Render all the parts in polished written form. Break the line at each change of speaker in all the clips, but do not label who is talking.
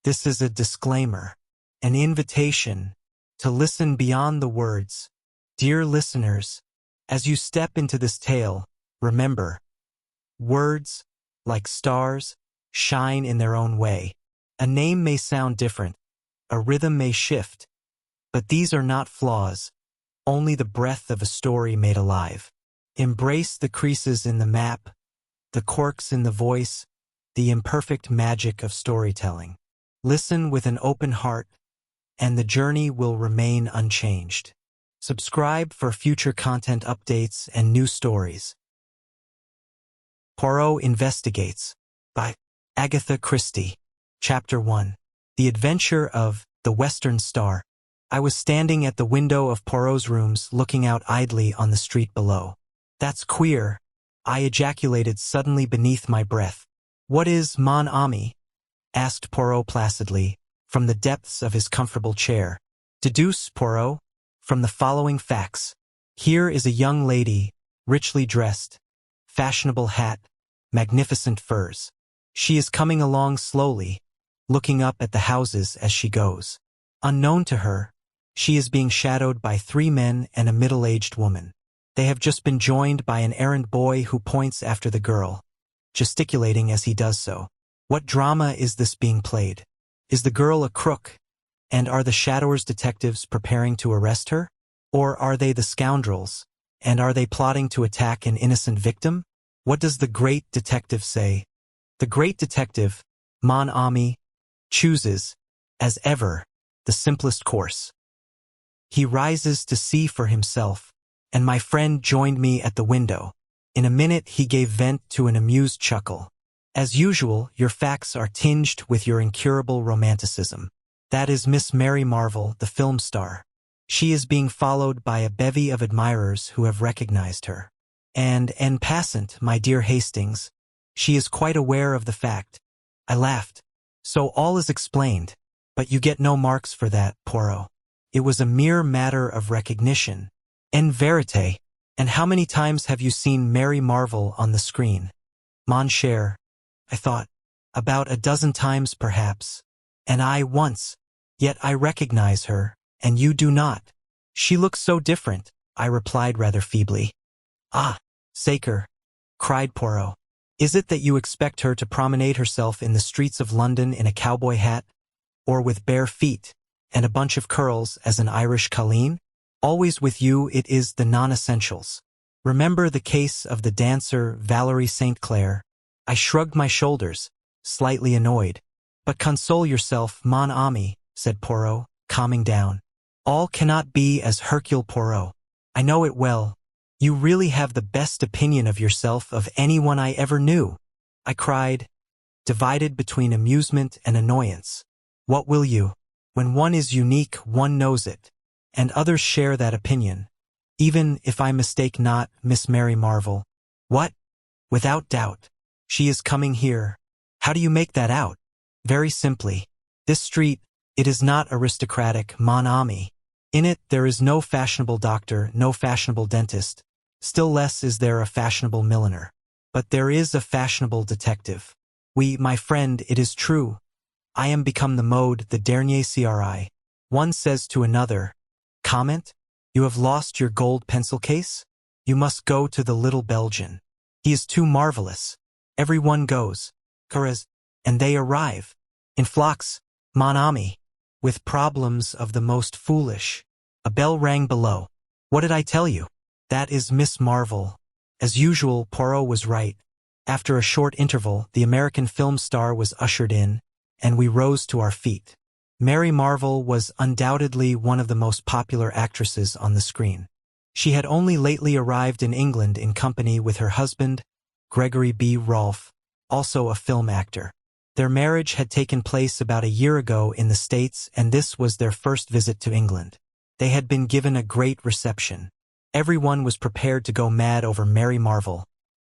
This is a disclaimer, an invitation to listen beyond the words. Dear listeners, as you step into this tale, remember, words, like stars, shine in their own way. A name may sound different, a rhythm may shift, but these are not flaws, only the breath of a story made alive. Embrace the creases in the map, the quirks in the voice, the imperfect magic of storytelling. Listen with an open heart, and the journey will remain unchanged. Subscribe for future content updates and new stories. Poirot Investigates by Agatha Christie. Chapter 1. The Adventure of the Western Star. I was standing at the window of Poirot's rooms looking out idly on the street below. That's queer, I ejaculated suddenly beneath my breath. What is mon ami? Asked Poirot placidly, from the depths of his comfortable chair. Deduce, Poirot, from the following facts. Here is a young lady, richly dressed, fashionable hat, magnificent furs. She is coming along slowly, looking up at the houses as she goes. Unknown to her, she is being shadowed by 3 men and a middle-aged woman. They have just been joined by an errand boy who points after the girl, gesticulating as he does so. What drama is this being played? Is the girl a crook, and are the shadowers detectives preparing to arrest her? Or are they the scoundrels, and are they plotting to attack an innocent victim? What does the great detective say? The great detective, mon ami, chooses, as ever, the simplest course. He rises to see for himself, and my friend joined me at the window. In a minute he gave vent to an amused chuckle. As usual, your facts are tinged with your incurable romanticism. That is Miss Mary Marvel, the film star. She is being followed by a bevy of admirers who have recognized her. And en passant, my dear Hastings, she is quite aware of the fact. I laughed. So all is explained. But you get no marks for that, Poirot. It was a mere matter of recognition. En verite. And how many times have you seen Mary Marvel on the screen? Mon cher, I thought. About a dozen times perhaps. And I once. Yet I recognize her, and you do not. She looks so different, I replied rather feebly. Ah, sacre, cried Poirot. Is it that you expect her to promenade herself in the streets of London in a cowboy hat, or with bare feet, and a bunch of curls as an Irish colleen? Always with you it is the non-essentials. Remember the case of the dancer Valerie St. Clair? I shrugged my shoulders, slightly annoyed. But console yourself, mon ami, said Poirot, calming down. All cannot be as Hercule Poirot. I know it well. You really have the best opinion of yourself of anyone I ever knew, I cried, divided between amusement and annoyance. What will you? When one is unique, one knows it, and others share that opinion, even if I mistake not Miss Mary Marvel. What? Without doubt. She is coming here. How do you make that out? Very simply. This street, it is not aristocratic, mon ami. In it there is no fashionable doctor, no fashionable dentist, still less is there a fashionable milliner. But there is a fashionable detective. We, my friend, it is true. I am become the mode, the dernier cri. One says to another, comment? You have lost your gold pencil case? You must go to the little Belgian. He is too marvelous. Everyone goes, and they arrive, in flocks, mon ami, with problems of the most foolish. A bell rang below. What did I tell you? That is Miss Marvel. As usual, Poirot was right. After a short interval, the American film star was ushered in, and we rose to our feet. Mary Marvel was undoubtedly one of the most popular actresses on the screen. She had only lately arrived in England in company with her husband, Gregory B. Rolfe, also a film actor. Their marriage had taken place about a year ago in the States, and this was their first visit to England. They had been given a great reception. Everyone was prepared to go mad over Mary Marvel.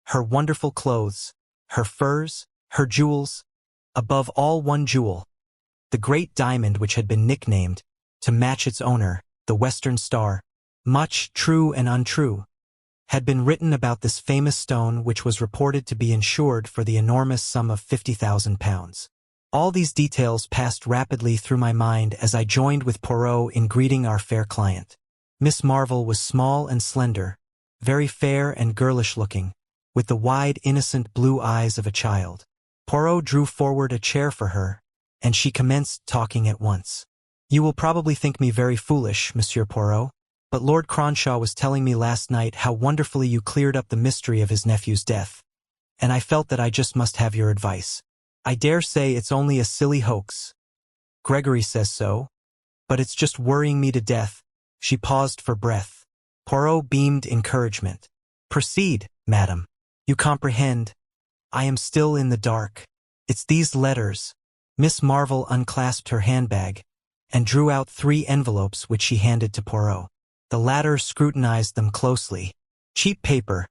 Her wonderful clothes, her furs, her jewels, above all one jewel, the great diamond which had been nicknamed, to match its owner, the Western Star, much true and untrue, had been written about this famous stone which was reported to be insured for the enormous sum of £50,000. All these details passed rapidly through my mind as I joined with Poirot in greeting our fair client. Miss Marvel was small and slender, very fair and girlish-looking, with the wide, innocent blue eyes of a child. Poirot drew forward a chair for her, and she commenced talking at once. "You will probably think me very foolish, Monsieur Poirot, but Lord Cronshaw was telling me last night how wonderfully you cleared up the mystery of his nephew's death, and I felt that I just must have your advice. I dare say it's only a silly hoax. Gregory says so, but it's just worrying me to death." She paused for breath. Poirot beamed encouragement. "Proceed, madam. You comprehend. I am still in the dark. It's these letters." Miss Marvel unclasped her handbag and drew out 3 envelopes which she handed to Poirot. The latter scrutinized them closely. Cheap paper,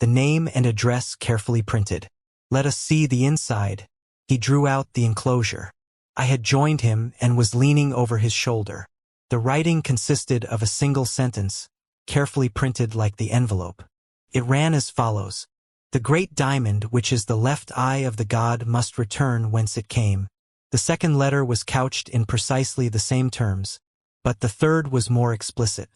the name and address carefully printed. "Let us see the inside." He drew out the enclosure. I had joined him and was leaning over his shoulder. The writing consisted of a single sentence, carefully printed like the envelope. It ran as follows: "The great diamond which is the left eye of the god must return whence it came." The second letter was couched in precisely the same terms, but the third was more explicit.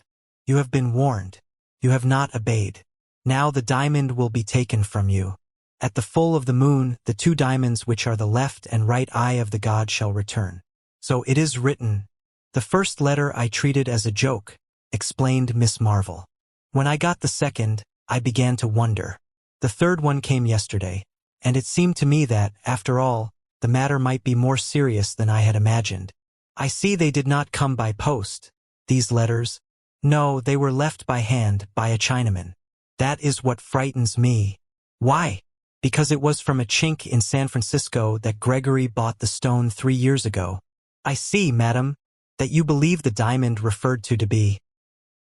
"You have been warned. You have not obeyed. Now the diamond will be taken from you. At the full of the moon, the 2 diamonds which are the left and right eye of the god shall return. So it is written." "The first letter I treated as a joke," explained Miss Marvel. "When I got the second, I began to wonder. The third one came yesterday, and it seemed to me that, after all, the matter might be more serious than I had imagined. I see they did not come by post, these letters. No, they were left by hand, by a Chinaman. That is what frightens me." "Why?" "Because it was from a chink in San Francisco that Gregory bought the stone 3 years ago." "I see, madam, that you believe the diamond referred to be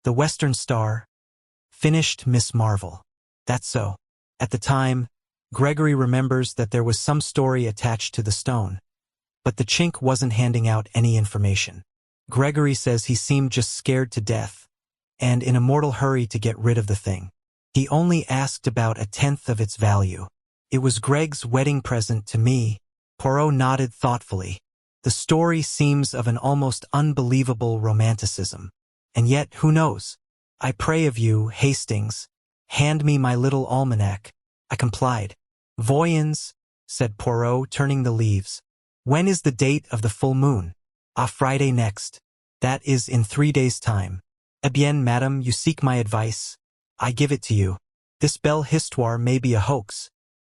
the Western Star," finished Miss Marvel. "That's so. At the time, Gregory remembers that there was some story attached to the stone, but the chink wasn't handing out any information. Gregory says he seemed just scared to death, and in a mortal hurry to get rid of the thing. He only asked about 1/10 of its value. It was Greg's wedding present to me." Poirot nodded thoughtfully. "The story seems of an almost unbelievable romanticism. And yet, who knows? I pray of you, Hastings, hand me my little almanac." I complied. "Voyons," said Poirot, turning the leaves. "When is the date of the full moon?" Friday next. That is in 3 days' time." "Eh bien, madam, you seek my advice. I give it to you. This belle histoire may be a hoax,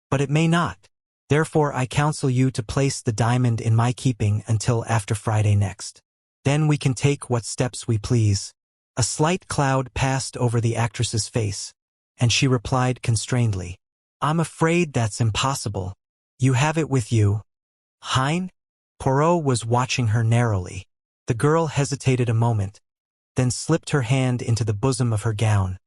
but it may not. Therefore I counsel you to place the diamond in my keeping until after Friday next. Then we can take what steps we please." A slight cloud passed over the actress's face, and she replied constrainedly, "I'm afraid that's impossible. You have it with you, Hein?" Poirot was watching her narrowly. The girl hesitated a moment, then slipped her hand into the bosom of her gown,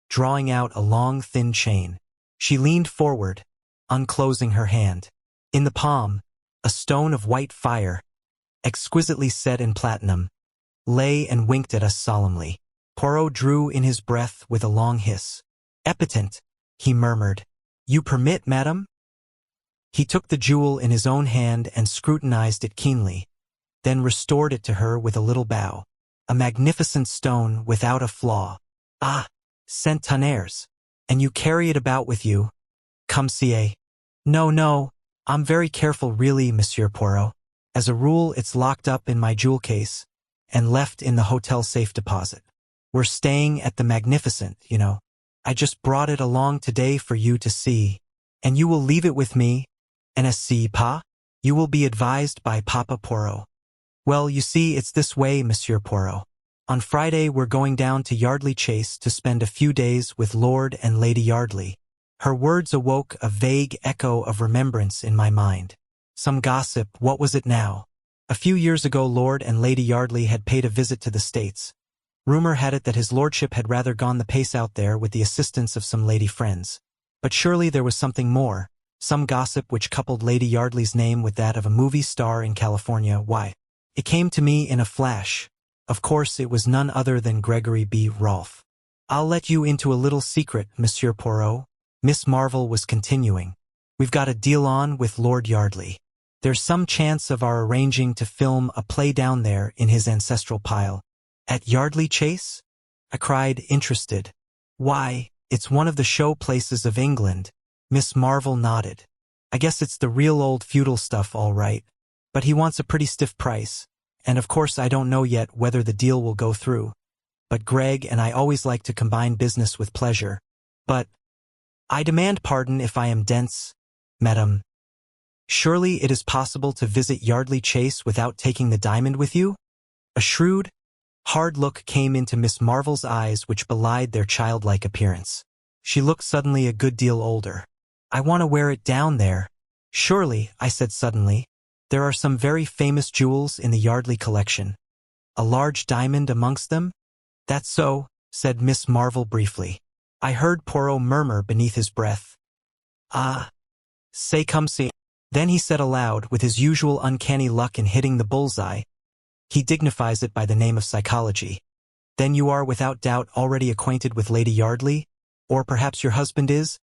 drawing out a long, thin chain. She leaned forward, unclosing her hand. In the palm, a stone of white fire, exquisitely set in platinum, lay and winked at us solemnly. Poirot drew in his breath with a long hiss. "Epitant," he murmured. "You permit, madam?" He took the jewel in his own hand and scrutinized it keenly, then restored it to her with a little bow. "A magnificent stone without a flaw. Ah, Saint Tonnerres. And you carry it about with you? Comme si. No, I'm very careful really, Monsieur Poirot. As a rule, it's locked up in my jewel case and left in the hotel safe deposit. We're staying at the Magnificent, you know. I just brought it along today for you to see. And you will leave it with me, n'est-ce pas? You will be advised by Papa Poirot." "Well, you see, it's this way, Monsieur Poirot. On Friday we're going down to Yardley Chase to spend a few days with Lord and Lady Yardley." Her words awoke a vague echo of remembrance in my mind. Some gossip, what was it now? A few years ago Lord and Lady Yardley had paid a visit to the States. Rumor had it that his lordship had rather gone the pace out there with the assistance of some lady friends. But surely there was something more, some gossip which coupled Lady Yardley's name with that of a movie star in California. Why? It came to me in a flash. Of course, it was none other than Gregory B. Rolfe. "I'll let you into a little secret, Monsieur Poirot," Miss Marvel was continuing. "We've got a deal on with Lord Yardley. There's some chance of our arranging to film a play down there in his ancestral pile. At Yardley Chase? I cried, interested. Why, it's one of the show places of England. Miss Marvel nodded. I guess it's the real old feudal stuff, all right. But he wants a pretty stiff price. And of course I don't know yet whether the deal will go through. But Greg and I always like to combine business with pleasure. But I demand pardon if I am dense, madam. Surely it is possible to visit Yardley Chase without taking the diamond with you? A shrewd, hard look came into Miss Marvel's eyes which belied their childlike appearance. She looked suddenly a good deal older. I want to wear it down there. Surely, I said suddenly, there are some very famous jewels in the Yardley collection. A large diamond amongst them? That's so, said Miss Marvel briefly. I heard Poirot murmur beneath his breath. Ah, c'est comme si. Then he said aloud, with his usual uncanny luck in hitting the bullseye. He dignifies it by the name of psychology. Then you are without doubt already acquainted with Lady Yardley? Or perhaps your husband is?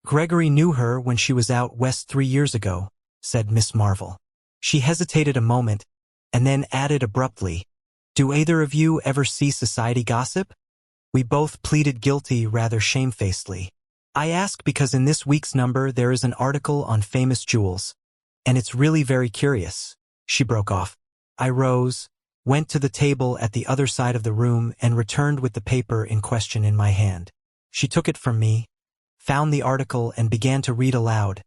Gregory knew her when she was out west 3 years ago, said Miss Marvel. She hesitated a moment, and then added abruptly, Do either of you ever see society gossip? We both pleaded guilty rather shamefacedly. I ask because in this week's number there is an article on famous jewels, and it's really very curious. She broke off. I rose, went to the table at the other side of the room and returned with the paper in question in my hand. She took it from me, found the article and began to read aloud.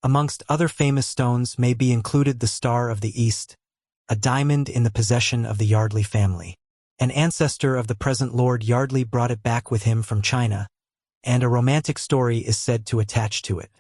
Amongst other famous stones may be included the Star of the East, a diamond in the possession of the Yardley family. An ancestor of the present Lord Yardley brought it back with him from China, and a romantic story is said to attach to it.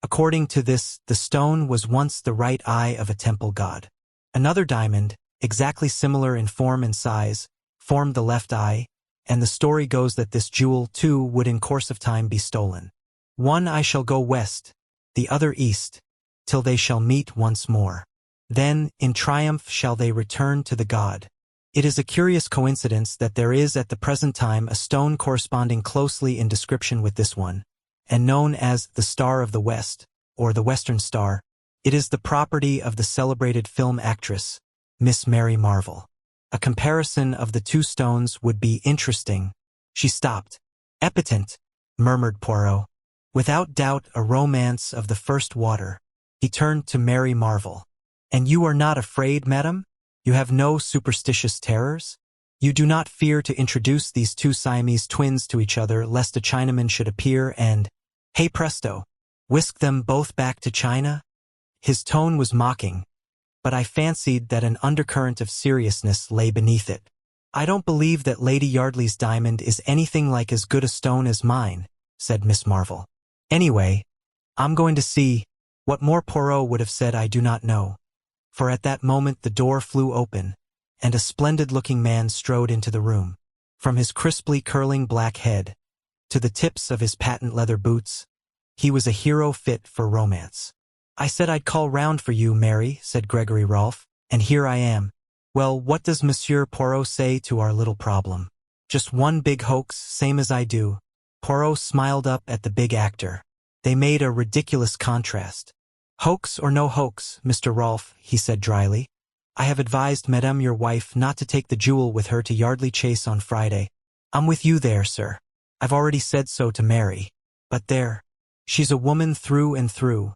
According to this, the stone was once the right eye of a temple god. Another diamond, exactly similar in form and size, formed the left eye, and the story goes that this jewel, too, would in course of time be stolen. One eye shall go west, the other east, till they shall meet once more. Then, in triumph shall they return to the god. It is a curious coincidence that there is at the present time a stone corresponding closely in description with this one, and known as the Star of the West, or the Western Star. It is the property of the celebrated film actress, Miss Mary Marvel. A comparison of the two stones would be interesting. She stopped. Epitant, murmured Poirot. Without doubt a romance of the first water. He turned to Mary Marvel. And you are not afraid, madam? You have no superstitious terrors? You do not fear to introduce these two Siamese twins to each other lest a Chinaman should appear and, hey presto, whisk them both back to China? His tone was mocking, but I fancied that an undercurrent of seriousness lay beneath it. I don't believe that Lady Yardley's diamond is anything like as good a stone as mine, said Miss Marvel. Anyway, I'm going to see. What more Poirot would have said I do not know. For at that moment the door flew open, and a splendid-looking man strode into the room. From his crisply curling black head to the tips of his patent leather boots, he was a hero fit for romance. I said I'd call round for you, Mary, said Gregory Rolfe, and here I am. Well, what does Monsieur Poirot say to our little problem? Just one big hoax, same as I do. Poirot smiled up at the big actor. They made a ridiculous contrast. Hoax or no hoax, Mr. Rolfe, he said dryly. I have advised Madame your wife not to take the jewel with her to Yardley Chase on Friday. I'm with you there, sir. I've already said so to Mary. But there, she's a woman through and through,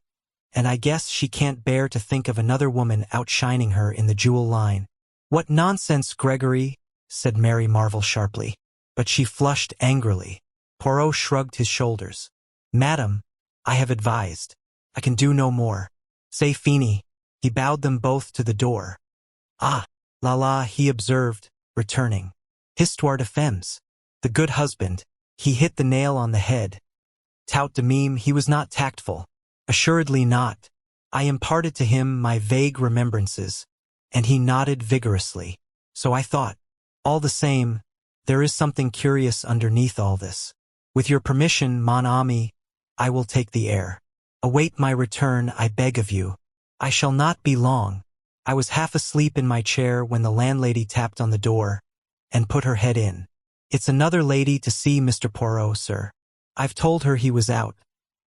and I guess she can't bear to think of another woman outshining her in the jewel line. What nonsense, Gregory, said Mary Marvel sharply. But she flushed angrily. Poirot shrugged his shoulders. Madam, I have advised. I can do no more. Say Feeny. He bowed them both to the door. Ah, la, he observed, returning. Histoire de femmes. The good husband. He hit the nail on the head. Tout de même, he was not tactful. Assuredly not. I imparted to him my vague remembrances, and he nodded vigorously. So I thought. All the same, there is something curious underneath all this. With your permission, mon ami, I will take the air. Await my return, I beg of you. I shall not be long. I was half asleep in my chair when the landlady tapped on the door and put her head in. It's another lady to see Mr. Poirot, sir. I've told her he was out,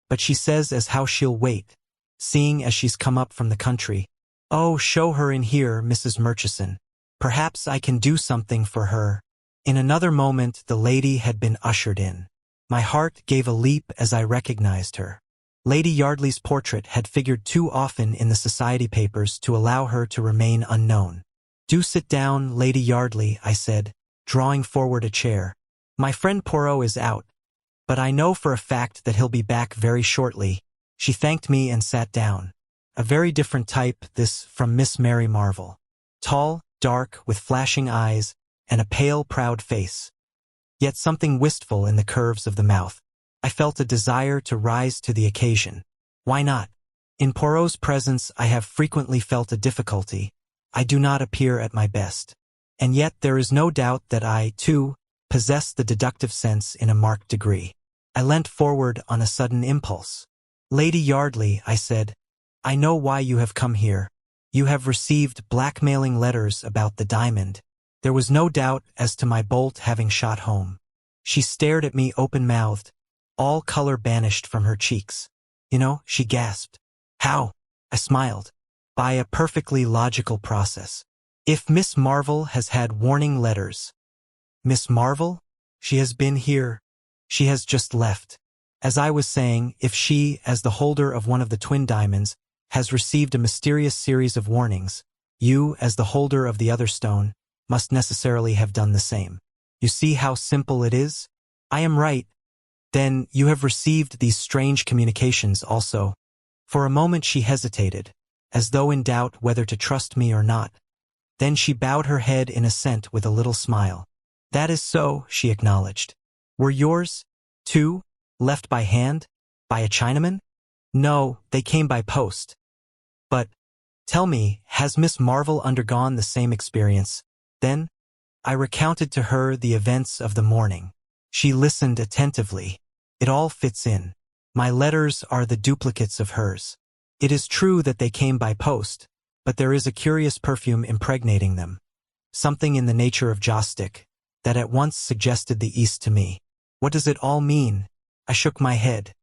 but she says as how she'll wait. seeing as she's come up from the country. Oh, show her in here, Mrs. Murchison. Perhaps I can do something for her. In another moment the lady had been ushered in. My heart gave a leap as I recognized her. Lady Yardley's portrait had figured too often in the society papers to allow her to remain unknown. Do sit down, Lady Yardley, I said, drawing forward a chair. My friend Poirot is out, but I know for a fact that he'll be back very shortly. She thanked me and sat down. A very different type, this from Miss Mary Marvel. Tall, dark, with flashing eyes, and a pale, proud face. Yet something wistful in the curves of the mouth. I felt a desire to rise to the occasion. Why not? In Poirot's presence I have frequently felt a difficulty. I do not appear at my best. And yet there is no doubt that I, too, possess the deductive sense in a marked degree. I leant forward on a sudden impulse. Lady Yardley, I said, I know why you have come here. You have received blackmailing letters about the diamond. There was no doubt as to my bolt having shot home. She stared at me open-mouthed, all color banished from her cheeks. You know, she gasped. How? I smiled. By a perfectly logical process. If Miss Marvel has had warning letters. Miss Marvel? She has been here. She has just left. As I was saying, if she, as the holder of one of the twin diamonds, has received a mysterious series of warnings, you, as the holder of the other stone, must necessarily have done the same. You see how simple it is? I am right. Then you have received these strange communications also. For a moment she hesitated, as though in doubt whether to trust me or not. Then she bowed her head in assent with a little smile. That is so, she acknowledged. Were yours, too, left by hand? By a Chinaman? No, they came by post. But, tell me, has Miss Marvel undergone the same experience? Then, I recounted to her the events of the morning. She listened attentively. It all fits in. My letters are the duplicates of hers. It is true that they came by post, but there is a curious perfume impregnating them. Something in the nature of joss stick, that at once suggested the East to me. What does it all mean? I shook my head.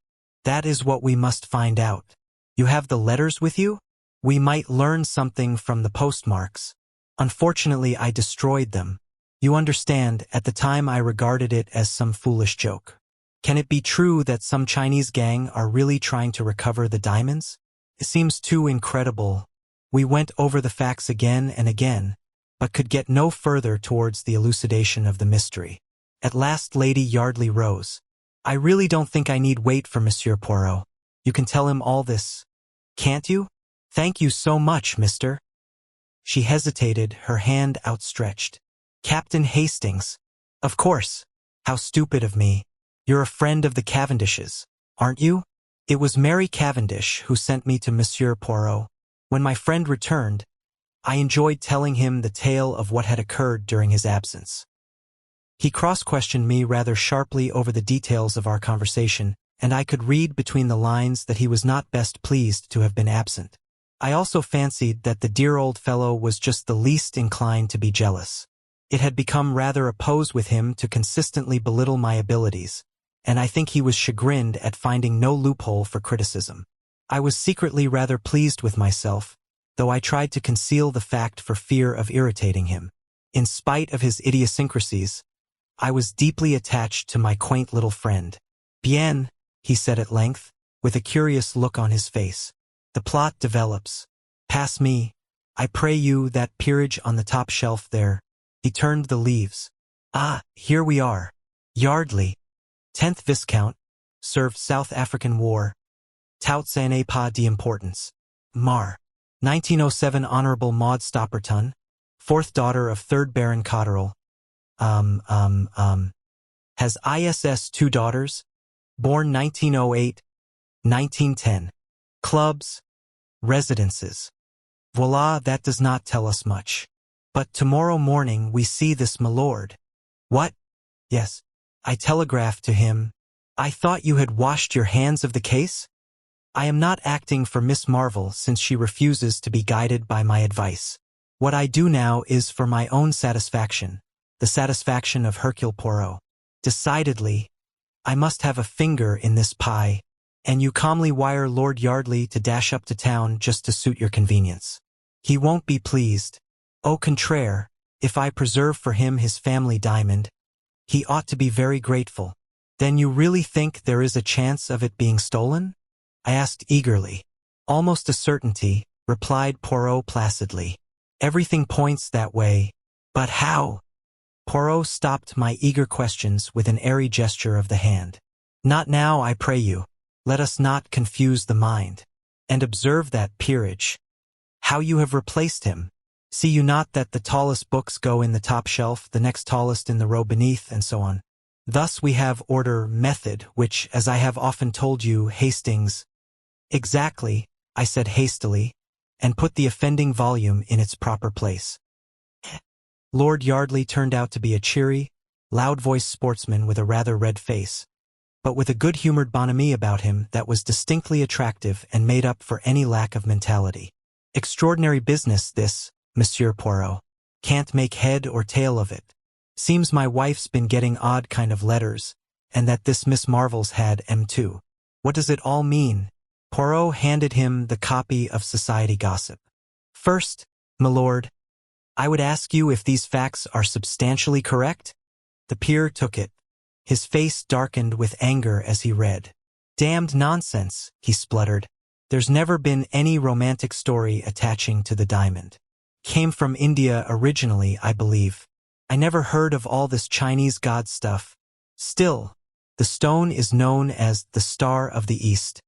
That is what we must find out. You have the letters with you? We might learn something from the postmarks. Unfortunately, I destroyed them. You understand, at the time I regarded it as some foolish joke. Can it be true that some Chinese gang are really trying to recover the diamonds? It seems too incredible. We went over the facts again and again, but could get no further towards the elucidation of the mystery. At last Lady Yardley rose. I really don't think I need wait for Monsieur Poirot. You can tell him all this. Can't you? Thank you so much, mister. She hesitated, her hand outstretched. Captain Hastings. Of course. How stupid of me. You're a friend of the Cavendishes, aren't you? It was Mary Cavendish who sent me to Monsieur Poirot. When my friend returned, I enjoyed telling him the tale of what had occurred during his absence. He cross-questioned me rather sharply over the details of our conversation, and I could read between the lines that he was not best pleased to have been absent. I also fancied that the dear old fellow was just the least inclined to be jealous. It had become rather a pose with him to consistently belittle my abilities, and I think he was chagrined at finding no loophole for criticism. I was secretly rather pleased with myself, though I tried to conceal the fact for fear of irritating him. In spite of his idiosyncrasies, I was deeply attached to my quaint little friend. Bien, he said at length, with a curious look on his face. The plot develops. Pass me, I pray you, that peerage on the top shelf there. He turned the leaves. Ah, here we are. Yardley, 10th Viscount, served South African War. Tout ça n'est pas d'importance. Mar. 1907 Honorable Maud Stopperton, 4th daughter of 3rd Baron Cotterell. Has ISS 2 daughters? Born 1908, 1910. Clubs, residences. Voila, that does not tell us much. But tomorrow morning we see this milord. What? Yes. I telegraphed to him. I thought you had washed your hands of the case? I am not acting for Miss Marvel since she refuses to be guided by my advice. What I do now is for my own satisfaction, the satisfaction of Hercule Poirot. Decidedly, I must have a finger in this pie. and you calmly wire Lord Yardley to dash up to town just to suit your convenience. He won't be pleased. Au contraire, if I preserve for him his family diamond, he ought to be very grateful. Then you really think there is a chance of it being stolen? I asked eagerly. Almost a certainty, replied Poirot placidly. Everything points that way. But how? Poirot stopped my eager questions with an airy gesture of the hand. Not now, I pray you. Let us not confuse the mind. And observe that peerage. How you have replaced him. See you not that the tallest books go in the top shelf, the next tallest in the row beneath, and so on. Thus we have order, method, which, as I have often told you, Hastings— Exactly, I said hastily, and put the offending volume in its proper place. Lord Yardley turned out to be a cheery, loud-voiced sportsman with a rather red face, but with a good-humored bonhomie about him that was distinctly attractive and made up for any lack of mentality. Extraordinary business, this, Monsieur Poirot. Can't make head or tail of it. Seems my wife's been getting odd kind of letters, and that this Miss Marvel's had 'em too. What does it all mean? Poirot handed him the copy of Society Gossip. First, milord, I would ask you if these facts are substantially correct? The peer took it. His face darkened with anger as he read. Damned nonsense, he spluttered. There's never been any romantic story attaching to the diamond. Came from India originally, I believe. I never heard of all this Chinese god stuff. Still, the stone is known as the Star of the East.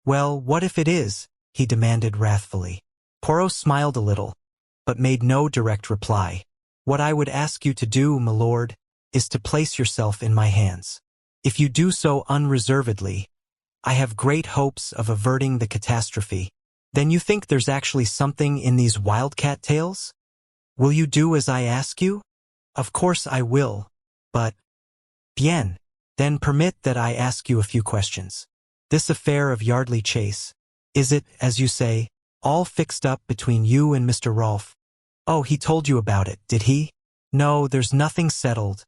Well, what if it is? He demanded wrathfully. Poirot smiled a little, but made no direct reply. What I would ask you to do, my lord, is to place yourself in my hands. If you do so unreservedly, I have great hopes of averting the catastrophe. Then you think there's actually something in these wildcat tales? Will you do as I ask you? Of course I will, but— Bien. Then permit that I ask you a few questions. This affair of Yardley Chase, is it, as you say, all fixed up between you and Mr. Rolfe? Oh, he told you about it, did he? No, there's nothing settled.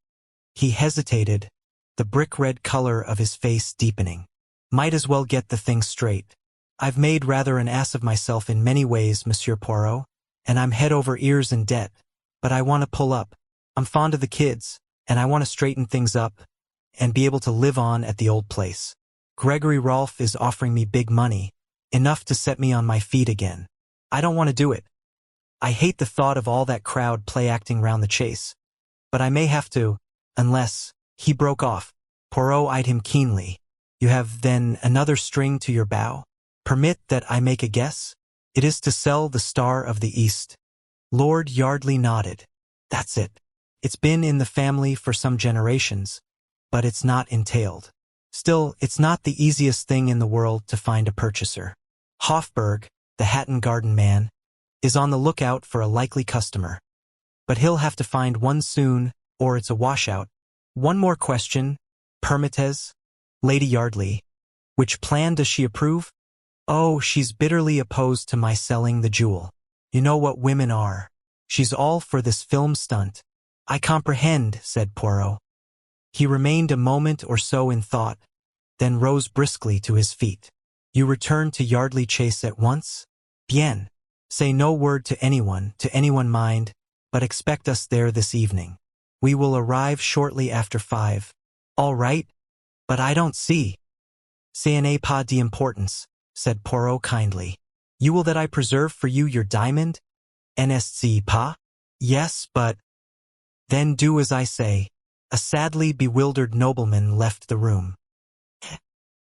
He hesitated, the brick-red color of his face deepening. Might as well get the thing straight. I've made rather an ass of myself in many ways, Monsieur Poirot, and I'm head over ears in debt, but I want to pull up. I'm fond of the kids, and I want to straighten things up and be able to live on at the old place. Gregory Rolfe is offering me big money, enough to set me on my feet again. I don't want to do it. I hate the thought of all that crowd play-acting round the chase. But I may have to, unless— He broke off. Poirot eyed him keenly. You have, then, another string to your bow? Permit that I make a guess? It is to sell the Star of the East. Lord Yardley nodded. That's it. It's been in the family for some generations, but it's not entailed. Still, it's not the easiest thing in the world to find a purchaser. Hofburg, the Hatton Garden man, is on the lookout for a likely customer. But he'll have to find one soon, or it's a washout. One more question. Permettez? Lady Yardley. Which plan does she approve? Oh, she's bitterly opposed to my selling the jewel. You know what women are. She's all for this film stunt. I comprehend, said Poirot. He remained a moment or so in thought, then rose briskly to his feet. You return to Yardley Chase at once? Bien. Say no word to anyone mind, but expect us there this evening. We will arrive shortly after 5. All right, but I don't see. Ce n'est pas d'importance, said Poirot kindly. You will that I preserve for you your diamond? N'est-ce pas? Yes, but— Then do as I say. A sadly bewildered nobleman left the room.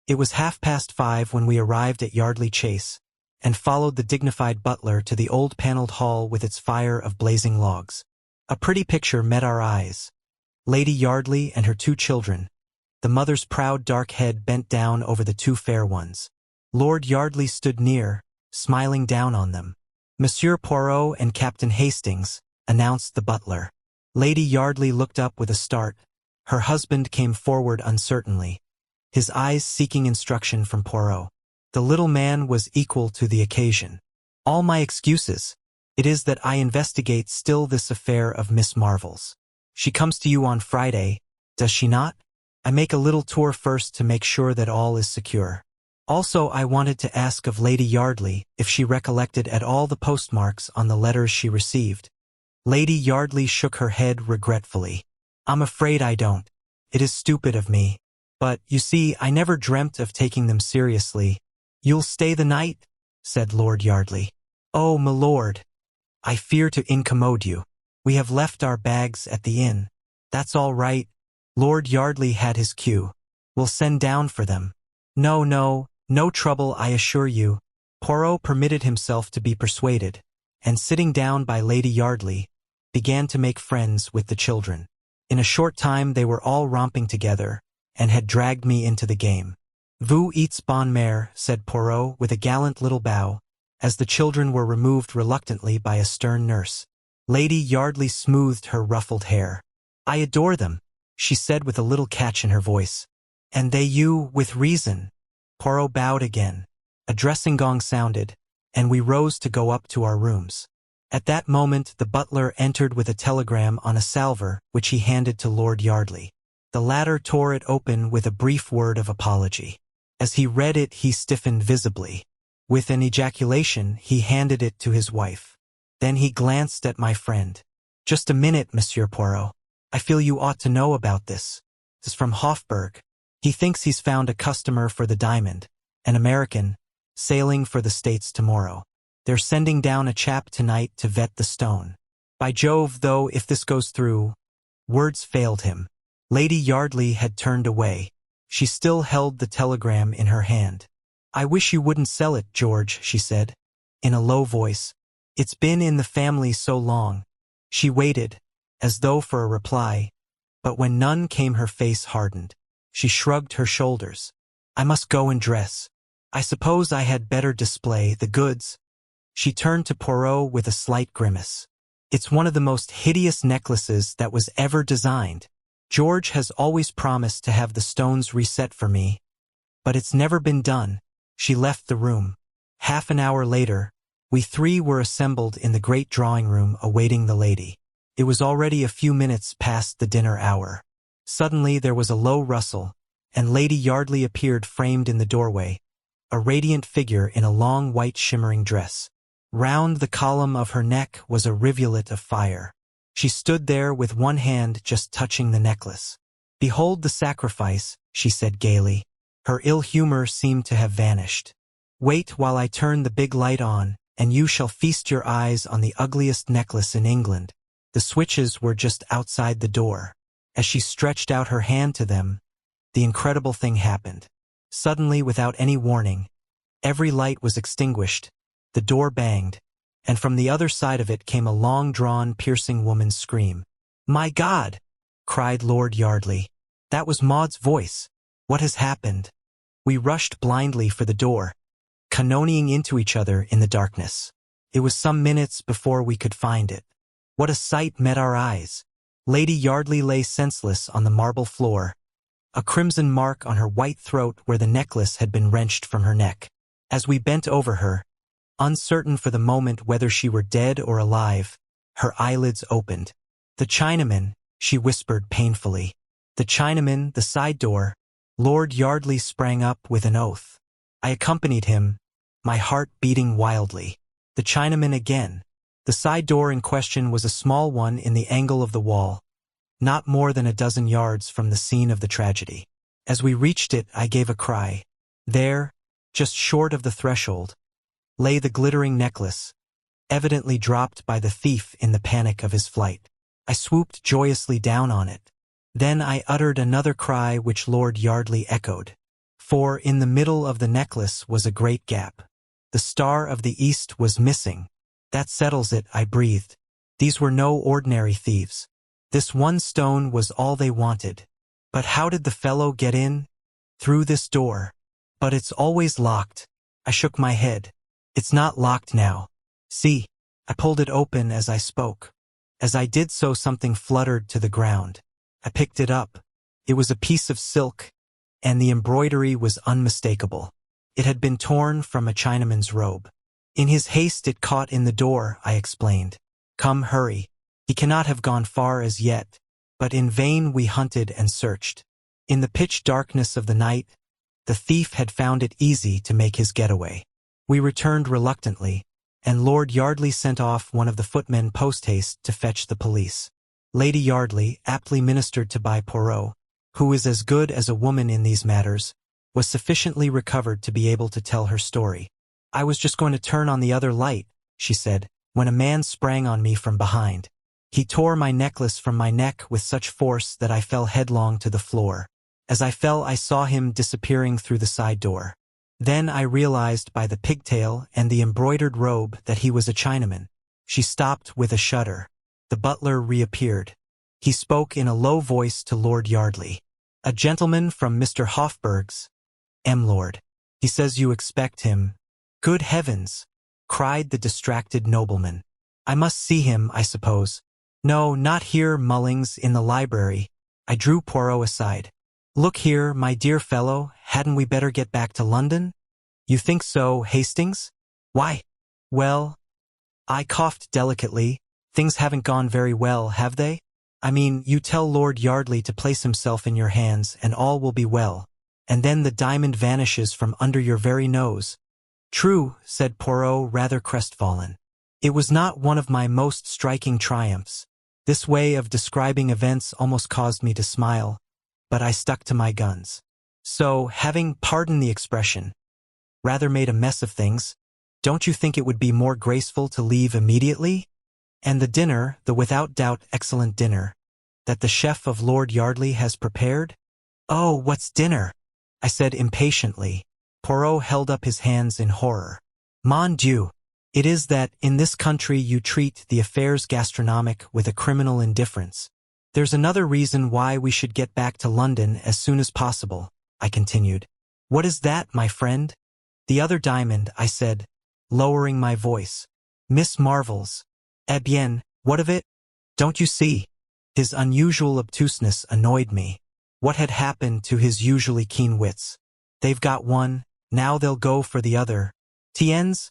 It was 5:30 when we arrived at Yardley Chase, and followed the dignified butler to the old paneled hall with its fire of blazing logs. A pretty picture met our eyes. Lady Yardley and her 2 children, the mother's proud dark head bent down over the 2 fair ones. Lord Yardley stood near, smiling down on them. Monsieur Poirot and Captain Hastings, announced the butler. Lady Yardley looked up with a start. Her husband came forward uncertainly, his eyes seeking instruction from Poirot. The little man was equal to the occasion. All my excuses. It is that I investigate still this affair of Miss Marvel's. She comes to you on Friday, does she not? I make a little tour first to make sure that all is secure. Also, I wanted to ask of Lady Yardley if she recollected at all the postmarks on the letters she received. Lady Yardley shook her head regretfully. I'm afraid I don't. It is stupid of me. But, you see, I never dreamt of taking them seriously. You'll stay the night? Said Lord Yardley. Oh, my lord. I fear to incommode you. We have left our bags at the inn. That's all right. Lord Yardley had his cue. We'll send down for them. No trouble, I assure you. Poirot permitted himself to be persuaded, and sitting down by Lady Yardley, began to make friends with the children. In a short time they were all romping together, and had dragged me into the game. Vous êtes bonne mère, said Poirot with a gallant little bow, as the children were removed reluctantly by a stern nurse. Lady Yardley smoothed her ruffled hair. I adore them, she said with a little catch in her voice. And they you, with reason. Poirot bowed again. A dressing gong sounded, and we rose to go up to our rooms. At that moment the butler entered with a telegram on a salver, which he handed to Lord Yardley. The latter tore it open with a brief word of apology. As he read it he stiffened visibly. With an ejaculation he handed it to his wife. Then he glanced at my friend. Just a minute, Monsieur Poirot. I feel you ought to know about this. This is from Hofburg. He thinks he's found a customer for the diamond, an American, sailing for the States tomorrow. They're sending down a chap tonight to vet the stone. By Jove, though, if this goes through... Words failed him. Lady Yardley had turned away. She still held the telegram in her hand. I wish you wouldn't sell it, George, she said, in a low voice. It's been in the family so long. She waited, as though for a reply, but when none came her face hardened. She shrugged her shoulders. I must go and dress. I suppose I had better display the goods. She turned to Poirot with a slight grimace. It's one of the most hideous necklaces that was ever designed. George has always promised to have the stones reset for me, but it's never been done. She left the room. Half an hour later, we three were assembled in the great drawing-room awaiting the lady. It was already a few minutes past the dinner hour. Suddenly there was a low rustle, and Lady Yardley appeared framed in the doorway, a radiant figure in a long white shimmering dress. Round the column of her neck was a rivulet of fire. She stood there with one hand just touching the necklace. Behold the sacrifice, she said gaily. Her ill humor seemed to have vanished. Wait while I turn the big light on, and you shall feast your eyes on the ugliest necklace in England. The switches were just outside the door. As she stretched out her hand to them, the incredible thing happened. Suddenly, without any warning, every light was extinguished, the door banged, and from the other side of it came a long-drawn, piercing woman's scream. My God! Cried Lord Yardley. That was Maud's voice. What has happened? We rushed blindly for the door, cannonading into each other in the darkness. It was some minutes before we could find it. What a sight met our eyes! Lady Yardley lay senseless on the marble floor, a crimson mark on her white throat where the necklace had been wrenched from her neck. As we bent over her, uncertain for the moment whether she were dead or alive, her eyelids opened. The Chinaman, she whispered painfully. The Chinaman, the side door. Lord Yardley sprang up with an oath. I accompanied him, my heart beating wildly. The Chinaman again. The side door in question was a small one in the angle of the wall, not more than a dozen yards from the scene of the tragedy. As we reached it, I gave a cry. There, just short of the threshold, lay the glittering necklace, evidently dropped by the thief in the panic of his flight. I swooped joyously down on it. Then I uttered another cry which Lord Yardley echoed. For in the middle of the necklace was a great gap. The Star of the East was missing. That settles it, I breathed. These were no ordinary thieves. This one stone was all they wanted. But how did the fellow get in? Through this door. But it's always locked. I shook my head. It's not locked now. See, I pulled it open as I spoke. As I did so, something fluttered to the ground. I picked it up. It was a piece of silk, and the embroidery was unmistakable. It had been torn from a Chinaman's robe. In his haste it caught in the door, I explained. Come, hurry. He cannot have gone far as yet. But in vain we hunted and searched. In the pitch darkness of the night, The thief had found it easy to make his getaway. We returned reluctantly, and Lord Yardley sent off one of the footmen post-haste to fetch the police. Lady Yardley, aptly ministered to by Poirot, who is as good as a woman in these matters, was sufficiently recovered to be able to tell her story. "I was just going to turn on the other light," she said, "when a man sprang on me from behind. He tore my necklace from my neck with such force that I fell headlong to the floor. As I fell, I saw him disappearing through the side door. Then I realized by the pigtail and the embroidered robe that he was a Chinaman." She stopped with a shudder. The butler reappeared. He spoke in a low voice to Lord Yardley. "A gentleman from Mr. Hofburg's, Lord. He says you expect him." "Good heavens!" cried the distracted nobleman. "I must see him, I suppose." "No, not here, Mullings, in the library." I drew Poirot aside. "Look here, my dear fellow, hadn't we better get back to London?" "You think so, Hastings?" "Why?" "Well," I coughed delicately, "things haven't gone very well, have they? I mean, you tell Lord Yardley to place himself in your hands and all will be well, and then the diamond vanishes from under your very nose." "True," said Poirot, rather crestfallen. "It was not one of my most striking triumphs. This way of describing events almost caused me to smile, but I stuck to my guns. So, having, pardon the expression, rather made a mess of things, don't you think it would be more graceful to leave immediately? And the dinner, the without doubt excellent dinner, that the chef of Lord Yardley has prepared?" "Oh, what's dinner?" I said impatiently. Poirot held up his hands in horror. "Mon Dieu! It is that, in this country, you treat the affairs gastronomic with a criminal indifference. There's another reason why we should get back to London as soon as possible," I continued. "What is that, my friend?" "The other diamond," I said, lowering my voice. "Miss Marvel's." "Eh bien, what of it?" "Don't you see?" His unusual obtuseness annoyed me. What had happened to his usually keen wits? "They've got one, now they'll go for the other." "Tiens?"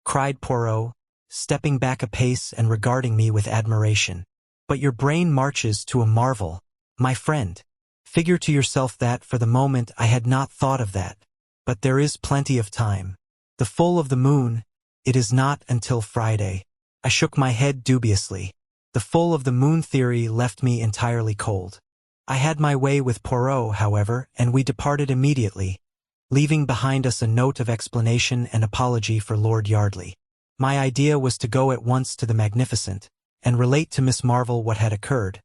cried Poirot, stepping back a pace and regarding me with admiration. "But your brain marches to a marvel, my friend. Figure to yourself that for the moment I had not thought of that. But there is plenty of time. The full of the moon, it is not until Friday." I shook my head dubiously. The full of the moon theory left me entirely cold. I had my way with Poirot, however, and we departed immediately, leaving behind us a note of explanation and apology for Lord Yardley. My idea was to go at once to the Magnificent and relate to Miss Marvel what had occurred,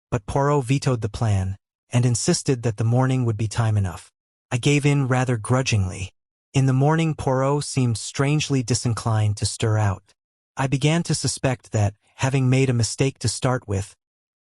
but Poirot vetoed the plan and insisted that the morning would be time enough. I gave in rather grudgingly. In the morning Poirot seemed strangely disinclined to stir out. I began to suspect that, having made a mistake to start with,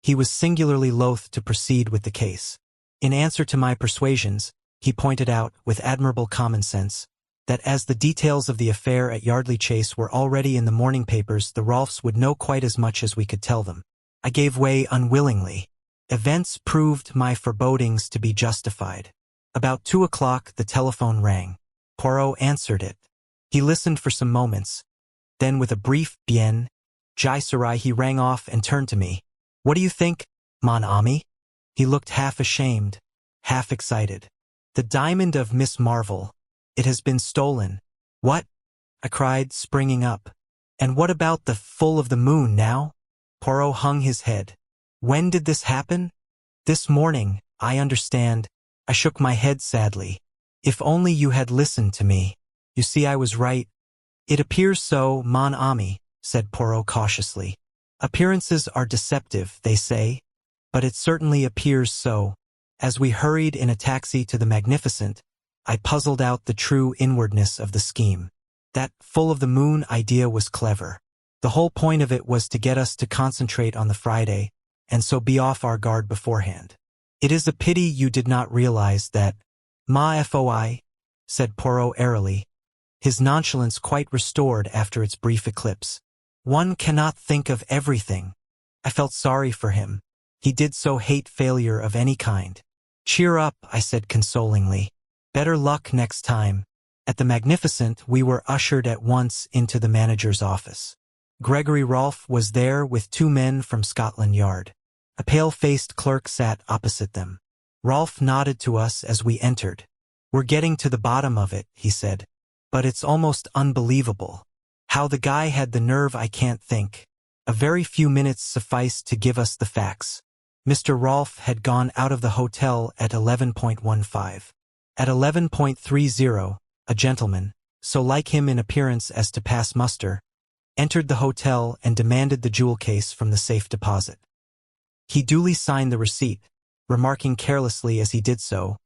he was singularly loath to proceed with the case. In answer to my persuasions, he pointed out, with admirable common sense, that as the details of the affair at Yardley Chase were already in the morning papers, the Rolfs would know quite as much as we could tell them. I gave way unwillingly. Events proved my forebodings to be justified. About 2 o'clock the telephone rang. Poirot answered it. He listened for some moments. Then with a brief bien, Jaisarai he rang off and turned to me. "What do you think, mon ami?" He looked half ashamed, half excited. "The diamond of Miss Marvel. It has been stolen." "What?" I cried, springing up. "And what about the full of the moon now?" Poirot hung his head. "When did this happen?" "This morning, I understand." I shook my head sadly. "If only you had listened to me. You see I was right." "It appears so, mon ami," said Poirot cautiously. "Appearances are deceptive, they say, but it certainly appears so." As we hurried in a taxi to the Magnificent, I puzzled out the true inwardness of the scheme. That full of the moon idea was clever. The whole point of it was to get us to concentrate on the Friday, and so be off our guard beforehand. "It is a pity you did not realize that." "Ma foi," said Poirot airily, his nonchalance quite restored after its brief eclipse. "One cannot think of everything." I felt sorry for him. He did so hate failure of any kind. "Cheer up," I said consolingly. "Better luck next time." At the Magnificent, we were ushered at once into the manager's office. Gregory Rolfe was there with 2 men from Scotland Yard. A pale-faced clerk sat opposite them. Rolfe nodded to us as we entered. We're getting to the bottom of it, he said. But it's almost unbelievable. How the guy had the nerve I can't think. A very few minutes sufficed to give us the facts. Mr. Rolfe had gone out of the hotel at 11:15. At 11:30, a gentleman, so like him in appearance as to pass muster, entered the hotel and demanded the jewel case from the safe deposit. He duly signed the receipt, remarking carelessly as he did so,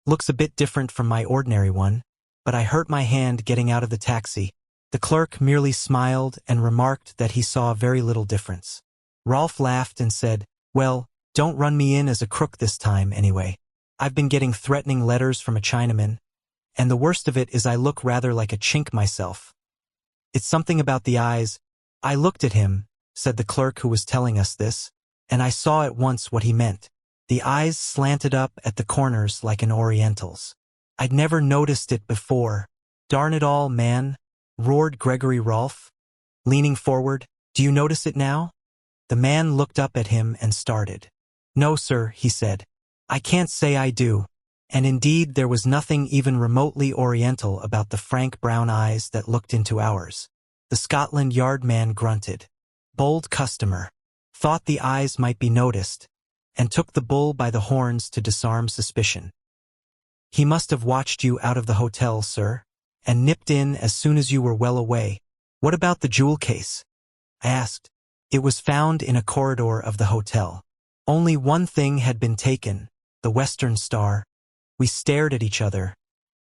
"Looks a bit different from my ordinary one, but I hurt my hand getting out of the taxi." The clerk merely smiled and remarked that he saw very little difference. Rolfe laughed and said, "Well, don't run me in as a crook this time, anyway. I've been getting threatening letters from a Chinaman, and the worst of it is I look rather like a chink myself. It's something about the eyes." "I looked at him," said the clerk who was telling us this, "and I saw at once what he meant. The eyes slanted up at the corners like an Oriental's. I'd never noticed it before." "Darn it all, man," roared Gregory Rolfe, leaning forward. "Do you notice it now?" The man looked up at him and started. "No, sir," he said. "I can't say I do." And indeed there was nothing even remotely Oriental about the frank brown eyes that looked into ours. The Scotland Yard man grunted. Bold customer. Thought the eyes might be noticed, and took the bull by the horns to disarm suspicion. "He must have watched you out of the hotel, sir, and nipped in as soon as you were well away." "What about the jewel case?" I asked. "It was found in a corridor of the hotel. Only one thing had been taken, the Western Star." We stared at each other.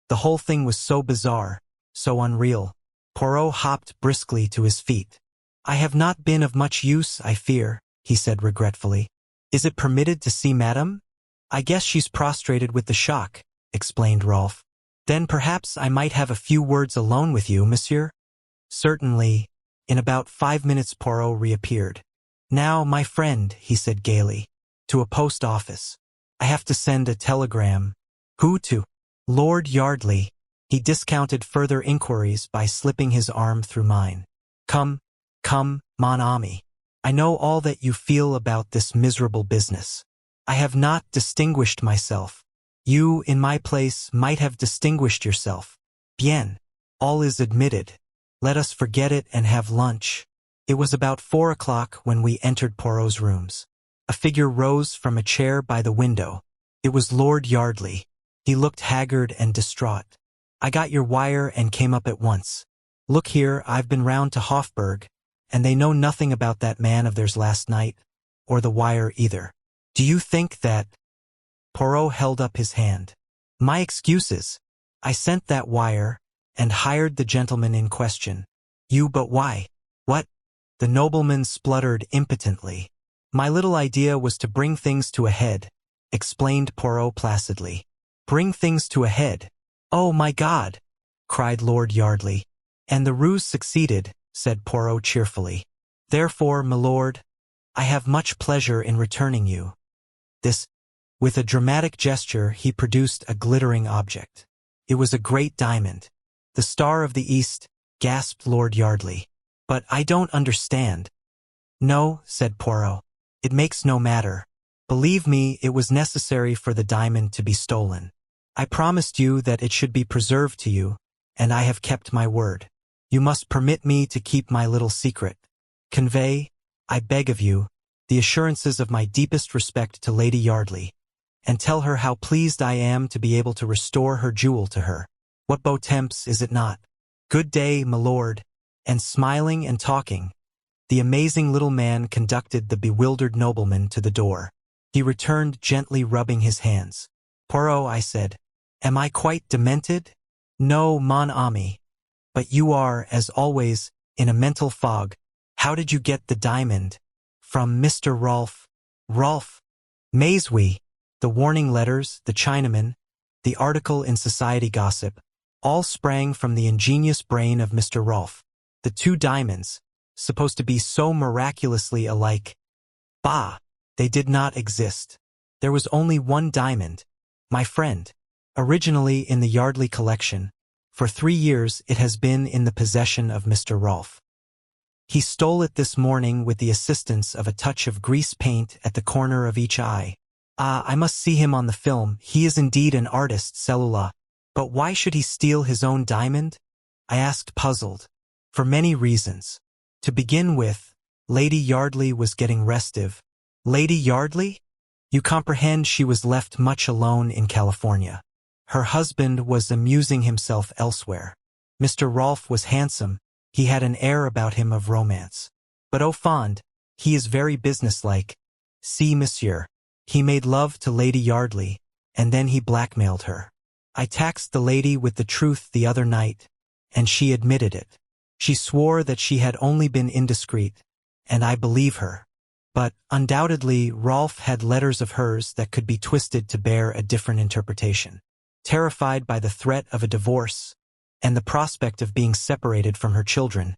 The whole thing was so bizarre, so unreal. Poirot hopped briskly to his feet. "I have not been of much use, I fear," he said regretfully. "Is it permitted to see Madame?" "I guess she's prostrated with the shock," explained Rolfe. "Then perhaps I might have a few words alone with you, monsieur?" "Certainly." In about 5 minutes Poirot reappeared. "Now, my friend," he said gaily, "to a post office. I have to send a telegram." "Who to?" "Lord Yardley." He discounted further inquiries by slipping his arm through mine. Come, mon ami. I know all that you feel about this miserable business. I have not distinguished myself. You, in my place, might have distinguished yourself. Bien. All is admitted. Let us forget it and have lunch." It was about 4 o'clock when we entered Poirot's rooms. A figure rose from a chair by the window. It was Lord Yardley. He looked haggard and distraught. "I got your wire and came up at once. Look here, I've been round to Hofburg, and they know nothing about that man of theirs last night, or the wire either. Do you think that—" Poirot held up his hand. "My excuses. I sent that wire, and hired the gentleman in question." But why?" "What?" The nobleman spluttered impotently. "My little idea was to bring things to a head," explained Poirot placidly. "Bring things to a head? Oh, my God!" cried Lord Yardley. "And the ruse succeeded," said Poirot cheerfully. "Therefore, my lord, I have much pleasure in returning you this." With a dramatic gesture he produced a glittering object. It was a great diamond. "The Star of the East," gasped Lord Yardley. "But I don't understand." "No," said Poirot. "It makes no matter. Believe me, it was necessary for the diamond to be stolen. I promised you that it should be preserved to you, and I have kept my word. You must permit me to keep my little secret. Convey, I beg of you, the assurances of my deepest respect to Lady Yardley, and tell her how pleased I am to be able to restore her jewel to her. What beau temps, is it not? Good day, my lord." And smiling and talking, the amazing little man conducted the bewildered nobleman to the door. He returned gently rubbing his hands. "Poirot," I said, "am I quite demented?" "No, mon ami. But you are, as always, in a mental fog. How did you get the diamond?" "From Mr. Rolfe." "Rolfe? Mais oui. The warning letters, the Chinaman, the article in society gossip, all sprang from the ingenious brain of Mr. Rolfe. The 2 diamonds, supposed to be so miraculously alike. Bah! They did not exist. There was only one diamond, my friend. Originally in the Yardley collection, for 3 years it has been in the possession of Mr. Rolfe. He stole it this morning with the assistance of a touch of grease paint at the corner of each eye. Ah, I must see him on the film. He is indeed an artist, cellula. But why should he steal his own diamond? I asked, puzzled. For many reasons. To begin with, Lady Yardley was getting restive. Lady Yardley? You comprehend she was left much alone in California. Her husband was amusing himself elsewhere. Mr. Rolfe was handsome. He had an air about him of romance. But au fond, he is very businesslike. See, monsieur. He made love to Lady Yardley, and then he blackmailed her. I taxed the lady with the truth the other night, and she admitted it. She swore that she had only been indiscreet, and I believe her. But, undoubtedly, Rolfe had letters of hers that could be twisted to bear a different interpretation. Terrified by the threat of a divorce, and the prospect of being separated from her children,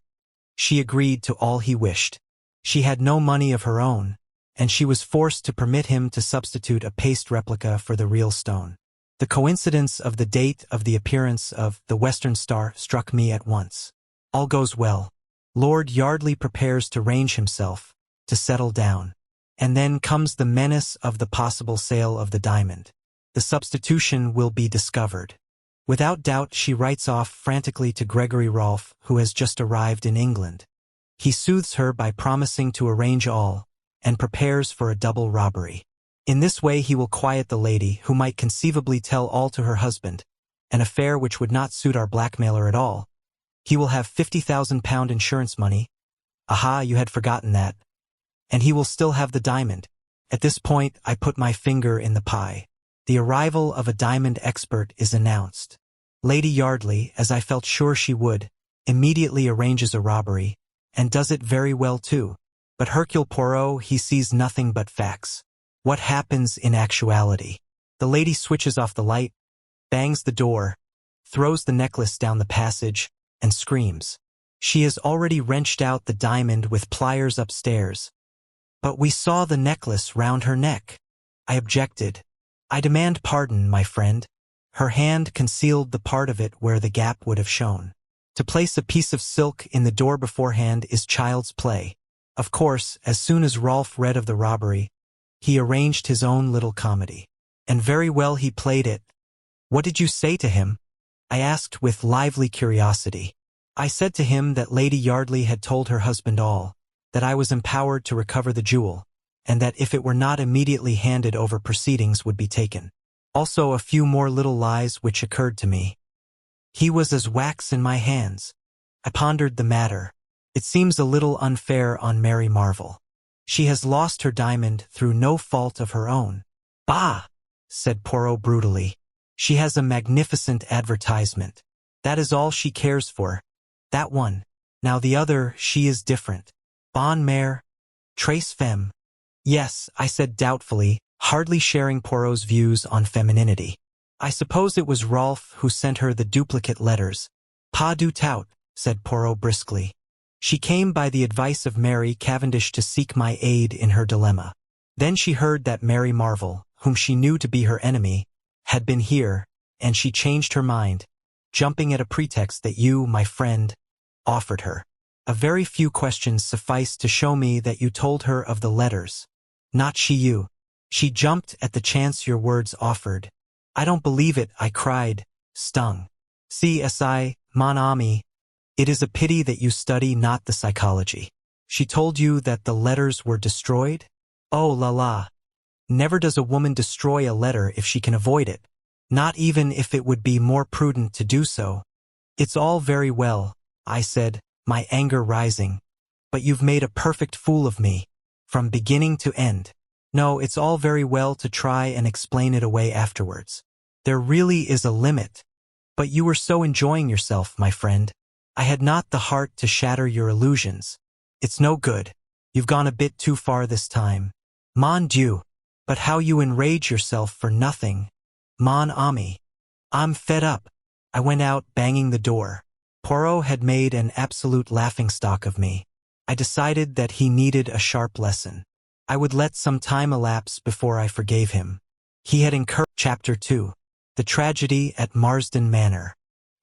she agreed to all he wished. She had no money of her own, and she was forced to permit him to substitute a paste replica for the real stone. The coincidence of the date of the appearance of the Western Star struck me at once. All goes well. Lord Yardley prepares to range himself, to settle down. And then comes the menace of the possible sale of the diamond. The substitution will be discovered. Without doubt, she writes off frantically to Gregory Rolfe, who has just arrived in England. He soothes her by promising to arrange all, and prepares for a double robbery. In this way he will quiet the lady, who might conceivably tell all to her husband, an affair which would not suit our blackmailer at all. He will have £50,000 insurance money. Aha, you had forgotten that. And he will still have the diamond. At this point, I put my finger in the pie. The arrival of a diamond expert is announced. Lady Yardley, as I felt sure she would, immediately arranges a robbery, and does it very well too. But Hercule Poirot, he sees nothing but facts. What happens in actuality? The lady switches off the light, bangs the door, throws the necklace down the passage, and screams. She has already wrenched out the diamond with pliers upstairs. But we saw the necklace round her neck. I objected. I demand pardon, my friend. Her hand concealed the part of it where the gap would have shown. To place a piece of silk in the door beforehand is child's play. Of course, as soon as Rolfe read of the robbery, he arranged his own little comedy. And very well he played it. What did you say to him? I asked with lively curiosity. I said to him that Lady Yardley had told her husband all, that I was empowered to recover the jewel, and that if it were not immediately handed over, proceedings would be taken. Also a few more little lies which occurred to me. He was as wax in my hands. I pondered the matter. It seems a little unfair on Mary Marvel. She has lost her diamond through no fault of her own. Bah! Said Poirot brutally. She has a magnificent advertisement. That is all she cares for. That one. Now the other, she is different. Bonne mère, très femme. Yes, I said doubtfully, hardly sharing Poirot's views on femininity. I suppose it was Rolfe who sent her the duplicate letters. Pas du tout, said Poirot briskly. She came by the advice of Mary Cavendish to seek my aid in her dilemma. Then she heard that Mary Marvel, whom she knew to be her enemy, had been here, and she changed her mind, jumping at a pretext that you, my friend, offered her. A very few questions sufficed to show me that you told her of the letters. Not she you. She jumped at the chance your words offered. I don't believe it, I cried, stung. CSI, mon ami. It is a pity that you study not the psychology. She told you that the letters were destroyed? Oh la la. Never does a woman destroy a letter if she can avoid it. Not even if it would be more prudent to do so. It's all very well, I said, my anger rising. But you've made a perfect fool of me, from beginning to end. No, it's all very well to try and explain it away afterwards. There really is a limit. But you were so enjoying yourself, my friend. I had not the heart to shatter your illusions. It's no good. You've gone a bit too far this time. Mon Dieu. But how you enrage yourself for nothing. Mon ami. I'm fed up. I went out, banging the door. Poirot had made an absolute laughingstock of me. I decided that he needed a sharp lesson. I would let some time elapse before I forgave him. He had incurred. Chapter 2. The Tragedy at Marsden Manor.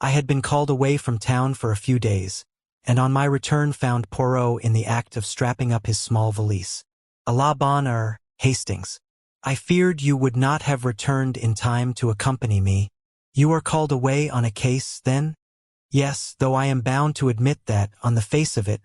I had been called away from town for a few days, and on my return found Poirot in the act of strapping up his small valise. A la bonne heure, Hastings. I feared you would not have returned in time to accompany me. You are called away on a case, then? Yes, though I am bound to admit that, on the face of it,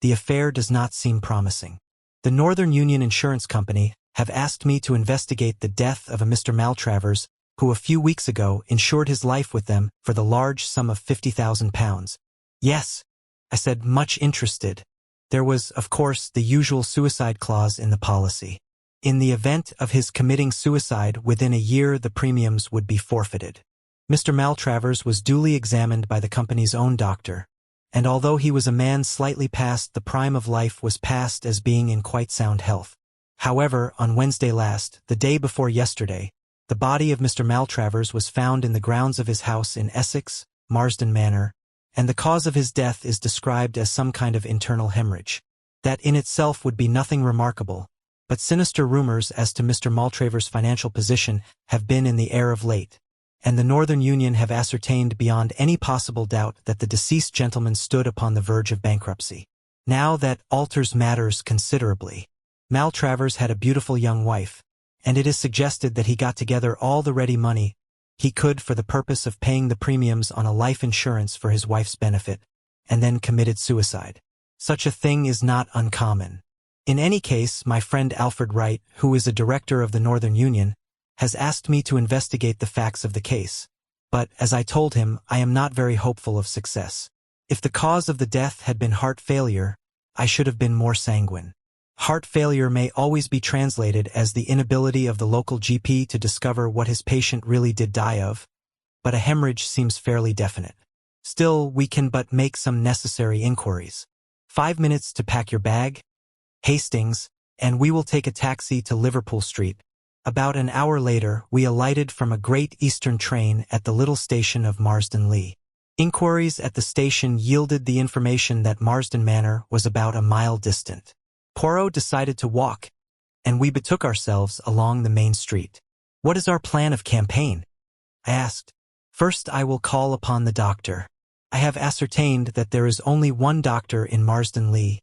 the affair does not seem promising. The Northern Union Insurance Company have asked me to investigate the death of a Mr. Maltravers, who a few weeks ago insured his life with them for the large sum of £50,000. Yes, I said, much interested. There was, of course, the usual suicide clause in the policy. In the event of his committing suicide within a year, the premiums would be forfeited. Mr. Maltravers was duly examined by the company's own doctor, and although he was a man slightly past the prime of life, was passed as being in quite sound health. However, on Wednesday last, the day before yesterday, the body of Mr. Maltravers was found in the grounds of his house in Essex, Marsden Manor, and the cause of his death is described as some kind of internal hemorrhage. That in itself would be nothing remarkable, but sinister rumors as to Mr. Maltravers' financial position have been in the air of late, and the Northern Union have ascertained beyond any possible doubt that the deceased gentleman stood upon the verge of bankruptcy. Now that alters matters considerably. Maltravers had a beautiful young wife, and it is suggested that he got together all the ready money he could for the purpose of paying the premiums on a life insurance for his wife's benefit, and then committed suicide. Such a thing is not uncommon. In any case, my friend Alfred Wright, who is a director of the Northern Union, has asked me to investigate the facts of the case, but, as I told him, I am not very hopeful of success. If the cause of the death had been heart failure, I should have been more sanguine. Heart failure may always be translated as the inability of the local GP to discover what his patient really did die of, but a hemorrhage seems fairly definite. Still, we can but make some necessary inquiries. 5 minutes to pack your bag, Hastings, and we will take a taxi to Liverpool Street. About an hour later, we alighted from a Great Eastern train at the little station of Marsden Lee. Inquiries at the station yielded the information that Marsden Manor was about a mile distant. Poirot decided to walk, and we betook ourselves along the main street. What is our plan of campaign? I asked. First, I will call upon the doctor. I have ascertained that there is only one doctor in Marsden Lee,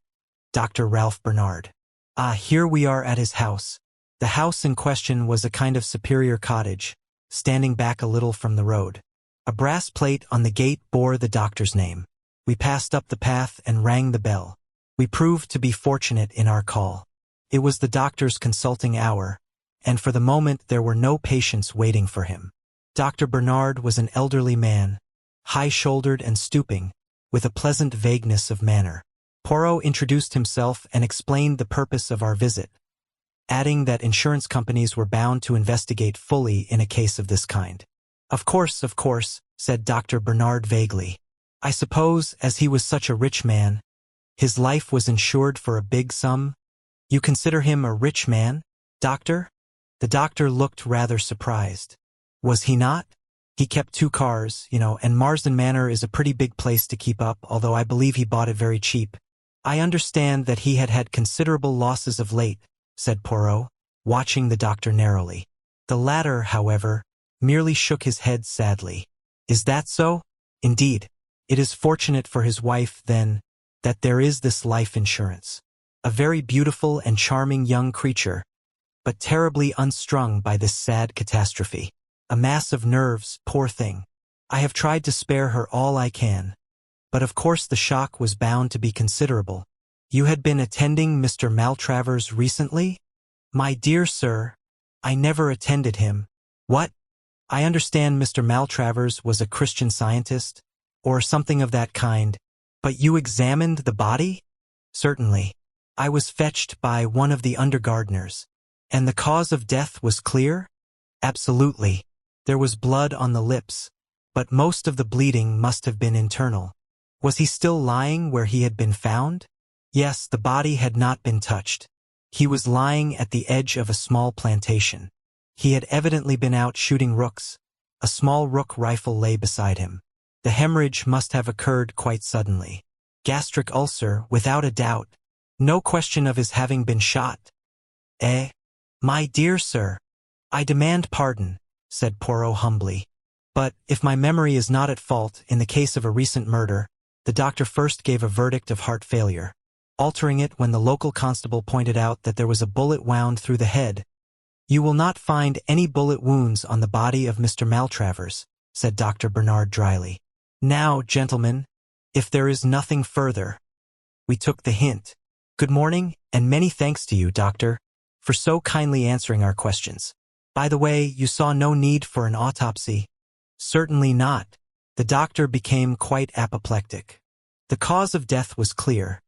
Dr. Ralph Bernard. Here we are at his house. The house in question was a kind of superior cottage, standing back a little from the road. A brass plate on the gate bore the doctor's name. We passed up the path and rang the bell. We proved to be fortunate in our call. It was the doctor's consulting hour, and for the moment there were no patients waiting for him. Dr. Bernard was an elderly man, high-shouldered and stooping, with a pleasant vagueness of manner. Poirot introduced himself and explained the purpose of our visit, adding that insurance companies were bound to investigate fully in a case of this kind. Of course, said Dr. Bernard vaguely. I suppose, as he was such a rich man, his life was insured for a big sum? You consider him a rich man, doctor? The doctor looked rather surprised. Was he not? He kept 2 cars, and Marsden Manor is a pretty big place to keep up, although I believe he bought it very cheap. I understand that he had had considerable losses of late, said Poirot, watching the doctor narrowly. The latter, however, merely shook his head sadly. Is that so? Indeed. It is fortunate for his wife, then, that there is this life insurance. A very beautiful and charming young creature, but terribly unstrung by this sad catastrophe. A mass of nerves, poor thing. I have tried to spare her all I can, but of course the shock was bound to be considerable. You had been attending Mr. Maltravers recently? My dear sir, I never attended him. What? I understand Mr. Maltravers was a Christian Scientist, or something of that kind. But you examined the body? Certainly. I was fetched by one of the under-gardeners. And the cause of death was clear? Absolutely. There was blood on the lips, but most of the bleeding must have been internal. Was he still lying where he had been found? Yes, the body had not been touched. He was lying at the edge of a small plantation. He had evidently been out shooting rooks. A small rook rifle lay beside him. The hemorrhage must have occurred quite suddenly. Gastric ulcer, without a doubt. No question of his having been shot. Eh? My dear sir, I demand pardon, said Poirot humbly. But, if my memory is not at fault, in the case of a recent murder, the doctor first gave a verdict of heart failure, altering it when the local constable pointed out that there was a bullet wound through the head. You will not find any bullet wounds on the body of Mr. Maltravers, said Dr. Bernard dryly. Now, gentlemen, if there is nothing further. We took the hint. Good morning, and many thanks to you, Doctor, for so kindly answering our questions. By the way, you saw no need for an autopsy? Certainly not. The doctor became quite apoplectic. The cause of death was clear,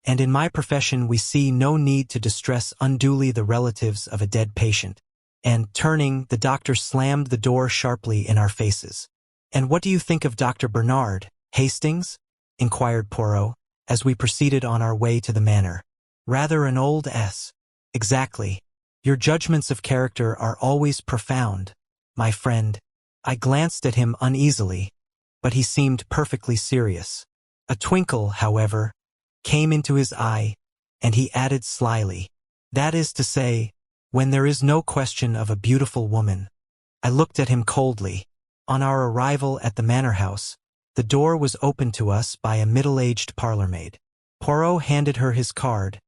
and in my profession we see no need to distress unduly the relatives of a dead patient. And, turning, the doctor slammed the door sharply in our faces. And what do you think of Dr. Bernard, Hastings? Inquired Poirot, as we proceeded on our way to the manor. Rather an old S. Exactly. Your judgments of character are always profound, my friend. I glanced at him uneasily, but he seemed perfectly serious. A twinkle, however, came into his eye, and he added slyly, that is to say, when there is no question of a beautiful woman. I looked at him coldly. On our arrival at the manor house, the door was opened to us by a middle-aged parlour-maid. Poirot handed her his card,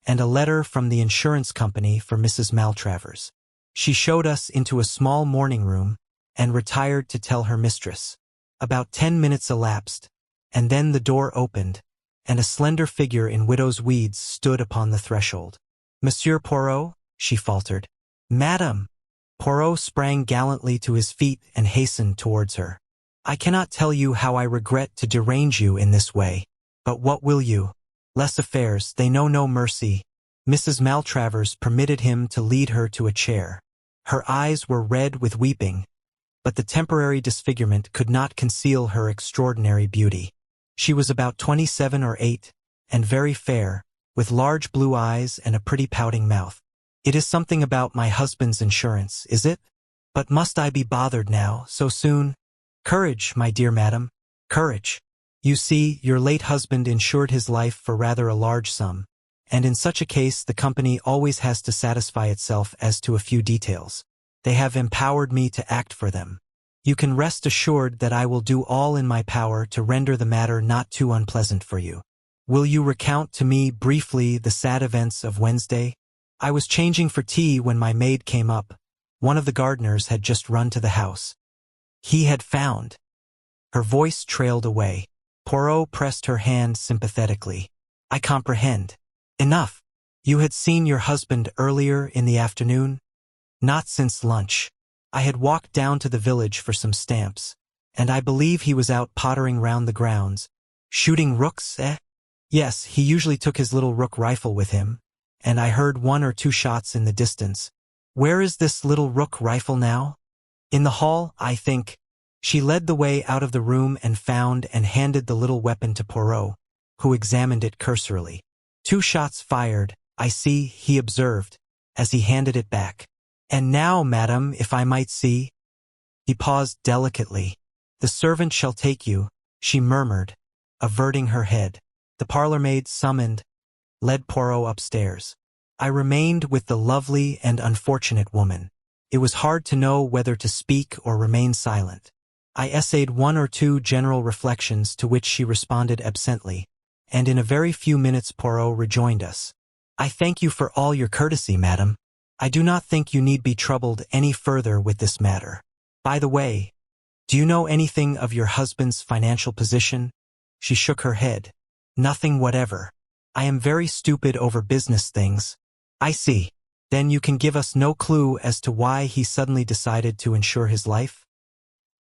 and a letter from the insurance company for Mrs. Maltravers. She showed us into a small morning room and retired to tell her mistress. About 10 minutes elapsed, and then the door opened, and a slender figure in widow's weeds stood upon the threshold. Monsieur Poirot, she faltered. Madam! Poirot sprang gallantly to his feet and hastened towards her. I cannot tell you how I regret to derange you in this way, but what will you? Less affairs, they know no mercy. Mrs. Maltravers permitted him to lead her to a chair. Her eyes were red with weeping, but the temporary disfigurement could not conceal her extraordinary beauty. She was about 27 or 8, and very fair, with large blue eyes and a pretty pouting mouth. It is something about my husband's insurance, is it? But must I be bothered now, so soon? Courage, my dear madam, courage. You see, your late husband insured his life for rather a large sum, and in such a case the company always has to satisfy itself as to a few details. They have empowered me to act for them. You can rest assured that I will do all in my power to render the matter not too unpleasant for you. Will you recount to me briefly the sad events of Wednesday? I was changing for tea when my maid came up. One of the gardeners had just run to the house. He had found. Her voice trailed away. Poirot pressed her hand sympathetically. I comprehend. Enough. You had seen your husband earlier in the afternoon? Not since lunch. I had walked down to the village for some stamps, and I believe he was out pottering round the grounds. Shooting rooks, eh? Yes, he usually took his little rook rifle with him, and I heard 1 or 2 shots in the distance. Where is this little rook rifle now? In the hall, I think. She led the way out of the room and found and handed the little weapon to Poirot, who examined it cursorily. 2 shots fired, I see, he observed, as he handed it back. And now, madam, if I might see. He paused delicately. The servant shall take you, she murmured, averting her head. The parlour-maid, summoned, led Poirot upstairs. I remained with the lovely and unfortunate woman. It was hard to know whether to speak or remain silent. I essayed 1 or 2 general reflections to which she responded absently, and in a very few minutes Poirot rejoined us. I thank you for all your courtesy, madam. I do not think you need be troubled any further with this matter. By the way, do you know anything of your husband's financial position? She shook her head. Nothing whatever. I am very stupid over business things. I see. Then you can give us no clue as to why he suddenly decided to insure his life?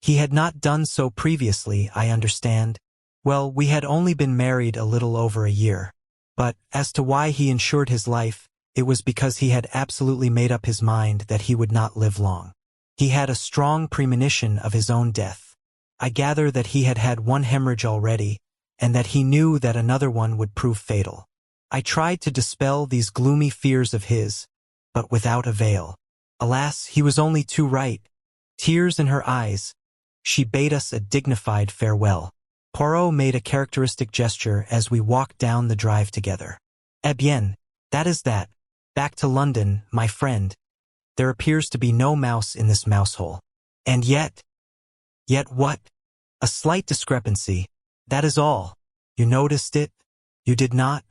He had not done so previously, I understand. Well, we had only been married a little over a year. But, as to why he insured his life, it was because he had absolutely made up his mind that he would not live long. He had a strong premonition of his own death. I gather that he had had 1 hemorrhage already, and that he knew that another one would prove fatal. I tried to dispel these gloomy fears of his, but without avail. Alas, he was only too right. Tears in her eyes, she bade us a dignified farewell. Poirot made a characteristic gesture as we walked down the drive together. Eh bien, that is that. Back to London, my friend. There appears to be no mouse in this mousehole. And yet... Yet what? A slight discrepancy. That is all. You noticed it? You did not?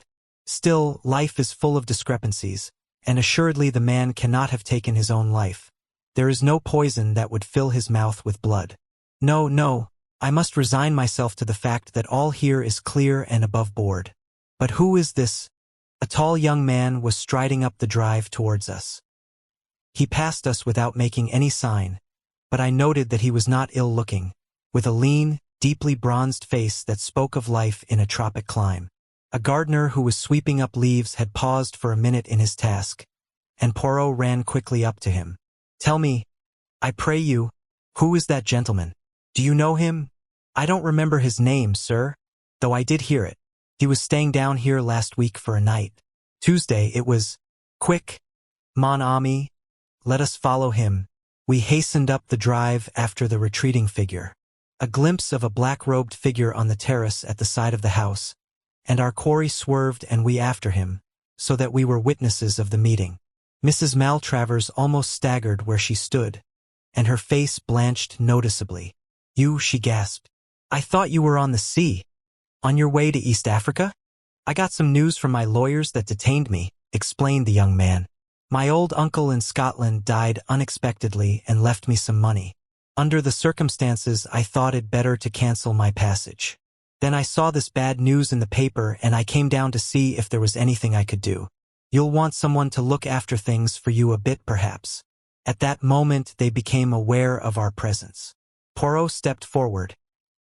Still, life is full of discrepancies, and assuredly the man cannot have taken his own life. There is no poison that would fill his mouth with blood. No, no, I must resign myself to the fact that all here is clear and above board. But who is this? A tall young man was striding up the drive towards us. He passed us without making any sign, but I noted that he was not ill-looking, with a lean, deeply bronzed face that spoke of life in a tropic clime. A gardener who was sweeping up leaves had paused for a minute in his task, and Poirot ran quickly up to him. "Tell me, I pray you, who is that gentleman? Do you know him?" "I don't remember his name, sir, though I did hear it. He was staying down here last week for a night. Tuesday it was. Quick, mon ami, let us follow him." We hastened up the drive after the retreating figure. A glimpse of a black-robed figure on the terrace at the side of the house, and our quarry swerved and we after him, so that we were witnesses of the meeting. Mrs. Maltravers almost staggered where she stood, and her face blanched noticeably. "You," she gasped. "I thought you were on the sea. On your way to East Africa?" "I got some news from my lawyers that detained me," explained the young man. "My old uncle in Scotland died unexpectedly and left me some money. Under the circumstances, I thought it better to cancel my passage. Then I saw this bad news in the paper and I came down to see if there was anything I could do. You'll want someone to look after things for you a bit, perhaps." At that moment, they became aware of our presence. Poirot stepped forward,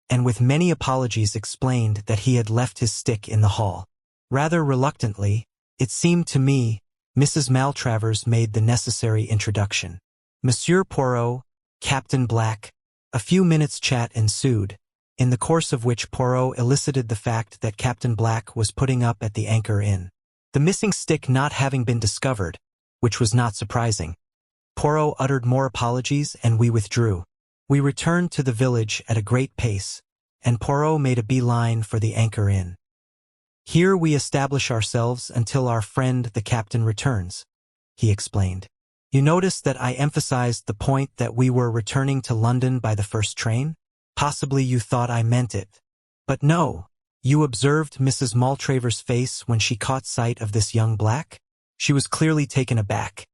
and with many apologies explained that he had left his stick in the hall. Rather reluctantly, it seemed to me, Mrs. Maltravers made the necessary introduction. "Monsieur Poirot, Captain Black." A few minutes' chat ensued, in the course of which Poirot elicited the fact that Captain Black was putting up at the Anchor Inn, the missing stick not having been discovered, which was not surprising. Poirot uttered more apologies and we withdrew. We returned to the village at a great pace, and Poirot made a beeline for the Anchor Inn. "Here we establish ourselves until our friend the captain returns," he explained. "You notice that I emphasized the point that we were returning to London by the first train? Possibly you thought I meant it. But no. You observed Mrs. Maltravers' face when she caught sight of this young Black? She was clearly taken aback.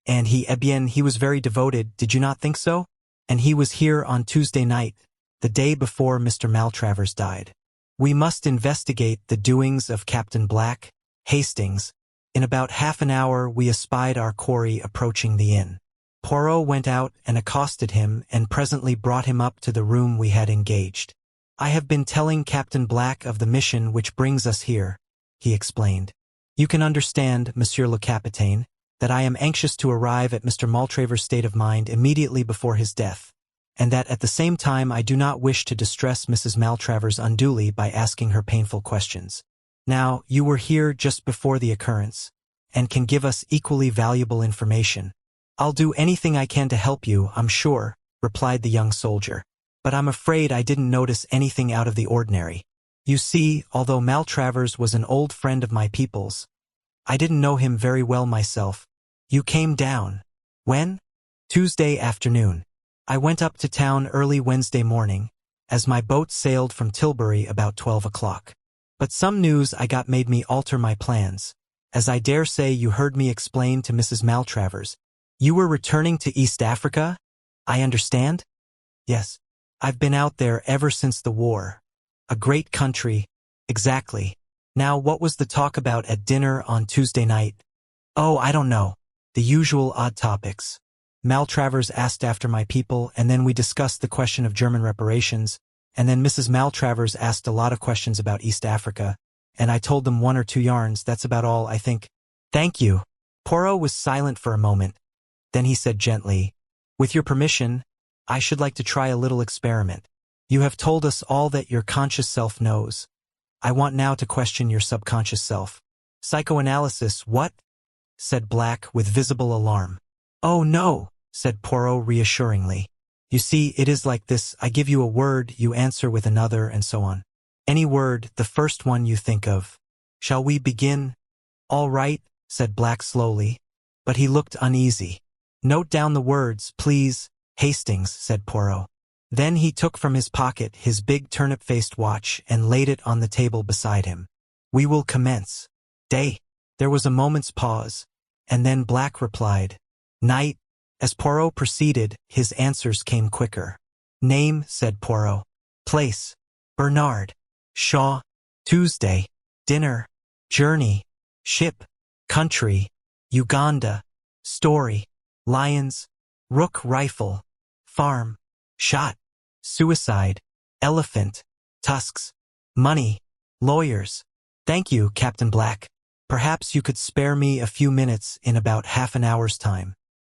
And he was very devoted, did you not think so? And he was here on Tuesday night, the day before Mr. Maltravers died. We must investigate the doings of Captain Black, Hastings." In about half an hour we espied our quarry approaching the inn. Poirot went out and accosted him and presently brought him up to the room we had engaged. "I have been telling Captain Black of the mission which brings us here," he explained. "You can understand, Monsieur le Capitaine, that I am anxious to arrive at Mr. Maltravers' state of mind immediately before his death, and that at the same time I do not wish to distress Mrs. Maltravers unduly by asking her painful questions. Now, you were here just before the occurrence, and can give us equally valuable information." "I'll do anything I can to help you, I'm sure," replied the young soldier. "But I'm afraid I didn't notice anything out of the ordinary. You see, although Maltravers was an old friend of my people's, I didn't know him very well myself. You came down. When?" "Tuesday afternoon. I went up to town early Wednesday morning, as my boat sailed from Tilbury about 12 o'clock. But some news I got made me alter my plans, as I dare say you heard me explain to Mrs. Maltravers. You were returning to East Africa, I understand?" "Yes. I've been out there ever since the war. A great country." "Exactly. Now, what was the talk about at dinner on Tuesday night?" "Oh, I don't know. The usual odd topics. Maltravers asked after my people, and then we discussed the question of German reparations, and then Mrs. Maltravers asked a lot of questions about East Africa, and I told them one or two yarns. That's about all, I think." "Thank you." Poirot was silent for a moment. Then he said gently, "With your permission, I should like to try a little experiment. You have told us all that your conscious self knows. I want now to question your subconscious self." "Psychoanalysis, what?" said Black with visible alarm. "Oh, no," said Poirot reassuringly. "You see, it is like this. I give you a word, you answer with another, and so on. Any word, the first one you think of. Shall we begin?" "All right," said Black slowly, but he looked uneasy. "Note down the words, please, Hastings," said Poirot. Then he took from his pocket his big turnip-faced watch and laid it on the table beside him. "We will commence. Day." There was a moment's pause, and then Black replied, "Night." As Poirot proceeded, his answers came quicker. Name, said Poirot. Place, Bernard. Shaw. Tuesday. Dinner. Journey. Ship. Country. Uganda. Story. Lions. Rook rifle. Farm. Shot. Suicide. Elephant. Tusks. Money. Lawyers. Thank you, Captain Black. Perhaps you could spare me a few minutes in about half an hour's time.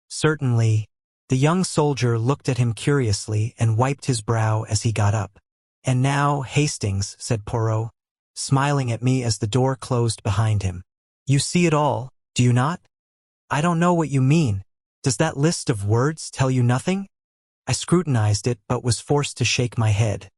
Certainly. The young soldier looked at him curiously and wiped his brow as he got up. And now, Hastings, said Poirot, smiling at me as the door closed behind him. You see it all, do you not? I don't know what you mean. Does that list of words tell you nothing? I scrutinized it but was forced to shake my head.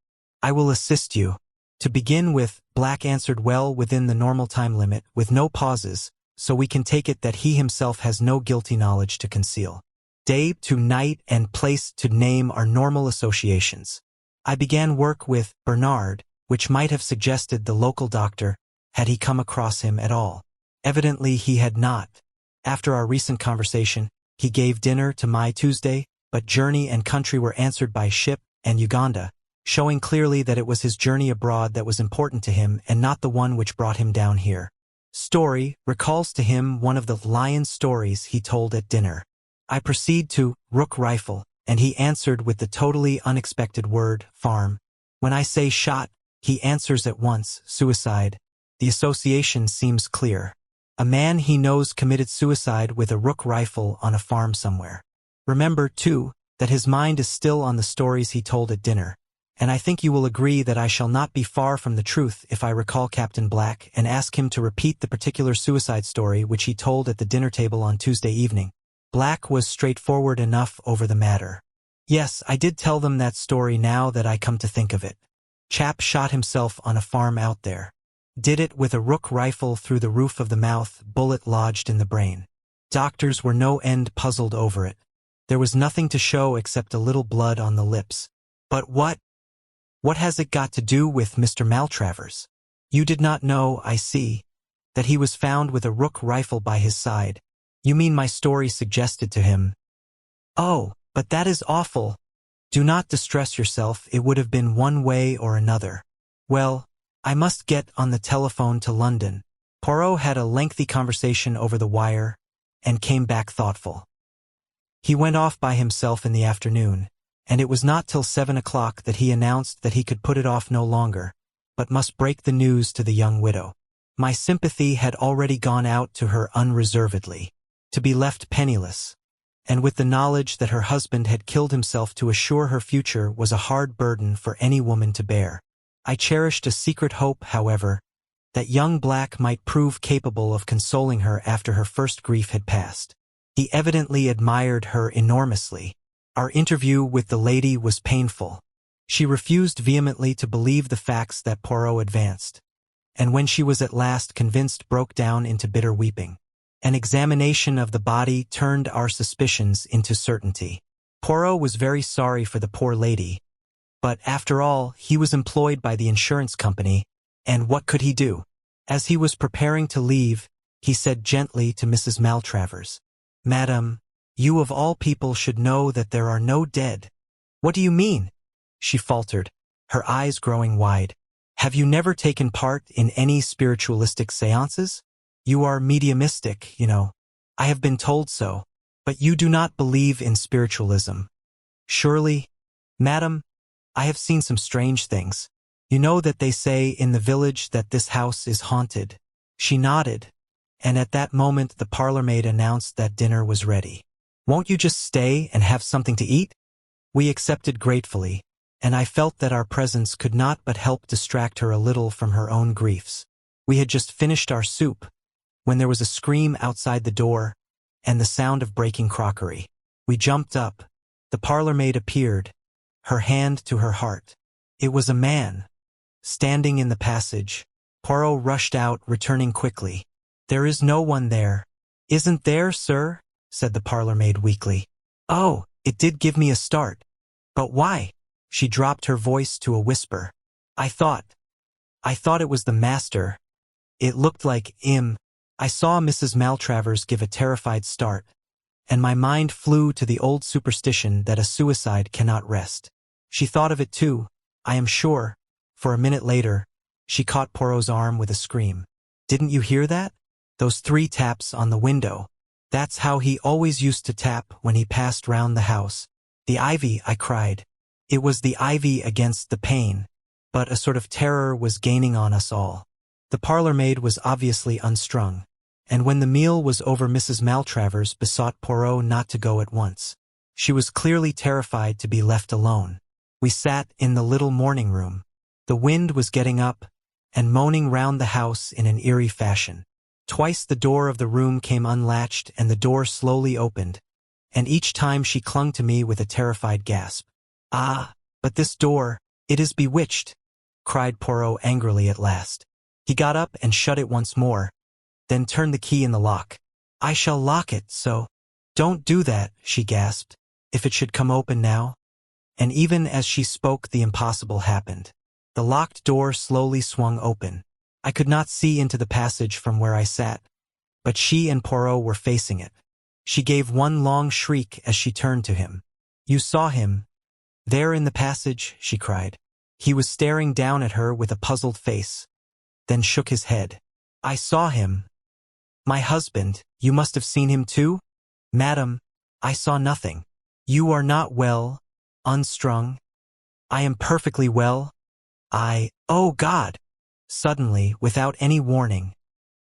I will assist you. To begin with, Black answered well within the normal time limit, with no pauses, so we can take it that he himself has no guilty knowledge to conceal. Day to night and place to name are normal associations. I began work with Bernard, which might have suggested the local doctor, had he come across him at all. Evidently he had not. After our recent conversation, he gave dinner to my Tuesday, but journey and country were answered by ship and Uganda, showing clearly that it was his journey abroad that was important to him and not the one which brought him down here. Story recalls to him one of the lion stories he told at dinner. I proceed to rook rifle, and he answered with the totally unexpected word, farm. When I say shot, he answers at once, suicide. The association seems clear. A man he knows committed suicide with a rook rifle on a farm somewhere. Remember, too, that his mind is still on the stories he told at dinner, and I think you will agree that I shall not be far from the truth if I recall Captain Black and ask him to repeat the particular suicide story which he told at the dinner table on Tuesday evening. Black was straightforward enough over the matter. Yes, I did tell them that story now that I come to think of it. Chap shot himself on a farm out there. Did it with a rook rifle through the roof of the mouth, bullet lodged in the brain. Doctors were no end puzzled over it. There was nothing to show except a little blood on the lips. But what has it got to do with Mr. Maltravers? You did not know, I see, that he was found with a rook rifle by his side. You mean my story suggested to him? Oh, but that is awful. Do not distress yourself, it would have been one way or another. Well, I must get on the telephone to London. Poirot had a lengthy conversation over the wire and came back thoughtful. He went off by himself in the afternoon, and it was not till 7 o'clock that he announced that he could put it off no longer, but must break the news to the young widow. My sympathy had already gone out to her unreservedly. To be left penniless, and with the knowledge that her husband had killed himself to assure her future was a hard burden for any woman to bear. I cherished a secret hope, however, that young Black might prove capable of consoling her after her first grief had passed. He evidently admired her enormously. Our interview with the lady was painful. She refused vehemently to believe the facts that Poirot advanced, and when she was at last convinced broke down into bitter weeping. An examination of the body turned our suspicions into certainty. Poirot was very sorry for the poor lady, but after all, he was employed by the insurance company, and what could he do? As he was preparing to leave, he said gently to Mrs. Maltravers, Madam, you of all people should know that there are no dead. What do you mean? She faltered, her eyes growing wide. Have you never taken part in any spiritualistic seances? You are mediumistic, you know. I have been told so, but you do not believe in spiritualism. Surely, madam, I have seen some strange things. You know that they say in the village that this house is haunted. She nodded, and at that moment the parlour-maid announced that dinner was ready. Won't you just stay and have something to eat? We accepted gratefully, and I felt that our presence could not but help distract her a little from her own griefs. We had just finished our soup, when there was a scream outside the door, and the sound of breaking crockery. We jumped up. The parlour-maid appeared, her hand to her heart. It was a man, standing in the passage. Poirot rushed out, returning quickly. There is no one there. Isn't there, sir? Said the parlour-maid weakly. Oh, it did give me a start. But why? She dropped her voice to a whisper. I thought it was the master. It looked like him. I saw Mrs. Maltravers give a terrified start, and my mind flew to the old superstition that a suicide cannot rest. She thought of it too, I am sure, for a minute later, she caught Poirot's arm with a scream. Didn't you hear that? Those 3 taps on the window. That's how he always used to tap when he passed round the house. The ivy, I cried. It was the ivy against the pane, but a sort of terror was gaining on us all. The parlour maid was obviously unstrung, and when the meal was over Mrs. Maltravers besought Poirot not to go at once. She was clearly terrified to be left alone. We sat in the little morning room. The wind was getting up and moaning round the house in an eerie fashion. Twice the door of the room came unlatched and the door slowly opened, and each time she clung to me with a terrified gasp. "Ah, but this door, it is bewitched," cried Poirot angrily at last. He got up and shut it once more, then turned the key in the lock. "I shall lock it, so—" "Don't do that," she gasped. "If it should come open now?" And even as she spoke, the impossible happened. The locked door slowly swung open. I could not see into the passage from where I sat, but she and Poirot were facing it. She gave one long shriek as she turned to him. "You saw him? There in the passage?" she cried. He was staring down at her with a puzzled face, then shook his head. "I saw him. My husband. You must have seen him too?" "Madam, I saw nothing." "You are not well, unstrung?" "I am perfectly well. Oh God!" Suddenly, without any warning,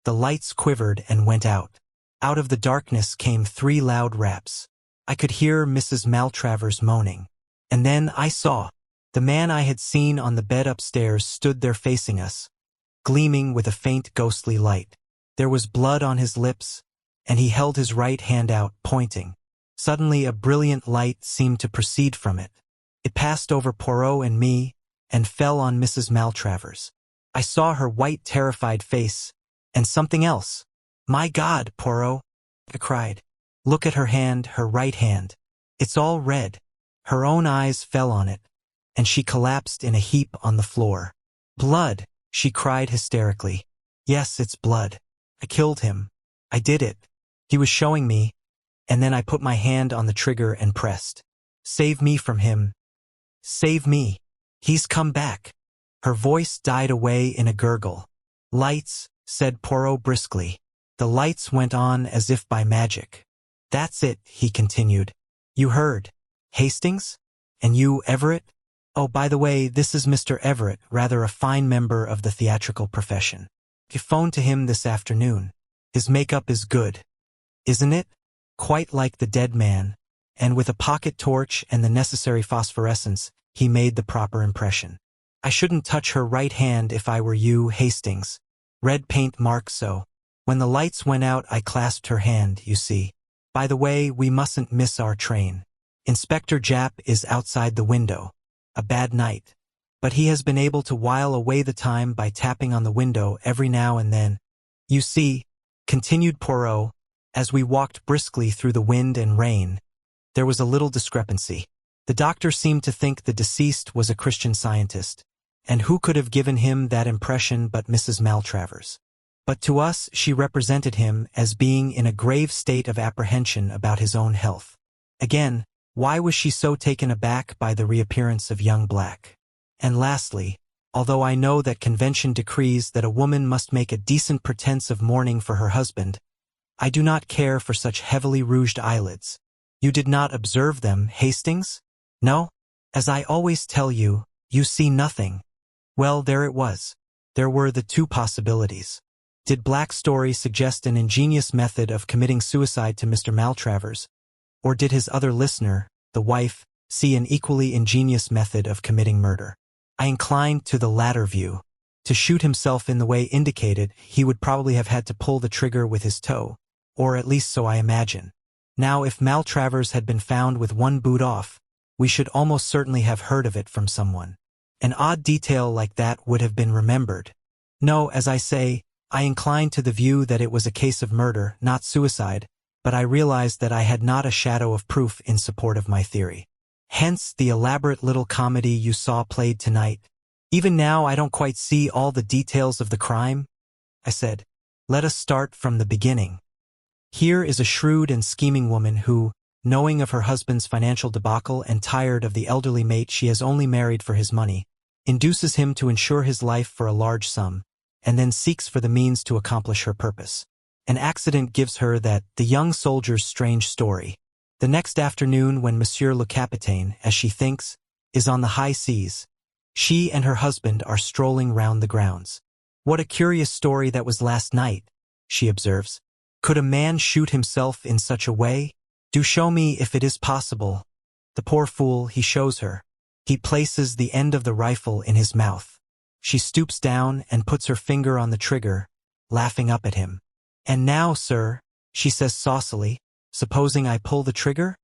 the lights quivered and went out. Out of the darkness came 3 loud raps. I could hear Mrs. Maltravers moaning. And then I saw. The man I had seen on the bed upstairs stood there facing us, gleaming with a faint ghostly light. There was blood on his lips, and he held his right hand out, pointing. Suddenly a brilliant light seemed to proceed from it. It passed over Poirot and me, and fell on Mrs. Maltravers. I saw her white, terrified face, and something else. "My God, Poirot!" I cried. "Look at her hand, her right hand. It's all red." Her own eyes fell on it, and she collapsed in a heap on the floor. "Blood!" she cried hysterically. "Yes, it's blood. I killed him. I did it." He was showing me, and then I put my hand on the trigger and pressed. "Save me from him. Save me. He's come back." Her voice died away in a gurgle. "Lights," said Poirot briskly. The lights went on as if by magic. "That's it," he continued. "You heard. Hastings? And you, Everett? Oh, by the way, this is Mr. Everett, rather a fine member of the theatrical profession. I phoned to him this afternoon. His makeup is good, isn't it? Quite like the dead man, and with a pocket torch and the necessary phosphorescence, he made the proper impression. I shouldn't touch her right hand if I were you, Hastings. Red paint mark so. When the lights went out, I clasped her hand, you see. By the way, we mustn't miss our train. Inspector Japp is outside the window. A bad night. But he has been able to while away the time by tapping on the window every now and then. You see," continued Poirot, as we walked briskly through the wind and rain, there was a little discrepancy. The doctor seemed to think the deceased was a Christian Scientist, and who could have given him that impression but Mrs. Maltravers? But to us she represented him as being in a grave state of apprehension about his own health. Again, why was she so taken aback by the reappearance of young Black? And lastly, although I know that convention decrees that a woman must make a decent pretense of mourning for her husband, I do not care for such heavily rouged eyelids. You did not observe them, Hastings? No? As I always tell you, you see nothing. Well, there it was. There were the 2 possibilities. Did Black's story suggest an ingenious method of committing suicide to Mr. Maltravers? Or did his other listener, the wife, see an equally ingenious method of committing murder? I inclined to the latter view. To shoot himself in the way indicated, he would probably have had to pull the trigger with his toe, or at least so I imagine. Now, if Maltravers had been found with one boot off, we should almost certainly have heard of it from someone. An odd detail like that would have been remembered. No, as I say, I inclined to the view that it was a case of murder, not suicide, but I realized that I had not a shadow of proof in support of my theory. Hence the elaborate little comedy you saw played tonight. Even now I don't quite see all the details of the crime, I said. Let us start from the beginning. Here is a shrewd and scheming woman who, knowing of her husband's financial debacle and tired of the elderly mate she has only married for his money, induces him to insure his life for a large sum, and then seeks for the means to accomplish her purpose. An accident gives her that the young soldier's strange story. The next afternoon, when Monsieur le Capitaine, as she thinks, is on the high seas, she and her husband are strolling round the grounds. "What a curious story that was last night," she observes. "Could a man shoot himself in such a way? Do show me if it is possible." The poor fool, he shows her. He places the end of the rifle in his mouth. She stoops down and puts her finger on the trigger, laughing up at him. "And now, sir," she says saucily, "supposing I pull the trigger?"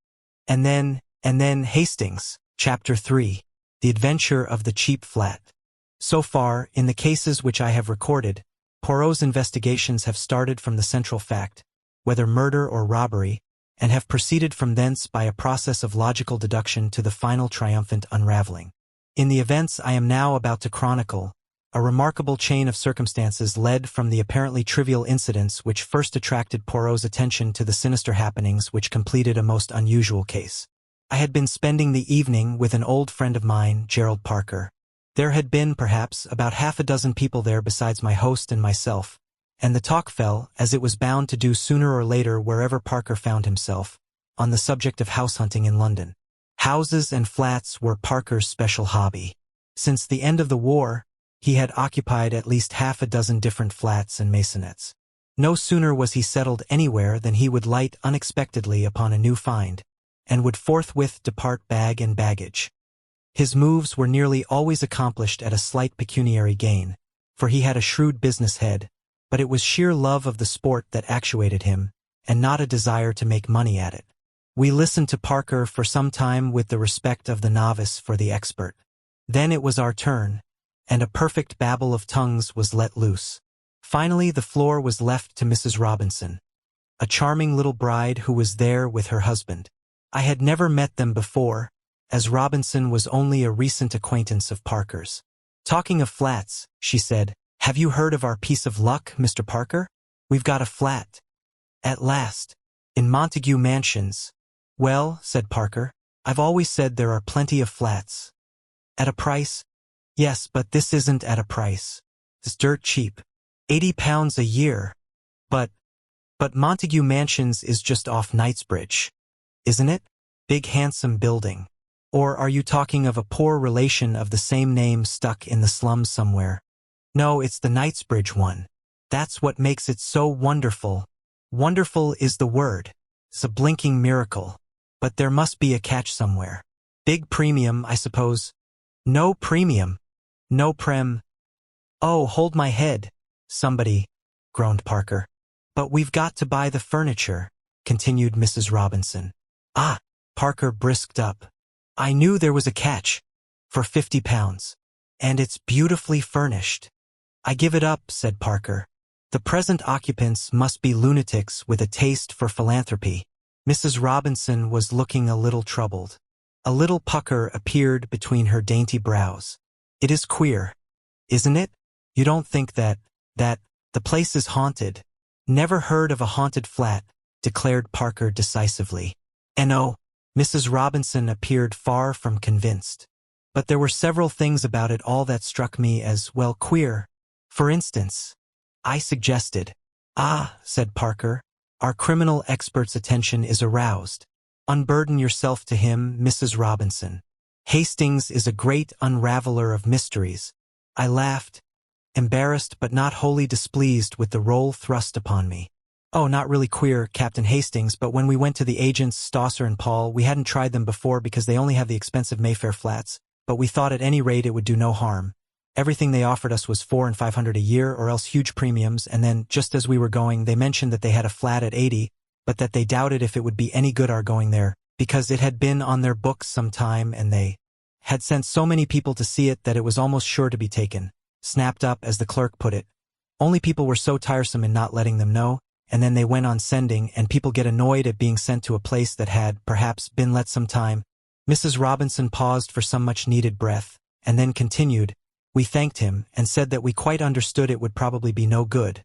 And then Hastings. Chapter 3. The Adventure of the Cheap Flat. So far, in the cases which I have recorded, Poirot's investigations have started from the central fact, whether murder or robbery, and have proceeded from thence by a process of logical deduction to the final triumphant unraveling. In the events I am now about to chronicle, a remarkable chain of circumstances led from the apparently trivial incidents which first attracted Poirot's attention to the sinister happenings which completed a most unusual case. I had been spending the evening with an old friend of mine, Gerald Parker. There had been, perhaps, about half a dozen people there besides my host and myself, and the talk fell, as it was bound to do sooner or later wherever Parker found himself, on the subject of house hunting in London. Houses and flats were Parker's special hobby. Since the end of the war, he had occupied at least half a dozen different flats and maisonettes. No sooner was he settled anywhere than he would light unexpectedly upon a new find, and would forthwith depart bag and baggage. His moves were nearly always accomplished at a slight pecuniary gain, for he had a shrewd business head, but it was sheer love of the sport that actuated him, and not a desire to make money at it. We listened to Parker for some time with the respect of the novice for the expert. Then it was our turn, and a perfect babble of tongues was let loose. Finally, the floor was left to Mrs. Robinson, a charming little bride who was there with her husband. I had never met them before, as Robinson was only a recent acquaintance of Parker's. "Talking of flats," she said, "have you heard of our piece of luck, Mr. Parker? We've got a flat. At last. In Montague Mansions." "Well," said Parker, "I've always said there are plenty of flats." "At a price?" "Yes, but this isn't at a price. It's dirt cheap. £80 a year. But Montague Mansions is just off Knightsbridge, isn't it? Big handsome building. Or are you talking of a poor relation of the same name stuck in the slums somewhere?" "No, it's the Knightsbridge one. That's what makes it so wonderful. Wonderful is the word. It's a blinking miracle. But there must be a catch somewhere. Big premium, I suppose." "No premium. No Oh, hold my head, somebody," groaned Parker. "But we've got to buy the furniture," continued Mrs. Robinson. "Ah," Parker brisked up. "I knew there was a catch. For £50. And it's beautifully furnished." "I give it up," said Parker. "The present occupants must be lunatics with a taste for philanthropy." Mrs. Robinson was looking a little troubled. A little pucker appeared between her dainty brows. "It is queer, isn't it? You don't think that the place is haunted?" "Never heard of a haunted flat," declared Parker decisively. "No." Mrs. Robinson appeared far from convinced. "But there were several things about it all that struck me as, well, queer. For instance," I suggested. "Ah," said Parker, "our criminal expert's attention is aroused. Unburden yourself to him, Mrs. Robinson. Hastings is a great unraveler of mysteries." I laughed, embarrassed but not wholly displeased with the role thrust upon me. "Oh, not really queer, Captain Hastings, but when we went to the agents Stosser and Paul, we hadn't tried them before because they only have the expensive Mayfair flats, but we thought at any rate it would do no harm. Everything they offered us was $400 and $500 a year or else huge premiums, and then, just as we were going, they mentioned that they had a flat at 80, but that they doubted if it would be any good our going there, because it had been on their books some time and they had sent so many people to see it that it was almost sure to be taken, snapped up, as the clerk put it. Only people were so tiresome in not letting them know, and then they went on sending, and people get annoyed at being sent to a place that had, perhaps, been let some time." Mrs. Robinson paused for some much-needed breath, and then continued, "We thanked him, and said that we quite understood it would probably be no good,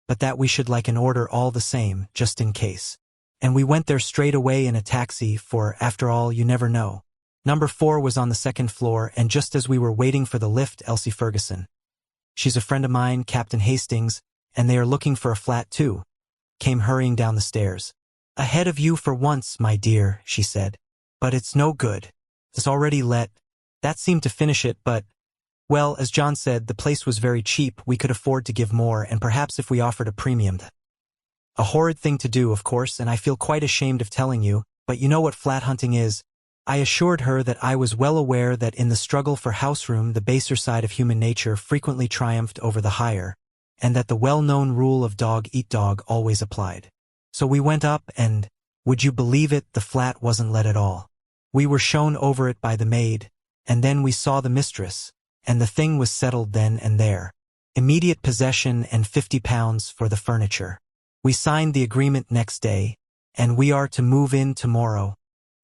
but that we should like an order all the same, just in case. and we went there straight away in a taxi, for, after all, you never know. Number 4 was on the second floor, and just as we were waiting for the lift, Elsie Ferguson. She's a friend of mine, Captain Hastings, and they are looking for a flat too. Came hurrying down the stairs. Ahead of you for once, my dear, she said. But it's no good. It's already let. That seemed to finish it, but, well, as John said, the place was very cheap, we could afford to give more, and perhaps if we offered a premium. A horrid thing to do, of course, and I feel quite ashamed of telling you, but you know what flat hunting is. I assured her that I was well aware that in the struggle for house room the baser side of human nature frequently triumphed over the higher, and that the well-known rule of dog eat dog always applied. So we went up and, would you believe it, the flat wasn't let at all. We were shown over it by the maid, and then we saw the mistress, and the thing was settled then and there. Immediate possession and £50 for the furniture. We signed the agreement next day, and we are to move in tomorrow.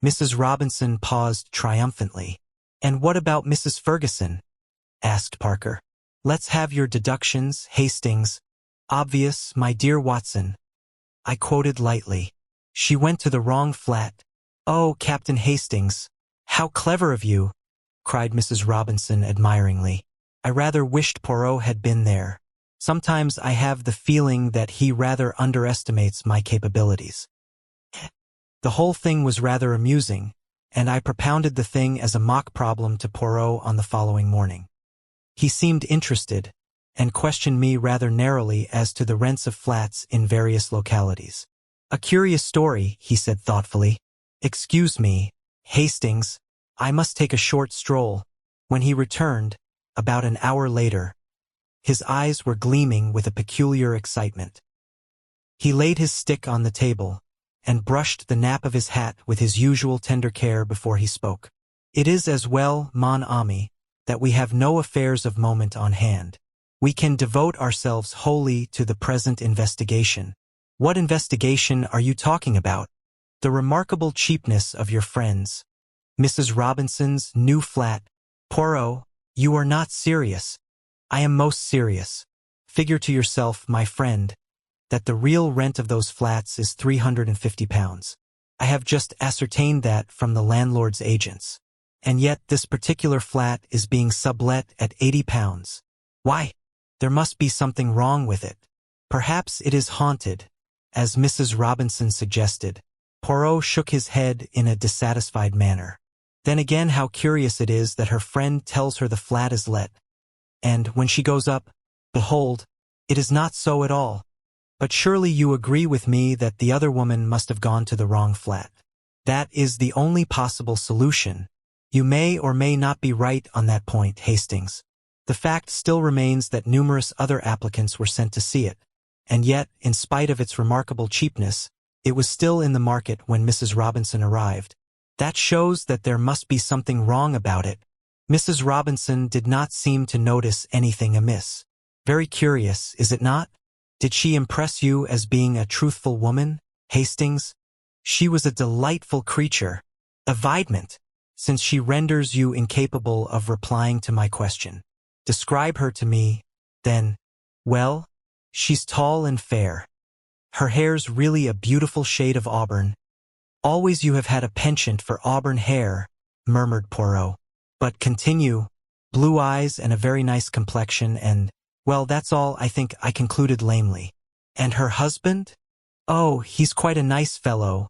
Mrs. Robinson paused triumphantly. And what about Mrs. Ferguson? Asked Parker. Let's have your deductions, Hastings. Obvious, my dear Watson. I quoted lightly. She went to the wrong flat. Oh, Captain Hastings, how clever of you, cried Mrs. Robinson admiringly. I rather wished Poirot had been there. Sometimes I have the feeling that he rather underestimates my capabilities. The whole thing was rather amusing, and I propounded the thing as a mock problem to Poirot on the following morning. He seemed interested, and questioned me rather narrowly as to the rents of flats in various localities. A curious story, he said thoughtfully. Excuse me, Hastings, I must take a short stroll. When he returned, about an hour later, his eyes were gleaming with a peculiar excitement. He laid his stick on the table, and brushed the nap of his hat with his usual tender care before he spoke. It is as well, mon ami, that we have no affairs of moment on hand. We can devote ourselves wholly to the present investigation. What investigation are you talking about? The remarkable cheapness of your friends. Mrs. Robinson's new flat. Poirot, you are not serious. I am most serious. Figure to yourself, my friend, that the real rent of those flats is £350. I have just ascertained that from the landlord's agents. And yet this particular flat is being sublet at £80. Why? There must be something wrong with it. Perhaps it is haunted, as Mrs. Robinson suggested. Poirot shook his head in a dissatisfied manner. Then again, how curious it is that her friend tells her the flat is let. And when she goes up, behold, it is not so at all. But surely you agree with me that the other woman must have gone to the wrong flat. That is the only possible solution. You may or may not be right on that point, Hastings. The fact still remains that numerous other applicants were sent to see it, and yet, in spite of its remarkable cheapness, it was still in the market when Mrs. Robinson arrived. That shows that there must be something wrong about it. Mrs. Robinson did not seem to notice anything amiss. Very curious, is it not? Did she impress you as being a truthful woman, Hastings? She was a delightful creature. Avidement, since she renders you incapable of replying to my question. Describe her to me, then. Well, she's tall and fair. Her hair's really a beautiful shade of auburn. Always you have had a penchant for auburn hair, murmured Poirot. But continue. Blue eyes and a very nice complexion and, well, that's all, I think, I concluded lamely. And her husband? Oh, he's quite a nice fellow.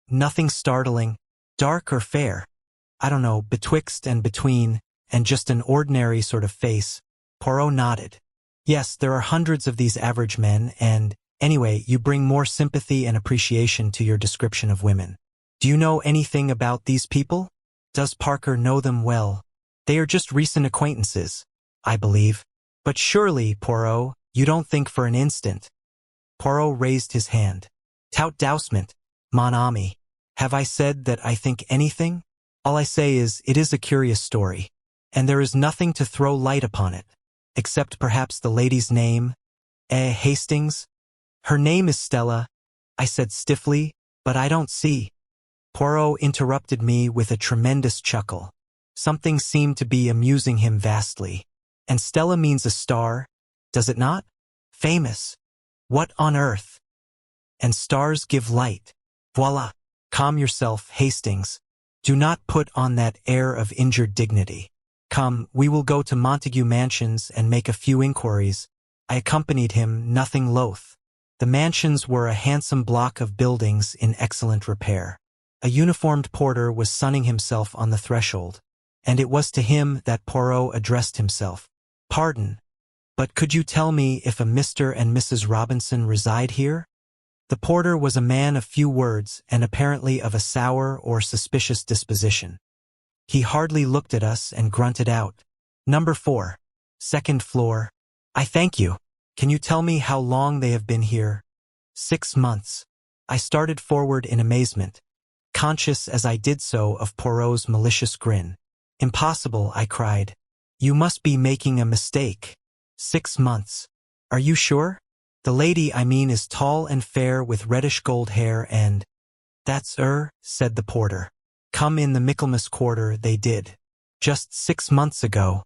Nothing startling. Dark or fair? I don't know, betwixt and between, and just an ordinary sort of face. Poirot nodded. Yes, there are hundreds of these average men, and, anyway, you bring more sympathy and appreciation to your description of women. Do you know anything about these people? Does Parker know them well? They are just recent acquaintances, I believe. But surely, Poirot, you don't think for an instant. Poirot raised his hand. Tout dousement, mon ami. Have I said that I think anything? All I say is, it is a curious story, and there is nothing to throw light upon it, except perhaps the lady's name. Hastings? Her name is Stella, I said stiffly, but I don't see. Poirot interrupted me with a tremendous chuckle. Something seemed to be amusing him vastly. And Stella means a star, does it not? Famous. What on earth? And stars give light. Voila! Calm yourself, Hastings. Do not put on that air of injured dignity. Come, we will go to Montague Mansions and make a few inquiries. I accompanied him, nothing loath. The mansions were a handsome block of buildings in excellent repair. A uniformed porter was sunning himself on the threshold, and it was to him that Poirot addressed himself. Pardon, but could you tell me if a Mr. and Mrs. Robinson reside here? The porter was a man of few words and apparently of a sour or suspicious disposition. He hardly looked at us and grunted out, "Number 4, second floor. I thank you. Can you tell me how long they have been here?" 6 months. I started forward in amazement, conscious as I did so of Poirot's malicious grin. "Impossible," I cried. "You must be making a mistake. 6 months. Are you sure? The lady I mean is tall and fair with reddish gold hair and—" "That's said the porter. "Come in the Michaelmas quarter they did. Just 6 months ago."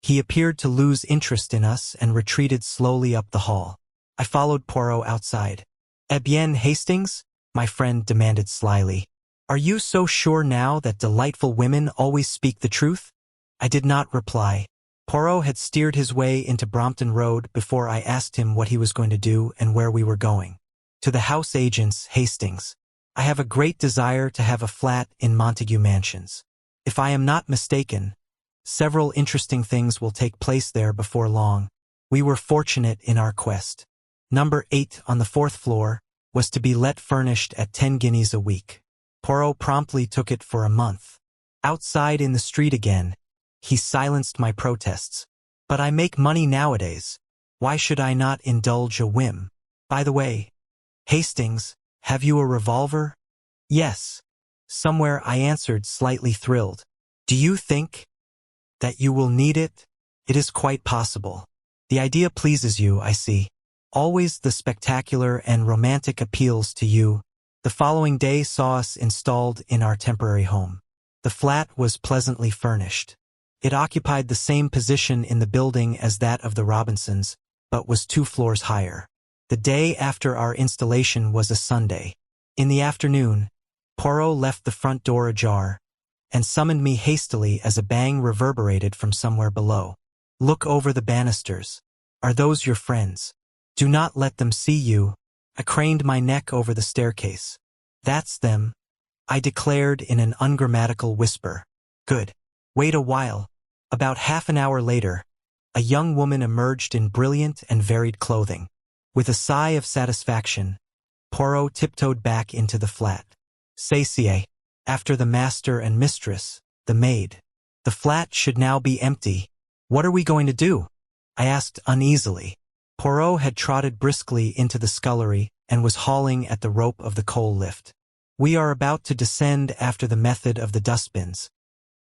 He appeared to lose interest in us and retreated slowly up the hall. I followed Poirot outside. "Eh bien, Hastings?" my friend demanded slyly. "Are you so sure now that delightful women always speak the truth?" I did not reply. Poirot had steered his way into Brompton Road before I asked him what he was going to do and where we were going. "To the house agents, Hastings. I have a great desire to have a flat in Montague Mansions. If I am not mistaken, several interesting things will take place there before long." We were fortunate in our quest. Number 8 on the 4th floor was to be let furnished at 10 guineas a week. Poirot promptly took it for a month. Outside in the street again, he silenced my protests. "But I make money nowadays. Why should I not indulge a whim? By the way, Hastings, have you a revolver?" "Yes. Somewhere," I answered, slightly thrilled. "Do you think that you will need it?" "It is quite possible. The idea pleases you, I see. Always the spectacular and romantic appeals to you." The following day saw us installed in our temporary home. The flat was pleasantly furnished. It occupied the same position in the building as that of the Robinsons, but was 2 floors higher. The day after our installation was a Sunday. In the afternoon, Poirot left the front door ajar and summoned me hastily as a bang reverberated from somewhere below. "Look over the banisters. Are those your friends? Do not let them see you." I craned my neck over the staircase. "That's them," I declared in an ungrammatical whisper. "Good. Wait a while." About half an hour later, a young woman emerged in brilliant and varied clothing. With a sigh of satisfaction, Poirot tiptoed back into the flat. "Satié, after the master and mistress, the maid. The flat should now be empty. What are we going to do?" I asked uneasily. Poirot had trotted briskly into the scullery and was hauling at the rope of the coal lift. "We are about to descend after the method of the dustbins,"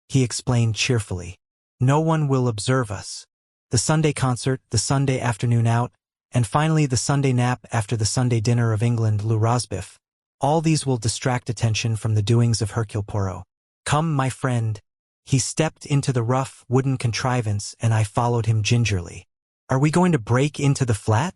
he explained cheerfully. "No one will observe us. The Sunday concert, the Sunday afternoon out, and finally the Sunday nap after the Sunday dinner of England, le rosbif. All these will distract attention from the doings of Hercule Poirot. Come, my friend." He stepped into the rough wooden contrivance and I followed him gingerly. "Are we going to break into the flat?"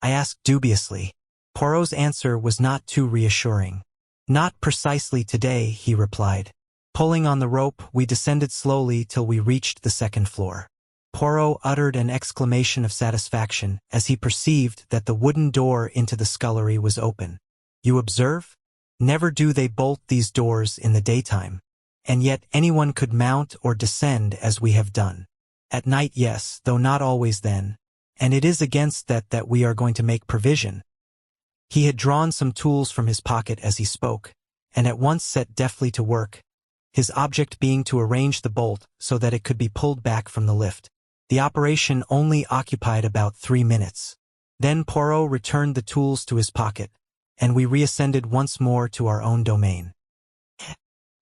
I asked dubiously. Poirot's answer was not too reassuring. "Not precisely today," he replied. Pulling on the rope, we descended slowly till we reached the 2nd floor. Poirot uttered an exclamation of satisfaction as he perceived that the wooden door into the scullery was open. "You observe? Never do they bolt these doors in the daytime. And yet anyone could mount or descend as we have done. At night, yes, though not always then. And it is against that we are going to make provision." He had drawn some tools from his pocket as he spoke, and at once set deftly to work, his object being to arrange the bolt so that it could be pulled back from the lift. The operation only occupied about 3 minutes. Then Poirot returned the tools to his pocket, and we reascended once more to our own domain.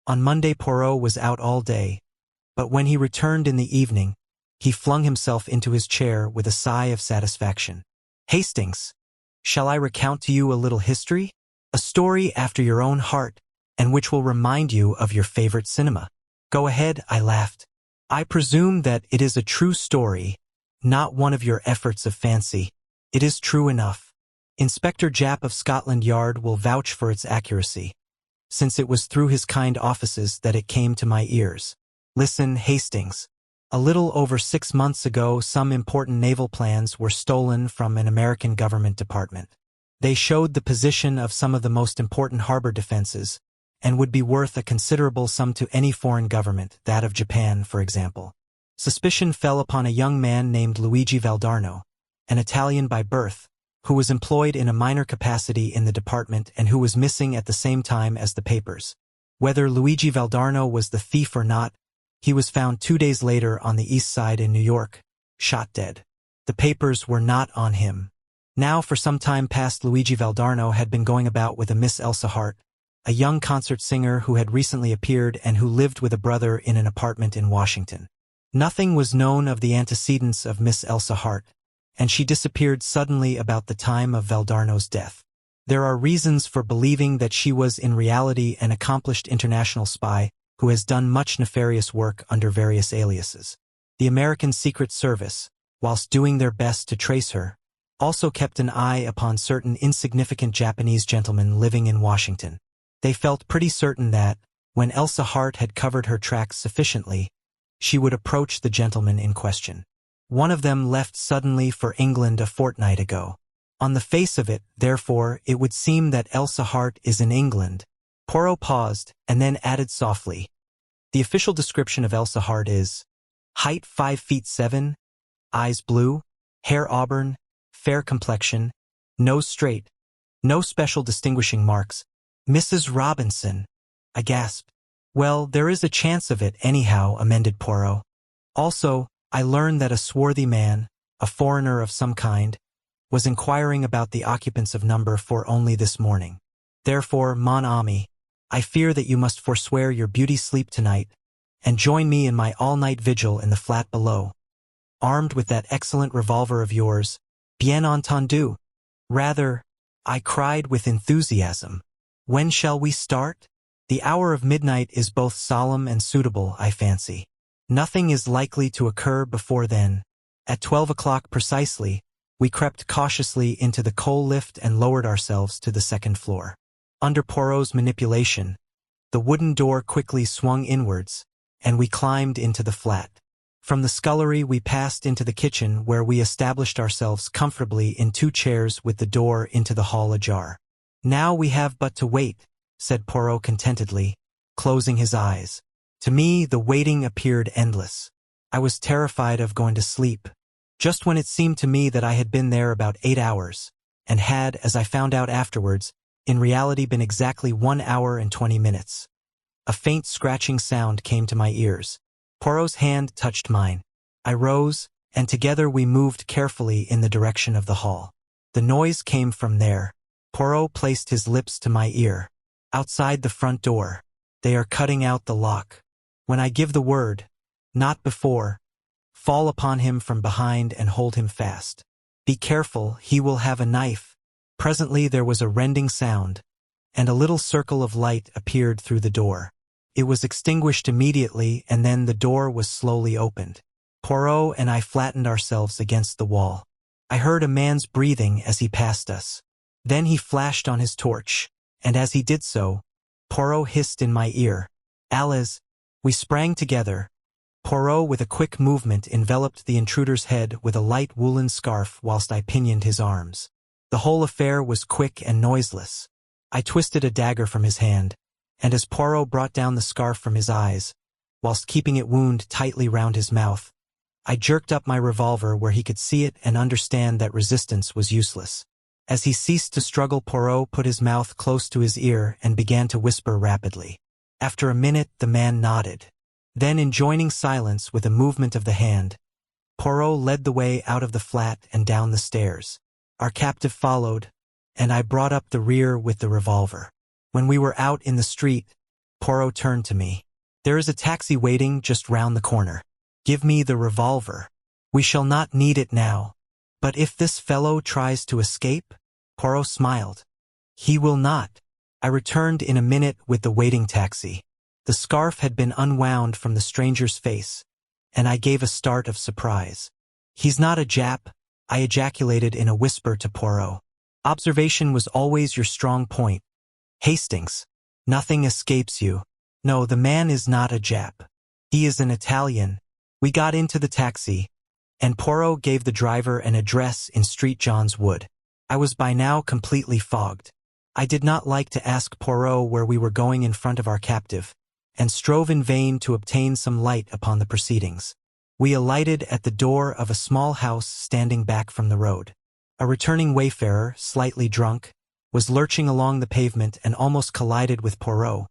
On Monday Poirot was out all day, but when he returned in the evening, he flung himself into his chair with a sigh of satisfaction. "Hastings, shall I recount to you a little history? A story after your own heart, and which will remind you of your favorite cinema." "Go ahead," I laughed. "I presume that it is a true story, not one of your efforts of fancy." "It is true enough. Inspector Japp of Scotland Yard will vouch for its accuracy, since it was through his kind offices that it came to my ears. Listen, Hastings. A little over 6 months ago, some important naval plans were stolen from an American government department. They showed the position of some of the most important harbor defenses, and would be worth a considerable sum to any foreign government, that of Japan, for example. Suspicion fell upon a young man named Luigi Valdarno, an Italian by birth, who was employed in a minor capacity in the department and who was missing at the same time as the papers. Whether Luigi Valdarno was the thief or not, he was found 2 days later on the East Side in New York, shot dead. The papers were not on him. Now for some time past Luigi Valdarno had been going about with a Miss Elsa Hart, a young concert singer who had recently appeared and who lived with a brother in an apartment in Washington. Nothing was known of the antecedents of Miss Elsa Hart, and she disappeared suddenly about the time of Valdarno's death. There are reasons for believing that she was in reality an accomplished international spy who has done much nefarious work under various aliases. The American Secret Service, whilst doing their best to trace her, also kept an eye upon certain insignificant Japanese gentlemen living in Washington. They felt pretty certain that, when Elsa Hart had covered her tracks sufficiently, she would approach the gentleman in question. One of them left suddenly for England a fortnight ago. On the face of it, therefore, it would seem that Elsa Hart is in England. Poirot paused, and then added softly, "The official description of Elsa Hart is height 5 feet 7, eyes blue, hair auburn, fair complexion, nose straight, no special distinguishing marks." "Mrs. Robinson," I gasped. "Well, there is a chance of it anyhow," amended Poirot. "Also, I learned that a swarthy man, a foreigner of some kind, was inquiring about the occupants of number 4 only this morning. Therefore, mon ami, I fear that you must forswear your beauty sleep tonight, and join me in my all-night vigil in the flat below, armed with that excellent revolver of yours, bien entendu." "Rather," I cried with enthusiasm. "When shall we start?" "The hour of midnight is both solemn and suitable, I fancy. Nothing is likely to occur before then." At 12 o'clock precisely, we crept cautiously into the coal lift and lowered ourselves to the second floor. Under Poirot's manipulation, the wooden door quickly swung inwards, and we climbed into the flat. From the scullery we passed into the kitchen, where we established ourselves comfortably in 2 chairs with the door into the hall ajar. "Now we have but to wait," said Poirot contentedly, closing his eyes. To me, the waiting appeared endless. I was terrified of going to sleep, just when it seemed to me that I had been there about 8 hours, and had, as I found out afterwards, in reality been exactly 1 hour and 20 minutes. A faint scratching sound came to my ears. Poirot's hand touched mine. I rose, and together we moved carefully in the direction of the hall. The noise came from there. Poirot placed his lips to my ear. "Outside the front door. They are cutting out the lock. When I give the word, not before, fall upon him from behind and hold him fast. Be careful, he will have a knife." Presently there was a rending sound, and a little circle of light appeared through the door. It was extinguished immediately, and then the door was slowly opened. Poirot and I flattened ourselves against the wall. I heard a man's breathing as he passed us. Then he flashed on his torch, and as he did so, Poirot hissed in my ear, "Allez!" We sprang together. Poirot with a quick movement enveloped the intruder's head with a light woolen scarf whilst I pinioned his arms. The whole affair was quick and noiseless. I twisted a dagger from his hand, and as Poirot brought down the scarf from his eyes, whilst keeping it wound tightly round his mouth, I jerked up my revolver where he could see it and understand that resistance was useless. As he ceased to struggle, Poirot put his mouth close to his ear and began to whisper rapidly. After a minute, the man nodded. Then, enjoining silence with a movement of the hand, Poirot led the way out of the flat and down the stairs. Our captive followed, and I brought up the rear with the revolver. When we were out in the street, Poirot turned to me. "There is a taxi waiting just round the corner. Give me the revolver. We shall not need it now." "But if this fellow tries to escape?" Poirot smiled. "He will not." I returned in a minute with the waiting taxi. The scarf had been unwound from the stranger's face, and I gave a start of surprise. "He's not a Jap," I ejaculated in a whisper to Poirot. Observation was always your strong point. Hastings. Nothing escapes you. No, the man is not a Jap. He is an Italian. We got into the taxi, and Poirot gave the driver an address in Street John's Wood. I was by now completely fogged. I did not like to ask Poirot where we were going in front of our captive, and strove in vain to obtain some light upon the proceedings. We alighted at the door of a small house standing back from the road. A returning wayfarer, slightly drunk, was lurching along the pavement and almost collided with Poirot,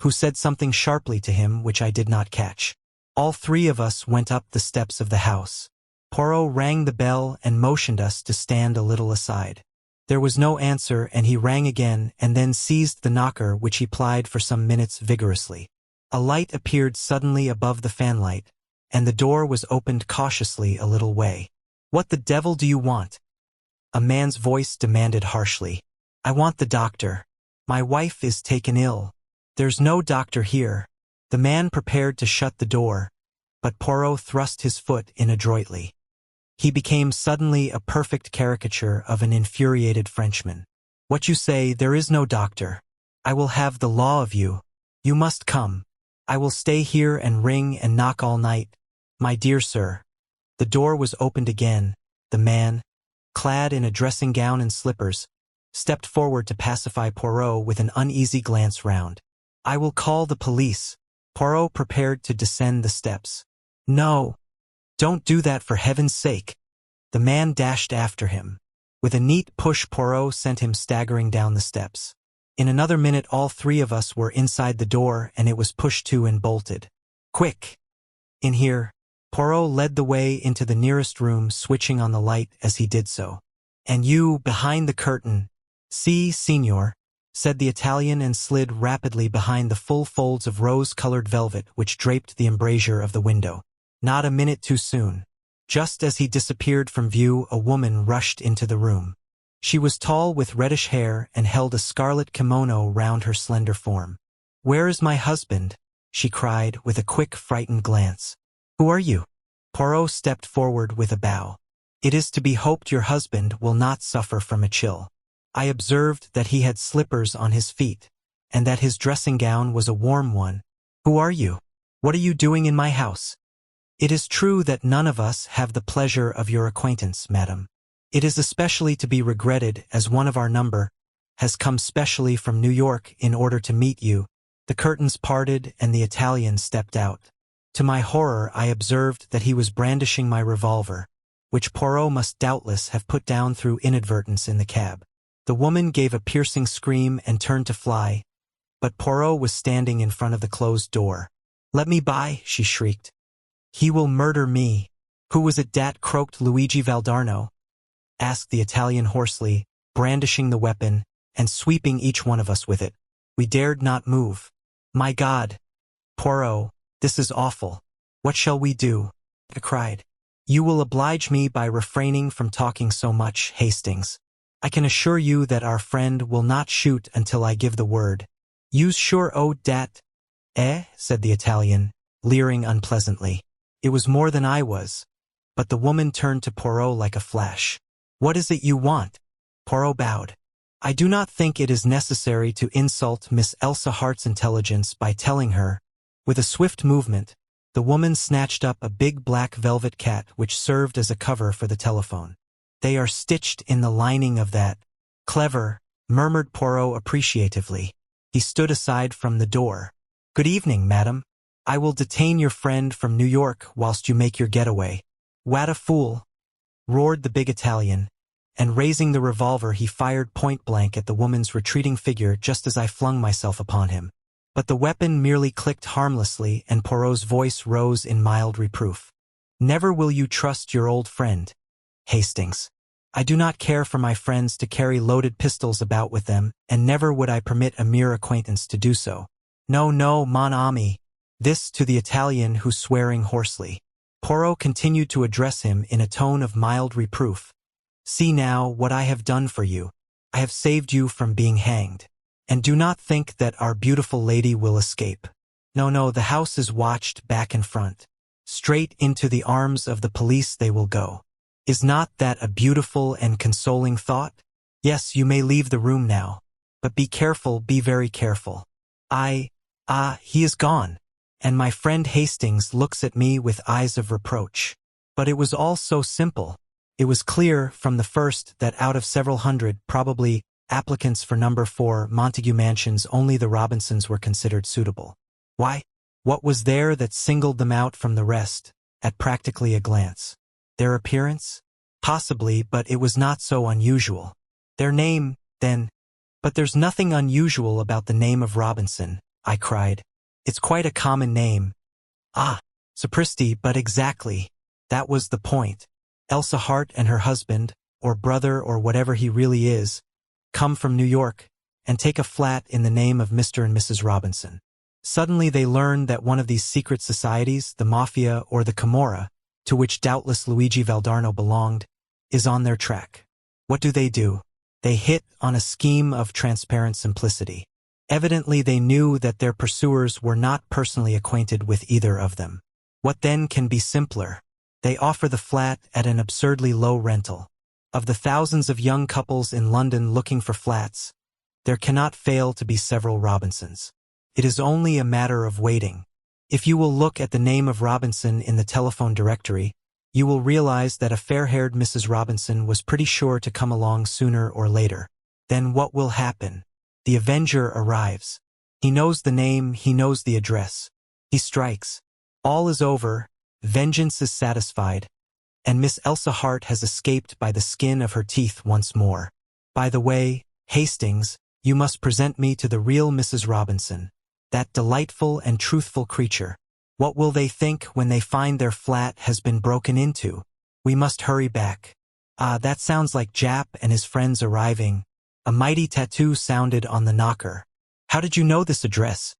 who said something sharply to him which I did not catch. All three of us went up the steps of the house. Poirot rang the bell and motioned us to stand a little aside. There was no answer, and he rang again and then seized the knocker, which he plied for some minutes vigorously. A light appeared suddenly above the fanlight, and the door was opened cautiously a little way. "What the devil do you want?" a man's voice demanded harshly. "I want the doctor. My wife is taken ill." "There's no doctor here." The man prepared to shut the door, but Poirot thrust his foot in adroitly. He became suddenly a perfect caricature of an infuriated Frenchman. "What you say, there is no doctor. I will have the law of you. You must come. I will stay here and ring and knock all night. My dear sir." The door was opened again. The man, clad in a dressing gown and slippers, stepped forward to pacify Poirot with an uneasy glance round. "I will call the police." Poirot prepared to descend the steps. "No. Don't do that, for heaven's sake." The man dashed after him. With a neat push, Poirot sent him staggering down the steps. In another minute all three of us were inside the door, and it was pushed to and bolted. "Quick! In here." Poirot led the way into the nearest room, switching on the light as he did so. "And you, behind the curtain." "Si, signor," said the Italian, and slid rapidly behind the full folds of rose-colored velvet which draped the embrasure of the window. Not a minute too soon. Just as he disappeared from view, a woman rushed into the room. She was tall, with reddish hair, and held a scarlet kimono round her slender form. "Where is my husband?" she cried, with a quick, frightened glance. "Who are you?" Poirot stepped forward with a bow. "It is to be hoped your husband will not suffer from a chill. I observed that he had slippers on his feet, and that his dressing gown was a warm one. Who are you? What are you doing in my house?" "It is true that none of us have the pleasure of your acquaintance, madam. It is especially to be regretted, as one of our number has come specially from New York in order to meet you." The curtains parted, and the Italian stepped out. To my horror, I observed that he was brandishing my revolver, which Poirot must doubtless have put down through inadvertence in the cab. The woman gave a piercing scream and turned to fly, but Poirot was standing in front of the closed door. "Let me by," she shrieked. "He will murder me." "Who was it dat croaked Luigi Valdarno?" asked the Italian hoarsely, brandishing the weapon and sweeping each one of us with it. We dared not move. "My God! Poirot, this is awful. What shall we do?" I cried. "You will oblige me by refraining from talking so much, Hastings. I can assure you that our friend will not shoot until I give the word." "You's sure o' dat?" said the Italian, leering unpleasantly. It was more than I was, but the woman turned to Poirot like a flash. "What is it you want?" Poirot bowed. "I do not think it is necessary to insult Miss Elsa Hart's intelligence by telling her." With a swift movement, the woman snatched up a big black velvet cat which served as a cover for the telephone. "They are stitched in the lining of that." "Clever," murmured Poirot appreciatively. He stood aside from the door. "Good evening, madam. I will detain your friend from New York whilst you make your getaway." "What a fool!" roared the big Italian, and raising the revolver he fired point-blank at the woman's retreating figure just as I flung myself upon him. But the weapon merely clicked harmlessly, and Poirot's voice rose in mild reproof. "Never will you trust your old friend, Hastings. I do not care for my friends to carry loaded pistols about with them, and never would I permit a mere acquaintance to do so. No, no, mon ami." This to the Italian, who swearing hoarsely. Poirot continued to address him in a tone of mild reproof. "See now what I have done for you. I have saved you from being hanged. And do not think that our beautiful lady will escape. No, no, the house is watched back and front. Straight into the arms of the police they will go. Is not that a beautiful and consoling thought? Yes, you may leave the room now. But be careful, be very careful. He is gone. And my friend Hastings looks at me with eyes of reproach. But it was all so simple. It was clear from the first that out of several hundred, probably, applicants for number 4 Montague Mansions, only the Robinsons were considered suitable. Why? What was there that singled them out from the rest, at practically a glance? Their appearance? Possibly, but it was not so unusual. Their name, then. But there's nothing unusual about the name of Robinson, I cried. It's quite a common name. Ah, sapristi, but exactly. That was the point. Elsa Hart and her husband, or brother or whatever he really is, come from New York and take a flat in the name of Mr. and Mrs. Robinson. Suddenly they learn that one of these secret societies, the Mafia or the Camorra, to which doubtless Luigi Valdarno belonged, is on their track. What do? They hit on a scheme of transparent simplicity. Evidently they knew that their pursuers were not personally acquainted with either of them. What then can be simpler? They offer the flat at an absurdly low rental. Of the thousands of young couples in London looking for flats, there cannot fail to be several Robinsons. It is only a matter of waiting. If you will look at the name of Robinson in the telephone directory, you will realize that a fair-haired Mrs. Robinson was pretty sure to come along sooner or later. Then what will happen? The avenger arrives. He knows the name, he knows the address. He strikes. All is over, vengeance is satisfied, and Miss Elsa Hart has escaped by the skin of her teeth once more. By the way, Hastings, you must present me to the real Mrs. Robinson, that delightful and truthful creature. What will they think when they find their flat has been broken into? We must hurry back. Ah, that sounds like Jap and his friends arriving. A mighty tattoo sounded on the knocker. How did you know this address?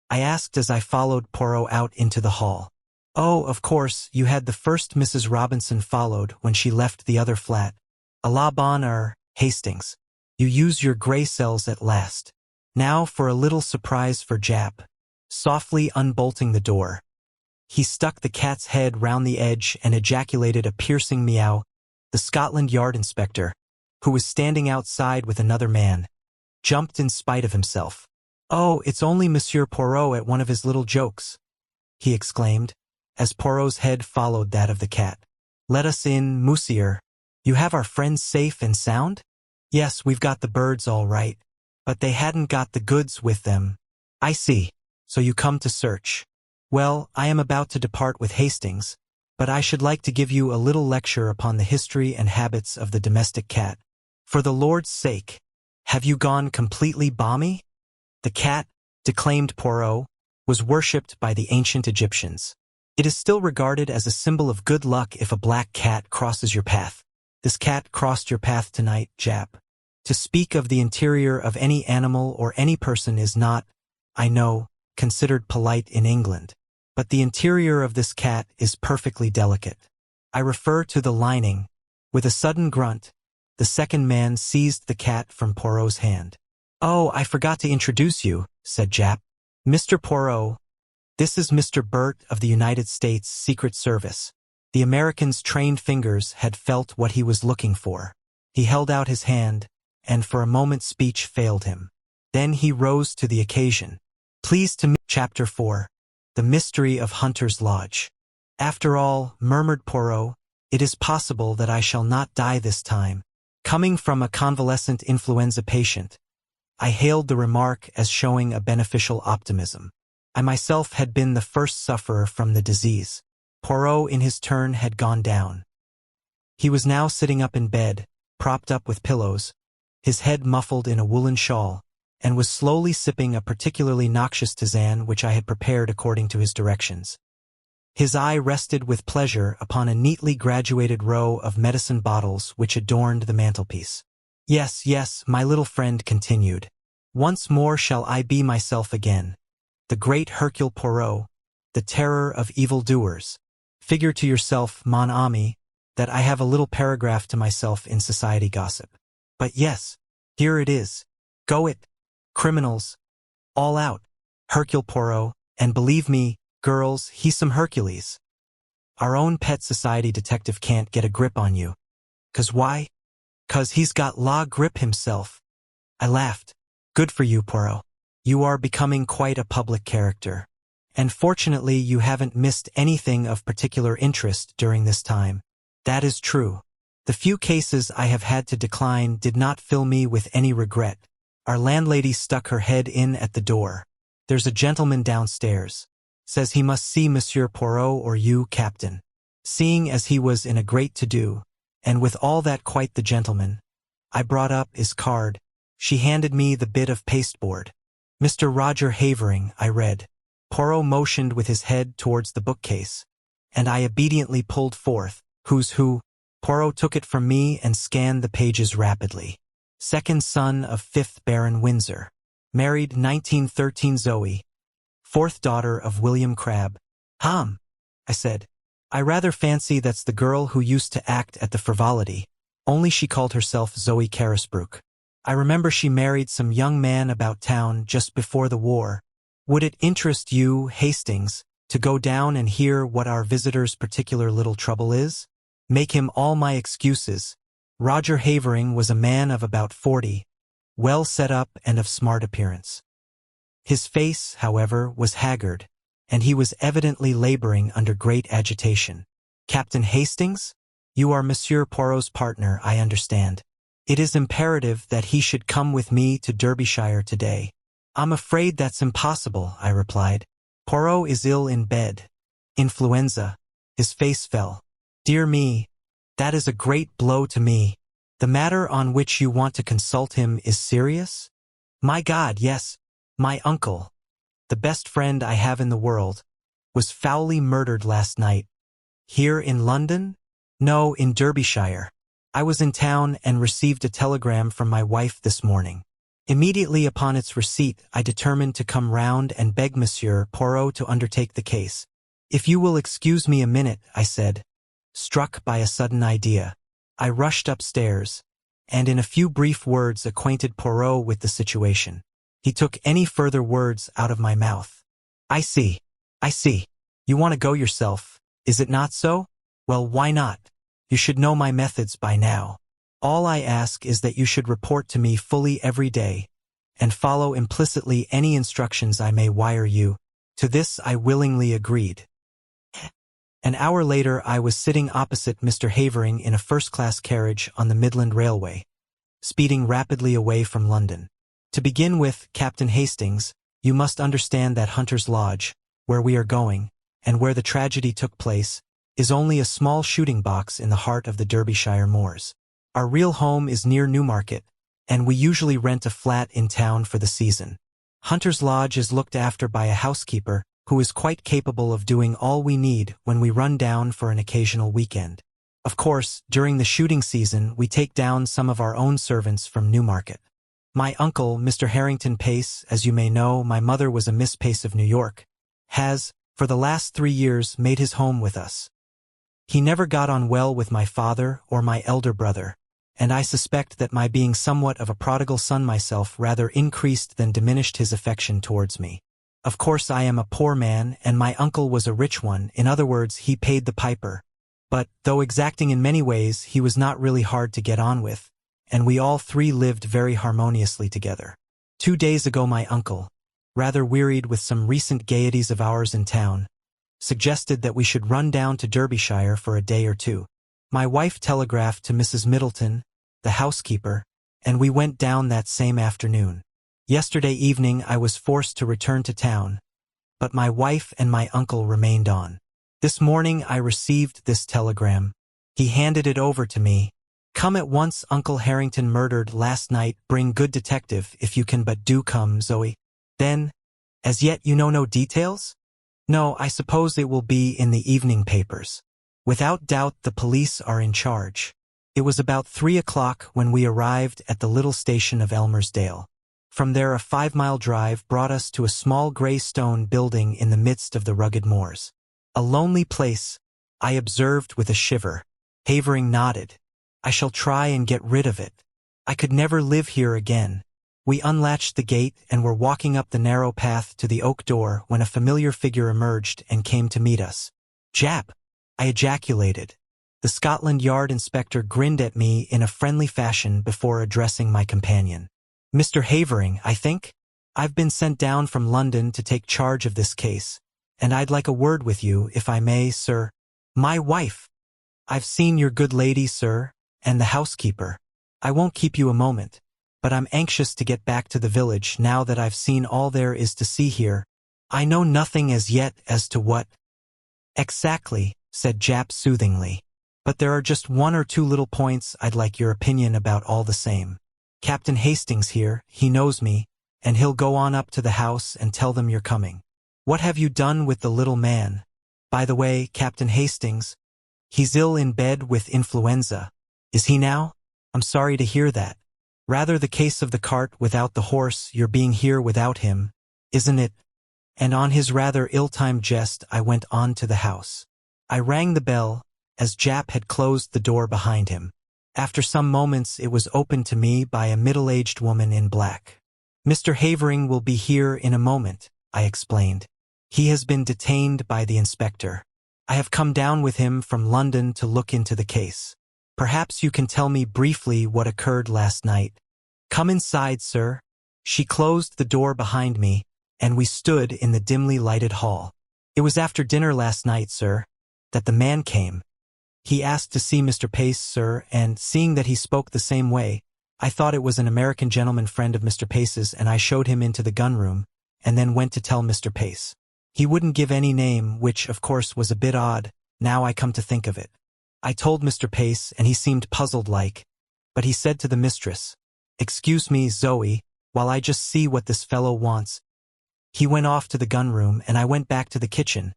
I asked as I followed Poirot out into the hall. Oh, of course, you had the first Mrs. Robinson followed when she left the other flat. A la bonne heure, Hastings. You use your grey cells at last. Now for a little surprise for Jap. Softly unbolting the door, he stuck the cat's head round the edge and ejaculated a piercing meow. The Scotland Yard inspector, who was standing outside with another man, jumped in spite of himself. Oh, it's only Monsieur Poirot at one of his little jokes, he exclaimed, as Poirot's head followed that of the cat. Let us in, Monsieur. You have our friends safe and sound? Yes, we've got the birds all right, but they hadn't got the goods with them. I see. So you come to search. Well, I am about to depart with Hastings, but I should like to give you a little lecture upon the history and habits of the domestic cat. For the Lord's sake, have you gone completely balmy? The cat, declaimed Poirot, was worshipped by the ancient Egyptians. It is still regarded as a symbol of good luck if a black cat crosses your path. This cat crossed your path tonight, Jap. To speak of the interior of any animal or any person is not, I know, considered polite in England, but the interior of this cat is perfectly delicate. I refer to the lining. With a sudden grunt, the second man seized the cat from Poirot's hand. Oh, I forgot to introduce you, said Jap. Mr. Poirot, this is Mr. Burt of the United States Secret Service. The American's trained fingers had felt what he was looking for. He held out his hand, and for a moment speech failed him. Then he rose to the occasion. Pleased to meet. Chapter 4. The Mystery of Hunter's Lodge. After all, murmured Poirot, it is possible that I shall not die this time. Coming from a convalescent influenza patient, I hailed the remark as showing a beneficial optimism. I myself had been the first sufferer from the disease. Poirot in his turn had gone down. He was now sitting up in bed, propped up with pillows, his head muffled in a woolen shawl, and was slowly sipping a particularly noxious tisane which I had prepared according to his directions. His eye rested with pleasure upon a neatly graduated row of medicine bottles which adorned the mantelpiece. Yes, yes, my little friend continued. Once more shall I be myself again. The great Hercule Poirot, the terror of evildoers. Figure to yourself, mon ami, that I have a little paragraph to myself in society gossip. But yes, here it is. Go it. Criminals. All out. Hercule Poirot, and believe me, girls, he's some Hercules. Our own pet society detective can't get a grip on you. 'Cause why? 'Cause he's got law grip himself. I laughed. Good for you, Poirot. You are becoming quite a public character. And fortunately you haven't missed anything of particular interest during this time. That is true. The few cases I have had to decline did not fill me with any regret. Our landlady stuck her head in at the door. There's a gentleman downstairs. Says he must see Monsieur Poirot or you, Captain. Seeing as he was in a great to-do, and with all that quite the gentleman, I brought up his card. She handed me the bit of pasteboard. Mr. Roger Havering, I read. Poirot motioned with his head towards the bookcase, and I obediently pulled forth Who's Who. Poirot took it from me and scanned the pages rapidly. Second son of 5th Baron Windsor. Married 1913 Zoe. 4th daughter of William Crabbe. I said. I rather fancy that's the girl who used to act at the Frivolity, only she called herself Zoe Carisbrooke. I remember she married some young man about town just before the war. Would it interest you, Hastings, to go down and hear what our visitor's particular little trouble is? Make him all my excuses. Roger Havering was a man of about 40, well set up and of smart appearance. His face, however, was haggard, and he was evidently laboring under great agitation. Captain Hastings? You are Monsieur Poirot's partner, I understand. It is imperative that he should come with me to Derbyshire today. I'm afraid that's impossible, I replied. Poirot is ill in bed. Influenza. His face fell. Dear me, that is a great blow to me. The matter on which you want to consult him is serious? My God, yes. My uncle, the best friend I have in the world, was foully murdered last night. Here in London? No, in Derbyshire. I was in town and received a telegram from my wife this morning. Immediately upon its receipt, I determined to come round and beg Monsieur Poirot to undertake the case. If you will excuse me a minute, I said, struck by a sudden idea. I rushed upstairs, and in a few brief words acquainted Poirot with the situation. He took any further words out of my mouth. I see. You want to go yourself, is it not so? Well, why not? You should know my methods by now. All I ask is that you should report to me fully every day, and follow implicitly any instructions I may wire you. To this I willingly agreed. An hour later I was sitting opposite Mr. Havering in a first-class carriage on the Midland Railway, speeding rapidly away from London. To begin with, Captain Hastings, you must understand that Hunter's Lodge, where we are going, and where the tragedy took place, is only a small shooting box in the heart of the Derbyshire moors. Our real home is near Newmarket, and we usually rent a flat in town for the season. Hunter's Lodge is looked after by a housekeeper who is quite capable of doing all we need when we run down for an occasional weekend. Of course, during the shooting season we take down some of our own servants from Newmarket. My uncle, Mr. Harrington Pace, as you may know, my mother was a Miss Pace of New York, has, for the last 3 years, made his home with us. He never got on well with my father or my elder brother, and I suspect that my being somewhat of a prodigal son myself rather increased than diminished his affection towards me. Of course I am a poor man, and my uncle was a rich one, in other words, he paid the piper. But, though exacting in many ways, he was not really hard to get on with, and we all three lived very harmoniously together. 2 days ago my uncle, rather wearied with some recent gaieties of ours in town, suggested that we should run down to Derbyshire for a day or two. My wife telegraphed to Mrs. Middleton, the housekeeper, and we went down that same afternoon. Yesterday evening I was forced to return to town, but my wife and my uncle remained on. This morning I received this telegram. He handed it over to me. Come at once, Uncle Harrington murdered last night. Bring good detective if you can, but do come, Zoe. Then, as yet you know no details? No, I suppose it will be in the evening papers. Without doubt the police are in charge. It was about 3 o'clock when we arrived at the little station of Elmersdale. From there a 5-mile drive brought us to a small grey stone building in the midst of the rugged moors. A lonely place, I observed with a shiver. Havering nodded. I shall try and get rid of it. I could never live here again. We unlatched the gate and were walking up the narrow path to the oak door when a familiar figure emerged and came to meet us. Jap! I ejaculated. The Scotland Yard inspector grinned at me in a friendly fashion before addressing my companion. Mr. Havering, I think? I've been sent down from London to take charge of this case, and I'd like a word with you, if I may, sir. My wife! I've seen your good lady, sir, and the housekeeper. I won't keep you a moment, but I'm anxious to get back to the village now that I've seen all there is to see here. I know nothing as yet as to what. Exactly, said Japp soothingly. But there are just one or two little points I'd like your opinion about all the same. Captain Hastings here, he knows me, and he'll go on up to the house and tell them you're coming. What have you done with the little man? By the way, Captain Hastings, he's ill in bed with influenza. Is he now? I'm sorry to hear that. Rather the case of the cart without the horse, you're being here without him, isn't it? And on his rather ill-timed jest I went on to the house. I rang the bell, as Japp had closed the door behind him. After some moments it was opened to me by a middle-aged woman in black. Mr. Havering will be here in a moment, I explained. He has been detained by the inspector. I have come down with him from London to look into the case. Perhaps you can tell me briefly what occurred last night. Come inside, sir. She closed the door behind me, and we stood in the dimly lighted hall. It was after dinner last night, sir, that the man came. He asked to see Mr. Pace, sir, and seeing that he spoke the same way, I thought it was an American gentleman friend of Mr. Pace's, and I showed him into the gun room, and then went to tell Mr. Pace. He wouldn't give any name, which, of course, was a bit odd, now I come to think of it. I told Mr. Pace, and he seemed puzzled-like, but he said to the mistress, "Excuse me, Zoe, while I just see what this fellow wants." He went off to the gun room, and I went back to the kitchen,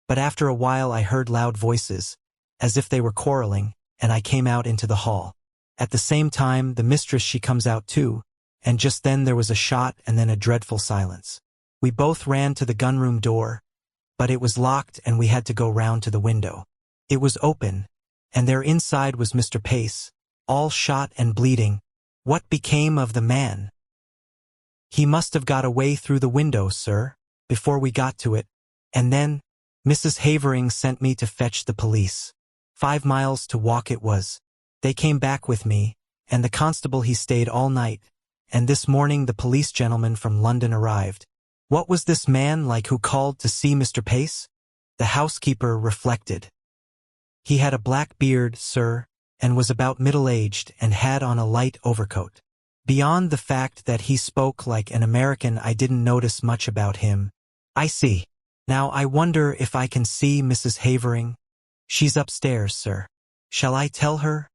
but after a while I heard loud voices, as if they were quarreling, and I came out into the hall. At the same time, the mistress, she comes out too, and just then there was a shot and then a dreadful silence. We both ran to the gun-room door, but it was locked and we had to go round to the window. It was open, and there inside was Mr. Pace, all shot and bleeding. What became of the man? He must have got away through the window, sir, before we got to it, and then Mrs. Havering sent me to fetch the police. 5 miles to walk it was. They came back with me, and the constable, he stayed all night, and this morning the police gentleman from London arrived. What was this man like who called to see Mr. Pace? The housekeeper reflected. He had a black beard, sir, and was about middle-aged and had on a light overcoat. Beyond the fact that he spoke like an American, I didn't notice much about him. I see. Now I wonder if I can see Mrs. Havering. She's upstairs, sir. Shall I tell her?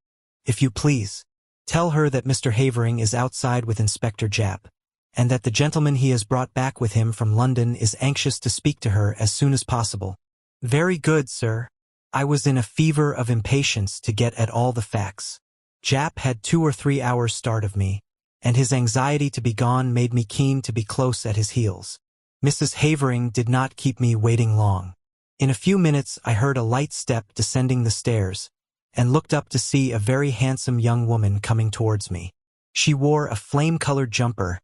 If you please. Tell her that Mr. Havering is outside with Inspector Japp, and that the gentleman he has brought back with him from London is anxious to speak to her as soon as possible. Very good, sir. I was in a fever of impatience to get at all the facts. Japp had 2 or 3 hours' start of me, and his anxiety to be gone made me keen to be close at his heels. Mrs. Havering did not keep me waiting long. In a few minutes I heard a light step descending the stairs, and looked up to see a very handsome young woman coming towards me. She wore a flame-colored jumper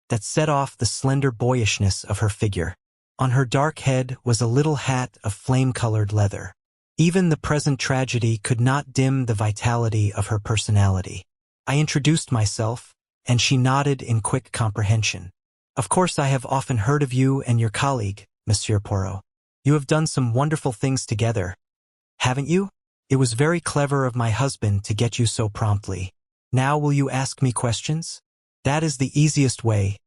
that set off the slender boyishness of her figure. On her dark head was a little hat of flame-colored leather. Even the present tragedy could not dim the vitality of her personality. I introduced myself, and she nodded in quick comprehension. Of course I have often heard of you and your colleague, Monsieur Poirot. You have done some wonderful things together, haven't you? It was very clever of my husband to get you so promptly. Now will you ask me questions? That is the easiest way,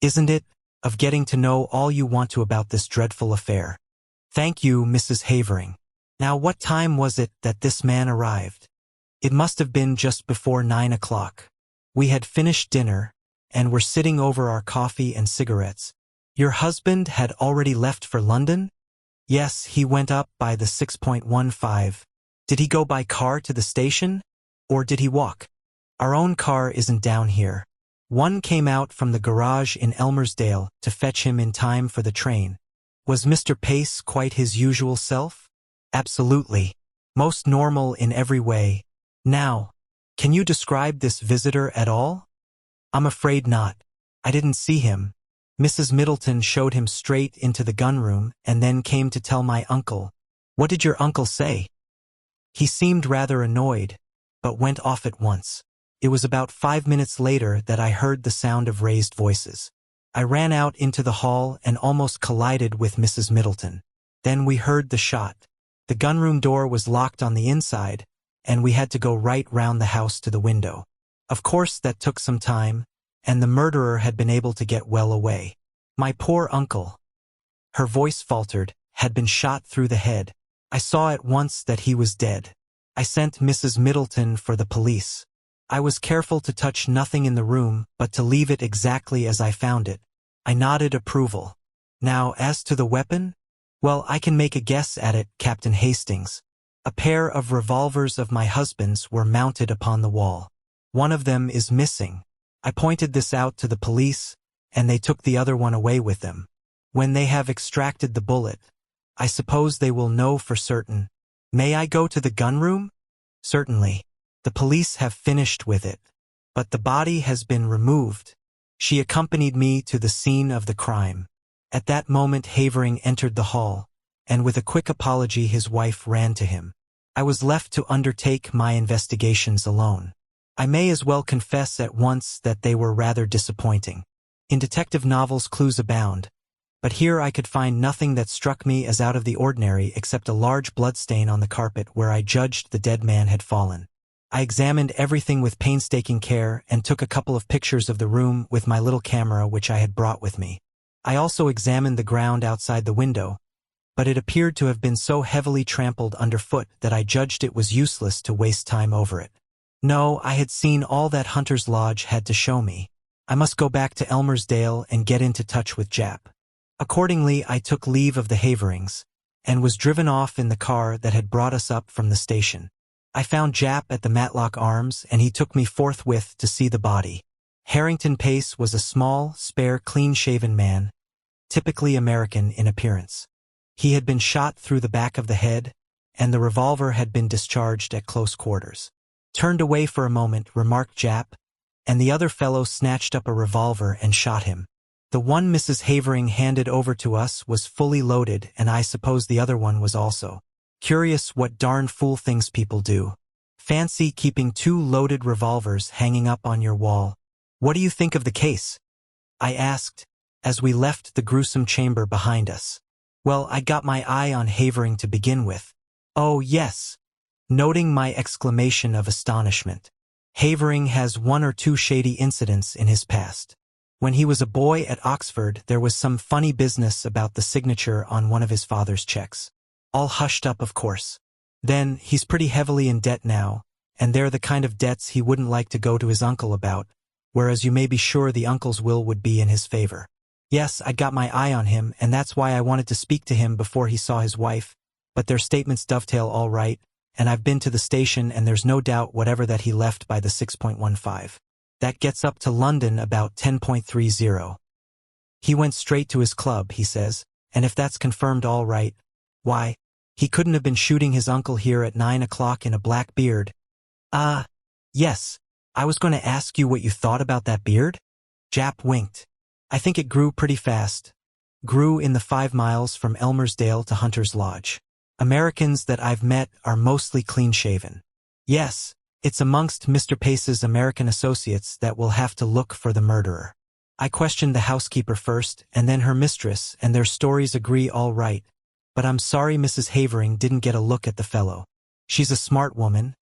isn't it, of getting to know all you want to about this dreadful affair. Thank you, Mrs. Havering. Now what time was it that this man arrived? It must have been just before 9 o'clock. We had finished dinner, and were sitting over our coffee and cigarettes. Your husband had already left for London? Yes, he went up by the 6.15. Did he go by car to the station? Or did he walk? Our own car isn't down here. One came out from the garage in Elmersdale to fetch him in time for the train. Was Mr. Pace quite his usual self? Absolutely. Most normal in every way. Now, can you describe this visitor at all? I'm afraid not. I didn't see him. Mrs. Middleton showed him straight into the gun room and then came to tell my uncle. What did your uncle say? He seemed rather annoyed, but went off at once. It was about 5 minutes later that I heard the sound of raised voices. I ran out into the hall and almost collided with Mrs. Middleton. Then we heard the shot. The gunroom door was locked on the inside, and we had to go right round the house to the window. Of course that took some time, and the murderer had been able to get well away. My poor uncle, her voice faltered, had been shot through the head. I saw at once that he was dead. I sent Mrs. Middleton for the police. I was careful to touch nothing in the room, but to leave it exactly as I found it. I nodded approval. Now, as to the weapon? Well, I can make a guess at it, Captain Hastings. A pair of revolvers of my husband's were mounted upon the wall. One of them is missing. I pointed this out to the police, and they took the other one away with them. When they have extracted the bullet, I suppose they will know for certain. May I go to the gunroom? Certainly. The police have finished with it, but the body has been removed. She accompanied me to the scene of the crime. At that moment Havering entered the hall, and with a quick apology his wife ran to him. I was left to undertake my investigations alone. I may as well confess at once that they were rather disappointing. In detective novels clues abound, but here I could find nothing that struck me as out of the ordinary except a large bloodstain on the carpet where I judged the dead man had fallen. I examined everything with painstaking care and took a couple of pictures of the room with my little camera which I had brought with me. I also examined the ground outside the window, but it appeared to have been so heavily trampled underfoot that I judged it was useless to waste time over it. No, I had seen all that Hunter's Lodge had to show me. I must go back to Elmersdale and get into touch with Jap. Accordingly, I took leave of the Haverings, and was driven off in the car that had brought us up from the station. I found Jap at the Matlock Arms, and he took me forthwith to see the body. Harrington Pace was a small, spare, clean-shaven man, typically American in appearance. He had been shot through the back of the head, and the revolver had been discharged at close quarters. Turned away for a moment, remarked Jap, and the other fellow snatched up a revolver and shot him. The one Mrs. Havering handed over to us was fully loaded, and I suppose the other one was also. Curious what darn fool things people do. Fancy keeping 2 loaded revolvers hanging up on your wall. What do you think of the case? I asked, as we left the gruesome chamber behind us. Well, I got my eye on Havering to begin with. Oh, yes. Noting my exclamation of astonishment. Havering has 1 or 2 shady incidents in his past. When he was a boy at Oxford, there was some funny business about the signature on one of his father's checks. All hushed up, of course. Then, he's pretty heavily in debt now, and they're the kind of debts he wouldn't like to go to his uncle about, whereas you may be sure the uncle's will would be in his favor. Yes, I'd got my eye on him, and that's why I wanted to speak to him before he saw his wife, but their statements dovetail all right, and I've been to the station and there's no doubt whatever that he left by the 6.15. That gets up to London about 10.30. He went straight to his club, he says, and if that's confirmed all right, why, he couldn't have been shooting his uncle here at 9 o'clock in a black beard. Yes, I was going to ask you what you thought about that beard? Jap winked. I think it grew pretty fast. Grew in the 5 miles from Elmersdale to Hunter's Lodge. Americans that I've met are mostly clean-shaven. Yes, it's amongst Mr. Pace's American associates that will have to look for the murderer. I questioned the housekeeper first, and then her mistress, and their stories agree all right, but I'm sorry Mrs. Havering didn't get a look at the fellow. She's a smart woman,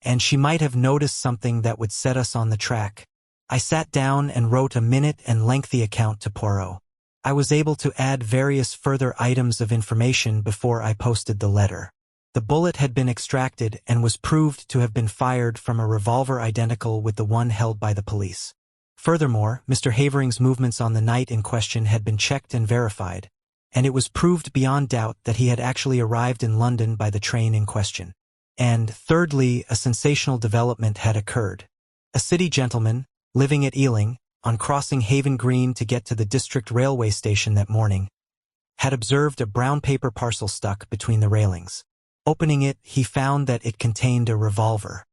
and she might have noticed something that would set us on the track. I sat down and wrote a minute and lengthy account to Poirot. I was able to add various further items of information before I posted the letter. The bullet had been extracted and was proved to have been fired from a revolver identical with the one held by the police. Furthermore, Mr. Havering's movements on the night in question had been checked and verified, and it was proved beyond doubt that he had actually arrived in London by the train in question. And, thirdly, a sensational development had occurred. A city gentleman, living at Ealing, on crossing Haven Green to get to the district railway station that morning, had observed a brown paper parcel stuck between the railings. Opening it, he found that it contained a revolver.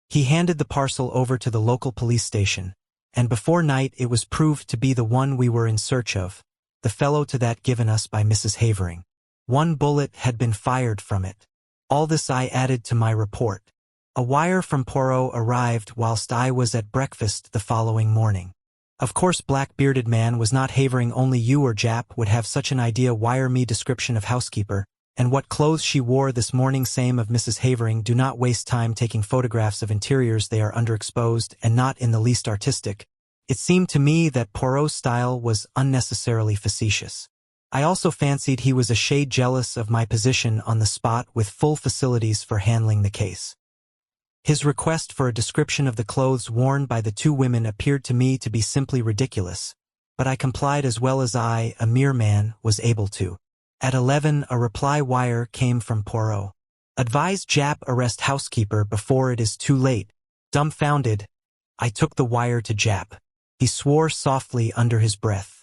He handed the parcel over to the local police station, and before night it was proved to be the one we were in search of, the fellow to that given us by Mrs. Havering. 1 bullet had been fired from it. All this I added to my report. A wire from Poirot arrived whilst I was at breakfast the following morning. Of course, black-bearded man was not havering. Only you or Jap would have such an idea. Wire me description of housekeeper, and what clothes she wore this morning. Same of Mrs. Havering. Do not waste time taking photographs of interiors. They are underexposed and not in the least artistic. It seemed to me that Poirot's style was unnecessarily facetious. I also fancied he was a shade jealous of my position on the spot with full facilities for handling the case. His request for a description of the clothes worn by the two women appeared to me to be simply ridiculous, but I complied as well as I, a mere man, was able to. At 11, a reply wire came from Poirot. Advise Jap arrest housekeeper before it is too late. Dumbfounded, I took the wire to Jap. He swore softly under his breath.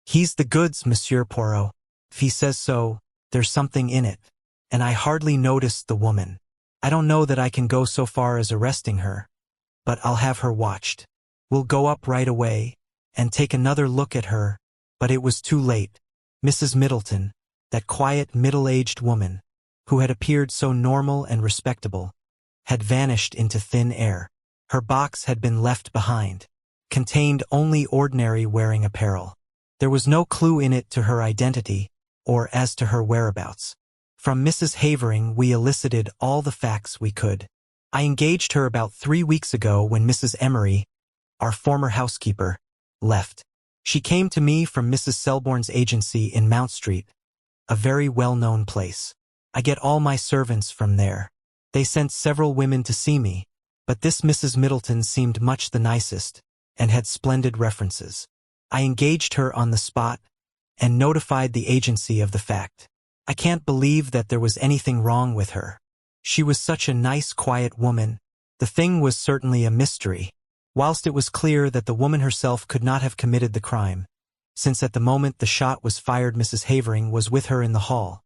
He's the goods, Monsieur Poirot. If he says so, there's something in it. And I hardly noticed the woman. I don't know that I can go so far as arresting her, but I'll have her watched. We'll go up right away and take another look at her, but it was too late. Mrs. Middleton, that quiet middle-aged woman, who had appeared so normal and respectable, had vanished into thin air. Her box had been left behind, contained only ordinary wearing apparel. There was no clue in it to her identity or as to her whereabouts. From Mrs. Havering we elicited all the facts we could. I engaged her about 3 weeks ago when Mrs. Emery, our former housekeeper, left. She came to me from Mrs. Selborne's agency in Mount Street, a very well-known place. I get all my servants from there. They sent several women to see me, but this Mrs. Middleton seemed much the nicest and had splendid references. I engaged her on the spot and notified the agency of the fact. I can't believe that there was anything wrong with her. She was such a nice, quiet woman. The thing was certainly a mystery, whilst it was clear that the woman herself could not have committed the crime, since at the moment the shot was fired Mrs. Havering was with her in the hall.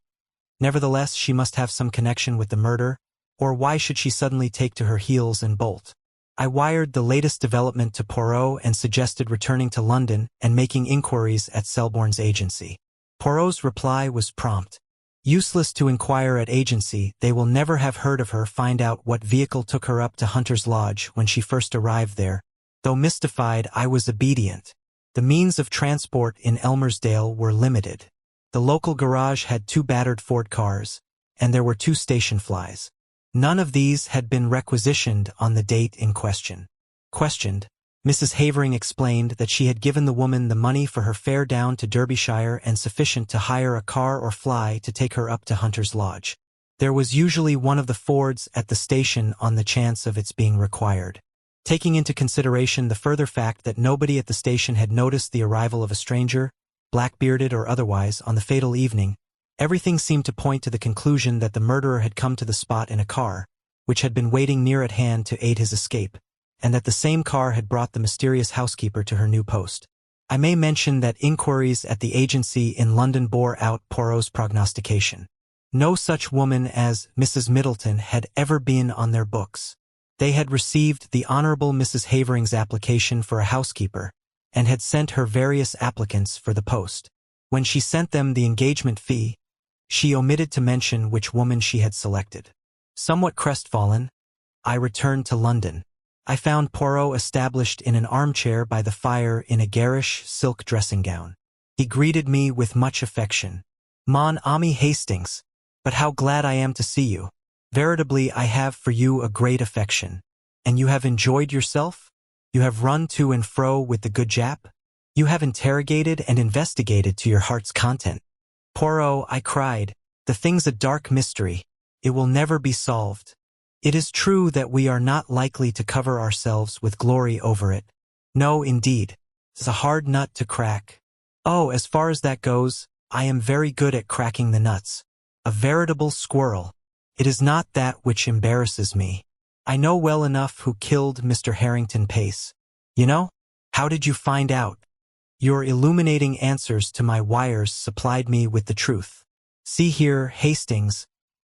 Nevertheless, she must have some connection with the murder, or why should she suddenly take to her heels and bolt? I wired the latest development to Poirot and suggested returning to London and making inquiries at Selborne's agency. Poirot's reply was prompt. Useless to inquire at agency, they will never have heard of her. Find out what vehicle took her up to Hunter's Lodge when she first arrived there. Though mystified, I was obedient. The means of transport in Elmersdale were limited. The local garage had 2 battered Ford cars, and there were 2 station flies. None of these had been requisitioned on the date in question. Questioned, Mrs. Havering explained that she had given the woman the money for her fare down to Derbyshire and sufficient to hire a car or fly to take her up to Hunter's Lodge. There was usually one of the Fords at the station on the chance of its being required. Taking into consideration the further fact that nobody at the station had noticed the arrival of a stranger, black-bearded or otherwise, on the fatal evening, everything seemed to point to the conclusion that the murderer had come to the spot in a car, which had been waiting near at hand to aid his escape, and that the same car had brought the mysterious housekeeper to her new post. I may mention that inquiries at the agency in London bore out Poirot's prognostication. No such woman as Mrs. Middleton had ever been on their books. They had received the Honourable Mrs. Havering's application for a housekeeper, and had sent her various applicants for the post. When she sent them the engagement fee, she omitted to mention which woman she had selected. Somewhat crestfallen, I returned to London. I found Poirot established in an armchair by the fire in a garish silk dressing-gown. He greeted me with much affection. Mon ami Hastings, but how glad I am to see you. Veritably I have for you a great affection. And you have enjoyed yourself? You have run to and fro with the good Jap? You have interrogated and investigated to your heart's content. Poirot, I cried, the thing's a dark mystery. It will never be solved. It is true that we are not likely to cover ourselves with glory over it. No, indeed. It's a hard nut to crack. Oh, as far as that goes, I am very good at cracking the nuts. A veritable squirrel. It is not that which embarrasses me. I know well enough who killed Mr. Harrington Pace. You know? How did you find out? Your illuminating answers to my wires supplied me with the truth. See here, Hastings.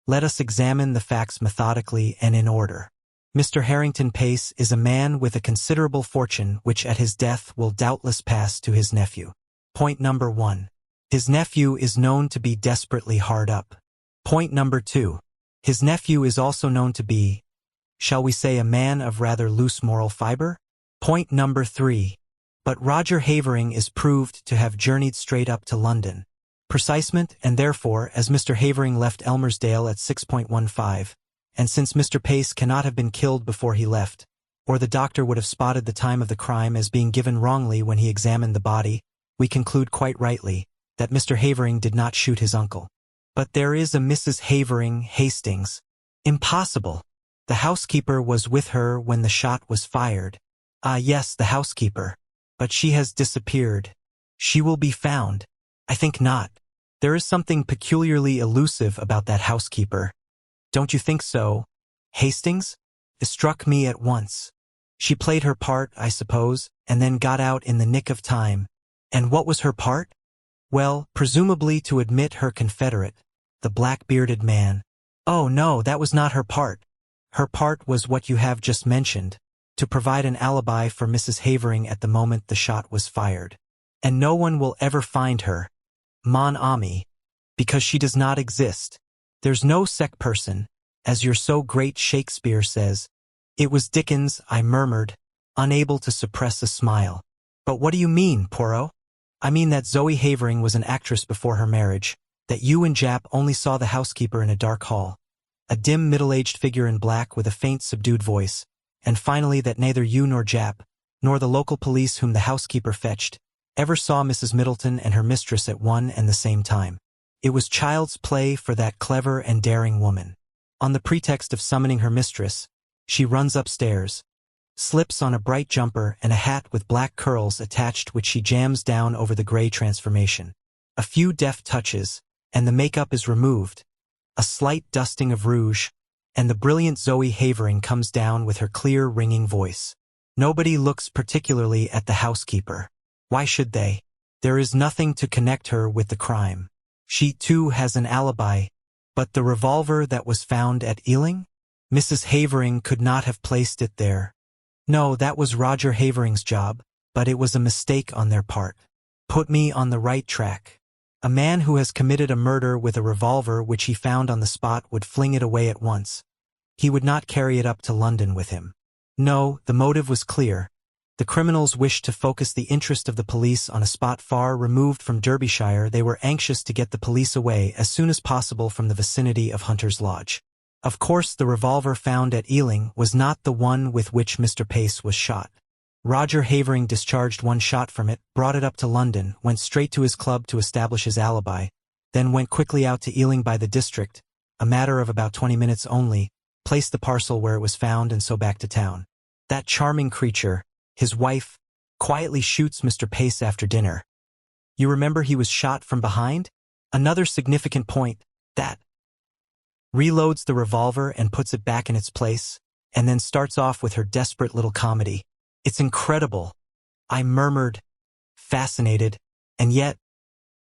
Let us examine the facts methodically and in order. Mr. Harrington Pace is a man with a considerable fortune which at his death will doubtless pass to his nephew. Point number 1. His nephew is known to be desperately hard up. Point number 2. His nephew is also known to be, shall we say, a man of rather loose moral fiber? Point number 3. But Roger Havering is proved to have journeyed straight up to London. Precisement, and therefore, as Mr. Havering left Elmersdale at 6.15, and since Mr. Pace cannot have been killed before he left, or the doctor would have spotted the time of the crime as being given wrongly when he examined the body, we conclude quite rightly that Mr. Havering did not shoot his uncle. But there is a Mrs. Havering Hastings. Impossible. The housekeeper was with her when the shot was fired. Ah, yes, the housekeeper. But she has disappeared. She will be found. I think not. There is something peculiarly elusive about that housekeeper. Don't you think so, Hastings? It struck me at once. She played her part, I suppose, and then got out in the nick of time. And what was her part? Well, presumably to admit her confederate, the black-bearded man. Oh no, that was not her part. Her part was what you have just mentioned, to provide an alibi for Mrs. Havering at the moment the shot was fired. And no one will ever find her, mon ami, because she does not exist. There's no sec person, as your so great Shakespeare says. It was Dickens, I murmured, unable to suppress a smile. But what do you mean, Poirot? I mean that Zoe Havering was an actress before her marriage, that you and Jap only saw the housekeeper in a dark hall, a dim middle-aged figure in black with a faint subdued voice, and finally that neither you nor Jap, nor the local police whom the housekeeper fetched, ever saw Mrs. Middleton and her mistress at one and the same time. It was child's play for that clever and daring woman. On the pretext of summoning her mistress, she runs upstairs, slips on a bright jumper and a hat with black curls attached which she jams down over the gray transformation. A few deft touches, and the makeup is removed, a slight dusting of rouge, and the brilliant Zoe Havering comes down with her clear, ringing voice. Nobody looks particularly at the housekeeper. Why should they? There is nothing to connect her with the crime. She, too, has an alibi. But the revolver that was found at Ealing? Mrs. Havering could not have placed it there. No, that was Roger Havering's job, but it was a mistake on their part. Put me on the right track. A man who has committed a murder with a revolver which he found on the spot would fling it away at once. He would not carry it up to London with him. No, the motive was clear. The criminals wished to focus the interest of the police on a spot far removed from Derbyshire. They were anxious to get the police away as soon as possible from the vicinity of Hunter's Lodge. Of course, the revolver found at Ealing was not the one with which Mr. Pace was shot. Roger Havering discharged one shot from it, brought it up to London, went straight to his club to establish his alibi, then went quickly out to Ealing by the district, a matter of about 20 minutes only, placed the parcel where it was found and so back to town. That charming creature, his wife, quietly shoots Mr. Pace after dinner. You remember he was shot from behind? Another significant point, that reloads the revolver and puts it back in its place, and then starts off with her desperate little comedy. It's incredible. I murmured, fascinated, and yet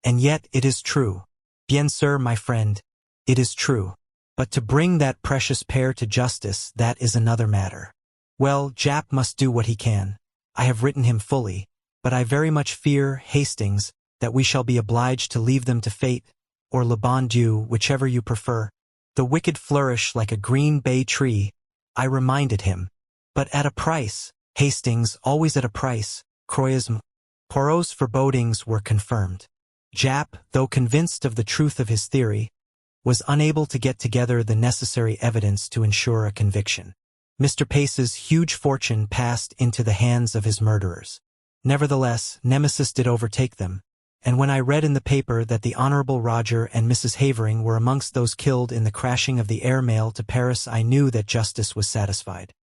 it is true. Bien sûr, my friend, it is true. But to bring that precious pair to justice, that is another matter. Well, Jap must do what he can. I have written him fully, but I very much fear, Hastings, that we shall be obliged to leave them to fate, or le bon Dieu, whichever you prefer. The wicked flourish like a green bay tree, I reminded him. But at a price, Hastings, always at a price, Croism. Poirot's forebodings were confirmed. Jap, though convinced of the truth of his theory, was unable to get together the necessary evidence to ensure a conviction. Mr. Pace's huge fortune passed into the hands of his murderers. Nevertheless, Nemesis did overtake them, and when I read in the paper that the Honorable Roger and Mrs. Havering were amongst those killed in the crashing of the air mail to Paris, I knew that justice was satisfied.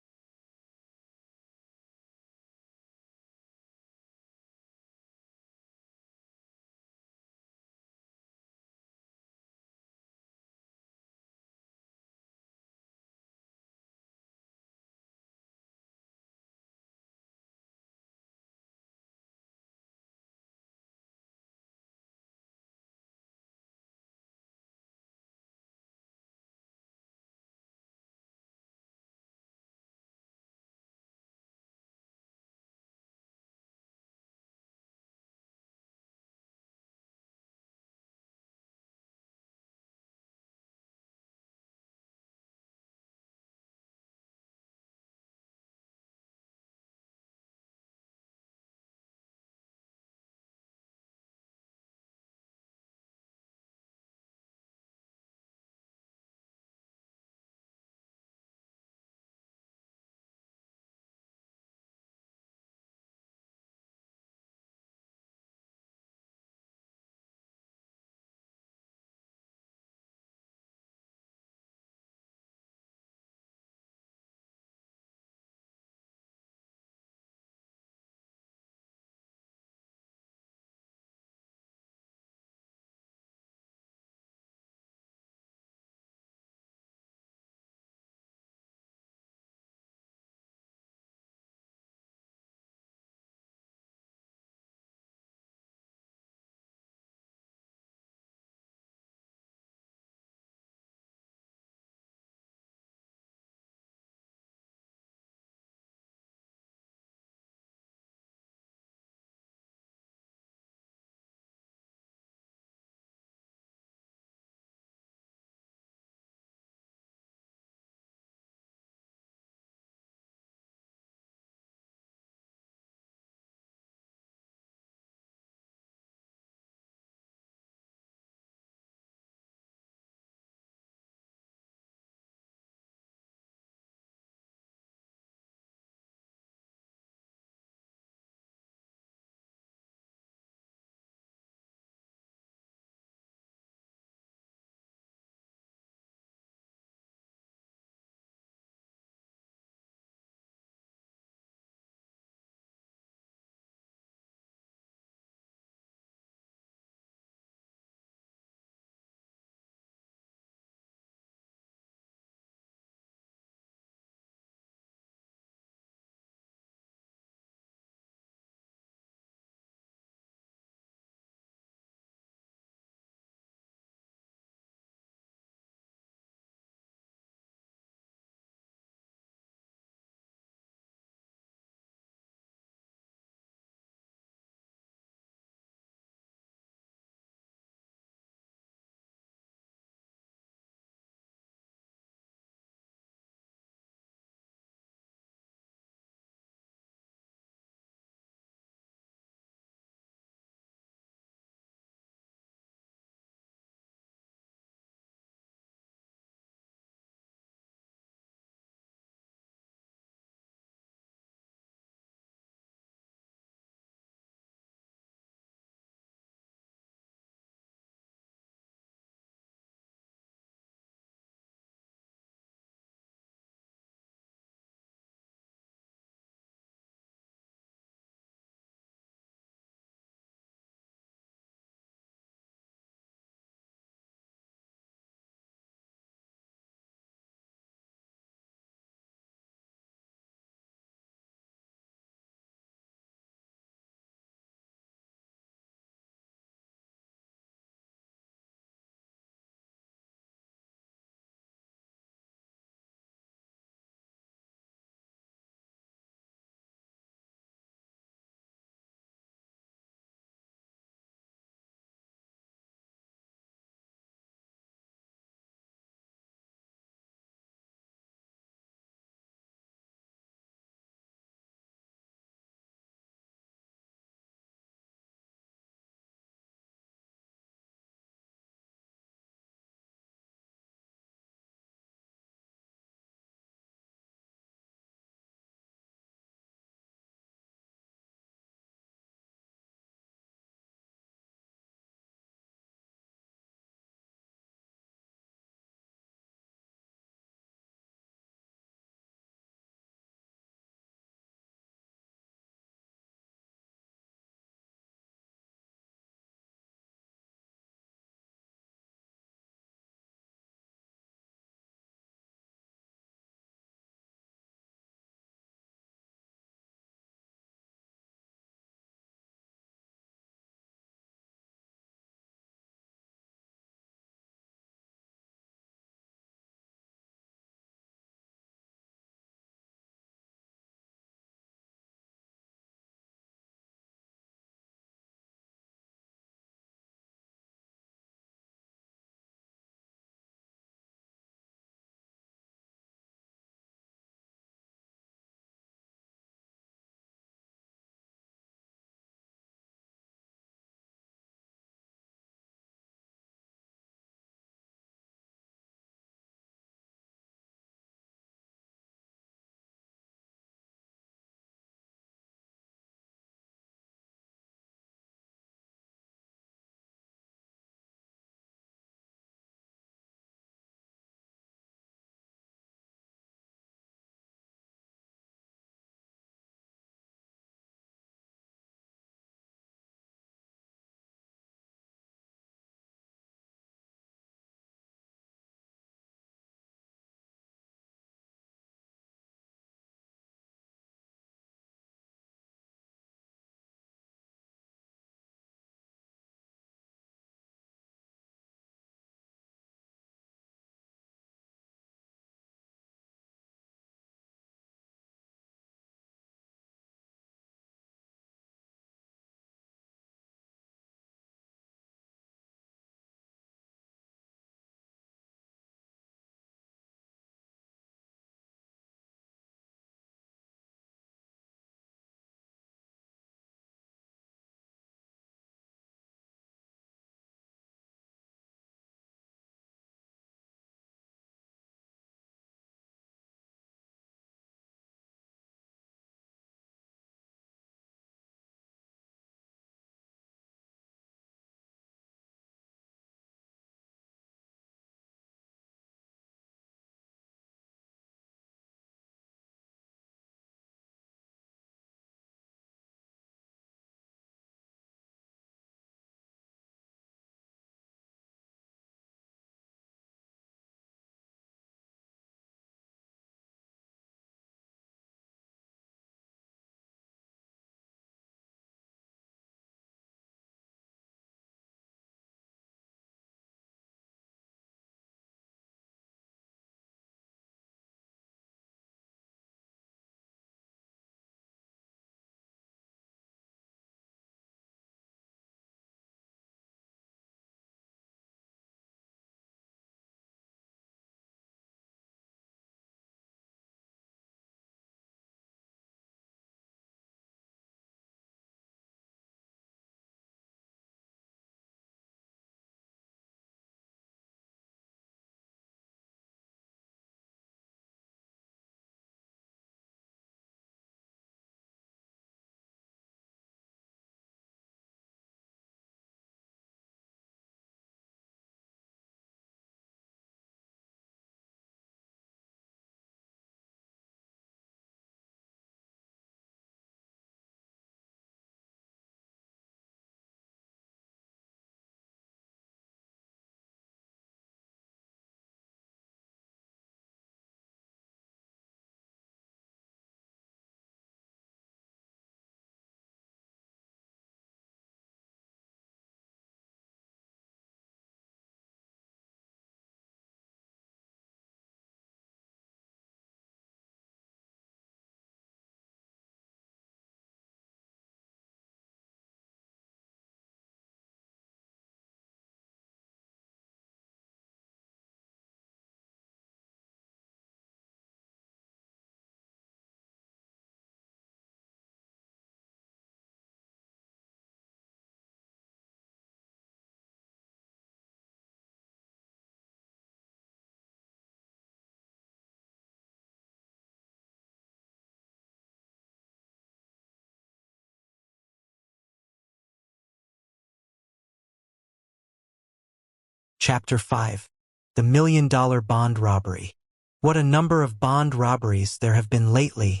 Chapter 5. The $1 million bond robbery. What a number of bond robberies there have been lately.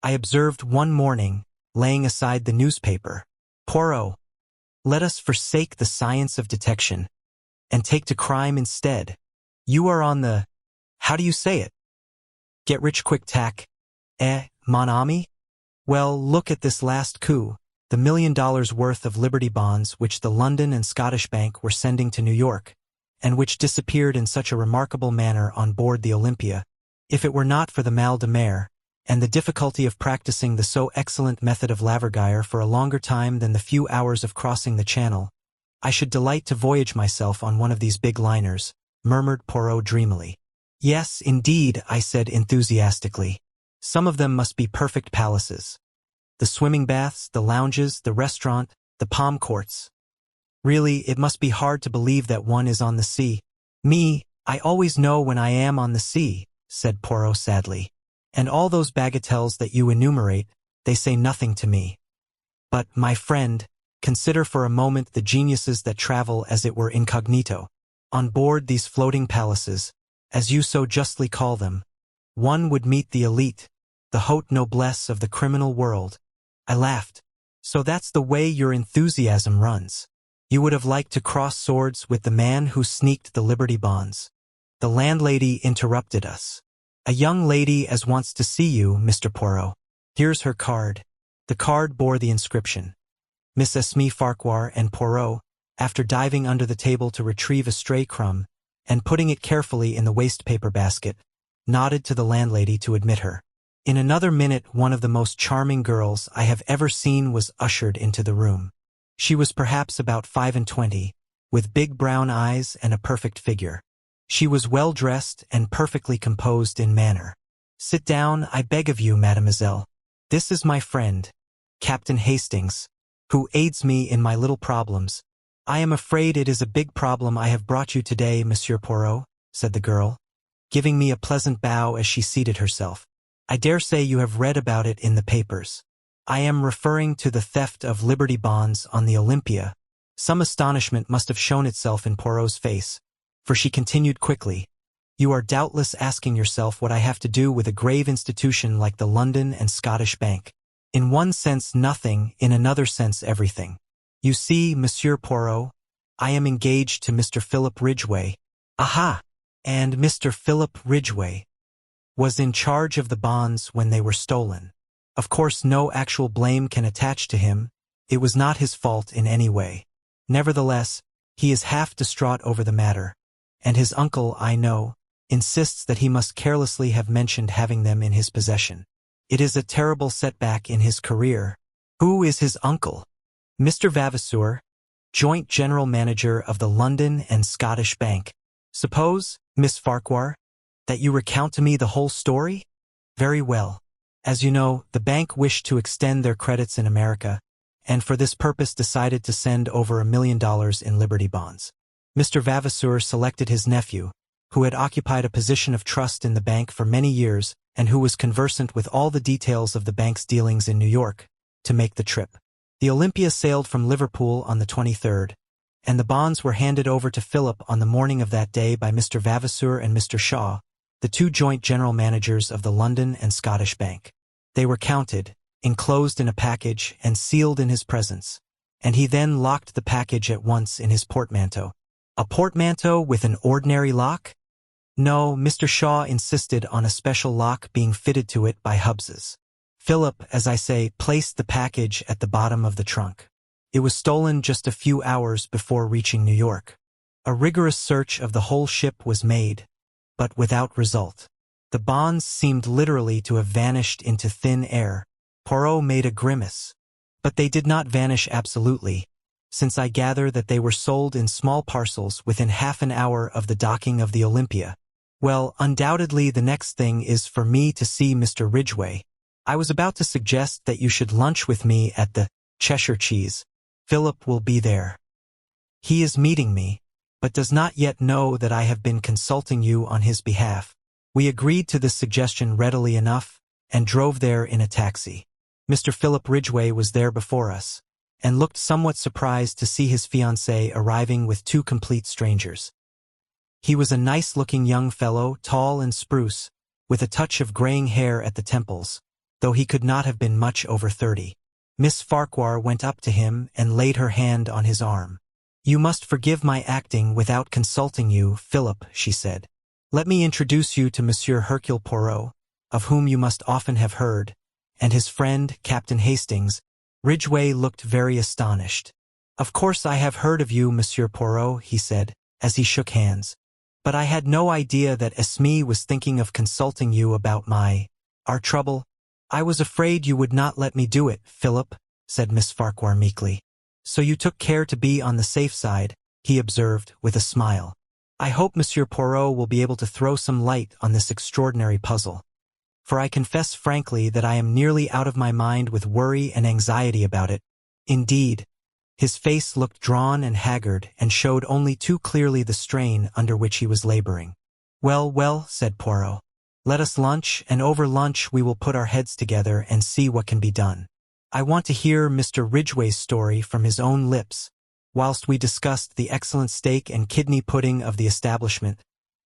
I observed one morning, laying aside the newspaper. Poirot, let us forsake the science of detection and take to crime instead. You are on the, how do you say it? Get-rich-quick tack. Mon ami? Well, look at this last coup, the $1 million worth of Liberty bonds which the London and Scottish Bank were sending to New York, and which disappeared in such a remarkable manner on board the Olympia. If it were not for the mal de mer, and the difficulty of practicing the so excellent method of lavergire for a longer time than the few hours of crossing the Channel, I should delight to voyage myself on one of these big liners, murmured Poirot dreamily. Yes, indeed, I said enthusiastically. Some of them must be perfect palaces. The swimming baths, the lounges, the restaurant, the palm courts. Really, it must be hard to believe that one is on the sea. Me, I always know when I am on the sea, said Poirot sadly. And all those bagatelles that you enumerate, they say nothing to me. But, my friend, consider for a moment the geniuses that travel as it were incognito. On board these floating palaces, as you so justly call them, one would meet the elite, the haute noblesse of the criminal world. I laughed. So that's the way your enthusiasm runs. You would have liked to cross swords with the man who sneaked the Liberty bonds. The landlady interrupted us. A young lady as wants to see you, Mr. Poirot. Here's her card. The card bore the inscription. Miss Esme Farquhar and Poirot, after diving under the table to retrieve a stray crumb, and putting it carefully in the waste-paper basket, nodded to the landlady to admit her. In another minute one of the most charming girls I have ever seen was ushered into the room. She was perhaps about 25, with big brown eyes and a perfect figure. She was well-dressed and perfectly composed in manner. Sit down, I beg of you, mademoiselle. This is my friend, Captain Hastings, who aids me in my little problems. I am afraid it is a big problem I have brought you today, Monsieur Poirot, said the girl, giving me a pleasant bow as she seated herself. I dare say you have read about it in the papers. I am referring to the theft of Liberty bonds on the Olympia. Some astonishment must have shown itself in Poirot's face, for she continued quickly, You are doubtless asking yourself what I have to do with a grave institution like the London and Scottish Bank. In one sense nothing, in another sense everything. You see, Monsieur Poirot, I am engaged to Mr. Philip Ridgway. Aha! And Mr. Philip Ridgway was in charge of the bonds when they were stolen. Of course no actual blame can attach to him. It was not his fault in any way. Nevertheless, he is half distraught over the matter, and his uncle, I know, insists that he must carelessly have mentioned having them in his possession. It is a terrible setback in his career. Who is his uncle? Mr. Vavasour, joint general manager of the London and Scottish Bank. Suppose, Miss Farquhar, that you recount to me the whole story? Very well. As you know, the bank wished to extend their credits in America, and for this purpose decided to send over $1 million in Liberty bonds. Mr. Vavasour selected his nephew, who had occupied a position of trust in the bank for many years and who was conversant with all the details of the bank's dealings in New York, to make the trip. The Olympia sailed from Liverpool on the 23rd, and the bonds were handed over to Philip on the morning of that day by Mr. Vavasour and Mr. Shaw, the two joint general managers of the London and Scottish Bank. They were counted, enclosed in a package, and sealed in his presence, and he then locked the package at once in his portmanteau. A portmanteau with an ordinary lock? No, Mr. Shaw insisted on a special lock being fitted to it by Hubbs's. Philip, as I say, placed the package at the bottom of the trunk. It was stolen just a few hours before reaching New York. A rigorous search of the whole ship was made, but without result. The bonds seemed literally to have vanished into thin air. Poirot made a grimace. But they did not vanish absolutely, since I gather that they were sold in small parcels within half an hour of the docking of the Olympia. Well, undoubtedly the next thing is for me to see Mr. Ridgway. I was about to suggest that you should lunch with me at the Cheshire Cheese. Philip will be there. He is meeting me, but does not yet know that I have been consulting you on his behalf. We agreed to this suggestion readily enough, and drove there in a taxi. Mr. Philip Ridgway was there before us, and looked somewhat surprised to see his fiancée arriving with two complete strangers. He was a nice-looking young fellow, tall and spruce, with a touch of graying hair at the temples, though he could not have been much over 30. Miss Farquhar went up to him and laid her hand on his arm. "You must forgive my acting without consulting you, Philip," she said. "Let me introduce you to Monsieur Hercule Poirot, of whom you must often have heard, and his friend, Captain Hastings." Ridgway looked very astonished. "Of course I have heard of you, Monsieur Poirot," he said, as he shook hands. "But I had no idea that Esme was thinking of consulting you about our trouble." "I was afraid you would not let me do it, Philip," said Miss Farquhar meekly. "So you took care to be on the safe side," he observed, with a smile. "I hope Monsieur Poirot will be able to throw some light on this extraordinary puzzle. For I confess frankly that I am nearly out of my mind with worry and anxiety about it. Indeed." His face looked drawn and haggard and showed only too clearly the strain under which he was laboring. "Well, well," said Poirot. "Let us lunch, and over lunch we will put our heads together and see what can be done. I want to hear Mr. Ridgway's story from his own lips." Whilst we discussed the excellent steak and kidney pudding of the establishment,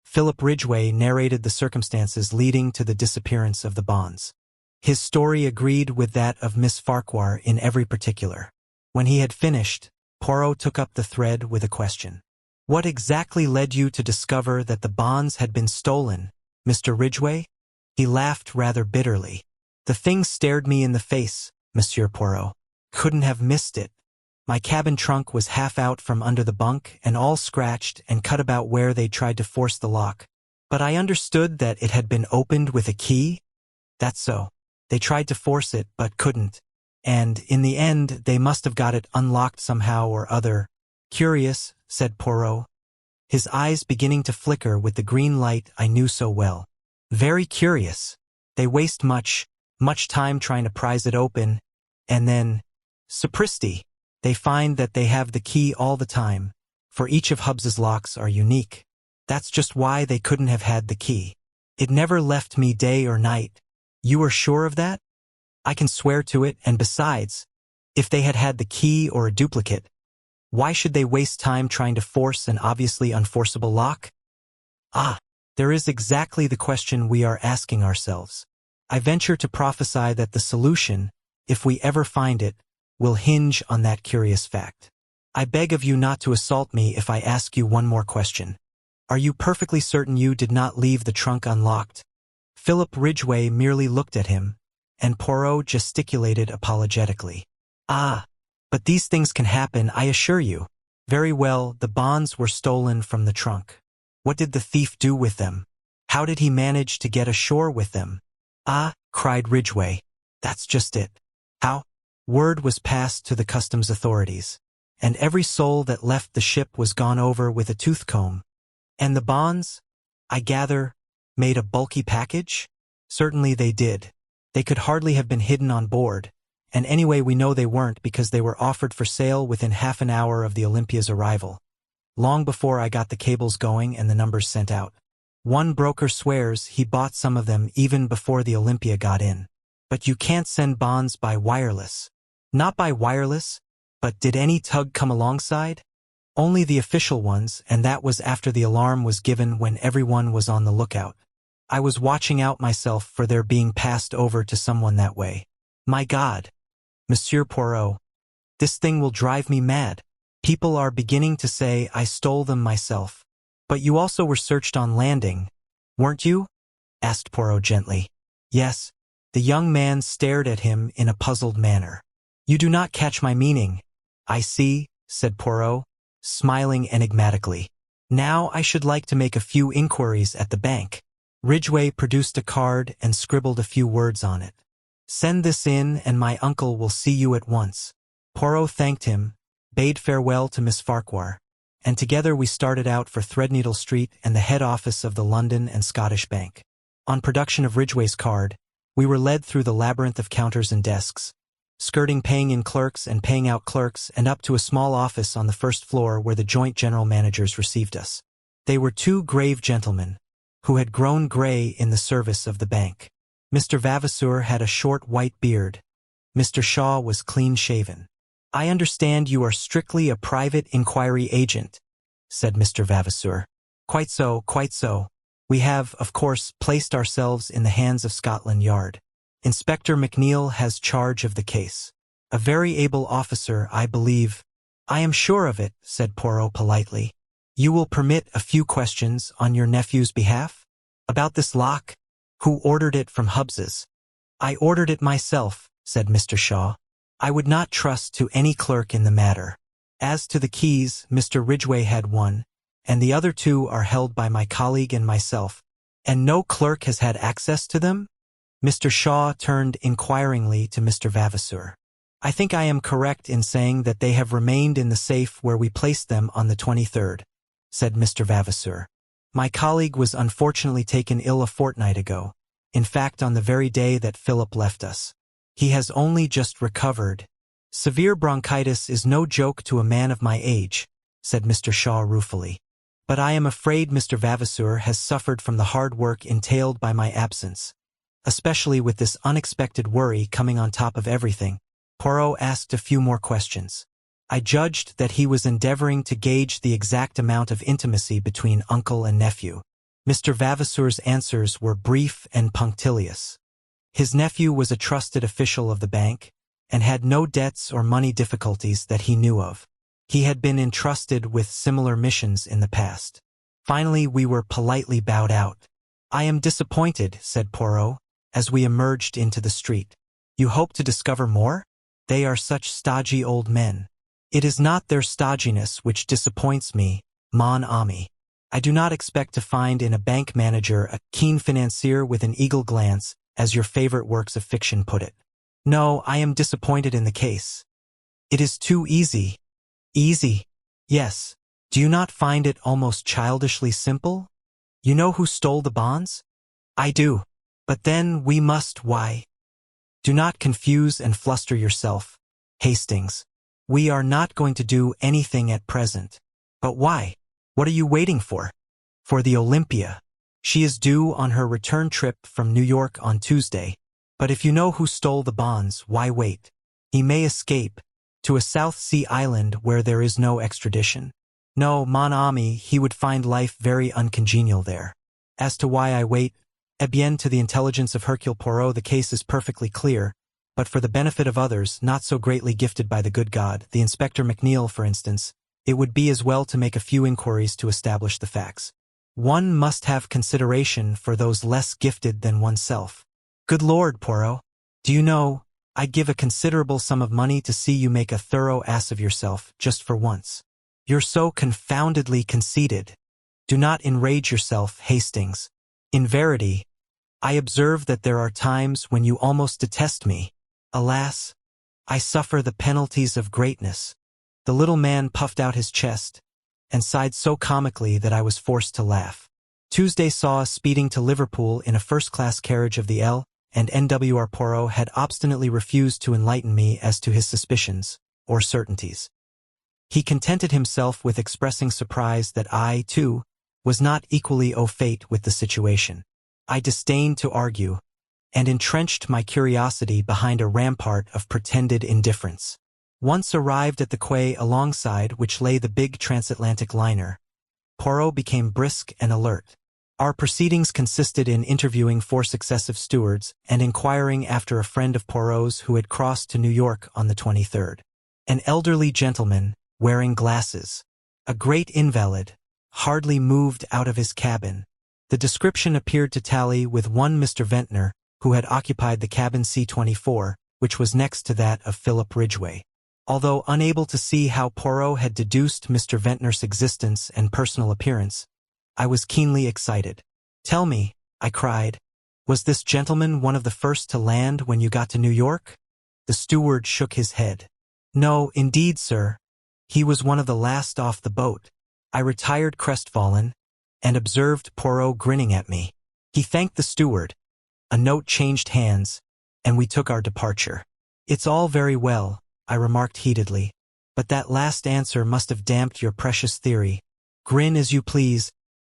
Philip Ridgway narrated the circumstances leading to the disappearance of the bonds. His story agreed with that of Miss Farquhar in every particular. When he had finished, Poirot took up the thread with a question. "What exactly led you to discover that the bonds had been stolen, Mr. Ridgway?" He laughed rather bitterly. "The thing stared me in the face, Monsieur Poirot. Couldn't have missed it. My cabin trunk was half out from under the bunk and all scratched and cut about where they tried to force the lock. But I understood that it had been opened with a key?" "That's so. They tried to force it but couldn't. And in the end they must have got it unlocked somehow or other." "Curious," said Poirot, his eyes beginning to flicker with the green light I knew so well. "Very curious. They waste much time trying to prise it open, and then, sapristi, they find that they have the key all the time, for each of Hubbs's locks are unique. That's just why they couldn't have had the key. It never left me day or night." "You are sure of that?" "I can swear to it, and besides, if they had had the key or a duplicate, why should they waste time trying to force an obviously unforceable lock?" "Ah, there is exactly the question we are asking ourselves. I venture to prophesy that the solution, if we ever find it, will hinge on that curious fact. I beg of you not to assault me if I ask you one more question. Are you perfectly certain you did not leave the trunk unlocked?" Philip Ridgway merely looked at him, and Poirot gesticulated apologetically. "Ah, but these things can happen, I assure you." "Very well, the bonds were stolen from the trunk. What did the thief do with them? How did he manage to get ashore with them?" "Ah," cried Ridgway, "that's just it." "How?" "Word was passed to the customs authorities, and every soul that left the ship was gone over with a tooth comb." "And the bonds, I gather, made a bulky package?" "Certainly they did. They could hardly have been hidden on board, and anyway we know they weren't because they were offered for sale within half an hour of the Olympia's arrival, long before I got the cables going and the numbers sent out. One broker swears he bought some of them even before the Olympia got in." "But you can't send bonds by wireless." "Not by wireless, but did any tug come alongside?" "Only the official ones, and that was after the alarm was given when everyone was on the lookout. I was watching out myself for their being passed over to someone that way. My God, Monsieur Poirot, this thing will drive me mad. People are beginning to say I stole them myself." "But you also were searched on landing, weren't you?" asked Poirot gently. "Yes." The young man stared at him in a puzzled manner. "You do not catch my meaning." "I see," said Poirot, smiling enigmatically. "Now I should like to make a few inquiries at the bank." Ridgway produced a card and scribbled a few words on it. "Send this in and my uncle will see you at once." Poirot thanked him, bade farewell to Miss Farquhar, and together we started out for Threadneedle Street and the head office of the London and Scottish Bank. On production of Ridgway's card, we were led through the labyrinth of counters and desks, skirting paying in clerks and paying out clerks and up to a small office on the first floor where the joint general managers received us. They were two grave gentlemen, who had grown gray in the service of the bank. Mr. Vavasour had a short white beard. Mr. Shaw was clean-shaven. "I understand you are strictly a private inquiry agent," said Mr. Vavasour. Quite so, quite so. We have, of course, placed ourselves in the hands of Scotland Yard. Inspector McNeil has charge of the case. A very able officer, I believe. I am sure of it, said Poirot politely. You will permit a few questions on your nephew's behalf? About this lock? Who ordered it from Hubbs's? I ordered it myself, said Mr. Shaw. I would not trust to any clerk in the matter. As to the keys, Mr. Ridgway had one, and the other two are held by my colleague and myself. And no clerk has had access to them? Mr. Shaw turned inquiringly to Mr. Vavasour. I think I am correct in saying that they have remained in the safe where we placed them on the 23rd, said Mr. Vavasour. My colleague was unfortunately taken ill a fortnight ago, in fact on the very day that Philip left us. He has only just recovered. Severe bronchitis is no joke to a man of my age, said Mr. Shaw ruefully. But I am afraid Mr. Vavasour has suffered from the hard work entailed by my absence, especially with this unexpected worry coming on top of everything. Poirot asked a few more questions. I judged that he was endeavoring to gauge the exact amount of intimacy between uncle and nephew. Mr. Vavasour's answers were brief and punctilious. His nephew was a trusted official of the bank, and had no debts or money difficulties that he knew of. He had been entrusted with similar missions in the past. Finally, we were politely bowed out. I am disappointed, said Poirot, as we emerged into the street. You hope to discover more? They are such stodgy old men. It is not their stodginess which disappoints me, mon ami. I do not expect to find in a bank manager a keen financier with an eagle glance, as your favorite works of fiction put it. No, I am disappointed in the case. It is too easy. Easy? Yes. Do you not find it almost childishly simple? You know who stole the bonds? I do. But then we must, why? Do not confuse and fluster yourself, Hastings. We are not going to do anything at present. But why? What are you waiting for? For the Olympia. She is due on her return trip from New York on Tuesday. But if you know who stole the bonds, why wait? He may escape to a South Sea island where there is no extradition. No, mon ami, he would find life very uncongenial there. As to why I wait, eh bien, to the intelligence of Hercule Poirot the case is perfectly clear, but for the benefit of others not so greatly gifted by the good God, the Inspector McNeil, for instance, it would be as well to make a few inquiries to establish the facts. One must have consideration for those less gifted than oneself. Good Lord, Poirot, do you know, I'd give a considerable sum of money to see you make a thorough ass of yourself, just for once. You're so confoundedly conceited. Do not enrage yourself, Hastings. In verity, I observe that there are times when you almost detest me. Alas, I suffer the penalties of greatness. The little man puffed out his chest and sighed so comically that I was forced to laugh. Tuesday saw us speeding to Liverpool in a first-class carriage of the L, and N.W.R. Poirot had obstinately refused to enlighten me as to his suspicions, or certainties. He contented himself with expressing surprise that I, too, was not equally au fait with the situation. I disdained to argue, and entrenched my curiosity behind a rampart of pretended indifference. Once arrived at the quay alongside which lay the big transatlantic liner, Poirot became brisk and alert. Our proceedings consisted in interviewing 4 successive stewards and inquiring after a friend of Poirot's who had crossed to New York on the 23rd. An elderly gentleman, wearing glasses, a great invalid, hardly moved out of his cabin. The description appeared to tally with one Mr. Ventnor, who had occupied the cabin C-24, which was next to that of Philip Ridgway. Although unable to see how Poirot had deduced Mr. Ventnor's existence and personal appearance, I was keenly excited. Tell me, I cried, was this gentleman one of the first to land when you got to New York? The steward shook his head. No, indeed, sir. He was one of the last off the boat. I retired crestfallen, and observed Poirot grinning at me. He thanked the steward. A note changed hands, and we took our departure. It's all very well, I remarked heatedly, but that last answer must have damped your precious theory. Grin as you please.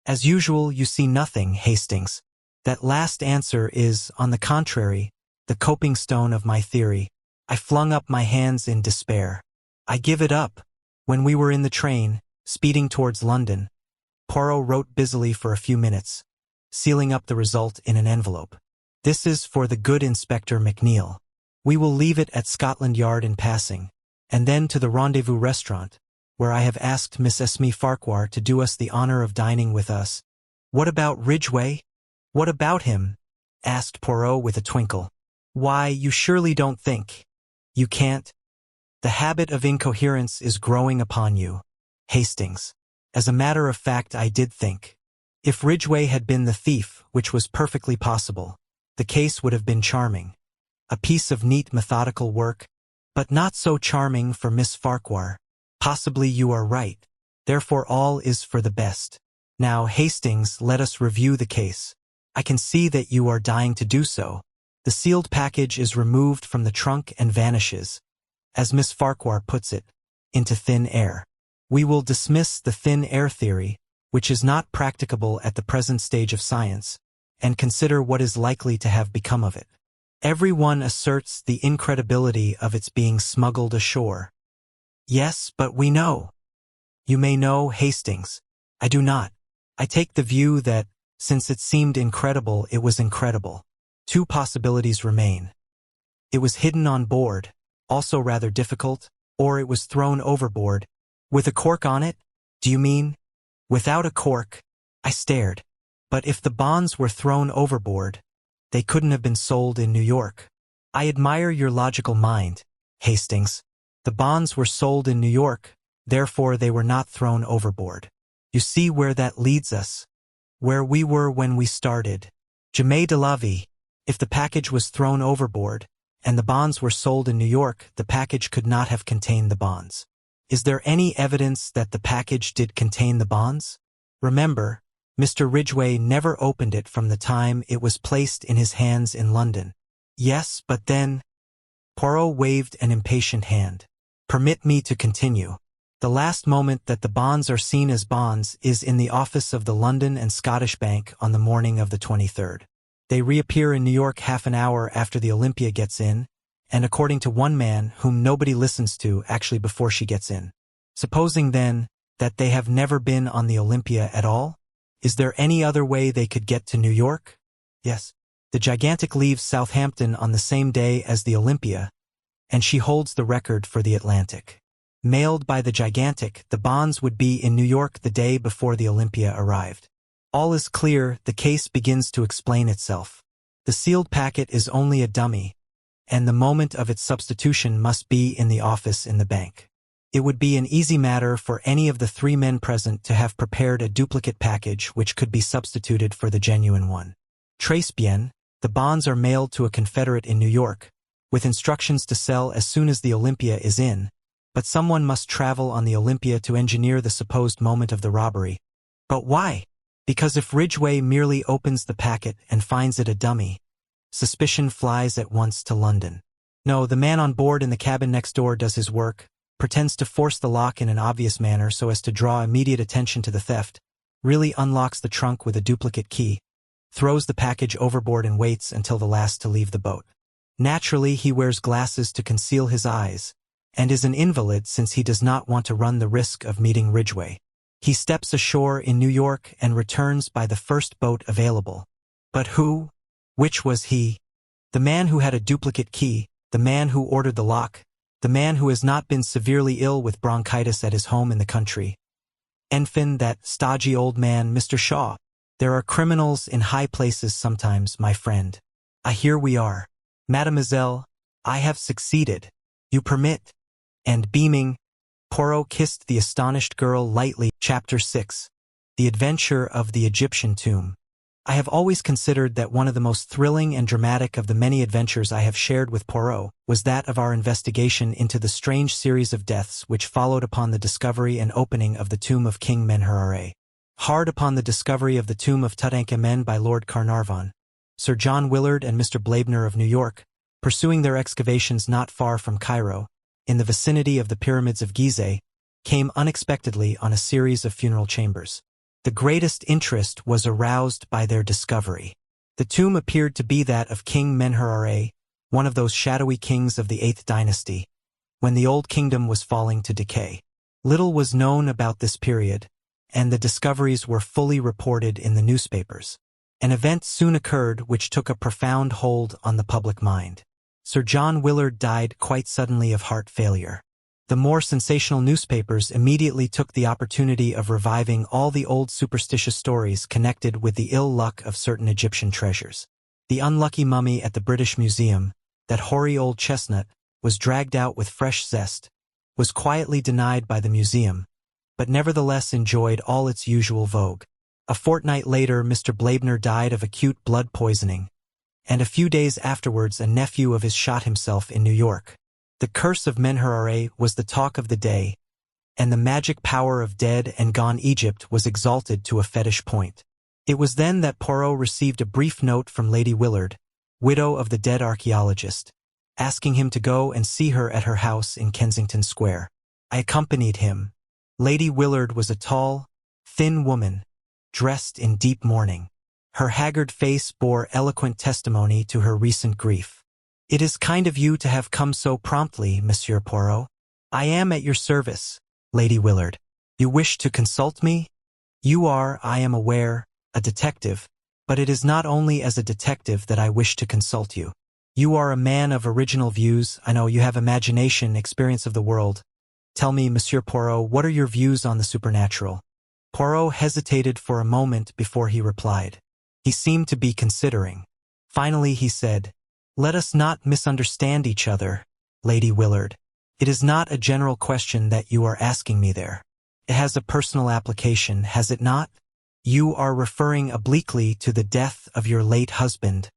As usual, you see nothing, Hastings. That last answer is, on the contrary, the coping stone of my theory. I flung up my hands in despair. I give it up. When we were in the train, speeding towards London, Poirot wrote busily for a few minutes, sealing up the result in an envelope. This is for the good Inspector McNeil. We will leave it at Scotland Yard in passing, and then to the Rendezvous restaurant, where I have asked Miss Esme Farquhar to do us the honor of dining with us. What about Ridgway? What about him? Asked Poirot with a twinkle. Why, you surely don't think. You can't? The habit of incoherence is growing upon you, Hastings. As a matter of fact, I did think. If Ridgway had been the thief, which was perfectly possible, the case would have been charming. A piece of neat methodical work, but not so charming for Miss Farquhar. Possibly you are right. Therefore all is for the best. Now, Hastings, let us review the case. I can see that you are dying to do so. The sealed package is removed from the trunk and vanishes, as Miss Farquhar puts it, into thin air. We will dismiss the thin air theory, which is not practicable at the present stage of science, and consider what is likely to have become of it. Everyone asserts the incredibility of its being smuggled ashore. Yes, but we know. You may know, Hastings. I do not. I take the view that, since it seemed incredible, it was incredible. Two possibilities remain. It was hidden on board, also rather difficult, or it was thrown overboard. With a cork on it, do you mean? Without a cork, I stared. But if the bonds were thrown overboard, they couldn't have been sold in New York. I admire your logical mind, Hastings. The bonds were sold in New York, therefore they were not thrown overboard. You see where that leads us? Where we were when we started. Jamais de la vie. If the package was thrown overboard, and the bonds were sold in New York, the package could not have contained the bonds. Is there any evidence that the package did contain the bonds? Remember, Mr. Ridgway never opened it from the time it was placed in his hands in London. Yes, but then... Poirot waved an impatient hand. Permit me to continue. The last moment that the bonds are seen as bonds is in the office of the London and Scottish Bank on the morning of the 23rd. They reappear in New York half an hour after the Olympia gets in, and according to one man whom nobody listens to actually before she gets in. Supposing then that they have never been on the Olympia at all? Is there any other way they could get to New York? Yes. The Gigantic leaves Southampton on the same day as the Olympia, and she holds the record for the Atlantic. Mailed by the Gigantic, the bonds would be in New York the day before the Olympia arrived. All is clear, the case begins to explain itself. The sealed packet is only a dummy, and the moment of its substitution must be in the office in the bank. It would be an easy matter for any of the three men present to have prepared a duplicate package which could be substituted for the genuine one. Très bien, the bonds are mailed to a confederate in New York, with instructions to sell as soon as the Olympia is in, but someone must travel on the Olympia to engineer the supposed moment of the robbery. But why? Because if Ridgway merely opens the packet and finds it a dummy, suspicion flies at once to London. No, the man on board in the cabin next door does his work, pretends to force the lock in an obvious manner so as to draw immediate attention to the theft, really unlocks the trunk with a duplicate key, throws the package overboard and waits until the last to leave the boat. Naturally, he wears glasses to conceal his eyes, and is an invalid since he does not want to run the risk of meeting Ridgway. He steps ashore in New York and returns by the first boat available. But who? Which was he? The man who had a duplicate key, the man who ordered the lock, the man who has not been severely ill with bronchitis at his home in the country. Enfin, that stodgy old man, Mr. Shaw. There are criminals in high places sometimes, my friend. Here we are. Mademoiselle, I have succeeded. You permit? And beaming, Poirot kissed the astonished girl lightly. Chapter 6. The Adventure of the Egyptian Tomb. I have always considered that one of the most thrilling and dramatic of the many adventures I have shared with Poirot was that of our investigation into the strange series of deaths which followed upon the discovery and opening of the tomb of King Menher. Hard upon the discovery of the tomb of Tutankhamen by Lord Carnarvon, Sir John Willard and Mr. Blaebner of New York, pursuing their excavations not far from Cairo, in the vicinity of the pyramids of Gizeh, came unexpectedly on a series of funeral chambers. The greatest interest was aroused by their discovery. The tomb appeared to be that of King Menher, one of those shadowy kings of the 8th dynasty, when the old kingdom was falling to decay. Little was known about this period, and the discoveries were fully reported in the newspapers. An event soon occurred which took a profound hold on the public mind. Sir John Willard died quite suddenly of heart failure. The more sensational newspapers immediately took the opportunity of reviving all the old superstitious stories connected with the ill luck of certain Egyptian treasures. The unlucky mummy at the British Museum, that hoary old chestnut, was dragged out with fresh zest, was quietly denied by the museum, but nevertheless enjoyed all its usual vogue. A fortnight later, Mr. Blaibner died of acute blood poisoning, and a few days afterwards a nephew of his shot himself in New York. The curse of Menherare was the talk of the day, and the magic power of dead and gone Egypt was exalted to a fetish point. It was then that Poirot received a brief note from Lady Willard, widow of the dead archaeologist, asking him to go and see her at her house in Kensington Square. I accompanied him. Lady Willard was a tall, thin woman, dressed in deep mourning. Her haggard face bore eloquent testimony to her recent grief. "It is kind of you to have come so promptly, Monsieur Poirot. I am at your service, Lady Willard. You wish to consult me? You are, I am aware, a detective, but it is not only as a detective that I wish to consult you. You are a man of original views. I know you have imagination, experience of the world. Tell me, Monsieur Poirot, what are your views on the supernatural?" Poirot hesitated for a moment before he replied. He seemed to be considering. Finally he said, "Let us not misunderstand each other, Lady Willard. It is not a general question that you are asking me there. It has a personal application, has it not? You are referring obliquely to the death of your late husband."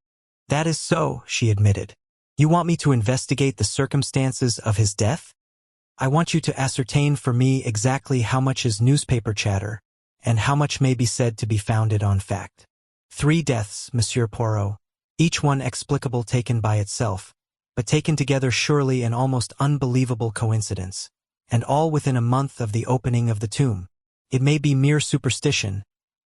"That is so," she admitted. "You want me to investigate the circumstances of his death? I want you to ascertain for me exactly how much is newspaper chatter, and how much may be said to be founded on fact. 3 deaths, Monsieur Poirot, each one explicable taken by itself, but taken together surely an almost unbelievable coincidence, and all within a month of the opening of the tomb. It may be mere superstition.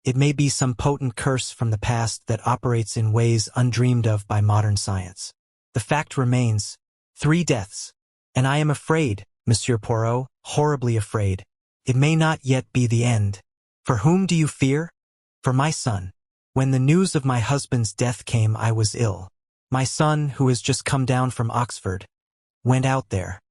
It may be some potent curse from the past that operates in ways undreamed of by modern science. The fact remains, 3 deaths, and I am afraid, Monsieur Poirot, horribly afraid. It may not yet be the end. For whom do you fear? For my son. When the news of my husband's death came, I was ill. My son, who has just come down from Oxford, went out there.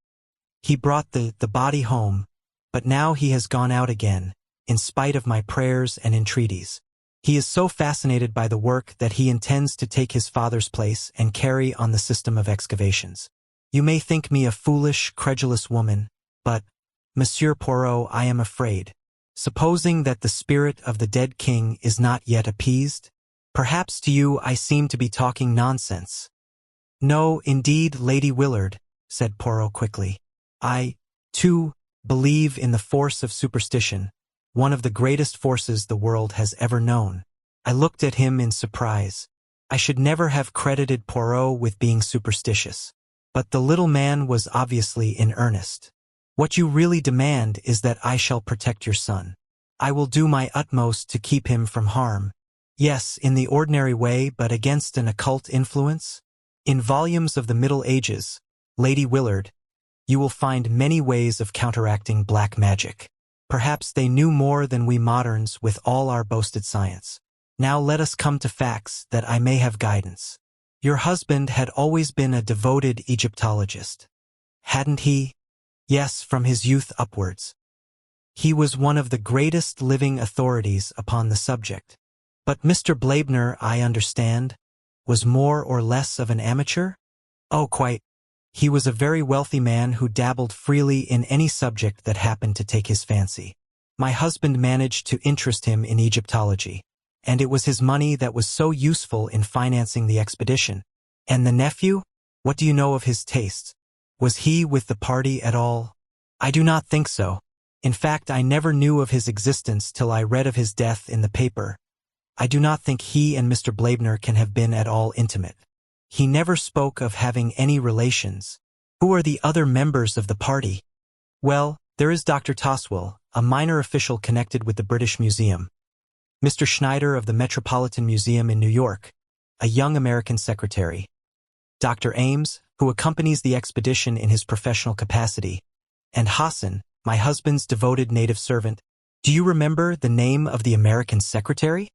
He brought the body home, but now he has gone out again, in spite of my prayers and entreaties. He is so fascinated by the work that he intends to take his father's place and carry on the system of excavations. You may think me a foolish, credulous woman, but, Monsieur Poirot, I am afraid. Supposing that the spirit of the dead king is not yet appeased? Perhaps to you I seem to be talking nonsense." "No, indeed, Lady Willard," said Poirot quickly. "I, too, believe in the force of superstition, one of the greatest forces the world has ever known." I looked at him in surprise. I should never have credited Poirot with being superstitious. But the little man was obviously in earnest. "What you really demand is that I shall protect your son. I will do my utmost to keep him from harm. Yes, in the ordinary way, but against an occult influence? In volumes of the Middle Ages, Lady Willard, you will find many ways of counteracting black magic. Perhaps they knew more than we moderns with all our boasted science. Now let us come to facts that I may have guidance. Your husband had always been a devoted Egyptologist. Hadn't he? Yes, from his youth upwards. He was one of the greatest living authorities upon the subject. But Mr. Blaibner, I understand, was more or less of an amateur? Oh, quite. He was a very wealthy man who dabbled freely in any subject that happened to take his fancy. My husband managed to interest him in Egyptology, and it was his money that was so useful in financing the expedition. And the nephew? What do you know of his tastes? Was he with the party at all? I do not think so. In fact, I never knew of his existence till I read of his death in the paper. I do not think he and Mr. Blaibner can have been at all intimate. He never spoke of having any relations. Who are the other members of the party? Well, there is Dr. Toswell, a minor official connected with the British Museum. Mr. Schneider of the Metropolitan Museum in New York, a young American secretary. Dr. Ames, who accompanies the expedition in his professional capacity. And Hassan, my husband's devoted native servant, Do you remember the name of the American secretary?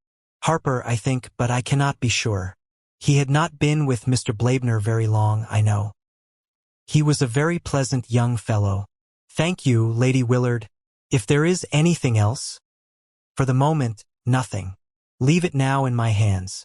Harper, I think, but I cannot be sure. He had not been with Mr. Blaibner very long, I know. He was a very pleasant young fellow. Thank you, Lady Willard. If there is anything else? For the moment, nothing. Leave it now in my hands.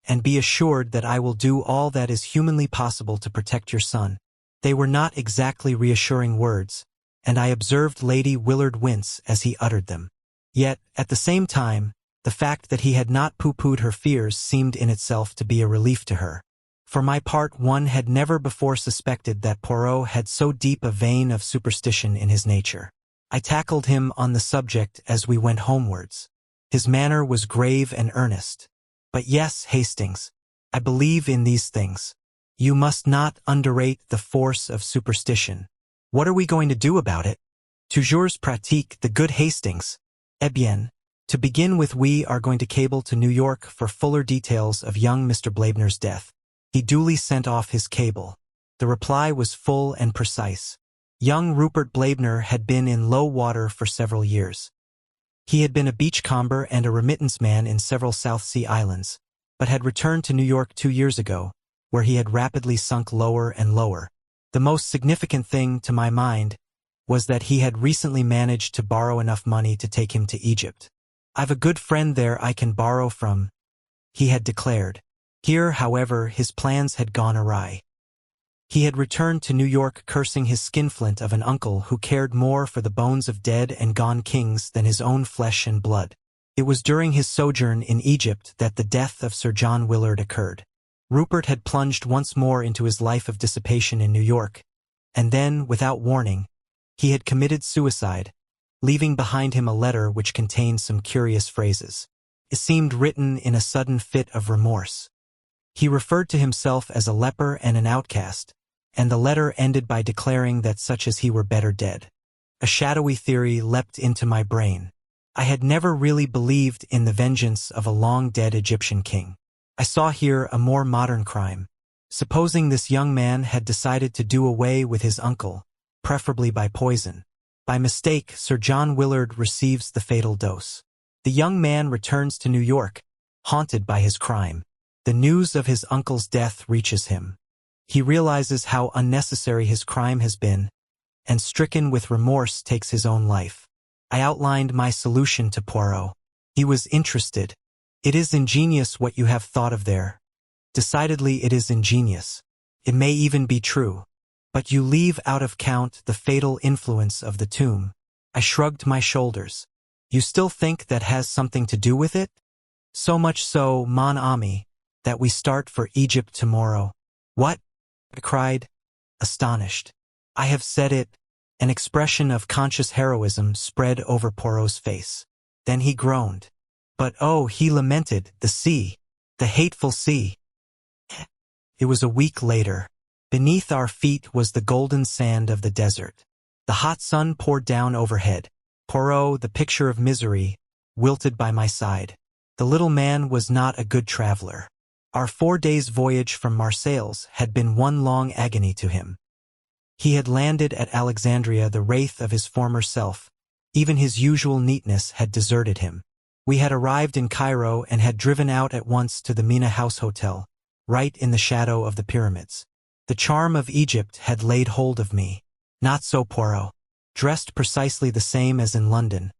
And be assured that I will do all that is humanly possible to protect your son. They were not exactly reassuring words, and I observed Lady Willard wince as he uttered them. Yet, at the same time, the fact that he had not pooh-poohed her fears seemed in itself to be a relief to her. For my part, one had never before suspected that Poirot had so deep a vein of superstition in his nature. I tackled him on the subject as we went homewards. His manner was grave and earnest. But yes, Hastings, I believe in these things. You must not underrate the force of superstition. What are we going to do about it? Toujours pratique, the good Hastings. Eh bien. To begin with, we are going to cable to New York for fuller details of young Mr. Blaibner's death. He duly sent off his cable. The reply was full and precise. Young Rupert Blaibner had been in low water for several years. He had been a beachcomber and a remittance man in several South Sea islands, but had returned to New York 2 years ago, where he had rapidly sunk lower and lower. The most significant thing, to my mind, was that he had recently managed to borrow enough money to take him to Egypt. "I've a good friend there I can borrow from," he had declared. Here, however, his plans had gone awry. He had returned to New York cursing his skinflint of an uncle who cared more for the bones of dead and gone kings than his own flesh and blood. It was during his sojourn in Egypt that the death of Sir John Willard occurred. Rupert had plunged once more into his life of dissipation in New York, and then, without warning, he had committed suicide, leaving behind him a letter which contained some curious phrases. It seemed written in a sudden fit of remorse. He referred to himself as a leper and an outcast, and the letter ended by declaring that such as he were better dead. A shadowy theory leapt into my brain. I had never really believed in the vengeance of a long-dead Egyptian king. I saw here a more modern crime. Supposing this young man had decided to do away with his uncle, preferably by poison. By mistake, Sir John Willard receives the fatal dose. The young man returns to New York, haunted by his crime. The news of his uncle's death reaches him. He realizes how unnecessary his crime has been, and stricken with remorse takes his own life. I outlined my solution to Poirot. He was interested. "It is ingenious what you have thought of there. Decidedly it is ingenious. It may even be true. But you leave out of count the fatal influence of the tomb." I shrugged my shoulders. "You still think that has something to do with it?" "So much so, mon ami, that we start for Egypt tomorrow." "What?" I cried, astonished. "I have said it." An expression of conscious heroism spread over Poirot's face. Then he groaned. "But oh," he lamented, "the sea, the hateful sea." It was a week later. Beneath our feet was the golden sand of the desert. The hot sun poured down overhead. Poirot, the picture of misery, wilted by my side. The little man was not a good traveler. Our 4 days' voyage from Marseilles had been one long agony to him. He had landed at Alexandria the wraith of his former self. Even his usual neatness had deserted him. We had arrived in Cairo and had driven out at once to the Mina House Hotel, right in the shadow of the pyramids. The charm of Egypt had laid hold of me. Not so Poirot. Dressed precisely the same as in London,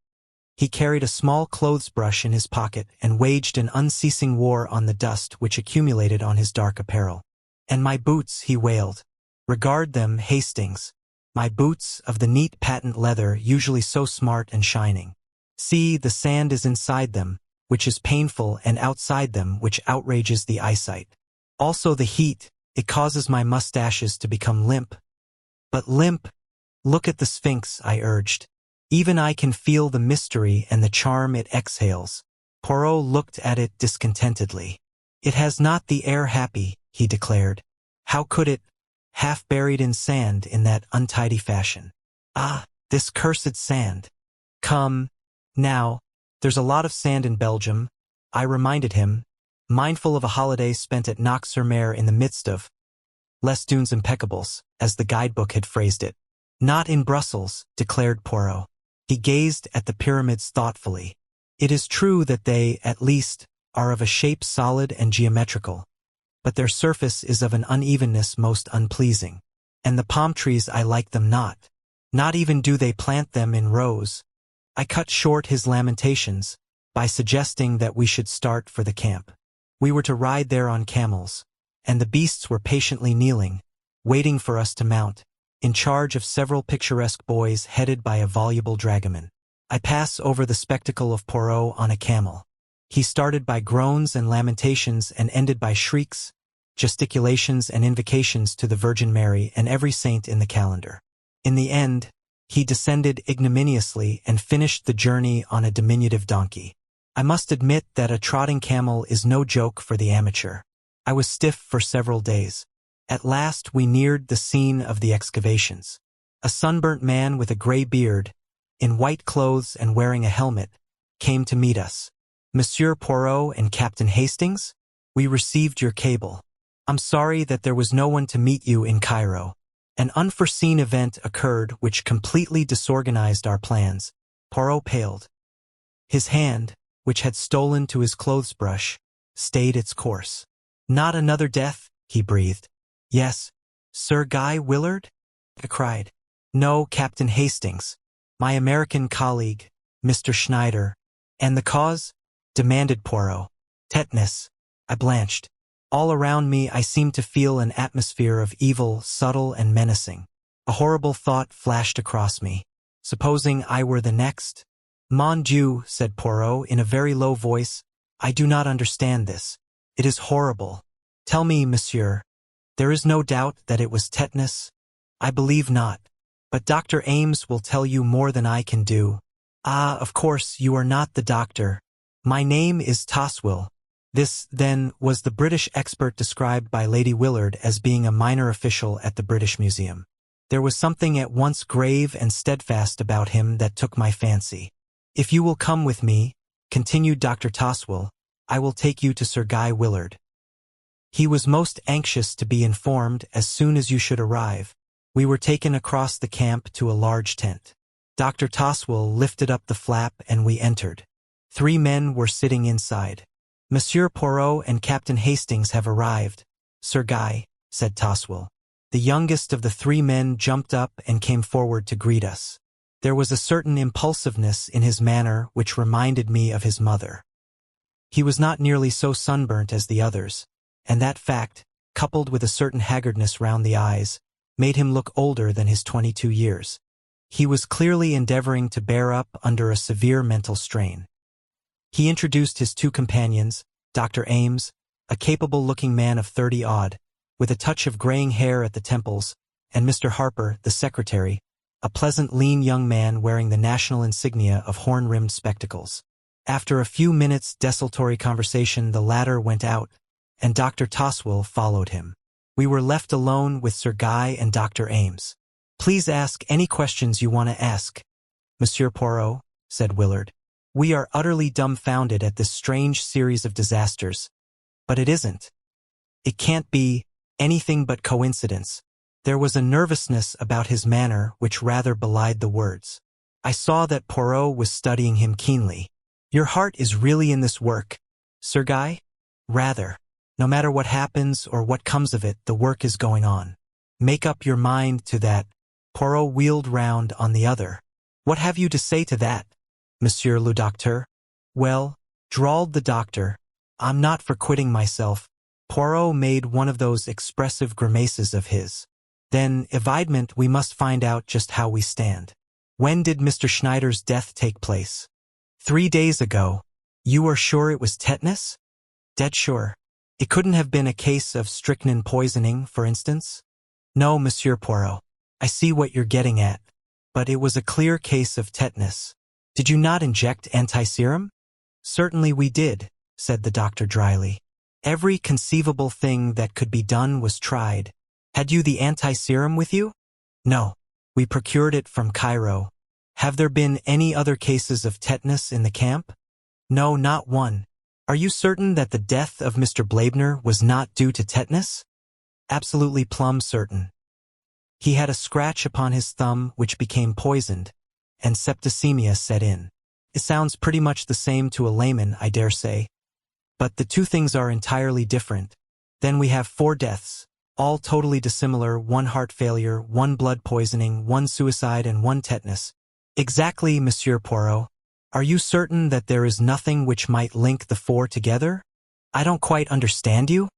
he carried a small clothes brush in his pocket and waged an unceasing war on the dust which accumulated on his dark apparel. "And my boots," he wailed. "Regard them, Hastings. My boots of the neat patent leather usually so smart and shining. See, the sand is inside them, which is painful, and outside them, which outrages the eyesight. Also the heat, it causes my mustaches to become limp." "But limp? Look at the Sphinx," I urged. "Even I can feel the mystery and the charm it exhales." Poirot looked at it discontentedly. "It has not the air happy," he declared. "How could it, half buried in sand in that untidy fashion? Ah, this cursed sand. Come, now, there's a lot of sand in Belgium," I reminded him, mindful of a holiday spent at Knox-sur-Mer in the midst of les dunes impeccables, as the guidebook had phrased it. "Not in Brussels," declared Poirot. He gazed at the pyramids thoughtfully. It is true that they, at least, are of a shape solid and geometrical, but their surface is of an unevenness most unpleasing. And the palm trees, I like them not. Not even do they plant them in rows. I cut short his lamentations by suggesting that we should start for the camp. We were to ride there on camels, and the beasts were patiently kneeling, waiting for us to mount, in charge of several picturesque boys headed by a voluble dragoman. I pass over the spectacle of Poirot on a camel. He started by groans and lamentations and ended by shrieks, gesticulations and invocations to the Virgin Mary and every saint in the calendar. In the end, he descended ignominiously and finished the journey on a diminutive donkey. I must admit that a trotting camel is no joke for the amateur. I was stiff for several days. At last we neared the scene of the excavations. A sunburnt man with a gray beard, in white clothes and wearing a helmet, came to meet us. Monsieur Poirot and Captain Hastings? We received your cable. I'm sorry that there was no one to meet you in Cairo. An unforeseen event occurred which completely disorganized our plans. Poirot paled. His hand, which had stolen to his clothes brush, stayed its course. Not another death? He breathed. Yes. Sir Guy Willard? I cried. No, Captain Hastings. My American colleague, Mr. Schneider. And the cause? Demanded Poirot. Tetanus. I blanched. All around me I seemed to feel an atmosphere of evil, subtle and menacing. A horrible thought flashed across me. Supposing I were the next? Mon Dieu, said Poirot in a very low voice, I do not understand this. It is horrible. Tell me, monsieur. There is no doubt that it was tetanus? I believe not. But Dr. Ames will tell you more than I can do. Ah, of course, you are not the doctor. My name is Toswell. This, then, was the British expert described by Lady Willard as being a minor official at the British Museum. There was something at once grave and steadfast about him that took my fancy. If you will come with me, continued Dr. Toswell, I will take you to Sir Guy Willard. He was most anxious to be informed as soon as you should arrive. We were taken across the camp to a large tent. Dr. Toswell lifted up the flap and we entered. 3 men were sitting inside. Monsieur Poirot and Captain Hastings have arrived, Sir Guy, said Toswell. The youngest of the 3 men jumped up and came forward to greet us. There was a certain impulsiveness in his manner which reminded me of his mother. He was not nearly so sunburnt as the others, and that fact, coupled with a certain haggardness round the eyes, made him look older than his 22 years. He was clearly endeavoring to bear up under a severe mental strain. He introduced his 2 companions, Dr. Ames, a capable-looking man of 30-odd, with a touch of graying hair at the temples, and Mr. Harper, the secretary, a pleasant, lean young man wearing the national insignia of horn-rimmed spectacles. After a few minutes' desultory conversation, the latter went out, and Dr. Toswell followed him. We were left alone with Sir Guy and Dr. Ames. Please ask any questions you want to ask, Monsieur Poirot, said Willard. We are utterly dumbfounded at this strange series of disasters. But it isn't. It can't be anything but coincidence. There was a nervousness about his manner which rather belied the words. I saw that Poirot was studying him keenly. Your heart is really in this work, Sir Guy? Rather. No matter what happens or what comes of it, the work is going on. Make up your mind to that. Poirot wheeled round on the other. What have you to say to that, Monsieur le Docteur? Well, drawled the doctor, I'm not for quitting myself. Poirot made one of those expressive grimaces of his. Then, evidement, we must find out just how we stand. When did Mr. Schneider's death take place? 3 days ago. You are sure it was tetanus? Dead sure. It couldn't have been a case of strychnine poisoning, for instance? No, Monsieur Poirot. I see what you're getting at. But it was a clear case of tetanus. Did you not inject anti-serum? Certainly we did, said the doctor dryly. Every conceivable thing that could be done was tried. Had you the anti-serum with you? No. We procured it from Cairo. Have there been any other cases of tetanus in the camp? No, not one. Are you certain that the death of Mr. Blaebner was not due to tetanus? Absolutely plumb certain. He had a scratch upon his thumb which became poisoned, and septicemia set in. It sounds pretty much the same to a layman, I dare say. But the two things are entirely different. Then we have 4 deaths, all totally dissimilar, 1 heart failure, 1 blood poisoning, 1 suicide, and 1 tetanus. Exactly, Monsieur Poirot. Are you certain that there is nothing which might link the 4 together? I don't quite understand you.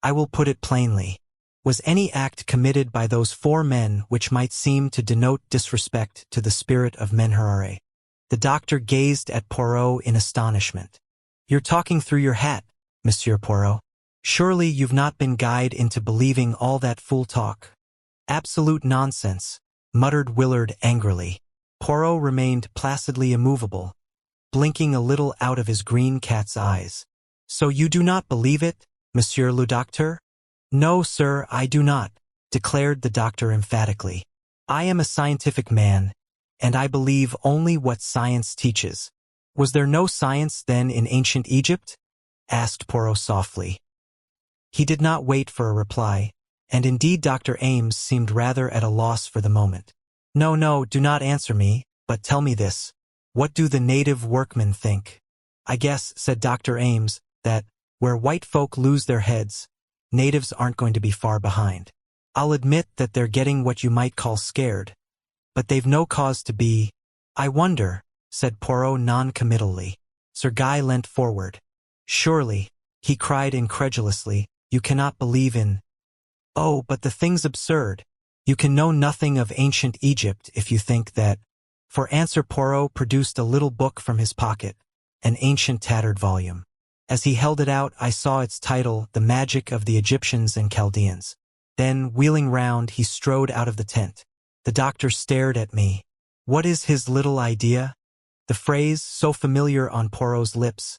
I will put it plainly. Was any act committed by those 4 men which might seem to denote disrespect to the spirit of Menherare? The doctor gazed at Poirot in astonishment. You're talking through your hat, Monsieur Poirot. Surely you've not been guyed into believing all that fool talk. Absolute nonsense, muttered Willard angrily. Poirot remained placidly immovable, blinking a little out of his green cat's eyes. So you do not believe it, Monsieur le Docteur? No, sir, I do not, declared the doctor emphatically. I am a scientific man, and I believe only what science teaches. Was there no science, then, in ancient Egypt? Asked Poirot softly. He did not wait for a reply, and indeed Dr. Ames seemed rather at a loss for the moment. No, do not answer me, but tell me this. What do the native workmen think? I guess, said Dr. Ames, that, where white folk lose their heads, natives aren't going to be far behind. I'll admit that they're getting what you might call scared, but they've no cause to be. I wonder, said Poirot non-committally. Sir Guy leant forward. Surely, he cried incredulously, you cannot believe in. Oh, but the thing's absurd. You can know nothing of ancient Egypt if you think that. For answer, Poirot produced a little book from his pocket, an ancient tattered volume. As he held it out, I saw its title, The Magic of the Egyptians and Chaldeans. Then, wheeling round, he strode out of the tent. The doctor stared at me. What is his little idea? The phrase, so familiar on Poirot's lips,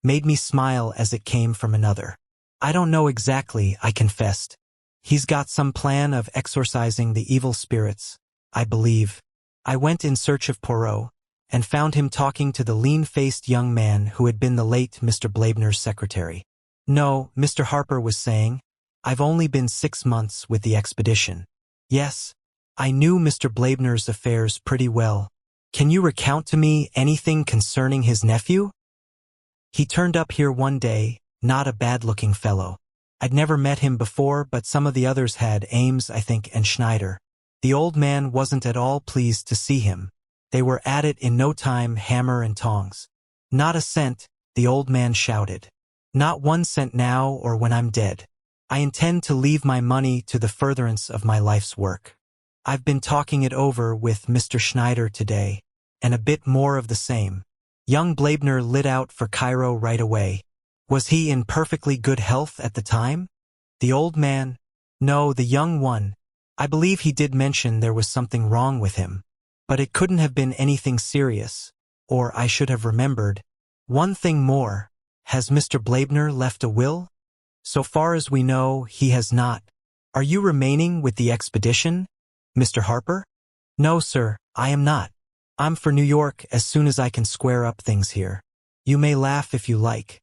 made me smile as it came from another. I don't know exactly, I confessed. He's got some plan of exorcising the evil spirits, I believe. I went in search of Poirot, and found him talking to the lean-faced young man who had been the late Mr. Blaibner's secretary. No, Mr. Harper was saying, I've only been 6 months with the expedition. Yes, I knew Mr. Blaibner's affairs pretty well. Can you recount to me anything concerning his nephew? He turned up here one day, not a bad-looking fellow. I'd never met him before, but some of the others had, Ames, I think, and Schneider. The old man wasn't at all pleased to see him. They were at it in no time, hammer and tongs. Not a cent, the old man shouted. Not 1 cent now or when I'm dead. I intend to leave my money to the furtherance of my life's work. I've been talking it over with Mr. Schneider today, and a bit more of the same. Young Blaibner lit out for Cairo right away. Was he in perfectly good health at the time? The old man? No, the young one. I believe he did mention there was something wrong with him. But it couldn't have been anything serious, or I should have remembered. One thing more. Has Mr. Blaibner left a will? So far as we know, he has not. Are you remaining with the expedition, Mr. Harper? No, sir, I am not. I'm for New York as soon as I can square up things here. You may laugh if you like.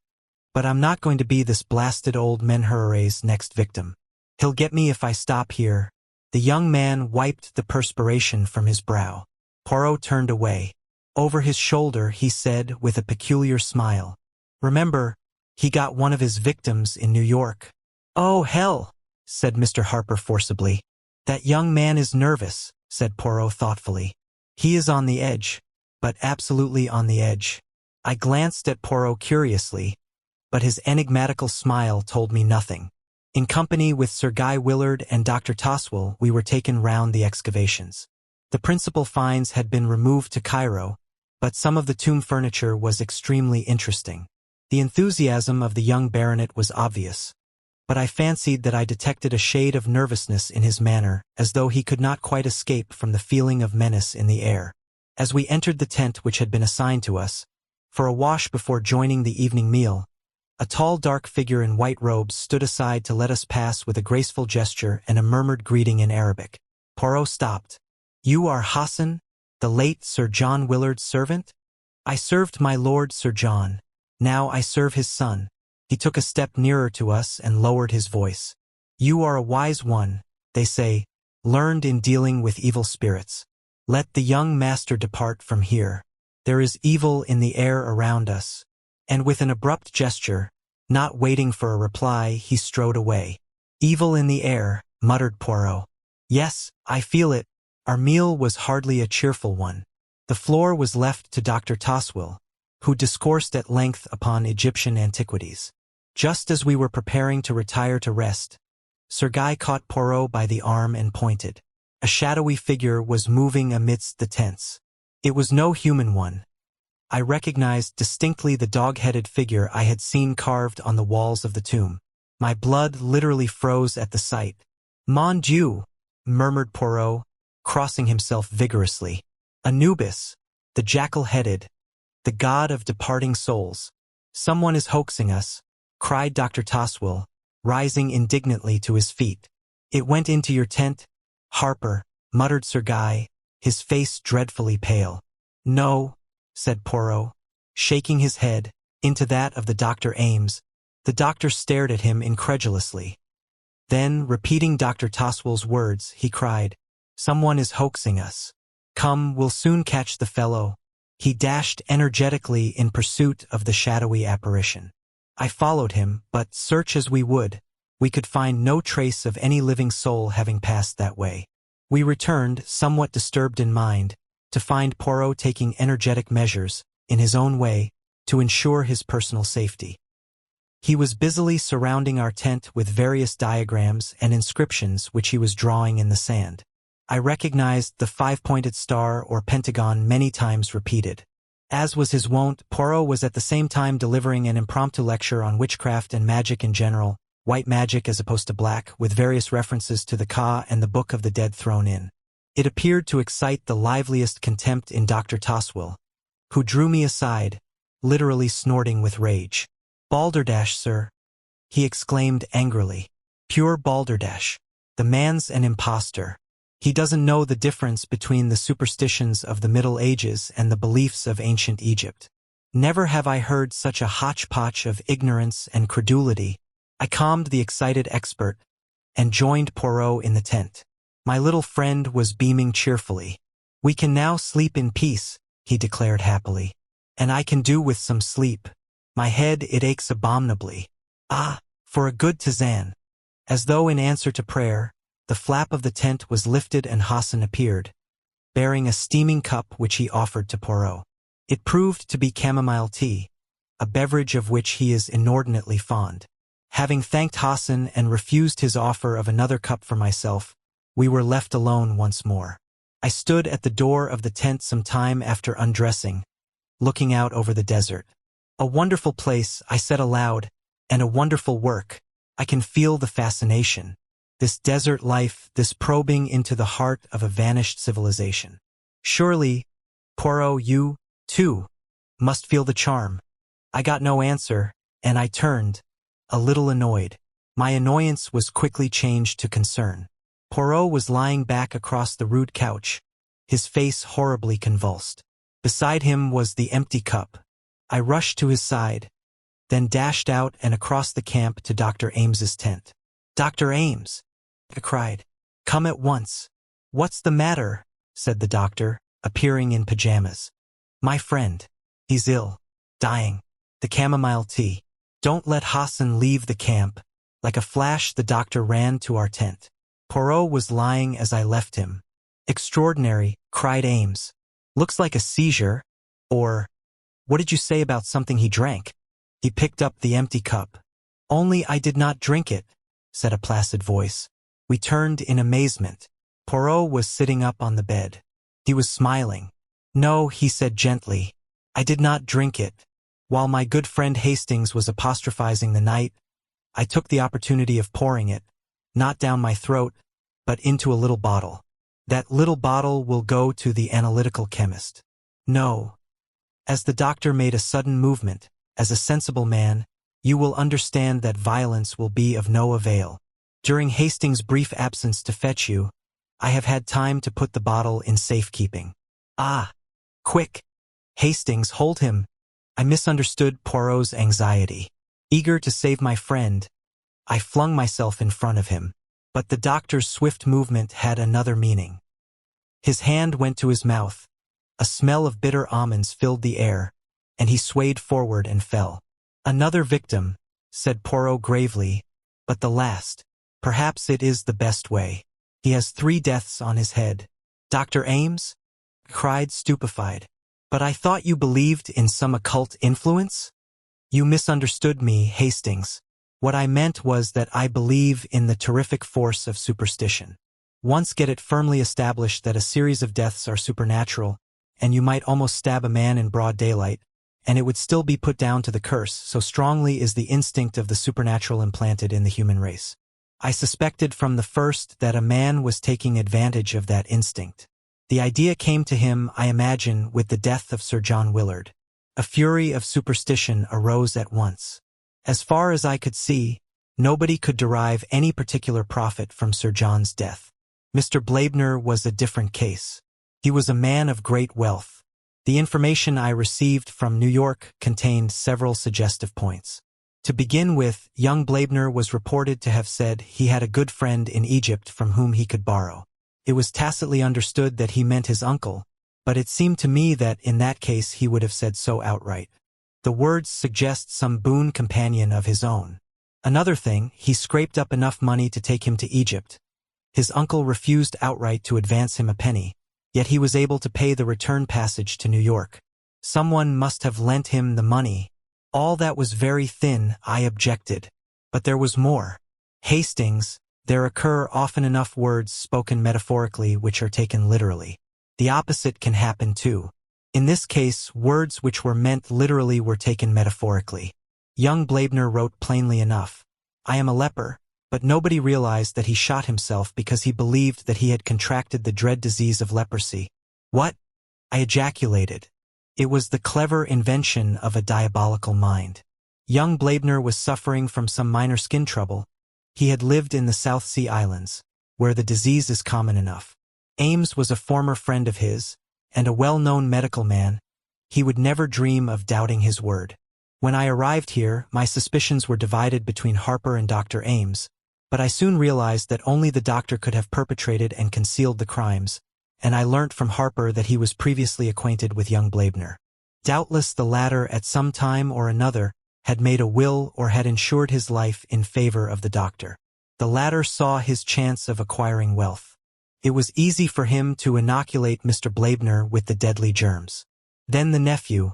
But I'm not going to be this blasted old Menherare's next victim. He'll get me if I stop here. The young man wiped the perspiration from his brow. Poirot turned away. Over his shoulder, he said with a peculiar smile, Remember, he got one of his victims in New York. Oh, hell, said Mr. Harper forcibly. That young man is nervous, said Poirot thoughtfully. He is on the edge, but absolutely on the edge. I glanced at Poirot curiously, but his enigmatical smile told me nothing. In company with Sir Guy Willard and Dr. Toswell, we were taken round the excavations. The principal finds had been removed to Cairo, but some of the tomb furniture was extremely interesting. The enthusiasm of the young baronet was obvious, but I fancied that I detected a shade of nervousness in his manner, as though he could not quite escape from the feeling of menace in the air. As we entered the tent which had been assigned to us, for a wash before joining the evening meal, a tall dark figure in white robes stood aside to let us pass with a graceful gesture and a murmured greeting in Arabic. Poirot stopped. You are Hassan, the late Sir John Willard's servant? I served my lord Sir John. Now I serve his son. He took a step nearer to us and lowered his voice. You are a wise one, they say, learned in dealing with evil spirits. Let the young master depart from here. There is evil in the air around us. And with an abrupt gesture, not waiting for a reply, he strode away. Evil in the air, muttered Poirot. Yes, I feel it. Our meal was hardly a cheerful one. The floor was left to Dr. Toswell, who discoursed at length upon Egyptian antiquities. Just as we were preparing to retire to rest, Sir Guy caught Poirot by the arm and pointed. A shadowy figure was moving amidst the tents. It was no human one. I recognized distinctly the dog-headed figure I had seen carved on the walls of the tomb. My blood literally froze at the sight. Mon Dieu, murmured Poirot, crossing himself vigorously. Anubis, the jackal-headed, the god of departing souls. Someone is hoaxing us, cried Dr. Toswell, rising indignantly to his feet. It went into your tent, Harper, muttered Sir Guy, his face dreadfully pale. No, said Poirot, shaking his head, into that of the Dr. Ames. The doctor stared at him incredulously. Then, repeating Dr. Toswell's words, he cried, Someone is hoaxing us. Come, we'll soon catch the fellow. He dashed energetically in pursuit of the shadowy apparition. I followed him, but, search as we would, we could find no trace of any living soul having passed that way. We returned, somewhat disturbed in mind, to find Poirot taking energetic measures, in his own way, to ensure his personal safety. He was busily surrounding our tent with various diagrams and inscriptions which he was drawing in the sand. I recognized the five-pointed star or pentagon many times repeated. As was his wont, Poirot was at the same time delivering an impromptu lecture on witchcraft and magic in general, white magic as opposed to black, with various references to the Ka and the Book of the Dead thrown in. It appeared to excite the liveliest contempt in Dr. Toswell, who drew me aside, literally snorting with rage. Balderdash, sir, he exclaimed angrily. Pure balderdash. The man's an impostor. He doesn't know the difference between the superstitions of the Middle Ages and the beliefs of ancient Egypt. Never have I heard such a hodgepodge of ignorance and credulity. I calmed the excited expert and joined Poirot in the tent. My little friend was beaming cheerfully. We can now sleep in peace, he declared happily. And I can do with some sleep. My head, it aches abominably. Ah, for a good tisane. As though in answer to prayer, the flap of the tent was lifted and Hassan appeared, bearing a steaming cup which he offered to Poirot. It proved to be chamomile tea, a beverage of which he is inordinately fond. Having thanked Hassan and refused his offer of another cup for myself, we were left alone once more. I stood at the door of the tent some time after undressing, looking out over the desert. A wonderful place, I said aloud, and a wonderful work. I can feel the fascination. This desert life, this probing into the heart of a vanished civilization. Surely, Poirot, you, too, must feel the charm. I got no answer, and I turned, a little annoyed. My annoyance was quickly changed to concern. Poirot was lying back across the rude couch, his face horribly convulsed. Beside him was the empty cup. I rushed to his side, then dashed out and across the camp to Dr. Ames's tent. Dr. Ames, I cried. Come at once. What's the matter? Said the doctor, appearing in pajamas. My friend. He's ill. Dying. The chamomile tea. Don't let Hassan leave the camp. Like a flash the doctor ran to our tent. Poirot was lying as I left him. Extraordinary, cried Ames. Looks like a seizure, or... What did you say about something he drank? He picked up the empty cup. Only I did not drink it, said a placid voice. We turned in amazement. Poirot was sitting up on the bed. He was smiling. No, he said gently. I did not drink it. While my good friend Hastings was apostrophizing the night, I took the opportunity of pouring it, not down my throat, but into a little bottle. That little bottle will go to the analytical chemist. No. As the doctor made a sudden movement, as a sensible man, you will understand that violence will be of no avail. During Hastings' brief absence to fetch you, I have had time to put the bottle in safekeeping. Ah! Quick! Hastings, hold him! I misunderstood Poirot's anxiety. Eager to save my friend, I flung myself in front of him. But the doctor's swift movement had another meaning. His hand went to his mouth. A smell of bitter almonds filled the air, and he swayed forward and fell. "Another victim," said Poirot gravely, "but the last. Perhaps it is the best way. He has 3 deaths on his head." "Dr. Ames?" cried, stupefied. "But I thought you believed in some occult influence?" "You misunderstood me, Hastings. What I meant was that I believe in the terrific force of superstition. Once get it firmly established that a series of deaths are supernatural, and you might almost stab a man in broad daylight, and it would still be put down to the curse, so strongly is the instinct of the supernatural implanted in the human race. I suspected from the first that a man was taking advantage of that instinct. The idea came to him, I imagine, with the death of Sir John Willard. A fury of superstition arose at once. As far as I could see, nobody could derive any particular profit from Sir John's death. Mr. Blaibner was a different case. He was a man of great wealth. The information I received from New York contained several suggestive points. To begin with, young Blaibner was reported to have said he had a good friend in Egypt from whom he could borrow. It was tacitly understood that he meant his uncle, but it seemed to me that in that case he would have said so outright. The words suggest some boon companion of his own. Another thing, he scraped up enough money to take him to Egypt. His uncle refused outright to advance him a penny, yet he was able to pay the return passage to New York. Someone must have lent him the money. All that was very thin, I objected. But there was more. Hastings, there occur often enough words spoken metaphorically which are taken literally. The opposite can happen too. In this case, words which were meant literally were taken metaphorically. Young Blaibner wrote plainly enough, "I am a leper," but nobody realized that he shot himself because he believed that he had contracted the dread disease of leprosy. "What?" I ejaculated. It was the clever invention of a diabolical mind. Young Blaibner was suffering from some minor skin trouble. He had lived in the South Sea Islands, where the disease is common enough. Ames was a former friend of his, and a well-known medical man. He would never dream of doubting his word. When I arrived here, my suspicions were divided between Harper and Dr. Ames, but I soon realized that only the doctor could have perpetrated and concealed the crimes, and I learnt from Harper that he was previously acquainted with young Blaibner. Doubtless the latter at some time or another had made a will or had insured his life in favor of the doctor. The latter saw his chance of acquiring wealth. It was easy for him to inoculate Mr. Blaibner with the deadly germs. Then the nephew,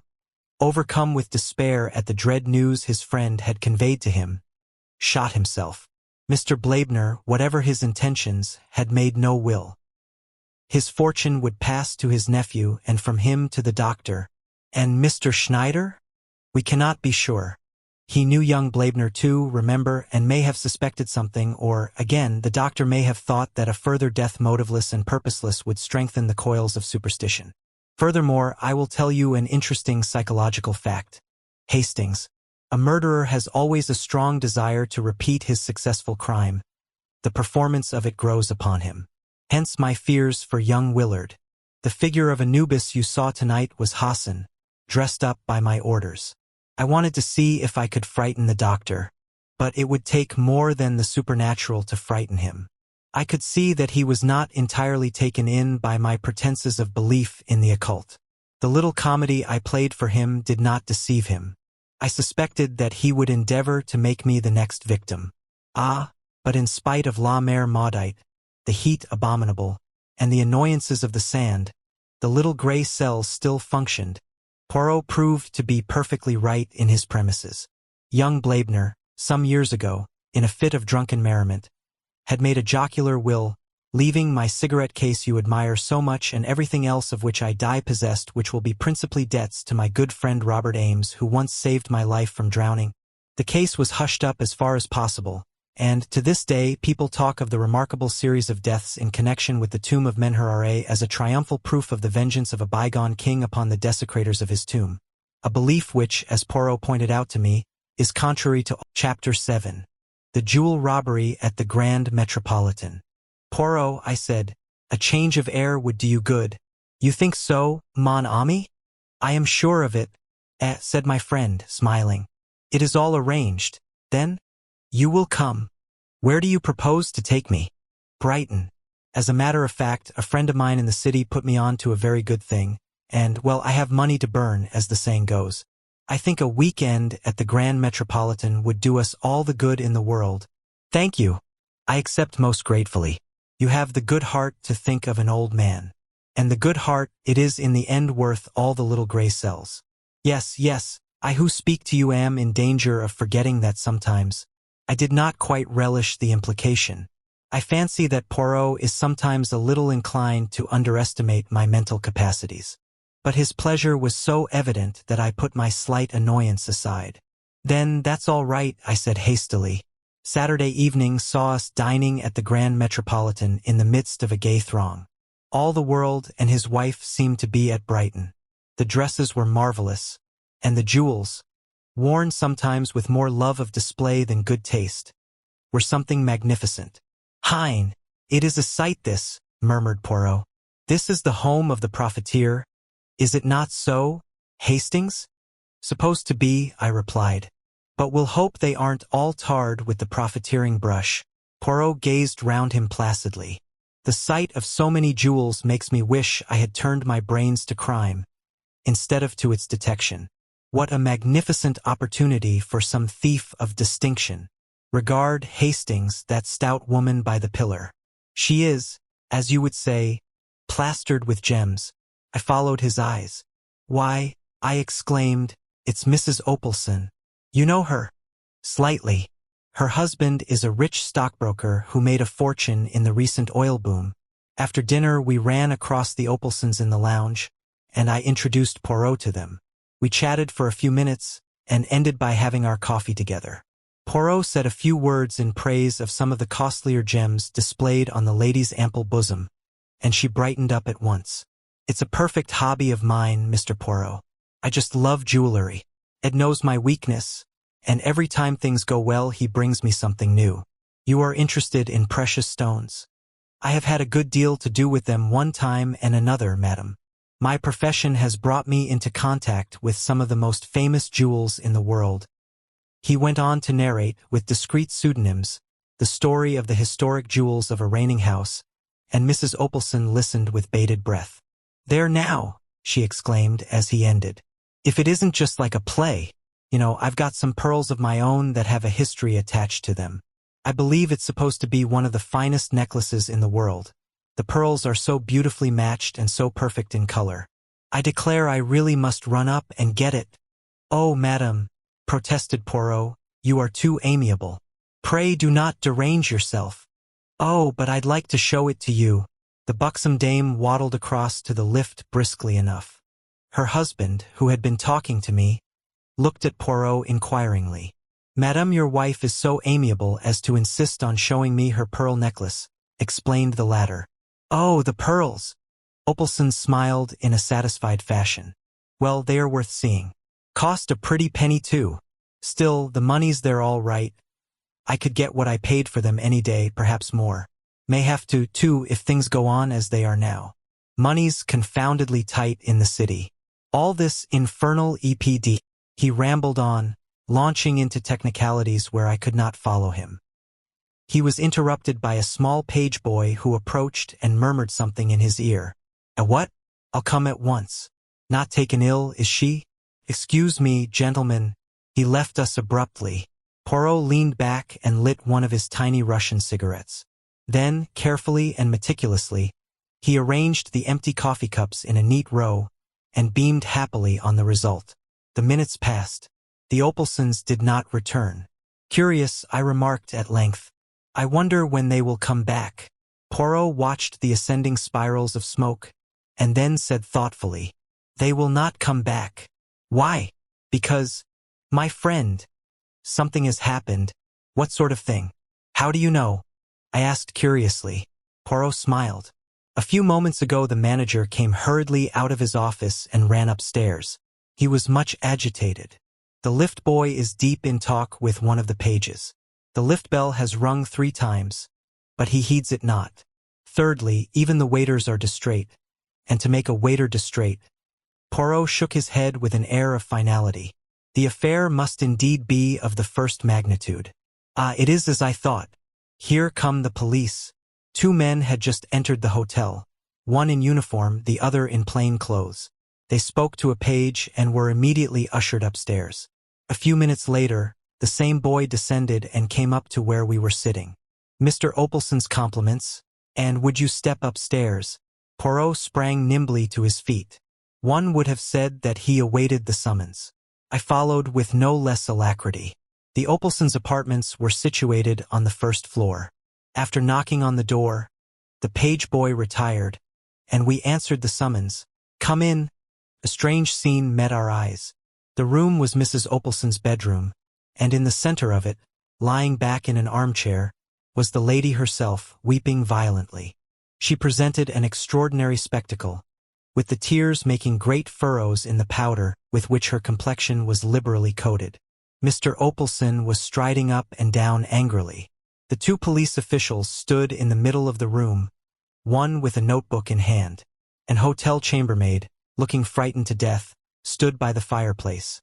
overcome with despair at the dread news his friend had conveyed to him, shot himself. Mr. Blaibner, whatever his intentions, had made no will. His fortune would pass to his nephew and from him to the doctor. And Mr. Schneider? We cannot be sure. He knew young Blaibner too, remember, and may have suspected something, or, again, the doctor may have thought that a further death motiveless and purposeless would strengthen the coils of superstition. Furthermore, I will tell you an interesting psychological fact. Hastings. A murderer has always a strong desire to repeat his successful crime. The performance of it grows upon him. Hence my fears for young Willard. The figure of Anubis you saw tonight was Hassan, dressed up by my orders. I wanted to see if I could frighten the doctor, but it would take more than the supernatural to frighten him. I could see that he was not entirely taken in by my pretenses of belief in the occult. The little comedy I played for him did not deceive him. I suspected that he would endeavor to make me the next victim. Ah, but in spite of la mer maudite, the heat abominable, and the annoyances of the sand, the little gray cells still functioned. Poirot proved to be perfectly right in his premises. Young Blaibner, some years ago, in a fit of drunken merriment, had made a jocular will, leaving my cigarette case you admire so much and everything else of which I die possessed, which will be principally debts to my good friend Robert Ames, who once saved my life from drowning. The case was hushed up as far as possible, and to this day people talk of the remarkable series of deaths in connection with the tomb of Menher as a triumphal proof of the vengeance of a bygone king upon the desecrators of his tomb. A belief which, as Poirot pointed out to me, is contrary to Chapter 7. The Jewel Robbery at the Grand Metropolitan. Poirot, I said, a change of air would do you good. You think so, mon ami? I am sure of it, said my friend, smiling. It is all arranged, then? You will come. Where do you propose to take me? Brighton. As a matter of fact, a friend of mine in the city put me on to a very good thing, and, well, I have money to burn, as the saying goes. I think a weekend at the Grand Metropolitan would do us all the good in the world. Thank you. I accept most gratefully. You have the good heart to think of an old man. And the good heart, it is in the end worth all the little gray cells. Yes, yes, I who speak to you am in danger of forgetting that sometimes. I did not quite relish the implication. I fancy that Poirot is sometimes a little inclined to underestimate my mental capacities. But his pleasure was so evident that I put my slight annoyance aside. Then that's all right, I said hastily. Saturday evening saw us dining at the Grand Metropolitan in the midst of a gay throng. All the world and his wife seemed to be at Brighton. The dresses were marvelous, and the jewels, worn sometimes with more love of display than good taste, were something magnificent. Hein, it is a sight this, murmured Poirot. This is the home of the profiteer, is it not so, Hastings? Supposed to be, I replied. But we'll hope they aren't all tarred with the profiteering brush. Poirot gazed round him placidly. The sight of so many jewels makes me wish I had turned my brains to crime, instead of to its detection. What a magnificent opportunity for some thief of distinction. Regard Hastings, that stout woman by the pillar. She is, as you would say, plastered with gems. I followed his eyes. Why, I exclaimed, it's Mrs. Opalson. You know her? Slightly. Her husband is a rich stockbroker who made a fortune in the recent oil boom. After dinner we ran across the Opalsons in the lounge, and I introduced Poirot to them. We chatted for a few minutes, and ended by having our coffee together. Poirot said a few words in praise of some of the costlier gems displayed on the lady's ample bosom, and she brightened up at once. It's a perfect hobby of mine, Mr. Poirot. I just love jewelry. Ed knows my weakness, and every time things go well he brings me something new. You are interested in precious stones. I have had a good deal to do with them one time and another, madam. My profession has brought me into contact with some of the most famous jewels in the world. He went on to narrate, with discreet pseudonyms, the story of the historic jewels of a reigning house, and Mrs. Opalson listened with bated breath. There now, she exclaimed as he ended. If it isn't just like a play, I've got some pearls of my own that have a history attached to them. I believe it's supposed to be one of the finest necklaces in the world. The pearls are so beautifully matched and so perfect in color. I declare I really must run up and get it. Oh, madam, protested Poirot, you are too amiable. Pray do not derange yourself. Oh, but I'd like to show it to you. The buxom dame waddled across to the lift briskly enough. Her husband, who had been talking to me, looked at Poirot inquiringly. Madame, your wife is so amiable as to insist on showing me her pearl necklace, explained the latter. Oh, the pearls! Opalson smiled in a satisfied fashion. Well, they are worth seeing. Cost a pretty penny too. Still, the money's there all right. I could get what I paid for them any day, perhaps more. May have to, too, if things go on as they are now. Money's confoundedly tight in the city. All this infernal EPD. He rambled on, launching into technicalities where I could not follow him. He was interrupted by a small page boy who approached and murmured something in his ear. A what? I'll come at once. Not taken ill, is she? Excuse me, gentlemen. He left us abruptly. Poirot leaned back and lit one of his tiny Russian cigarettes. Then, carefully and meticulously, he arranged the empty coffee cups in a neat row and beamed happily on the result. The minutes passed. The Opalsons did not return. Curious, I remarked at length. I wonder when they will come back. Poirot watched the ascending spirals of smoke, and then said thoughtfully, They will not come back. Why? Because, my friend, something has happened. What sort of thing? How do you know? I asked curiously. Poirot smiled. A few moments ago the manager came hurriedly out of his office and ran upstairs. He was much agitated. The lift boy is deep in talk with one of the pages. The lift bell has rung 3 times, but he heeds it not. Thirdly, even the waiters are distrait, and to make a waiter distrait. Poirot shook his head with an air of finality. The affair must indeed be of the first magnitude. Ah, it is as I thought. Here come the police. 2 men had just entered the hotel, one in uniform, the other in plain clothes. They spoke to a page and were immediately ushered upstairs. A few minutes later, the same boy descended and came up to where we were sitting. "Mr. Opalson's compliments, and would you step upstairs?" Poirot sprang nimbly to his feet. One would have said that he awaited the summons. I followed with no less alacrity. The Opalsons' apartments were situated on the first floor. After knocking on the door, the page boy retired, and we answered the summons. "Come in." A strange scene met our eyes. The room was Mrs. Opalson's bedroom, and in the center of it, lying back in an armchair, was the lady herself, weeping violently. She presented an extraordinary spectacle, with the tears making great furrows in the powder with which her complexion was liberally coated. Mr. Opalson was striding up and down angrily. The 2 police officials stood in the middle of the room, one with a notebook in hand. An hotel chambermaid, looking frightened to death, stood by the fireplace.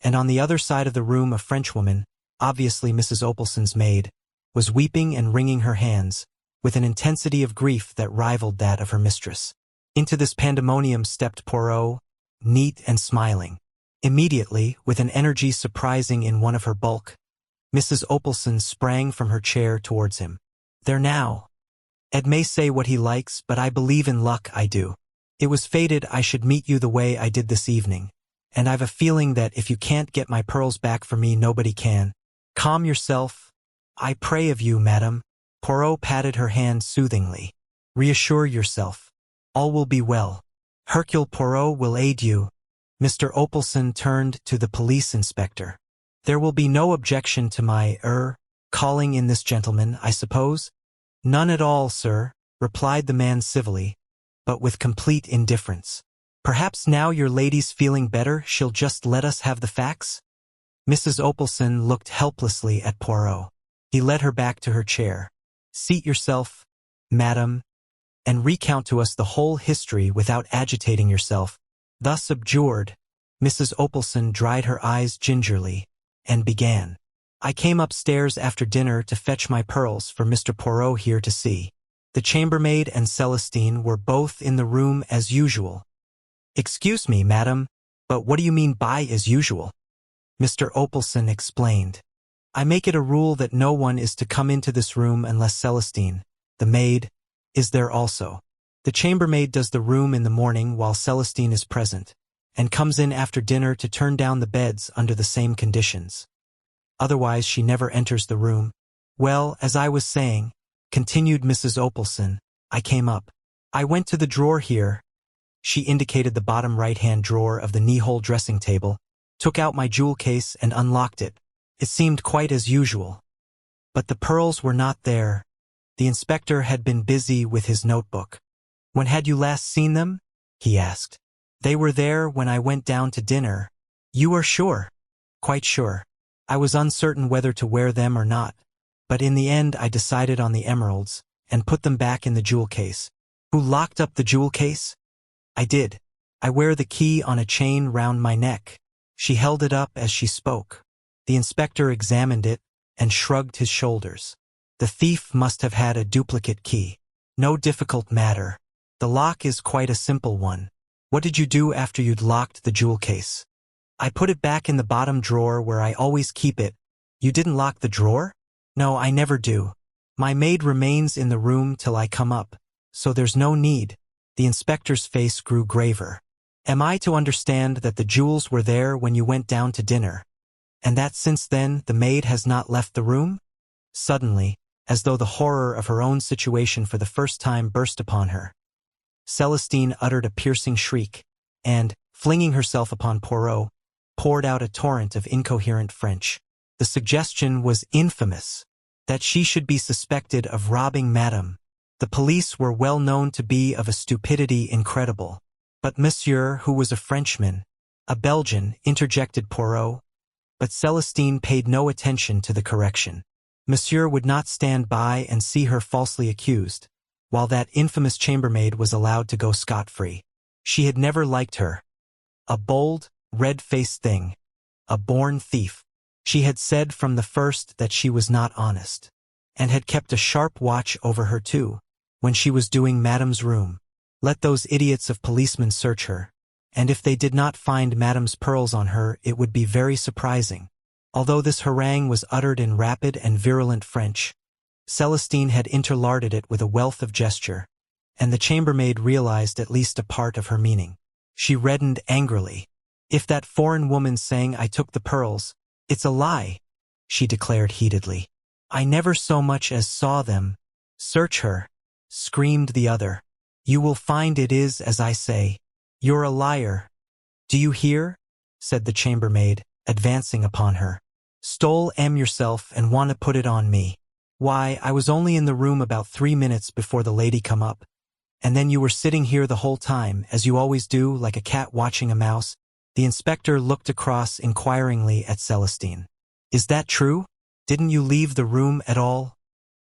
And on the other side of the room a Frenchwoman, obviously Mrs. Opalson's maid, was weeping and wringing her hands, with an intensity of grief that rivaled that of her mistress. Into this pandemonium stepped Poirot, neat and smiling. Immediately, with an energy surprising in one of her bulk, Mrs. Opalson sprang from her chair towards him. "There now. Ed may say what he likes, but I believe in luck, I do. It was fated I should meet you the way I did this evening, and I've a feeling that if you can't get my pearls back for me, nobody can. Calm yourself, I pray of you, madam." Poirot patted her hand soothingly. "Reassure yourself. All will be well. Hercule Poirot will aid you." Mr. Opalson turned to the police inspector. "There will be no objection to my, calling in this gentleman, I suppose?" "None at all, sir," replied the man civilly, but with complete indifference. "Perhaps now your lady's feeling better, she'll just let us have the facts?" Mrs. Opalson looked helplessly at Poirot. He led her back to her chair. "Seat yourself, madam, and recount to us the whole history without agitating yourself." Thus abjured, Mrs. Opalson dried her eyes gingerly, and began. "I came upstairs after dinner to fetch my pearls for Mr. Poirot here to see. The chambermaid and Celestine were both in the room as usual." "Excuse me, madam, but what do you mean by as usual?" Mr. Opalson explained. "I make it a rule that no one is to come into this room unless Celestine, the maid, is there also. The chambermaid does the room in the morning while Celestine is present, and comes in after dinner to turn down the beds under the same conditions. Otherwise she never enters the room. Well, as I was saying," continued Mrs. Opalson, "I came up. I went to the drawer here." She indicated the bottom right-hand drawer of the knee-hole dressing table, took out my jewel case and unlocked it. It seemed quite as usual. But the pearls were not there. The inspector had been busy with his notebook. "When had you last seen them?" he asked. "They were there when I went down to dinner." "You are sure?" "Quite sure. I was uncertain whether to wear them or not, but in the end I decided on the emeralds, and put them back in the jewel case." "Who locked up the jewel case?" "I did. I wear the key on a chain round my neck." She held it up as she spoke. The inspector examined it and shrugged his shoulders. "The thief must have had a duplicate key. No difficult matter. The lock is quite a simple one. What did you do after you'd locked the jewel case?" "I put it back in the bottom drawer where I always keep it." "You didn't lock the drawer?" "No, I never do. My maid remains in the room till I come up, so there's no need." The inspector's face grew graver. "Am I to understand that the jewels were there when you went down to dinner, and that since then the maid has not left the room?" Suddenly, as though the horror of her own situation for the first time burst upon her, Celestine uttered a piercing shriek, and, flinging herself upon Poirot, poured out a torrent of incoherent French. The suggestion was infamous. That she should be suspected of robbing Madame. The police were well known to be of a stupidity incredible. But Monsieur, who was a Frenchman, a Belgian, interjected Poirot, but Celestine paid no attention to the correction. Monsieur would not stand by and see her falsely accused, while that infamous chambermaid was allowed to go scot-free. She had never liked her. A bold, red-faced thing. A born thief. She had said from the first that she was not honest, and had kept a sharp watch over her too. when she was doing Madame's room. Let those idiots of policemen search her, and if they did not find Madame's pearls on her, it would be very surprising. Although this harangue was uttered in rapid and virulent French, Celestine had interlarded it with a wealth of gesture, and the chambermaid realized at least a part of her meaning. She reddened angrily. "If that foreign woman's saying I took the pearls, it's a lie," she declared heatedly. "I never so much as saw them." "Search her," screamed the other. "You will find it is as I say. You're a liar." "Do you hear?" said the chambermaid, advancing upon her. "Stole yourself and want to put it on me. Why, I was only in the room about 3 minutes before the lady come up, and then you were sitting here the whole time, as you always do, like a cat watching a mouse." The inspector looked across inquiringly at Celestine. "Is that true? Didn't you leave the room at all?"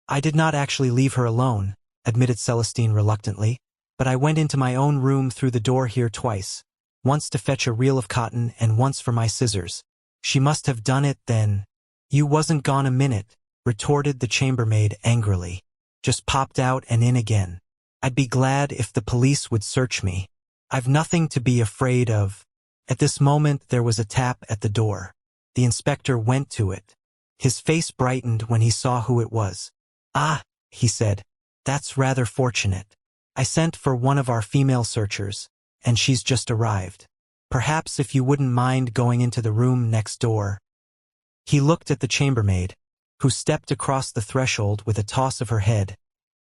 "I did not actually leave her alone," admitted Celestine reluctantly, "but I went into my own room through the door here twice, once to fetch a reel of cotton and once for my scissors." "She must have done it then." "You wasn't gone a minute," retorted the chambermaid angrily. "Just popped out and in again. I'd be glad if the police would search me. I've nothing to be afraid of." At this moment there was a tap at the door. The inspector went to it. His face brightened when he saw who it was. "Ah," he said, "that's rather fortunate. I sent for one of our female searchers, and she's just arrived. Perhaps if you wouldn't mind going into the room next door." He looked at the chambermaid, who stepped across the threshold with a toss of her head,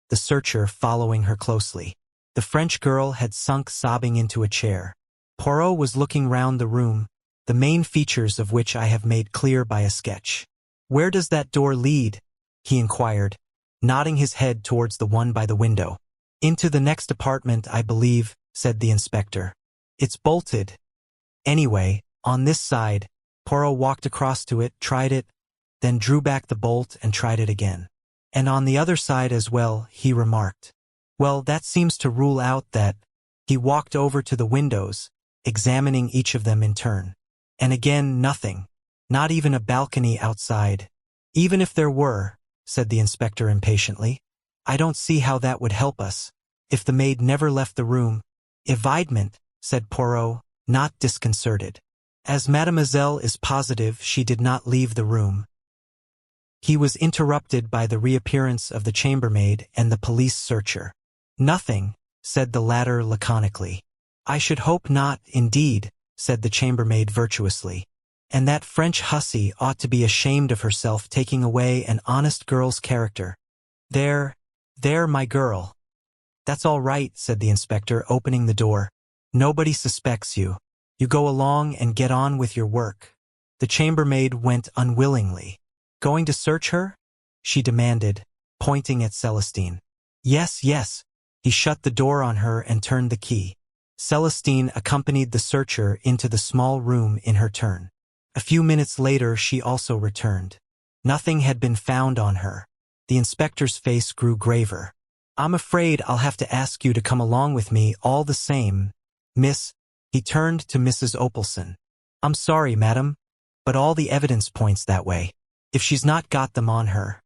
the searcher following her closely. The French girl had sunk sobbing into a chair. Poirot was looking round the room, the main features of which I have made clear by a sketch. "Where does that door lead?" he inquired, nodding his head towards the one by the window. "Into the next apartment, I believe," said the inspector. "It's bolted. Anyway, on this side." Poirot walked across to it, tried it, then drew back the bolt and tried it again. "And on the other side as well," he remarked. "Well, that seems to rule out that." He walked over to the windows, examining each of them in turn. And again nothing, not even a balcony outside. "Even if there were," said the inspector impatiently, "I don't see how that would help us, if the maid never left the room." "Evidement," said Poirot, not disconcerted. "As mademoiselle is positive she did not leave the room." He was interrupted by the reappearance of the chambermaid and the police searcher. "Nothing," said the latter laconically. "I should hope not, indeed," said the chambermaid virtuously. "And that French hussy ought to be ashamed of herself taking away an honest girl's character." There, my girl." "That's all right," said the inspector, opening the door. "Nobody suspects you. You go along and get on with your work." The chambermaid went unwillingly. "Going to search her?" she demanded, pointing at Celestine. "Yes, yes." He shut the door on her and turned the key. Celestine accompanied the searcher into the small room in her turn. A few minutes later she also returned. Nothing had been found on her. The inspector's face grew graver. "I'm afraid I'll have to ask you to come along with me all the same, Miss." He turned to Mrs. Opelson. "I'm sorry, madam, but all the evidence points that way. If she's not got them on her,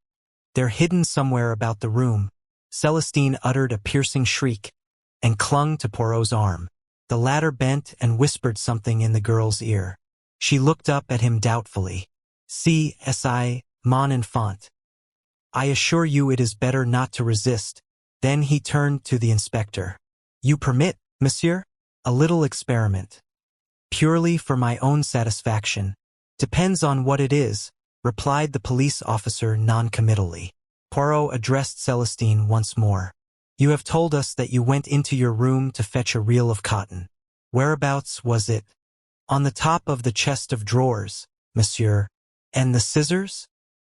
they're hidden somewhere about the room." Celestine uttered a piercing shriek and clung to Poirot's arm. The latter bent and whispered something in the girl's ear. She looked up at him doubtfully. "Si, mon enfant. I assure you it is better not to resist." Then he turned to the inspector. "You permit, monsieur? A little experiment. Purely for my own satisfaction." "Depends on what it is," replied the police officer noncommittally. Poirot addressed Celestine once more. "You have told us that you went into your room to fetch a reel of cotton. Whereabouts was it?" "On the top of the chest of drawers, monsieur." "And the scissors?"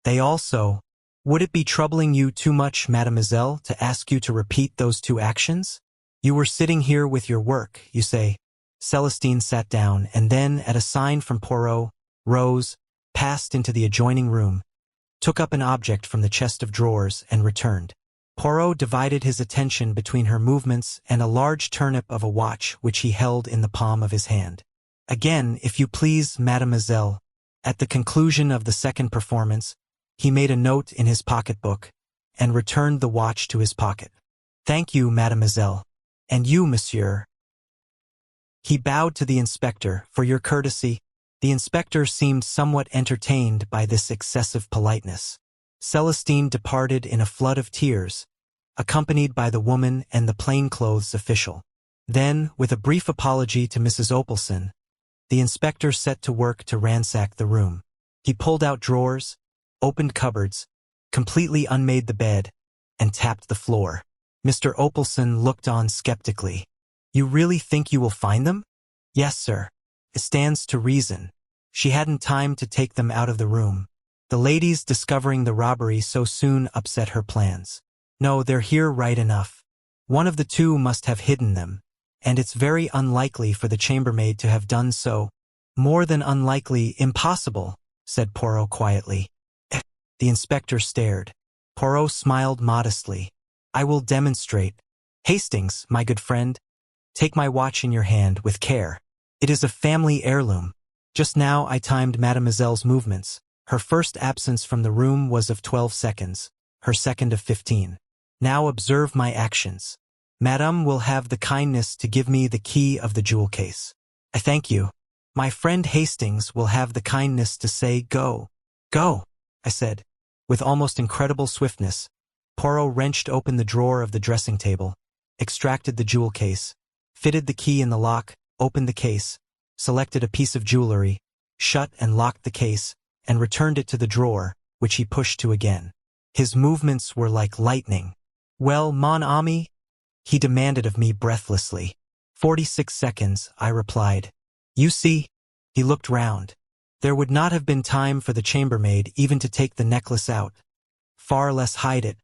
"They also." "Would it be troubling you too much, mademoiselle, to ask you to repeat those two actions? You were sitting here with your work, you say." Celestine sat down, and then, at a sign from Poirot, rose, passed into the adjoining room, took up an object from the chest of drawers, and returned. Poirot divided his attention between her movements and a large turnip of a watch which he held in the palm of his hand. "Again, if you please, mademoiselle." At the conclusion of the second performance, he made a note in his pocketbook and returned the watch to his pocket. Thank you, mademoiselle. And you, monsieur. He bowed to the inspector for your courtesy. The inspector seemed somewhat entertained by this excessive politeness. Celestine departed in a flood of tears, accompanied by the woman and the plainclothes official. Then, with a brief apology to Mrs. Opelson, the inspector set to work to ransack the room. He pulled out drawers, opened cupboards, completely unmade the bed, and tapped the floor. Mr. Opelson looked on skeptically. You really think you will find them? Yes, sir. It stands to reason. She hadn't time to take them out of the room. The ladies discovering the robbery so soon upset her plans. No, they're here right enough. One of the two must have hidden them, and it's very unlikely for the chambermaid to have done so. More than unlikely, impossible, said Poirot quietly. The inspector stared. Poirot smiled modestly. I will demonstrate. Hastings, my good friend, take my watch in your hand with care. It is a family heirloom. Just now I timed mademoiselle's movements. Her first absence from the room was of 12 seconds, her second of 15. Now observe my actions. Madame will have the kindness to give me the key of the jewel case. I thank you. My friend Hastings will have the kindness to say go. Go, I said. With almost incredible swiftness, Poirot wrenched open the drawer of the dressing table, extracted the jewel case, fitted the key in the lock, opened the case, selected a piece of jewelry, shut and locked the case, and returned it to the drawer, which he pushed to again. His movements were like lightning. Well, mon ami? He demanded of me breathlessly. 46 seconds, I replied. You see? He looked round. There would not have been time for the chambermaid even to take the necklace out, far less hide it.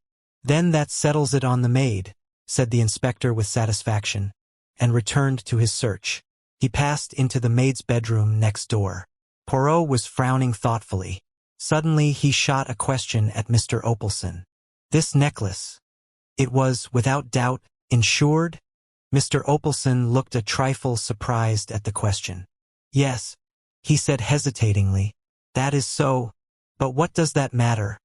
Then that settles it on the maid, said the inspector with satisfaction, and returned to his search. He passed into the maid's bedroom next door. Poirot was frowning thoughtfully. Suddenly he shot a question at Mr. Opelson. This necklace, it was, without doubt, insured? Mr. Opelson looked a trifle surprised at the question. Yes, he said hesitatingly. That is so. But what does that matter?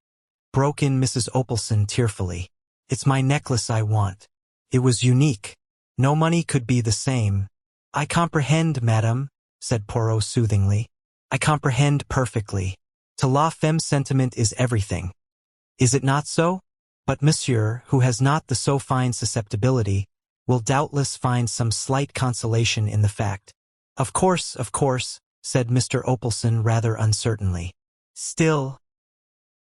Broke in Mrs. Opelson tearfully. It's my necklace I want. It was unique. No money could be the same. I comprehend, madame, said Poirot soothingly. I comprehend perfectly. To la femme sentiment is everything. Is it not so? But monsieur, who has not the so fine susceptibility, will doubtless find some slight consolation in the fact. Of course, said Mr. Opelson rather uncertainly. Still.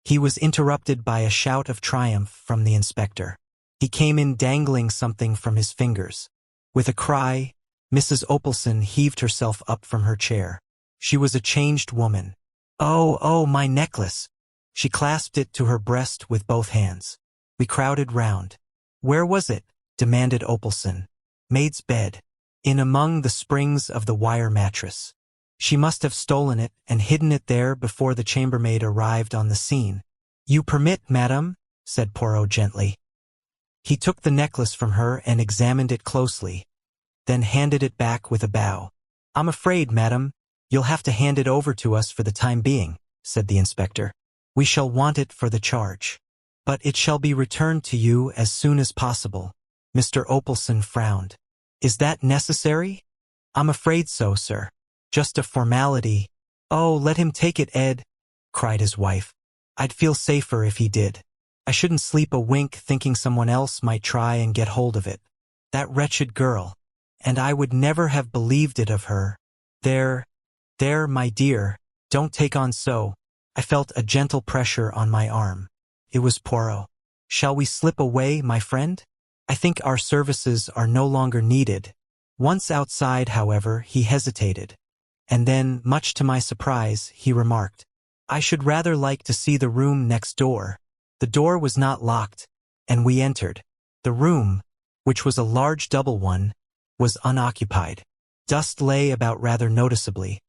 He was interrupted by a shout of triumph from the inspector. He came in dangling something from his fingers. With a cry, Mrs. Opelson heaved herself up from her chair. She was a changed woman. Oh, my necklace! She clasped it to her breast with both hands. We crowded round. Where was it? Demanded Opelson. Maid's bed. In among the springs of the wire mattress. She must have stolen it and hidden it there before the chambermaid arrived on the scene. You permit, madame? Said Poirot gently. He took the necklace from her and examined it closely, then handed it back with a bow. I'm afraid, madame, you'll have to hand it over to us for the time being, said the inspector. We shall want it for the charge. But it shall be returned to you as soon as possible. Mr. Opelson frowned. Is that necessary? I'm afraid so, sir. Just a formality. Oh, let him take it, Ed, cried his wife. I'd feel safer if he did. I shouldn't sleep a wink thinking someone else might try and get hold of it. That wretched girl. And I would never have believed it of her. There, my dear, don't take on so. I felt a gentle pressure on my arm. It was Poirot. Shall we slip away, my friend? I think our services are no longer needed. Once outside, however, he hesitated. And then, much to my surprise, he remarked, I should rather like to see the room next door. The door was not locked, and we entered. The room, which was a large double one, was unoccupied. Dust lay about rather noticeably,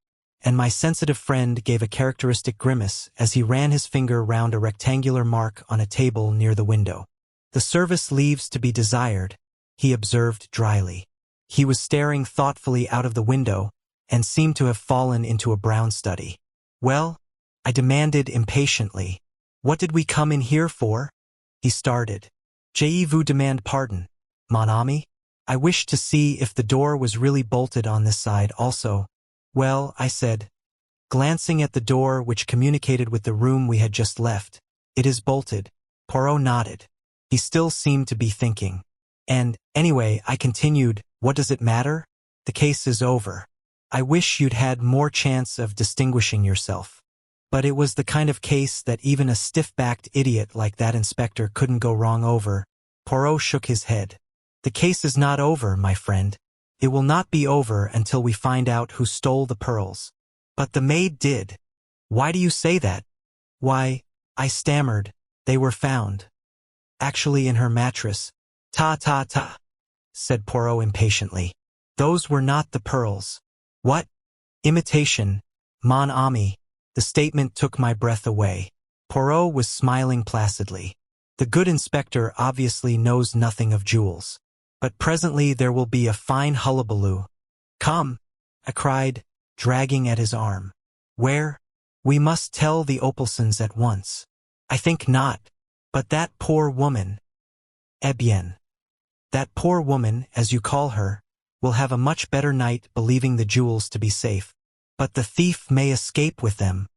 and my sensitive friend gave a characteristic grimace as he ran his finger round a rectangular mark on a table near the window. The service leaves to be desired, he observed dryly. He was staring thoughtfully out of the window and seemed to have fallen into a brown study. Well, I demanded impatiently, what did we come in here for? He started. Je vous demande pardon, mon ami? I wished to see if the door was really bolted on this side also. Well, I said, glancing at the door which communicated with the room we had just left. It is bolted. Poirot nodded. He still seemed to be thinking. And, anyway, I continued, what does it matter? The case is over. I wish you'd had more chance of distinguishing yourself. But it was the kind of case that even a stiff-backed idiot like that inspector couldn't go wrong over. Poirot shook his head. The case is not over, my friend. It will not be over until we find out who stole the pearls. But the maid did. Why do you say that? Why, I stammered, they were found. Actually in her mattress. Ta, said Poirot impatiently. Those were not the pearls. What? Imitation, mon ami. The statement took my breath away. Poirot was smiling placidly. The good inspector obviously knows nothing of jewels. But presently there will be a fine hullabaloo. Come, I cried, dragging at his arm. Where? We must tell the Opalsons at once. I think not. But that poor woman. Eh bien. That poor woman, as you call her, will have a much better night believing the jewels to be safe. But the thief may escape with them.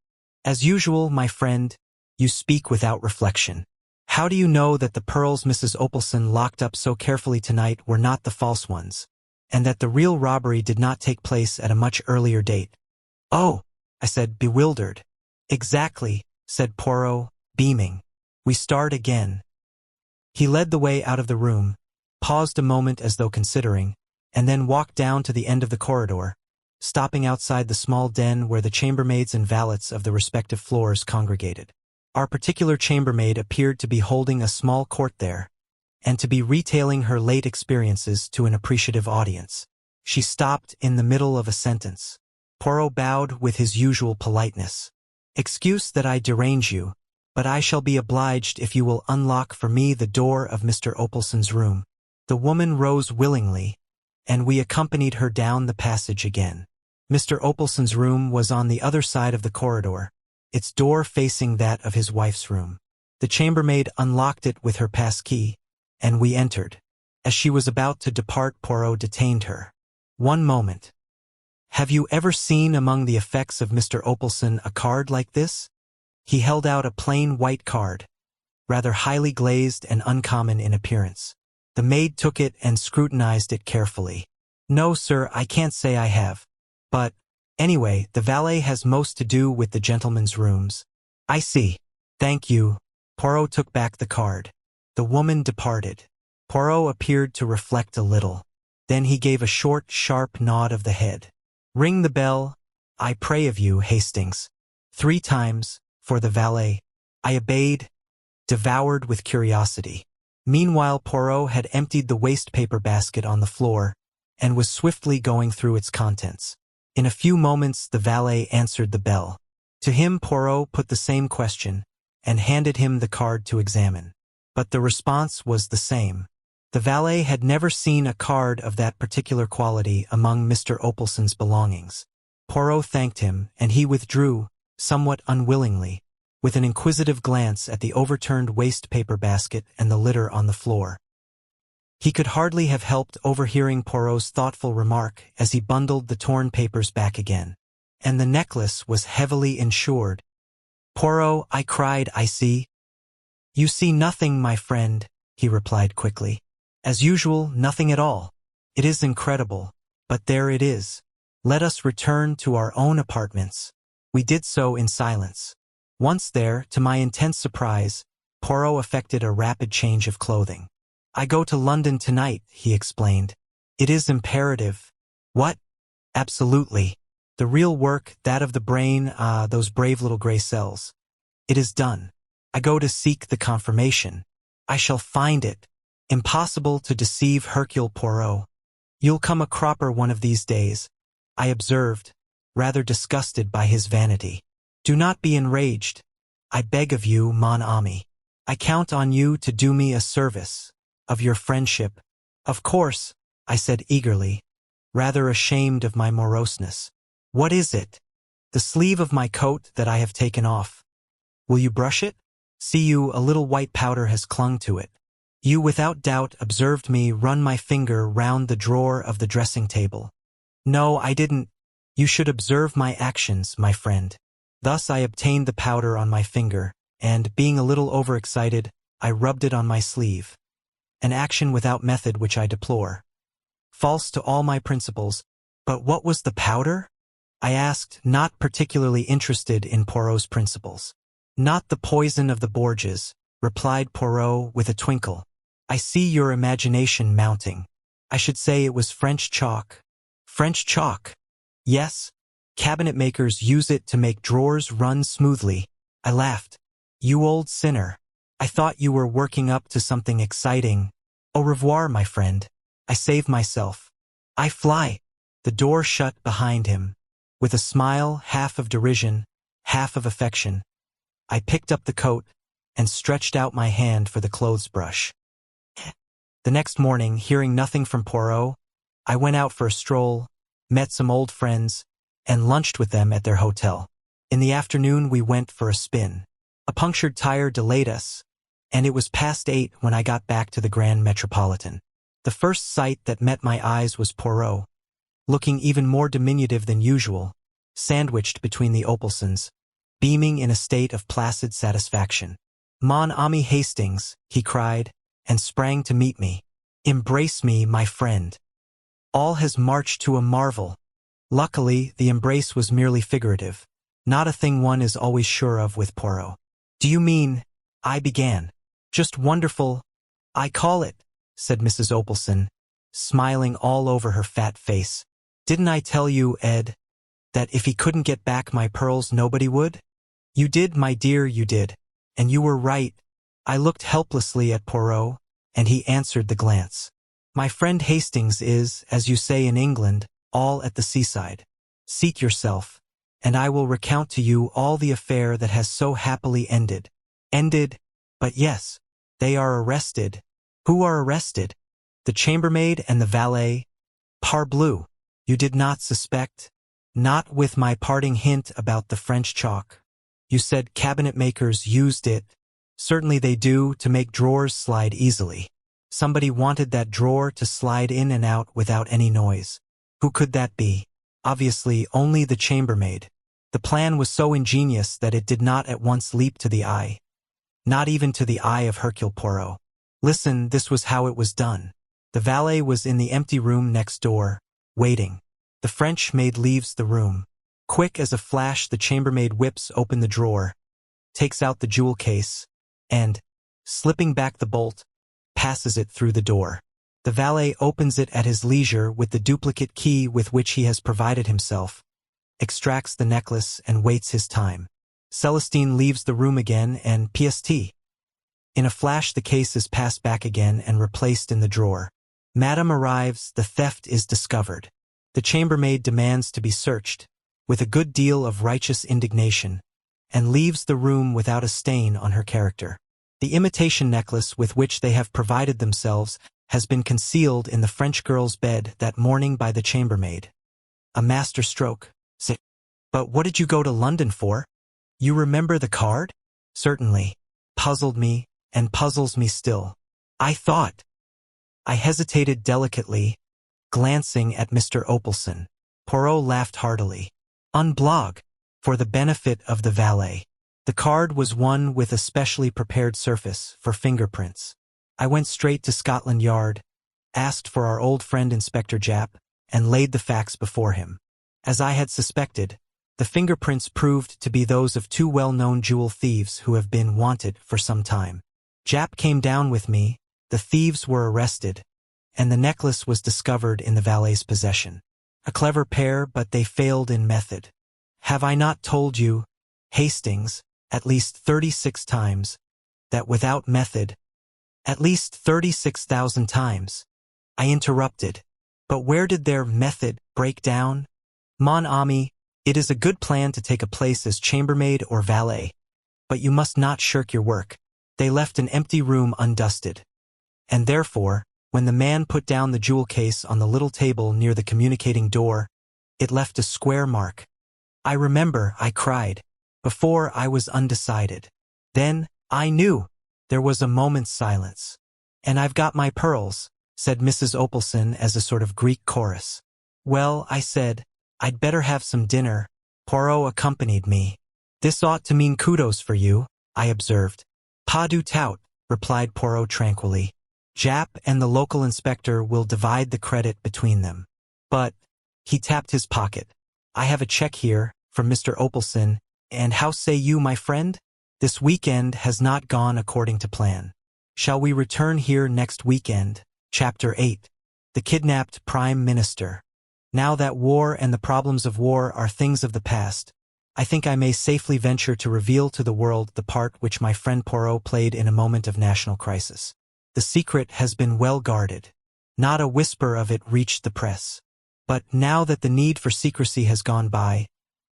As usual, my friend, you speak without reflection. How do you know that the pearls Mrs. Opalson locked up so carefully tonight were not the false ones, and that the real robbery did not take place at a much earlier date? Oh, I said, bewildered. Exactly, said Poirot, beaming. We start again. He led the way out of the room, paused a moment as though considering, and then walked down to the end of the corridor, stopping outside the small den where the chambermaids and valets of the respective floors congregated. Our particular chambermaid appeared to be holding a small court there, and to be retailing her late experiences to an appreciative audience. She stopped in the middle of a sentence. Poirot bowed with his usual politeness. Excuse that I derange you, but I shall be obliged if you will unlock for me the door of Mr. Opalson's room. The woman rose willingly, and we accompanied her down the passage again. Mr. Opalson's room was on the other side of the corridor, its door facing that of his wife's room. The chambermaid unlocked it with her passkey, and we entered. As she was about to depart, Poirot detained her. One moment. Have you ever seen among the effects of Mr. Opalson a card like this? He held out a plain white card, rather highly glazed and uncommon in appearance. The maid took it and scrutinized it carefully. No, sir, I can't say I have. But, anyway, the valet has most to do with the gentlemen's rooms. I see. Thank you. Poirot took back the card. The woman departed. Poirot appeared to reflect a little. Then he gave a short, sharp nod of the head. Ring the bell, I pray of you, Hastings. 3 times, for the valet. I obeyed, devoured with curiosity. Meanwhile, Poirot had emptied the waste-paper basket on the floor and was swiftly going through its contents. In a few moments, the valet answered the bell. To him, Poirot put the same question and handed him the card to examine. But the response was the same. The valet had never seen a card of that particular quality among Mr. Opalson's belongings. Poirot thanked him, and he withdrew, somewhat unwillingly, with an inquisitive glance at the overturned waste-paper basket and the litter on the floor. He could hardly have helped overhearing Poirot's thoughtful remark as he bundled the torn papers back again. And the necklace was heavily insured. Poirot, I cried, I see. You see nothing, my friend, he replied quickly. As usual, nothing at all. It is incredible, but there it is. Let us return to our own apartments. We did so in silence. Once there, to my intense surprise, Poirot effected a rapid change of clothing. I go to London tonight, he explained. It is imperative. What? Absolutely. The real work, that of the brain, those brave little gray cells. It is done. I go to seek the confirmation. I shall find it. Impossible to deceive Hercule Poirot. You'll come a cropper one of these days, I observed, rather disgusted by his vanity. Do not be enraged. I beg of you, mon ami. I count on you to do me a service, of your friendship. Of course, I said eagerly, rather ashamed of my moroseness. What is it? The sleeve of my coat that I have taken off. Will you brush it? See you, a little white powder has clung to it. You without doubt observed me run my finger round the drawer of the dressing table. No, I didn't. You should observe my actions, my friend. Thus I obtained the powder on my finger, and, being a little overexcited, I rubbed it on my sleeve. An action without method which I deplore. False to all my principles. But what was the powder? I asked, not particularly interested in Poirot's principles. Not the poison of the Borgias, replied Poirot with a twinkle. I see your imagination mounting. I should say it was French chalk. French chalk? Yes. Cabinet makers use it to make drawers run smoothly. I laughed. You old sinner. I thought you were working up to something exciting. Au revoir, my friend. I save myself. I fly. The door shut behind him. With a smile, half of derision, half of affection, I picked up the coat and stretched out my hand for the clothes brush. The next morning, hearing nothing from Poirot, I went out for a stroll, met some old friends, and lunched with them at their hotel. In the afternoon, we went for a spin. A punctured tire delayed us, and it was past 8 when I got back to the Grand Metropolitan. The first sight that met my eyes was Poirot, looking even more diminutive than usual, sandwiched between the Opalsons, beaming in a state of placid satisfaction. Mon ami Hastings, he cried, and sprang to meet me. Embrace me, my friend. All has marched to a marvel. Luckily, the embrace was merely figurative, not a thing one is always sure of with Poirot. Do you mean, I began. Just wonderful, I call it, said Mrs. Opalson, smiling all over her fat face. Didn't I tell you, Ed, that if he couldn't get back my pearls nobody would? You did, my dear, you did. And you were right. I looked helplessly at Poirot, and he answered the glance. My friend Hastings is, as you say in England, all at the seaside. Seat yourself, and I will recount to you all the affair that has so happily ended. Ended? But yes, they are arrested. Who are arrested? The chambermaid and the valet. Parbleu! You did not suspect? Not with my parting hint about the French chalk. You said cabinet makers used it. Certainly they do, to make drawers slide easily. Somebody wanted that drawer to slide in and out without any noise. Who could that be? Obviously, only the chambermaid. The plan was so ingenious that it did not at once leap to the eye. Not even to the eye of Hercule Poirot. Listen, this was how it was done. The valet was in the empty room next door, waiting. The French maid leaves the room. Quick as a flash, the chambermaid whips open the drawer, takes out the jewel case, and, slipping back the bolt, passes it through the door. The valet opens it at his leisure with the duplicate key with which he has provided himself, extracts the necklace and waits his time. Celestine leaves the room again and PST. In a flash the case is passed back again and replaced in the drawer. Madame arrives, the theft is discovered. The chambermaid demands to be searched, with a good deal of righteous indignation, and leaves the room without a stain on her character. The imitation necklace with which they have provided themselves has been concealed in the French girl's bed that morning by the chambermaid. A master stroke. But what did you go to London for? You remember the card? Certainly. Puzzled me, and puzzles me still. I thought. I hesitated delicately, glancing at Mr. Opalson. Poirot laughed heartily. Unblog, for the benefit of the valet. The card was one with a specially prepared surface for fingerprints. I went straight to Scotland Yard, asked for our old friend Inspector Japp, and laid the facts before him. As I had suspected, the fingerprints proved to be those of two well-known jewel thieves who have been wanted for some time. Japp came down with me, the thieves were arrested, and the necklace was discovered in the valet's possession. A clever pair, but they failed in method. Have I not told you, Hastings, at least 36 times, that without method, at least 36,000 times, I interrupted. But where did their method break down? Mon ami, it is a good plan to take a place as chambermaid or valet, but you must not shirk your work. They left an empty room undusted. And therefore, when the man put down the jewel case on the little table near the communicating door, it left a square mark. I remember, I cried. Before I was undecided. Then, I knew. There was a moment's silence. "And I've got my pearls," said Mrs. Opalson as a sort of Greek chorus. "Well," I said, "I'd better have some dinner." Poirot accompanied me. "This ought to mean kudos for you," I observed. "Pas du tout," replied Poirot tranquilly. "Jap and the local inspector will divide the credit between them. But," he tapped his pocket, "I have a check here from Mr. Opalson, and how say you, my friend? This weekend has not gone according to plan. Shall we return here next weekend?" Chapter 8. The Kidnapped Prime Minister. Now that war and the problems of war are things of the past, I think I may safely venture to reveal to the world the part which my friend Poirot played in a moment of national crisis. The secret has been well guarded. Not a whisper of it reached the press. But now that the need for secrecy has gone by,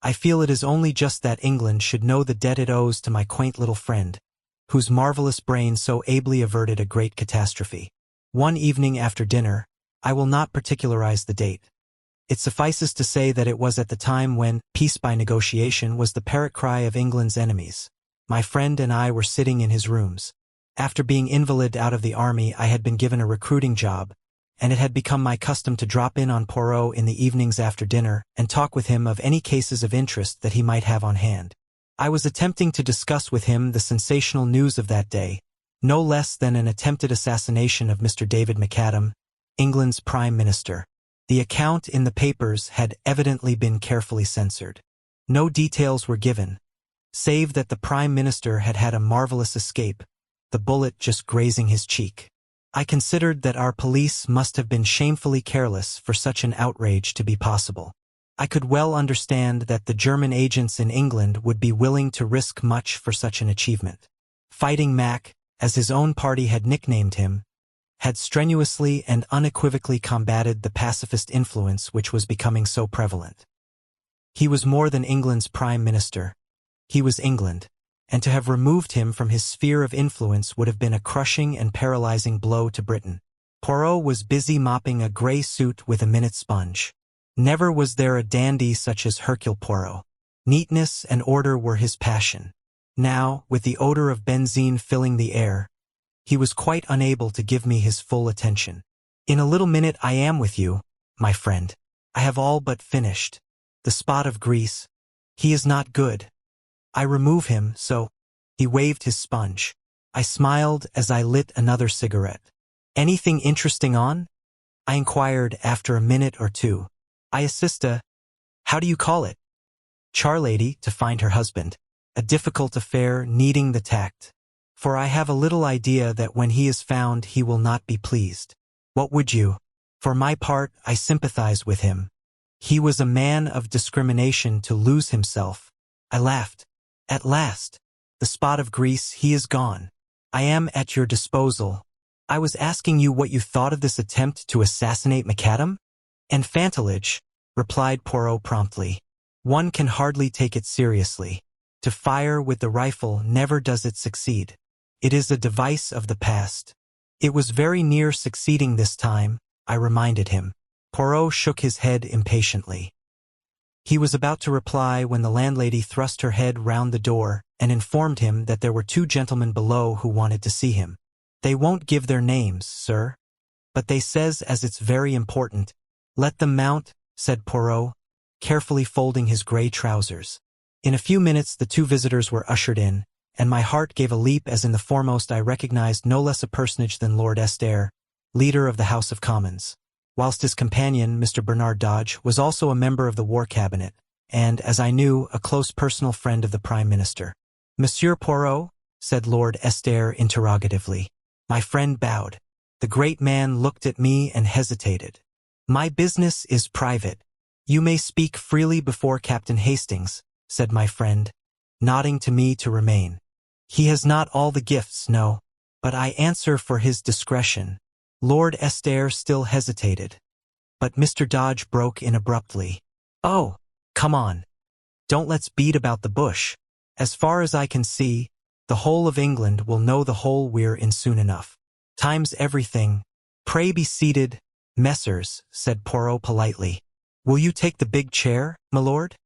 I feel it is only just that England should know the debt it owes to my quaint little friend, whose marvelous brain so ably averted a great catastrophe. One evening after dinner, I will not particularize the date. It suffices to say that it was at the time when peace by negotiation was the parrot cry of England's enemies. My friend and I were sitting in his rooms. After being invalid out of the army, I had been given a recruiting job, and it had become my custom to drop in on Poirot in the evenings after dinner and talk with him of any cases of interest that he might have on hand. I was attempting to discuss with him the sensational news of that day, no less than an attempted assassination of Mr. David McAdam, England's Prime Minister. The account in the papers had evidently been carefully censored. No details were given, save that the Prime Minister had had a marvelous escape, the bullet just grazing his cheek. I considered that our police must have been shamefully careless for such an outrage to be possible. I could well understand that the German agents in England would be willing to risk much for such an achievement. Fighting Mac, as his own party had nicknamed him, had strenuously and unequivocally combated the pacifist influence which was becoming so prevalent. He was more than England's Prime Minister. He was England, and to have removed him from his sphere of influence would have been a crushing and paralyzing blow to Britain. Poirot was busy mopping a grey suit with a minute sponge. Never was there a dandy such as Hercule Poirot. Neatness and order were his passion. Now, with the odor of benzene filling the air, he was quite unable to give me his full attention. "In a little minute I am with you, my friend. I have all but finished. The spot of grease. He is not good. I remove him, so—" He waved his sponge. I smiled as I lit another cigarette. "Anything interesting on?" I inquired after a minute or two. "I assist how do you call it? Charlady to find her husband. A difficult affair needing the tact. For I have a little idea that when he is found he will not be pleased. What would you? For my part, I sympathize with him. He was a man of discrimination to lose himself." I laughed. "At last. The spot of grease, he is gone. I am at your disposal. I was asking you what you thought of this attempt to assassinate McAdam?" "Infantilage," replied Poirot promptly. "One can hardly take it seriously. To fire with the rifle never does it succeed. It is a device of the past." "It was very near succeeding this time," I reminded him. Poirot shook his head impatiently. He was about to reply when the landlady thrust her head round the door and informed him that there were two gentlemen below who wanted to see him. "They won't give their names, sir. But they says as it's very important." "Let them mount," said Poirot, carefully folding his grey trousers. In a few minutes the two visitors were ushered in, and my heart gave a leap as in the foremost I recognized no less a personage than Lord Estair, leader of the House of Commons, whilst his companion, Mr. Bernard Dodge, was also a member of the War Cabinet, and, as I knew, a close personal friend of the Prime Minister. "Monsieur Poirot?" said Lord Estair interrogatively. My friend bowed. The great man looked at me and hesitated. "My business is private. You may speak freely before Captain Hastings," said my friend, nodding to me to remain. "He has not all the gifts, no, but I answer for his discretion." Lord Estair still hesitated, but Mr. Dodge broke in abruptly. "Oh, come on. Don't let's beat about the bush. As far as I can see, the whole of England will know the hole we're in soon enough. Time's everything. Pray be seated, messers," said Poirot politely. "Will you take the big chair, my lord?"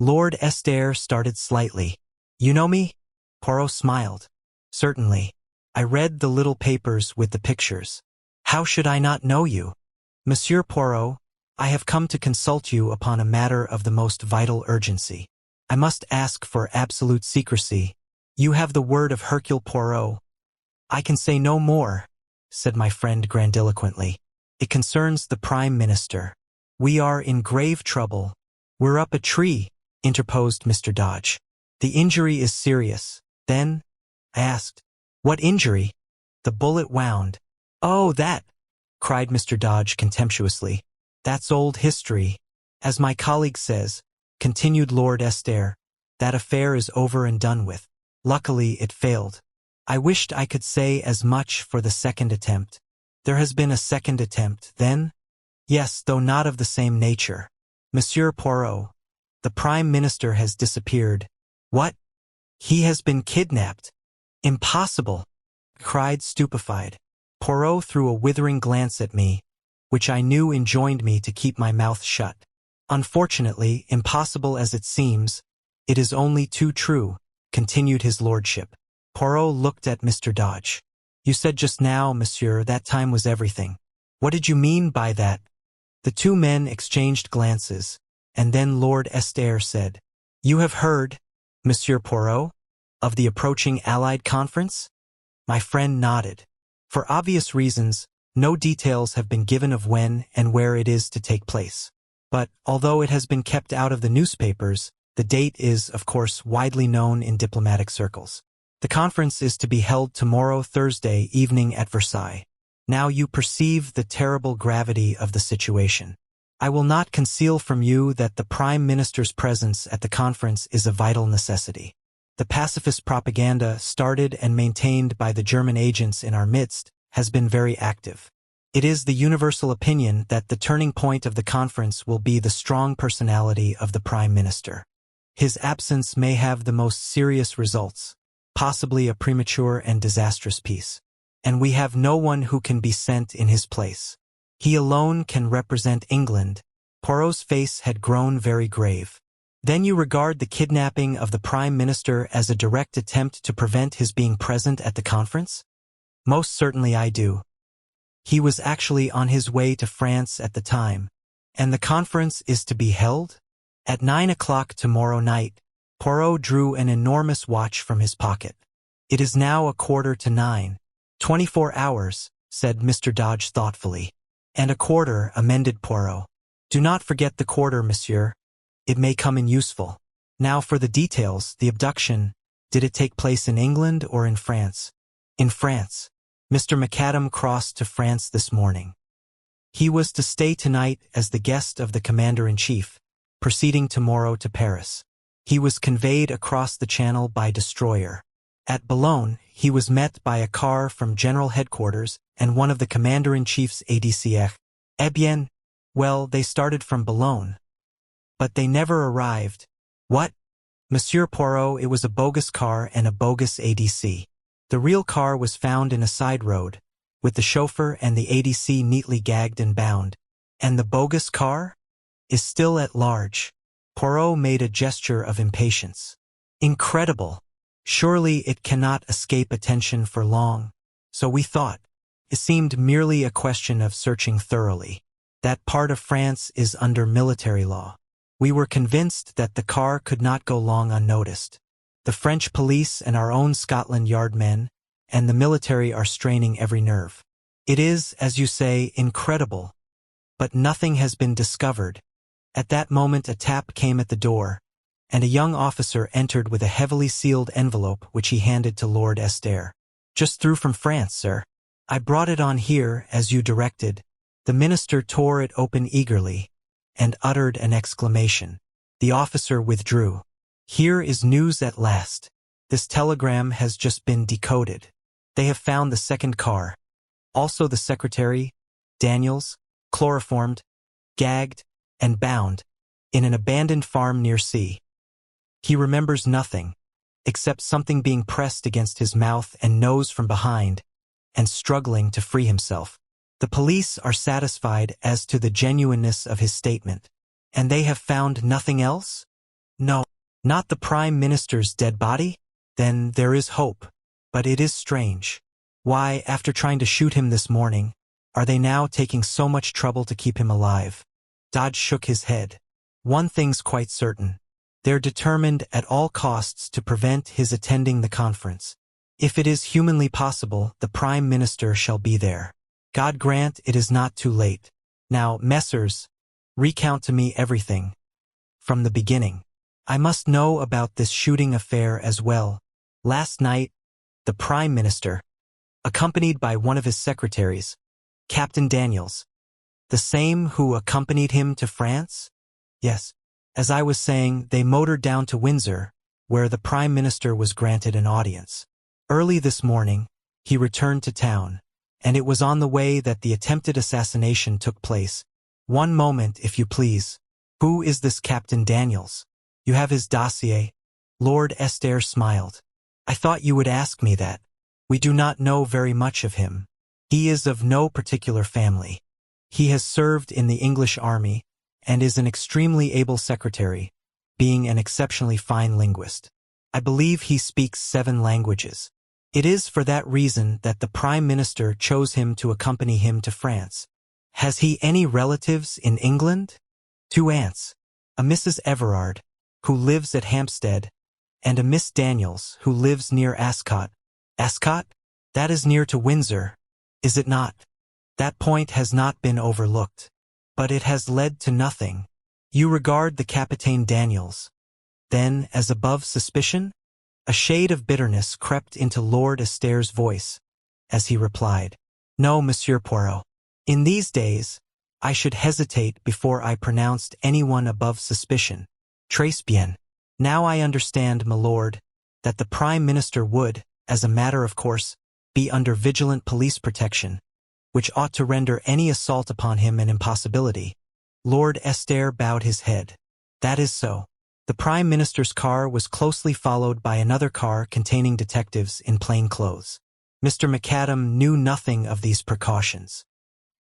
Lord Estair started slightly. "You know me?" Poirot smiled. "Certainly. I read the little papers with the pictures. How should I not know you? Monsieur Poirot, I have come to consult you upon a matter of the most vital urgency. I must ask for absolute secrecy. You have the word of Hercule Poirot. I can say no more, said my friend grandiloquently. It concerns the Prime Minister. We are in grave trouble. We're up a tree, interposed Mr. Dodge. The injury is serious. Then, I asked, what injury? The bullet wound. Oh, that, cried Mr. Dodge contemptuously. That's old history. As my colleague says, continued Lord Estair, that affair is over and done with. Luckily, it failed. I wished I could say as much for the second attempt. There has been a second attempt, then? Yes, though not of the same nature. Monsieur Poirot, the Prime Minister has disappeared. What? He has been kidnapped. Impossible, cried stupefied. Poirot threw a withering glance at me, which I knew enjoined me to keep my mouth shut. Unfortunately, impossible as it seems, it is only too true, continued his lordship. Poirot looked at Mr. Dodge. You said just now, monsieur, that time was everything. What did you mean by that? The two men exchanged glances, and then Lord Estair said, You have heard, Monsieur Poirot, of the approaching Allied conference? My friend nodded. For obvious reasons, no details have been given of when and where it is to take place. But, although it has been kept out of the newspapers, the date is, of course, widely known in diplomatic circles. The conference is to be held tomorrow Thursday evening at Versailles. Now you perceive the terrible gravity of the situation. I will not conceal from you that the Prime Minister's presence at the conference is a vital necessity. The pacifist propaganda started and maintained by the German agents in our midst has been very active. It is the universal opinion that the turning point of the conference will be the strong personality of the Prime Minister. His absence may have the most serious results, possibly a premature and disastrous peace. And we have no one who can be sent in his place. He alone can represent England. Poirot's face had grown very grave. Then you regard the kidnapping of the Prime Minister as a direct attempt to prevent his being present at the conference? Most certainly I do. He was actually on his way to France at the time. And the conference is to be held? At 9 o'clock tomorrow night. Poirot drew an enormous watch from his pocket. It is now 9:15. 24 hours, said Mr. Dodge thoughtfully. And a quarter, amended Poirot. Do not forget the quarter, monsieur. It may come in useful. Now for the details, the abduction. Did it take place in England or in France? In France. Mr. McAdam crossed to France this morning. He was to stay tonight as the guest of the Commander-in-Chief, proceeding tomorrow to Paris. He was conveyed across the Channel by destroyer. At Boulogne, he was met by a car from General Headquarters and one of the Commander-in-Chief's ADCF. Eh bien, well, they started from Boulogne. But they never arrived. What? Monsieur Poirot, it was a bogus car and a bogus ADC. The real car was found in a side road, with the chauffeur and the ADC neatly gagged and bound. And the bogus car? Is still at large. Poirot made a gesture of impatience. Incredible. Surely it cannot escape attention for long. So we thought. It seemed merely a question of searching thoroughly. That part of France is under military law. We were convinced that the car could not go long unnoticed. The French police and our own Scotland Yard men and the military are straining every nerve. It is, as you say, incredible. But nothing has been discovered. At that moment a tap came at the door, and a young officer entered with a heavily sealed envelope which he handed to Lord Estair. Just through from France, sir. I brought it on here, as you directed. The minister tore it open eagerly, and uttered an exclamation. The officer withdrew. Here is news at last. This telegram has just been decoded. They have found the second car. Also the secretary, Daniels, chloroformed, gagged, and bound, in an abandoned farm near sea. He remembers nothing, except something being pressed against his mouth and nose from behind, and struggling to free himself. The police are satisfied as to the genuineness of his statement. And they have found nothing else? No. Not the Prime Minister's dead body? Then there is hope. But it is strange. Why, after trying to shoot him this morning, are they now taking so much trouble to keep him alive? Dodge shook his head. One thing's quite certain. They're determined at all costs to prevent his attending the conference. If it is humanly possible, the Prime Minister shall be there. God grant it is not too late. Now, messers, recount to me everything. From the beginning. I must know about this shooting affair as well. Last night, the Prime Minister, accompanied by one of his secretaries, Captain Daniels, the same who accompanied him to France? Yes. As I was saying, they motored down to Windsor, where the Prime Minister was granted an audience. Early this morning, he returned to town, and it was on the way that the attempted assassination took place. One moment, if you please. Who is this Captain Daniels? You have his dossier? Lord Estair smiled. I thought you would ask me that. We do not know very much of him. He is of no particular family. He has served in the English army, and is an extremely able secretary, being an exceptionally fine linguist. I believe he speaks 7 languages. It is for that reason that the Prime Minister chose him to accompany him to France. Has he any relatives in England? 2 aunts, a Mrs. Everard, who lives at Hampstead, and a Miss Daniels, who lives near Ascot. Ascot? That is near to Windsor, is it not? That point has not been overlooked. But it has led to nothing. You regard the Capitaine Daniels, then, as above suspicion? A shade of bitterness crept into Lord Estair's voice, as he replied, No, Monsieur Poirot. In these days, I should hesitate before I pronounced anyone above suspicion. Très bien. Now I understand, my lord, that the Prime Minister would, as a matter of course, be under vigilant police protection, which ought to render any assault upon him an impossibility. Lord Estair bowed his head. That is so. The Prime Minister's car was closely followed by another car containing detectives in plain clothes. Mr. McAdam knew nothing of these precautions.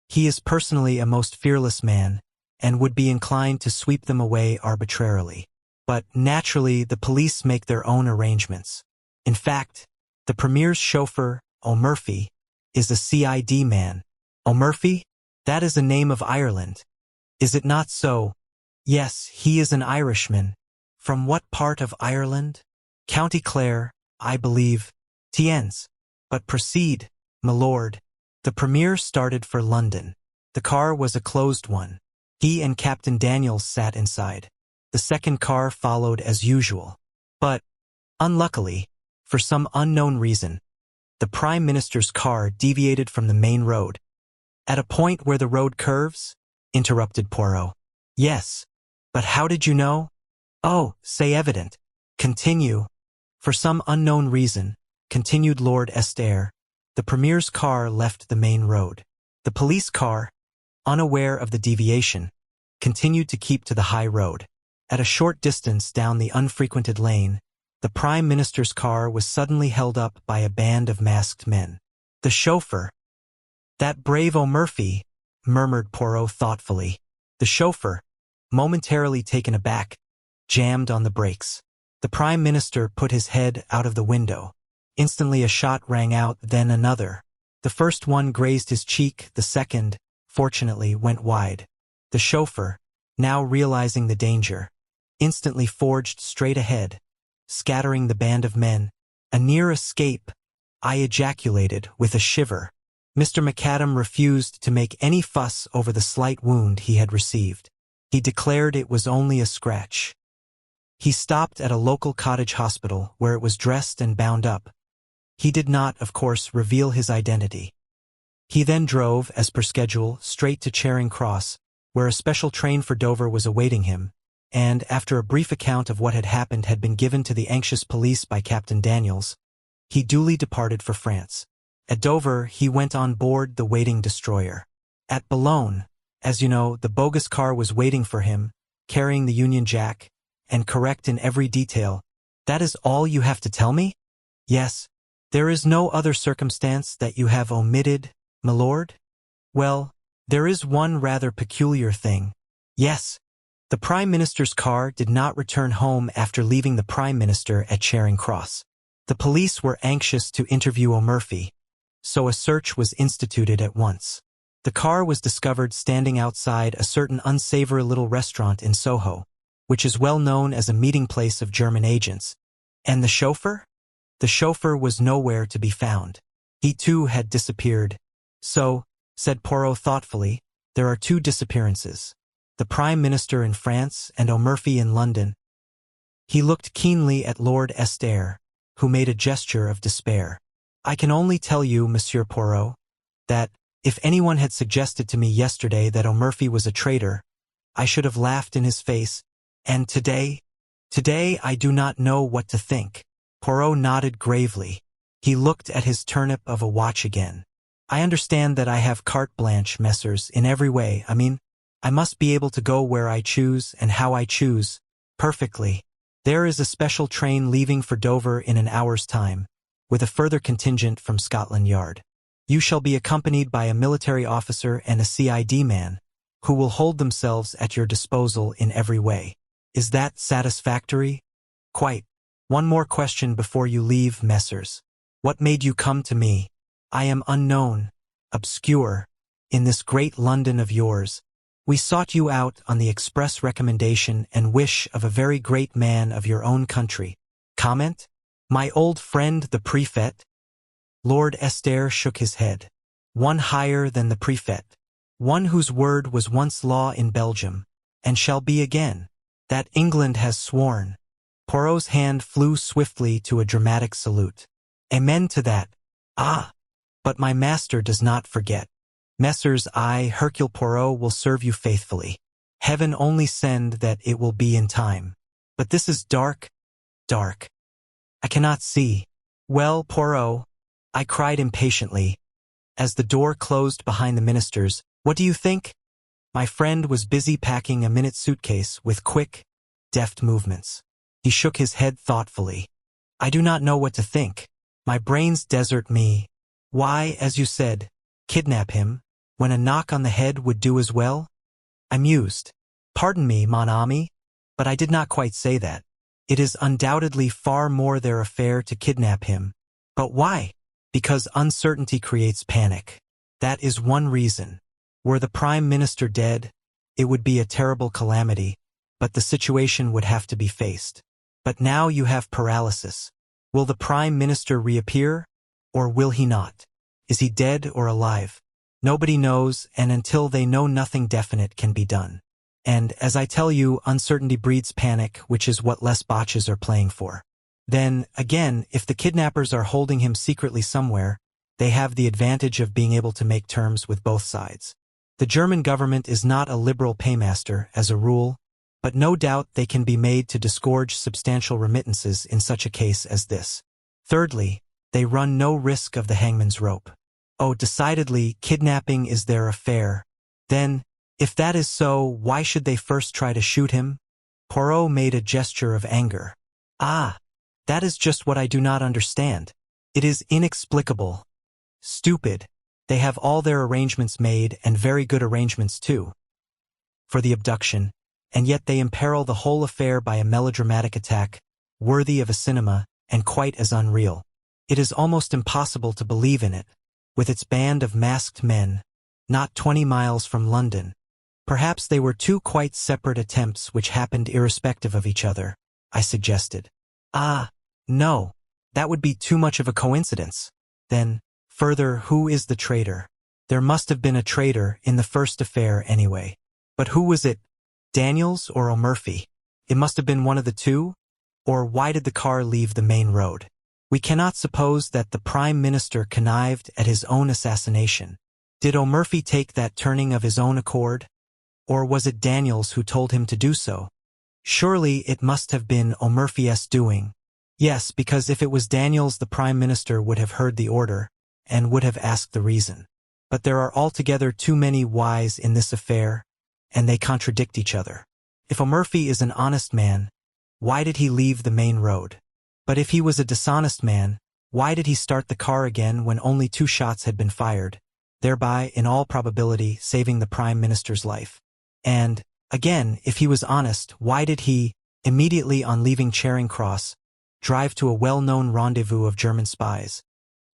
He is personally a most fearless man, and would be inclined to sweep them away arbitrarily. But, naturally, the police make their own arrangements. In fact, the Premier's chauffeur, O'Murphy, is a CID man. O'Murphy? That is a name of Ireland. Is it not so? Yes, he is an Irishman. From what part of Ireland? County Clare, I believe. Tiens. But proceed, my lord. The Premier started for London. The car was a closed one. He and Captain Daniels sat inside. The second car followed as usual. But, unluckily, for some unknown reason, the Prime Minister's car deviated from the main road. At a point where the road curves? Interrupted Poirot. Yes. But how did you know? Oh, say evident. Continue. For some unknown reason, continued Lord Estair, the Premier's car left the main road. The police car, unaware of the deviation, continued to keep to the high road. At a short distance down the unfrequented lane, the Prime Minister's car was suddenly held up by a band of masked men. The chauffeur. That brave O'Murphy, murmured Poirot thoughtfully. The chauffeur, momentarily taken aback, jammed on the brakes. The Prime Minister put his head out of the window. Instantly a shot rang out, then another. The first one grazed his cheek, the second, fortunately, went wide. The chauffeur, now realizing the danger, instantly forged straight ahead, scattering the band of men. A near escape, I ejaculated with a shiver. Mr. McAdam refused to make any fuss over the slight wound he had received. He declared it was only a scratch. He stopped at a local cottage hospital where it was dressed and bound up. He did not, of course, reveal his identity. He then drove, as per schedule, straight to Charing Cross, where a special train for Dover was awaiting him, and, after a brief account of what had been given to the anxious police by Captain Daniels, he duly departed for France. At Dover, he went on board the waiting destroyer. At Boulogne, as you know, the bogus car was waiting for him, carrying the Union Jack, and correct in every detail. That is all you have to tell me? Yes. There is no other circumstance that you have omitted, my lord? Well, there is one rather peculiar thing. Yes. The Prime Minister's car did not return home after leaving the Prime Minister at Charing Cross. The police were anxious to interview O'Murphy, so a search was instituted at once. The car was discovered standing outside a certain unsavory little restaurant in Soho, which is well known as a meeting place of German agents. And the chauffeur? The chauffeur was nowhere to be found. He too had disappeared. So, said Poirot thoughtfully, there are two disappearances. The Prime Minister in France and O'Murphy in London. He looked keenly at Lord Esther, who made a gesture of despair. I can only tell you, Monsieur Poirot, that, if anyone had suggested to me yesterday that O'Murphy was a traitor, I should have laughed in his face, and today I do not know what to think. Poirot nodded gravely. He looked at his turnip of a watch again. I understand that I have carte blanche, messrs, in every way. I must be able to go where I choose and how I choose. Perfectly. There is a special train leaving for Dover in an hour's time, with a further contingent from Scotland Yard. You shall be accompanied by a military officer and a CID man, who will hold themselves at your disposal in every way. Is that satisfactory? Quite. One more question before you leave, messrs. What made you come to me? I am unknown, obscure, in this great London of yours. We sought you out on the express recommendation and wish of a very great man of your own country. Comment? My old friend the prefect? Lord Esther shook his head. One higher than the prefect. One whose word was once law in Belgium, and shall be again. That England has sworn. Poirot's hand flew swiftly to a dramatic salute. Amen to that. Ah! But my master does not forget. Messrs, I, Hercule Poirot, will serve you faithfully. Heaven only send that it will be in time. But this is dark, dark. I cannot see. Well, Poirot, I cried impatiently, as the door closed behind the ministers, what do you think? My friend was busy packing a minute suitcase with quick, deft movements. He shook his head thoughtfully. I do not know what to think. My brains desert me. Why, as you said, kidnap him, when a knock on the head would do as well? I mused. Pardon me, mon ami, but I did not quite say that. It is undoubtedly far more their affair to kidnap him. But why? Because uncertainty creates panic. That is one reason. Were the Prime Minister dead, it would be a terrible calamity, but the situation would have to be faced. But now you have paralysis. Will the Prime Minister reappear, or will he not? Is he dead or alive? Nobody knows, and until they know, nothing definite can be done. And, as I tell you, uncertainty breeds panic, which is what Les Botches are playing for. Then, again, if the kidnappers are holding him secretly somewhere, they have the advantage of being able to make terms with both sides. The German government is not a liberal paymaster, as a rule, but no doubt they can be made to disgorge substantial remittances in such a case as this. Thirdly, they run no risk of the hangman's rope. Oh, decidedly, kidnapping is their affair. Then, if that is so, why should they first try to shoot him? Poirot made a gesture of anger. Ah, that is just what I do not understand. It is inexplicable. Stupid. They have all their arrangements made, and very good arrangements too, for the abduction, and yet they imperil the whole affair by a melodramatic attack, worthy of a cinema, and quite as unreal. It is almost impossible to believe in it, with its band of masked men, not 20 miles from London. Perhaps they were two quite separate attempts which happened irrespective of each other, I suggested. Ah, no, that would be too much of a coincidence. Then, further, who is the traitor? There must have been a traitor in the first affair anyway. But who was it? Daniels or O'Murphy? It must have been one of the two? Or why did the car leave the main road? We cannot suppose that the Prime Minister connived at his own assassination. Did O'Murphy take that turning of his own accord? Or was it Daniels who told him to do so? Surely it must have been O'Murphy's doing. Yes, because if it was Daniels, the Prime Minister would have heard the order, and would have asked the reason. But there are altogether too many whys in this affair, and they contradict each other. If O'Murphy is an honest man, why did he leave the main road? But if he was a dishonest man, why did he start the car again when only 2 shots had been fired, thereby, in all probability, saving the Prime Minister's life? And, again, if he was honest, why did he, immediately on leaving Charing Cross, drive to a well-known rendezvous of German spies?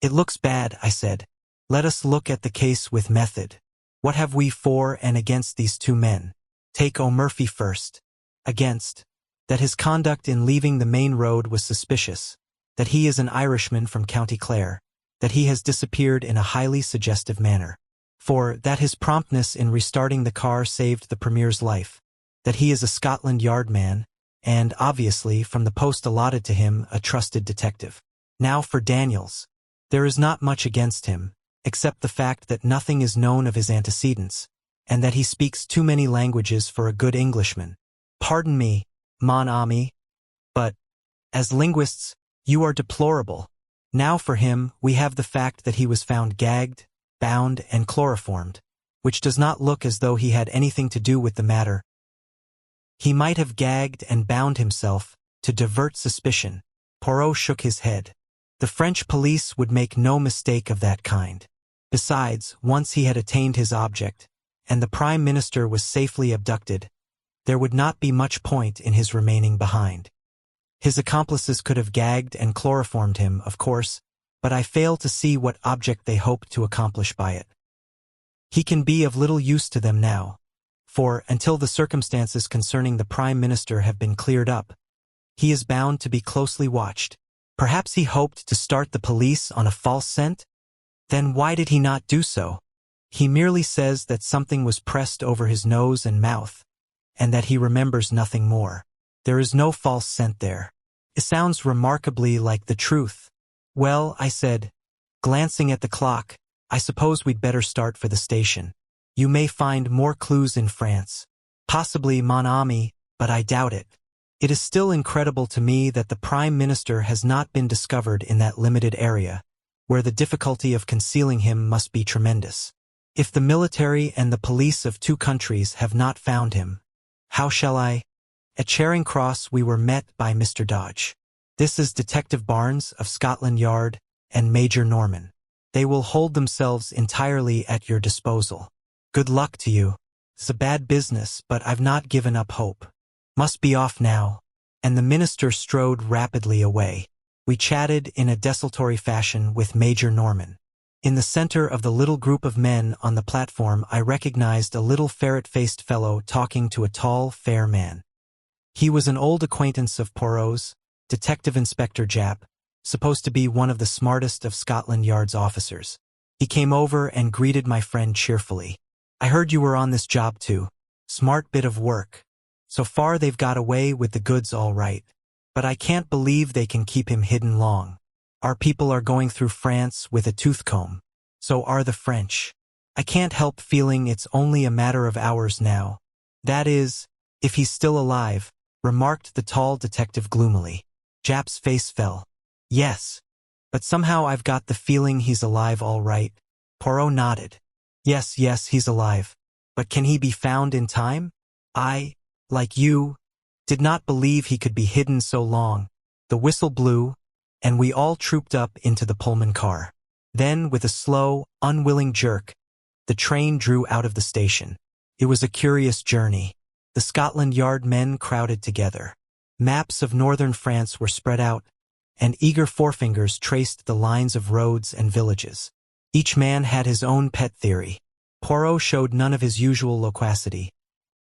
It looks bad, I said. Let us look at the case with method. What have we for and against these two men? Take O'Murphy first. Against. That his conduct in leaving the main road was suspicious. That he is an Irishman from County Clare. That he has disappeared in a highly suggestive manner. For, that his promptness in restarting the car saved the Premier's life. That he is a Scotland Yard man, and, obviously, from the post allotted to him, a trusted detective. Now for Daniels. There is not much against him, except the fact that nothing is known of his antecedents, and that he speaks too many languages for a good Englishman. Pardon me, mon ami, but, as linguists, you are deplorable. Now for him, we have the fact that he was found gagged, bound, and chloroformed, which does not look as though he had anything to do with the matter. He might have gagged and bound himself to divert suspicion. Poirot shook his head. The French police would make no mistake of that kind. Besides, once he had attained his object, and the Prime Minister was safely abducted, there would not be much point in his remaining behind. His accomplices could have gagged and chloroformed him, of course, but I fail to see what object they hoped to accomplish by it. He can be of little use to them now, for, until the circumstances concerning the Prime Minister have been cleared up, he is bound to be closely watched. Perhaps he hoped to start the police on a false scent? Then why did he not do so? He merely says that something was pressed over his nose and mouth, and that he remembers nothing more. There is no false scent there. It sounds remarkably like the truth. Well, I said, glancing at the clock, I suppose we'd better start for the station. You may find more clues in France. Possibly, mon ami, but I doubt it. It is still incredible to me that the Prime Minister has not been discovered in that limited area, where the difficulty of concealing him must be tremendous. If the military and the police of two countries have not found him, how shall I? At Charing Cross we were met by Mr. Dodge. This is Detective Barnes of Scotland Yard and Major Norman. They will hold themselves entirely at your disposal. Good luck to you. It's a bad business, but I've not given up hope. Must be off now. And the minister strode rapidly away. We chatted in a desultory fashion with Major Norman. In the center of the little group of men on the platform I recognized a little ferret-faced fellow talking to a tall, fair man. He was an old acquaintance of Poirot's, Detective Inspector Japp, supposed to be one of the smartest of Scotland Yard's officers. He came over and greeted my friend cheerfully. I heard you were on this job too. Smart bit of work. So far they've got away with the goods all right. But I can't believe they can keep him hidden long. Our people are going through France with a tooth comb. So are the French. I can't help feeling it's only a matter of hours now. That is, if he's still alive, remarked the tall detective gloomily. Japp's face fell. Yes. But somehow I've got the feeling he's alive all right. Poirot nodded. Yes, he's alive. But can he be found in time? I, like you, did not believe he could be hidden so long. The whistle blew, and we all trooped up into the Pullman car. Then, with a slow, unwilling jerk, the train drew out of the station. It was a curious journey. The Scotland Yard men crowded together. Maps of northern France were spread out, and eager forefingers traced the lines of roads and villages. Each man had his own pet theory. Poirot showed none of his usual loquacity,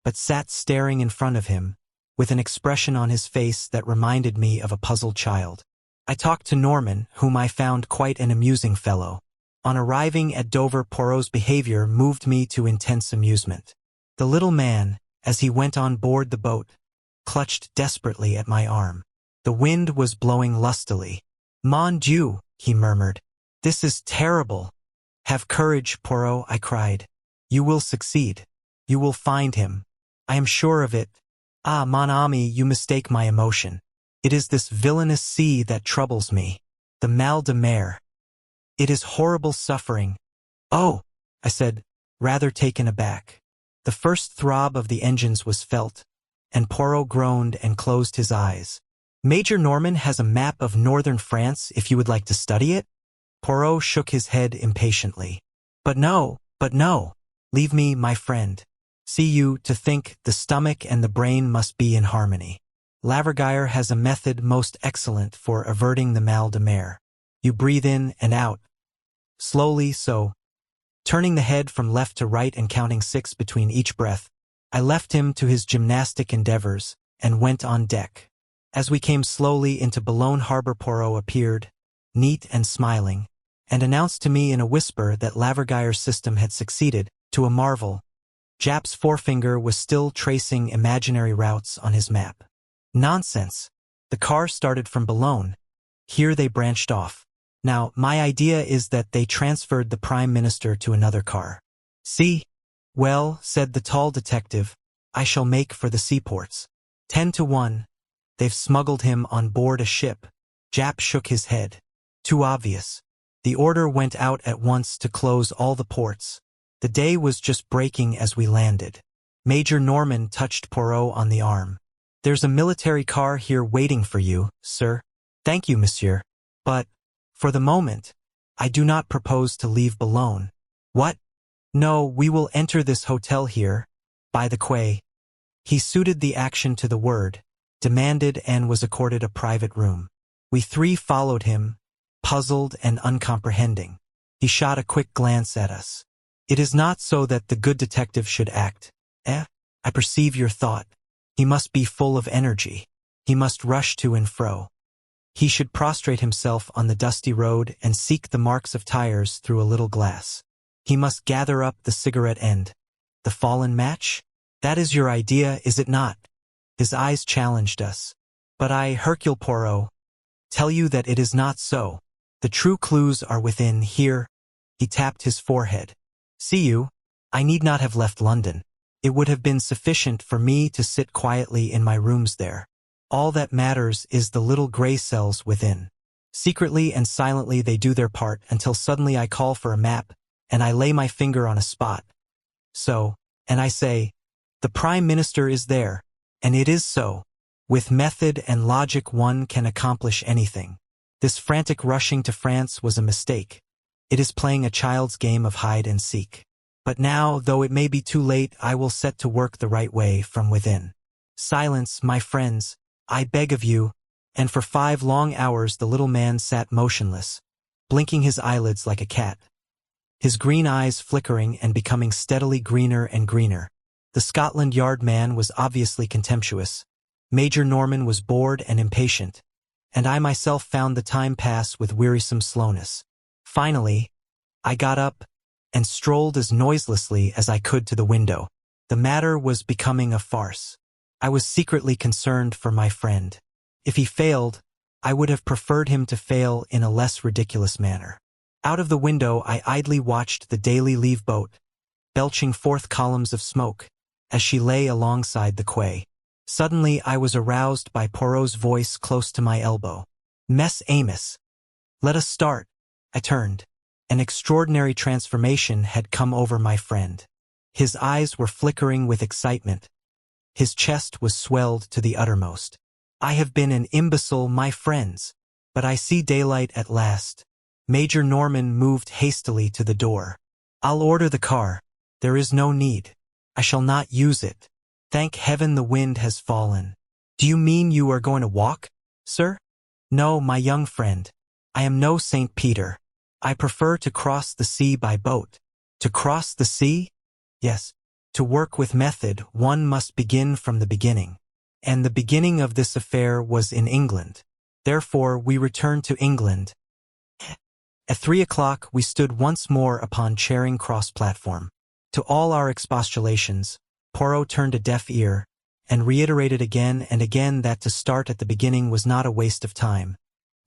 but sat staring in front of him, with an expression on his face that reminded me of a puzzled child. I talked to Norman, whom I found quite an amusing fellow. On arriving at Dover, Poirot's behavior moved me to intense amusement. The little man, as he went on board the boat, clutched desperately at my arm. The wind was blowing lustily. Mon Dieu, he murmured. This is terrible. Have courage, Poirot, I cried. You will succeed. You will find him. I am sure of it. Ah, mon ami, you mistake my emotion. It is this villainous sea that troubles me. The mal de mer. It is horrible suffering. Oh, I said, rather taken aback. The first throb of the engines was felt, and Poirot groaned and closed his eyes. Major Norman has a map of northern France if you would like to study it? Poirot shook his head impatiently. But no. Leave me, my friend. See you, to think, the stomach and the brain must be in harmony. Laverguire has a method most excellent for averting the mal de mer. You breathe in and out. Slowly, so, Turning the head from left to right and counting 6 between each breath, I left him to his gymnastic endeavors and went on deck. As we came slowly into Boulogne Harbor, Poirot appeared, neat and smiling, and announced to me in a whisper that Laverguyer's system had succeeded, to a marvel. Japp's forefinger was still tracing imaginary routes on his map. Nonsense! The car started from Boulogne. Here they branched off. Now, my idea is that they transferred the Prime Minister to another car. See? Well, said the tall detective, I shall make for the seaports. 10-1. They've smuggled him on board a ship. Japp shook his head. Too obvious. The order went out at once to close all the ports. The day was just breaking as we landed. Major Norman touched Poirot on the arm. There's a military car here waiting for you, sir. Thank you, monsieur. But, for the moment, I do not propose to leave Boulogne. What? No, we will enter this hotel here, by the quay. He suited the action to the word, demanded and was accorded a private room. We 3 followed him, puzzled and uncomprehending. He shot a quick glance at us. It is not so that the good detective should act. I perceive your thought. He must be full of energy. He must rush to and fro. He should prostrate himself on the dusty road and seek the marks of tires through a little glass. He must gather up the cigarette end. The fallen match? That is your idea, is it not? His eyes challenged us. But I, Hercule Poirot, tell you that it is not so. The true clues are within here. He tapped his forehead. See you? I need not have left London. It would have been sufficient for me to sit quietly in my rooms there. All that matters is the little gray cells within. Secretly and silently they do their part until suddenly I call for a map, and I lay my finger on a spot. So, and I say, the Prime Minister is there, and it is so. With method and logic one can accomplish anything. This frantic rushing to France was a mistake. It is playing a child's game of hide and seek. But now, though it may be too late, I will set to work the right way from within. Silence, my friends, I beg of you. And for 5 long hours the little man sat motionless, blinking his eyelids like a cat. His green eyes flickering and becoming steadily greener and greener. The Scotland Yard man was obviously contemptuous. Major Norman was bored and impatient, and I myself found the time pass with wearisome slowness. Finally, I got up and strolled as noiselessly as I could to the window. The matter was becoming a farce. I was secretly concerned for my friend. If he failed, I would have preferred him to fail in a less ridiculous manner. Out of the window I idly watched the daily leave boat, belching forth columns of smoke, as she lay alongside the quay. Suddenly I was aroused by Poirot's voice close to my elbow. Mess Amos. Let us start. I turned. An extraordinary transformation had come over my friend. His eyes were flickering with excitement. His chest was swelled to the uttermost. I have been an imbecile, my friends, but I see daylight at last. Major Norman moved hastily to the door. I'll order the car. There is no need. I shall not use it. Thank heaven the wind has fallen. Do you mean you are going to walk, sir? No, my young friend. I am no St. Peter. I prefer to cross the sea by boat. To cross the sea? Yes. To work with method, one must begin from the beginning. And the beginning of this affair was in England. Therefore, we returned to England. At 3 o'clock, we stood once more upon Charing Cross platform. To all our expostulations, Poirot turned a deaf ear, and reiterated again and again that to start at the beginning was not a waste of time,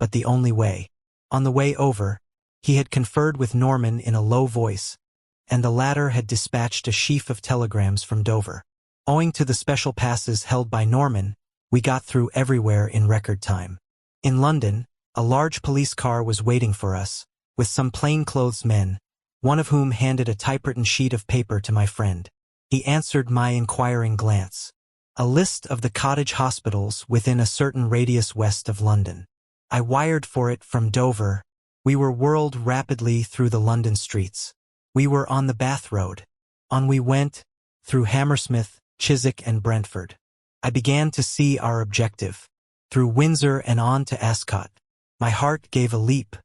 but the only way. On the way over, he had conferred with Norman in a low voice, and the latter had dispatched a sheaf of telegrams from Dover. Owing to the special passes held by Norman, we got through everywhere in record time. In London, a large police car was waiting for us, with some plainclothes men, one of whom handed a typewritten sheet of paper to my friend. He answered my inquiring glance. A list of the cottage hospitals within a certain radius west of London. I wired for it from Dover. We were whirled rapidly through the London streets. We were on the Bath Road. On we went, through Hammersmith, Chiswick and Brentford. I began to see our objective. Through Windsor and on to Ascot. My heart gave a leap.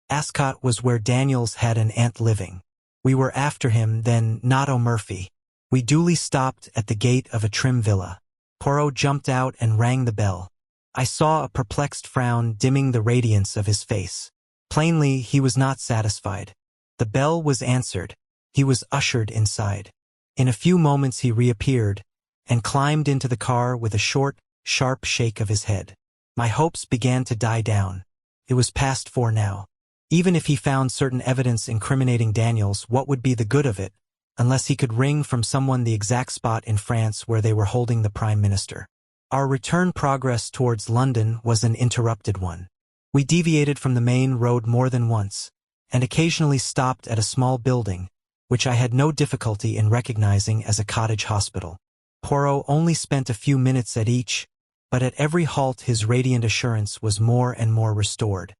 Ascot was where Daniels had an aunt living. We were after him, then not O'Murphy. We duly stopped at the gate of a trim villa. Poirot jumped out and rang the bell. I saw a perplexed frown dimming the radiance of his face. Plainly, he was not satisfied. The bell was answered. He was ushered inside. In a few moments he reappeared and climbed into the car with a short, sharp shake of his head. My hopes began to die down. It was past 4 now. Even if he found certain evidence incriminating Daniels, what would be the good of it, unless he could wring from someone the exact spot in France where they were holding the Prime Minister? Our return progress towards London was an interrupted one. We deviated from the main road more than once, and occasionally stopped at a small building, which I had no difficulty in recognizing as a cottage hospital. Poirot only spent a few minutes at each, but at every halt his radiant assurance was more and more restored.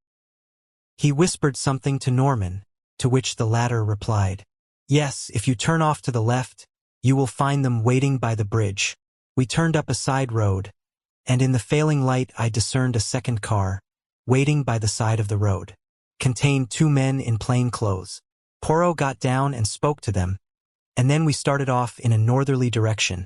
He whispered something to Norman, to which the latter replied, "Yes, if you turn off to the left, you will find them waiting by the bridge." We turned up a side road, and in the failing light I discerned a second car, waiting by the side of the road. Contained 2 men in plain clothes. Poirot got down and spoke to them, and then we started off in a northerly direction,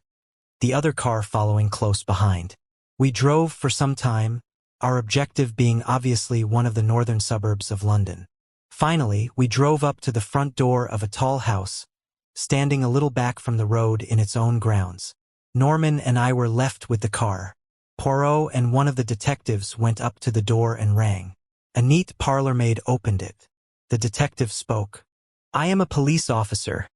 the other car following close behind. We drove for some time, our objective being obviously one of the northern suburbs of London. Finally, we drove up to the front door of a tall house, standing a little back from the road in its own grounds. Norman and I were left with the car. Poirot and one of the detectives went up to the door and rang. A neat parlour-maid opened it. The detective spoke. "I am a police officer,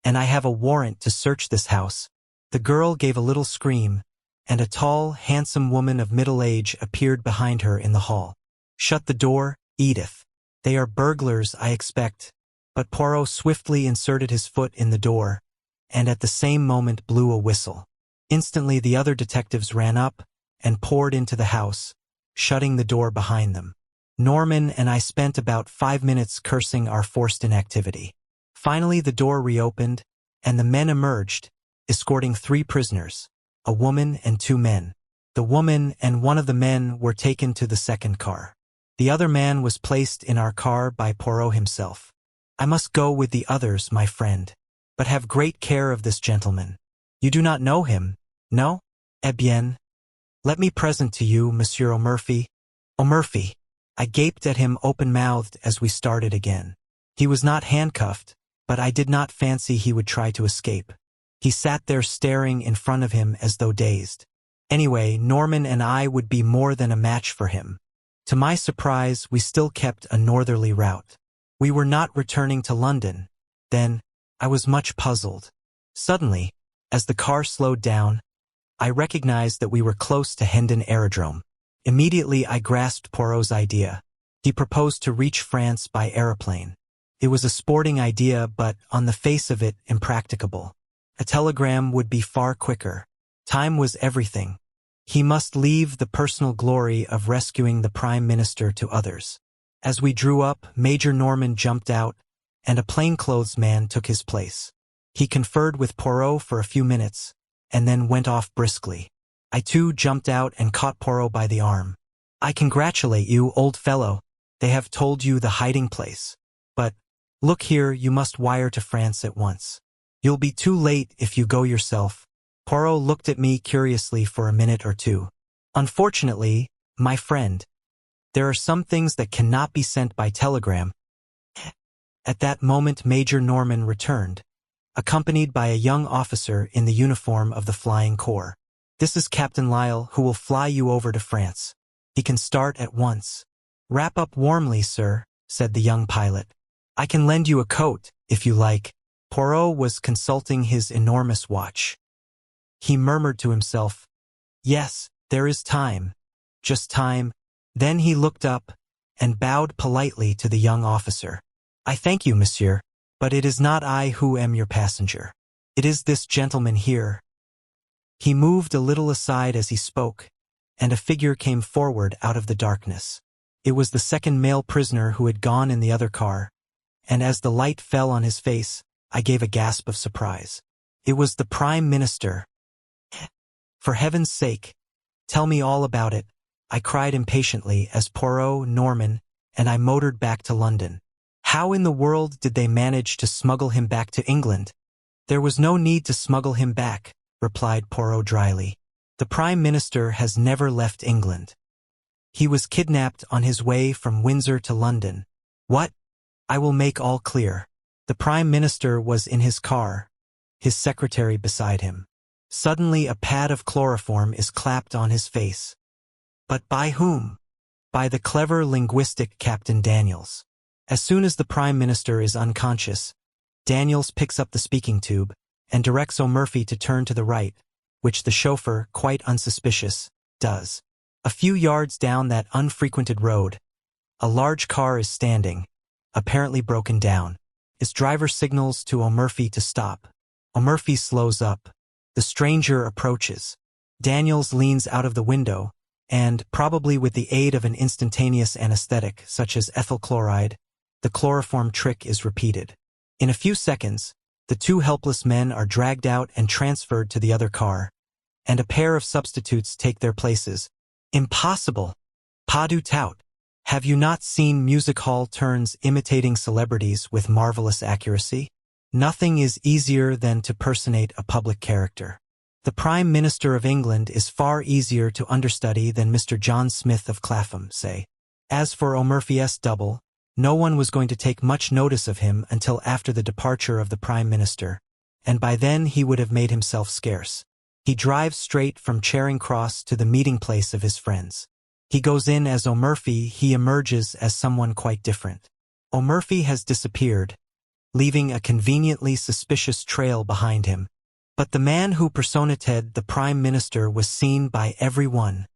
and I have a warrant to search this house." The girl gave a little scream, and a tall, handsome woman of middle age appeared behind her in the hall. "Shut the door, Edith. They are burglars, I expect." But Poirot swiftly inserted his foot in the door, and at the same moment blew a whistle. Instantly the other detectives ran up and poured into the house, shutting the door behind them. Norman and I spent about 5 minutes cursing our forced inactivity. Finally the door reopened, and the men emerged, escorting 3 prisoners, a woman and 2 men. The woman and one of the men were taken to the second car. The other man was placed in our car by Poirot himself. "I must go with the others, my friend. But have great care of this gentleman. You do not know him, no? Eh bien. Let me present to you Monsieur O'Murphy." "O'Murphy." I gaped at him open-mouthed as we started again. He was not handcuffed, but I did not fancy he would try to escape. He sat there staring in front of him as though dazed. Anyway, Norman and I would be more than a match for him. To my surprise, we still kept a northerly route. We were not returning to London. Then, I was much puzzled. Suddenly, as the car slowed down, I recognized that we were close to Hendon Aerodrome. Immediately I grasped Poirot's idea. He proposed to reach France by aeroplane. It was a sporting idea, but on the face of it, impracticable. A telegram would be far quicker. Time was everything. He must leave the personal glory of rescuing the Prime Minister to others. As we drew up, Major Norman jumped out, and a plainclothes man took his place. He conferred with Poirot for a few minutes, and then went off briskly. I too jumped out and caught Poirot by the arm. "I congratulate you, old fellow. They have told you the hiding place. But, look here, you must wire to France at once. You'll be too late if you go yourself." Poirot looked at me curiously for a minute or two. "Unfortunately, my friend, there are some things that cannot be sent by telegram." At that moment Major Norman returned, accompanied by a young officer in the uniform of the Flying Corps. "This is Captain Lyle, who will fly you over to France. He can start at once." "Wrap up warmly, sir," said the young pilot. "I can lend you a coat, if you like." Poirot was consulting his enormous watch. He murmured to himself, "Yes, there is time. Just time." Then he looked up and bowed politely to the young officer. "I thank you, monsieur, but it is not I who am your passenger. It is this gentleman here." He moved a little aside as he spoke, and a figure came forward out of the darkness. It was the second male prisoner who had gone in the other car, and as the light fell on his face, I gave a gasp of surprise. It was the Prime Minister. "For heaven's sake, tell me all about it," I cried impatiently as Poirot, Norman, and I motored back to London. How in the world did they manage to smuggle him back to England? There was no need to smuggle him back, replied Poirot dryly. The Prime Minister has never left England. He was kidnapped on his way from Windsor to London. What? I will make all clear. The Prime Minister was in his car, his secretary beside him. Suddenly a pad of chloroform is clapped on his face. But by whom? By the clever linguistic Captain Daniels. As soon as the Prime Minister is unconscious, Daniels picks up the speaking tube and directs O'Murphy to turn to the right, which the chauffeur, quite unsuspicious, does. A few yards down that unfrequented road, a large car is standing, apparently broken down. Its driver signals to O'Murphy to stop. O'Murphy slows up. The stranger approaches. Daniels leans out of the window, and, probably with the aid of an instantaneous anesthetic, such as ethyl chloride, the chloroform trick is repeated. In a few seconds, the two helpless men are dragged out and transferred to the other car, and a pair of substitutes take their places. Impossible! Pas du tout. Have you not seen music hall turns imitating celebrities with marvelous accuracy? Nothing is easier than to personate a public character. The Prime Minister of England is far easier to understudy than Mr. John Smith of Clapham, say. As for O'Murphy's double, no one was going to take much notice of him until after the departure of the Prime Minister, and by then he would have made himself scarce. He drives straight from Charing Cross to the meeting place of his friends. He goes in as O'Murphy, he emerges as someone quite different. O'Murphy has disappeared, leaving a conveniently suspicious trail behind him. But the man who personated the Prime Minister was seen by everyone.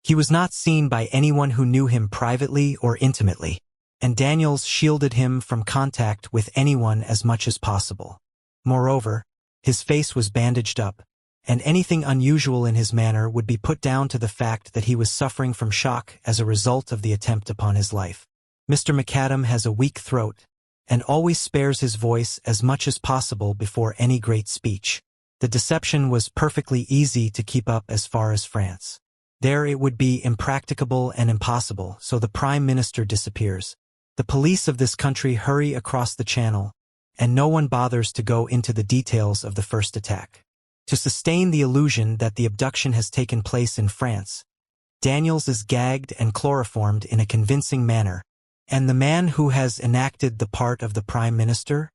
He was not seen by anyone who knew him privately or intimately, and Daniels shielded him from contact with anyone as much as possible. Moreover, his face was bandaged up, and anything unusual in his manner would be put down to the fact that he was suffering from shock as a result of the attempt upon his life. Mr. McAdam has a weak throat, and always spares his voice as much as possible before any great speech. The deception was perfectly easy to keep up as far as France. There it would be impracticable and impossible, so the Prime Minister disappears. The police of this country hurry across the channel, and no one bothers to go into the details of the first attack. To sustain the illusion that the abduction has taken place in France, Daniels is gagged and chloroformed in a convincing manner, and the man who has enacted the part of the Prime Minister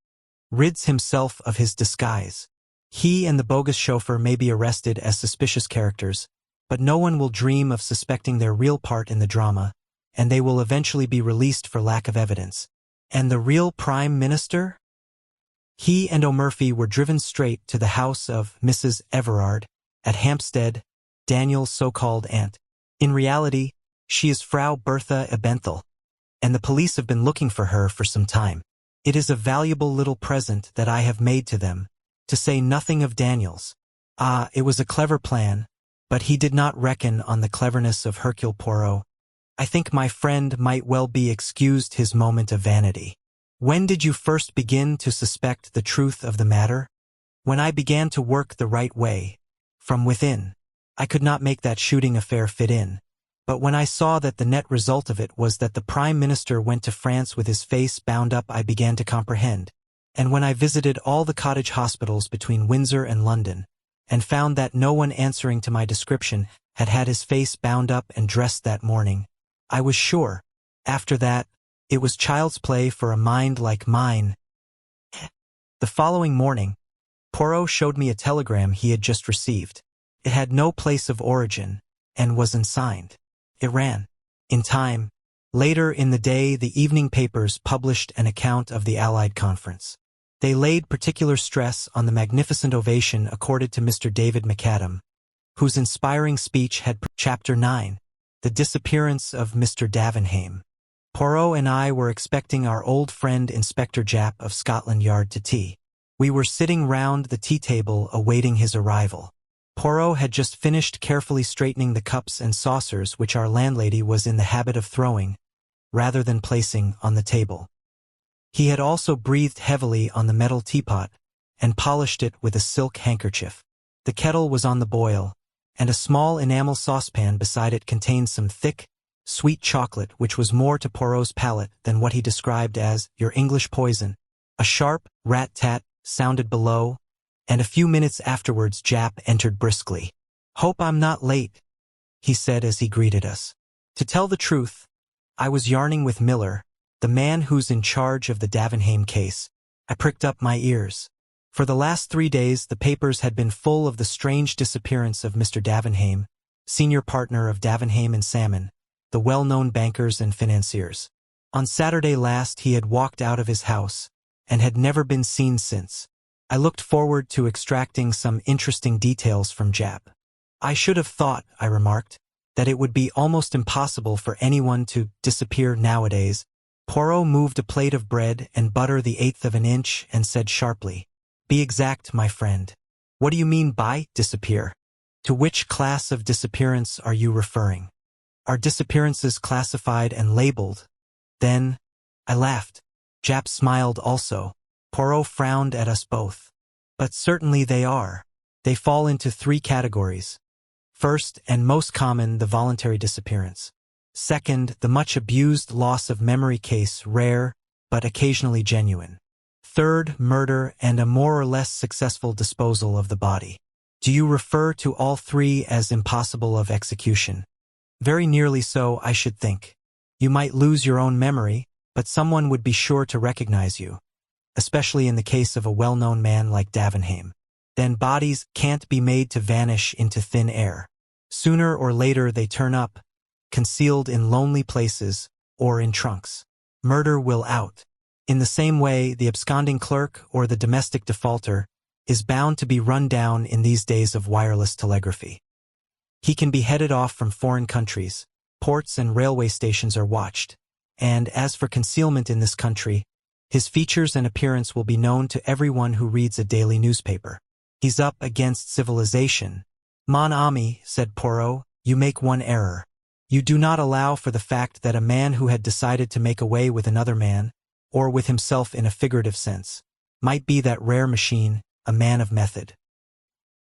rids himself of his disguise. He and the bogus chauffeur may be arrested as suspicious characters, but no one will dream of suspecting their real part in the drama, and they will eventually be released for lack of evidence. And the real Prime Minister? He and O'Murphy were driven straight to the house of Mrs. Everard at Hampstead, Daniel's so-called aunt. In reality, she is Frau Bertha Ebenthal, and the police have been looking for her for some time. It is a valuable little present that I have made to them, to say nothing of Daniels. It was a clever plan, but he did not reckon on the cleverness of Hercule Poirot. I think my friend might well be excused his moment of vanity. When did you first begin to suspect the truth of the matter? When I began to work the right way, from within. I could not make that shooting affair fit in, but when I saw that the net result of it was that the Prime Minister went to France with his face bound up, I began to comprehend. And when I visited all the cottage hospitals between Windsor and London, and found that no one answering to my description had had his face bound up and dressed that morning, I was sure, after that, it was child's play for a mind like mine. The following morning, Poirot showed me a telegram he had just received. It had no place of origin, and was unsigned. It ran, "In time." Later in the day, the evening papers published an account of the Allied conference. They laid particular stress on the magnificent ovation accorded to Mr. David McAdam, whose inspiring speech had Chapter 9, The Disappearance of Mr. Davenheim. Poirot and I were expecting our old friend Inspector Japp of Scotland Yard to tea. We were sitting round the tea table awaiting his arrival. Poirot had just finished carefully straightening the cups and saucers which our landlady was in the habit of throwing, rather than placing, on the table. He had also breathed heavily on the metal teapot, and polished it with a silk handkerchief. The kettle was on the boil, and a small enamel saucepan beside it contained some thick, sweet chocolate which was more to Poirot's palate than what he described as your English poison. A sharp rat-tat sounded below, and a few minutes afterwards Jap entered briskly. "Hope I'm not late," he said as he greeted us. To tell the truth, I was yarning with Miller, the man who's in charge of the Davenheim case. I pricked up my ears. For the last 3 days the papers had been full of the strange disappearance of Mr. Davenheim, senior partner of Davenheim and Salmon, the well-known bankers and financiers. On Saturday last he had walked out of his house, and had never been seen since. I looked forward to extracting some interesting details from Jap. "I should have thought," I remarked, "that it would be almost impossible for anyone to disappear nowadays." Poirot moved a plate of bread and butter the 1/8 of an inch and said sharply, "Be exact, my friend. What do you mean by disappear? To which class of disappearance are you referring? Are disappearances classified and labeled? Then—" I laughed. Jap smiled also. Poirot frowned at us both. "But certainly they are. They fall into 3 categories. First, and most common, the voluntary disappearance. Second, the much abused loss of memory case, rare, but occasionally genuine. Third, murder and a more or less successful disposal of the body. Do you refer to all 3 as impossible of execution?" "Very nearly so, I should think. You might lose your own memory, but someone would be sure to recognize you, especially in the case of a well-known man like Davenheim. Then bodies can't be made to vanish into thin air. Sooner or later they turn up, concealed in lonely places or in trunks. Murder will out. In the same way, the absconding clerk or the domestic defaulter is bound to be run down in these days of wireless telegraphy. He can be headed off from foreign countries. Ports and railway stations are watched. And as for concealment in this country, his features and appearance will be known to everyone who reads a daily newspaper. He's up against civilization." "Mon ami," said Poirot, "you make one error. You do not allow for the fact that a man who had decided to make away with another man, or with himself in a figurative sense, might be that rare machine, a man of method.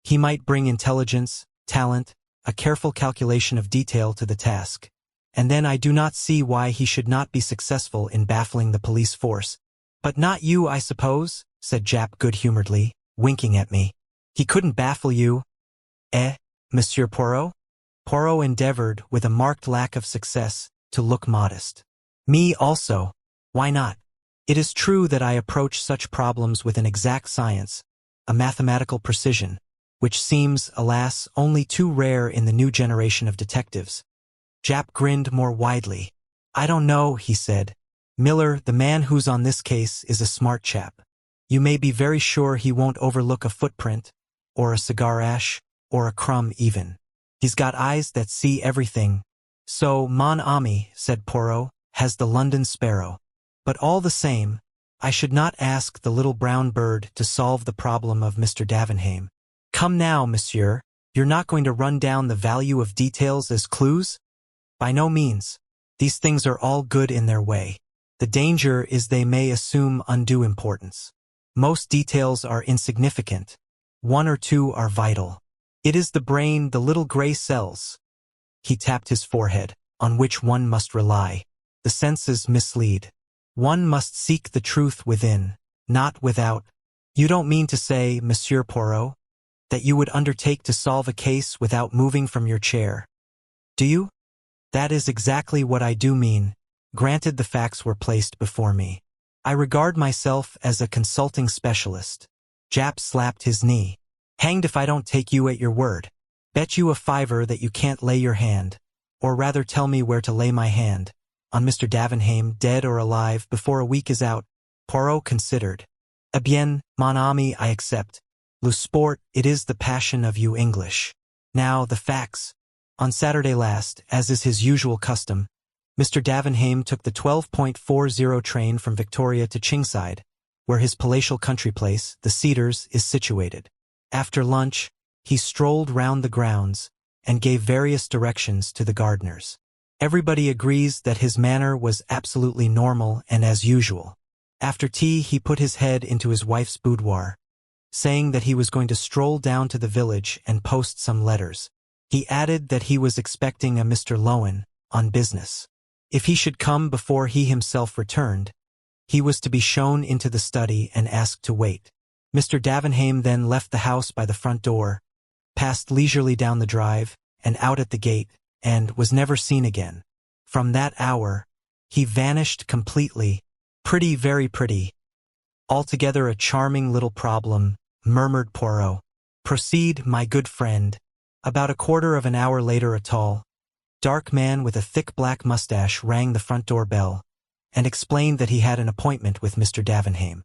He might bring intelligence, talent, a careful calculation of detail to the task. And then I do not see why he should not be successful in baffling the police force." "But not you, I suppose?" said Jap good-humoredly, winking at me. "He couldn't baffle you, Monsieur Poirot?" Poirot endeavored, with a marked lack of success, to look modest. "Me also. Why not? It is true that I approach such problems with an exact science, a mathematical precision, which seems, alas, only too rare in the new generation of detectives." Jap grinned more widely. "I don't know," he said. "Miller, the man who's on this case, is a smart chap. You may be very sure he won't overlook a footprint, or a cigar ash, or a crumb even. He's got eyes that see everything." "So, mon ami," said Poirot, "has the London sparrow. But all the same, I should not ask the little brown bird to solve the problem of Mr. Davenheim. Come now, monsieur, you're not going to run down the value of details as clues? By no means. These things are all good in their way. The danger is they may assume undue importance. Most details are insignificant. 1 or 2 are vital. It is the brain, the little gray cells," he tapped his forehead, "on which one must rely. The senses mislead. One must seek the truth within, not without." "You don't mean to say, Monsieur Poirot, that you would undertake to solve a case without moving from your chair, do you?" "That is exactly what I do mean, granted the facts were placed before me. I regard myself as a consulting specialist." Jap slapped his knee. "Hanged if I don't take you at your word. Bet you a $5 that you can't lay your hand, or rather tell me where to lay my hand, on Mr. Davenheim, dead or alive, before a week is out." Poirot considered. "Eh bien, mon ami, I accept. Le sport, it is the passion of you English. Now, the facts. On Saturday last, as is his usual custom, Mr. Davenheim took the 12.40 train from Victoria to Chingside, where his palatial country place, the Cedars, is situated. After lunch, he strolled round the grounds and gave various directions to the gardeners. Everybody agrees that his manner was absolutely normal and as usual. After tea, he put his head into his wife's boudoir, saying that he was going to stroll down to the village and post some letters. He added that he was expecting a Mr. Lowen, on business. If he should come before he himself returned, he was to be shown into the study and asked to wait. Mr. Davenheim then left the house by the front door, passed leisurely down the drive, and out at the gate, and was never seen again. From that hour, he vanished completely. Pretty, very pretty. Altogether a charming little problem, murmured Poirot. Proceed, my good friend. About a quarter of an hour later a tall, dark man with a thick black mustache rang the front door bell, and explained that he had an appointment with Mr. Davenheim.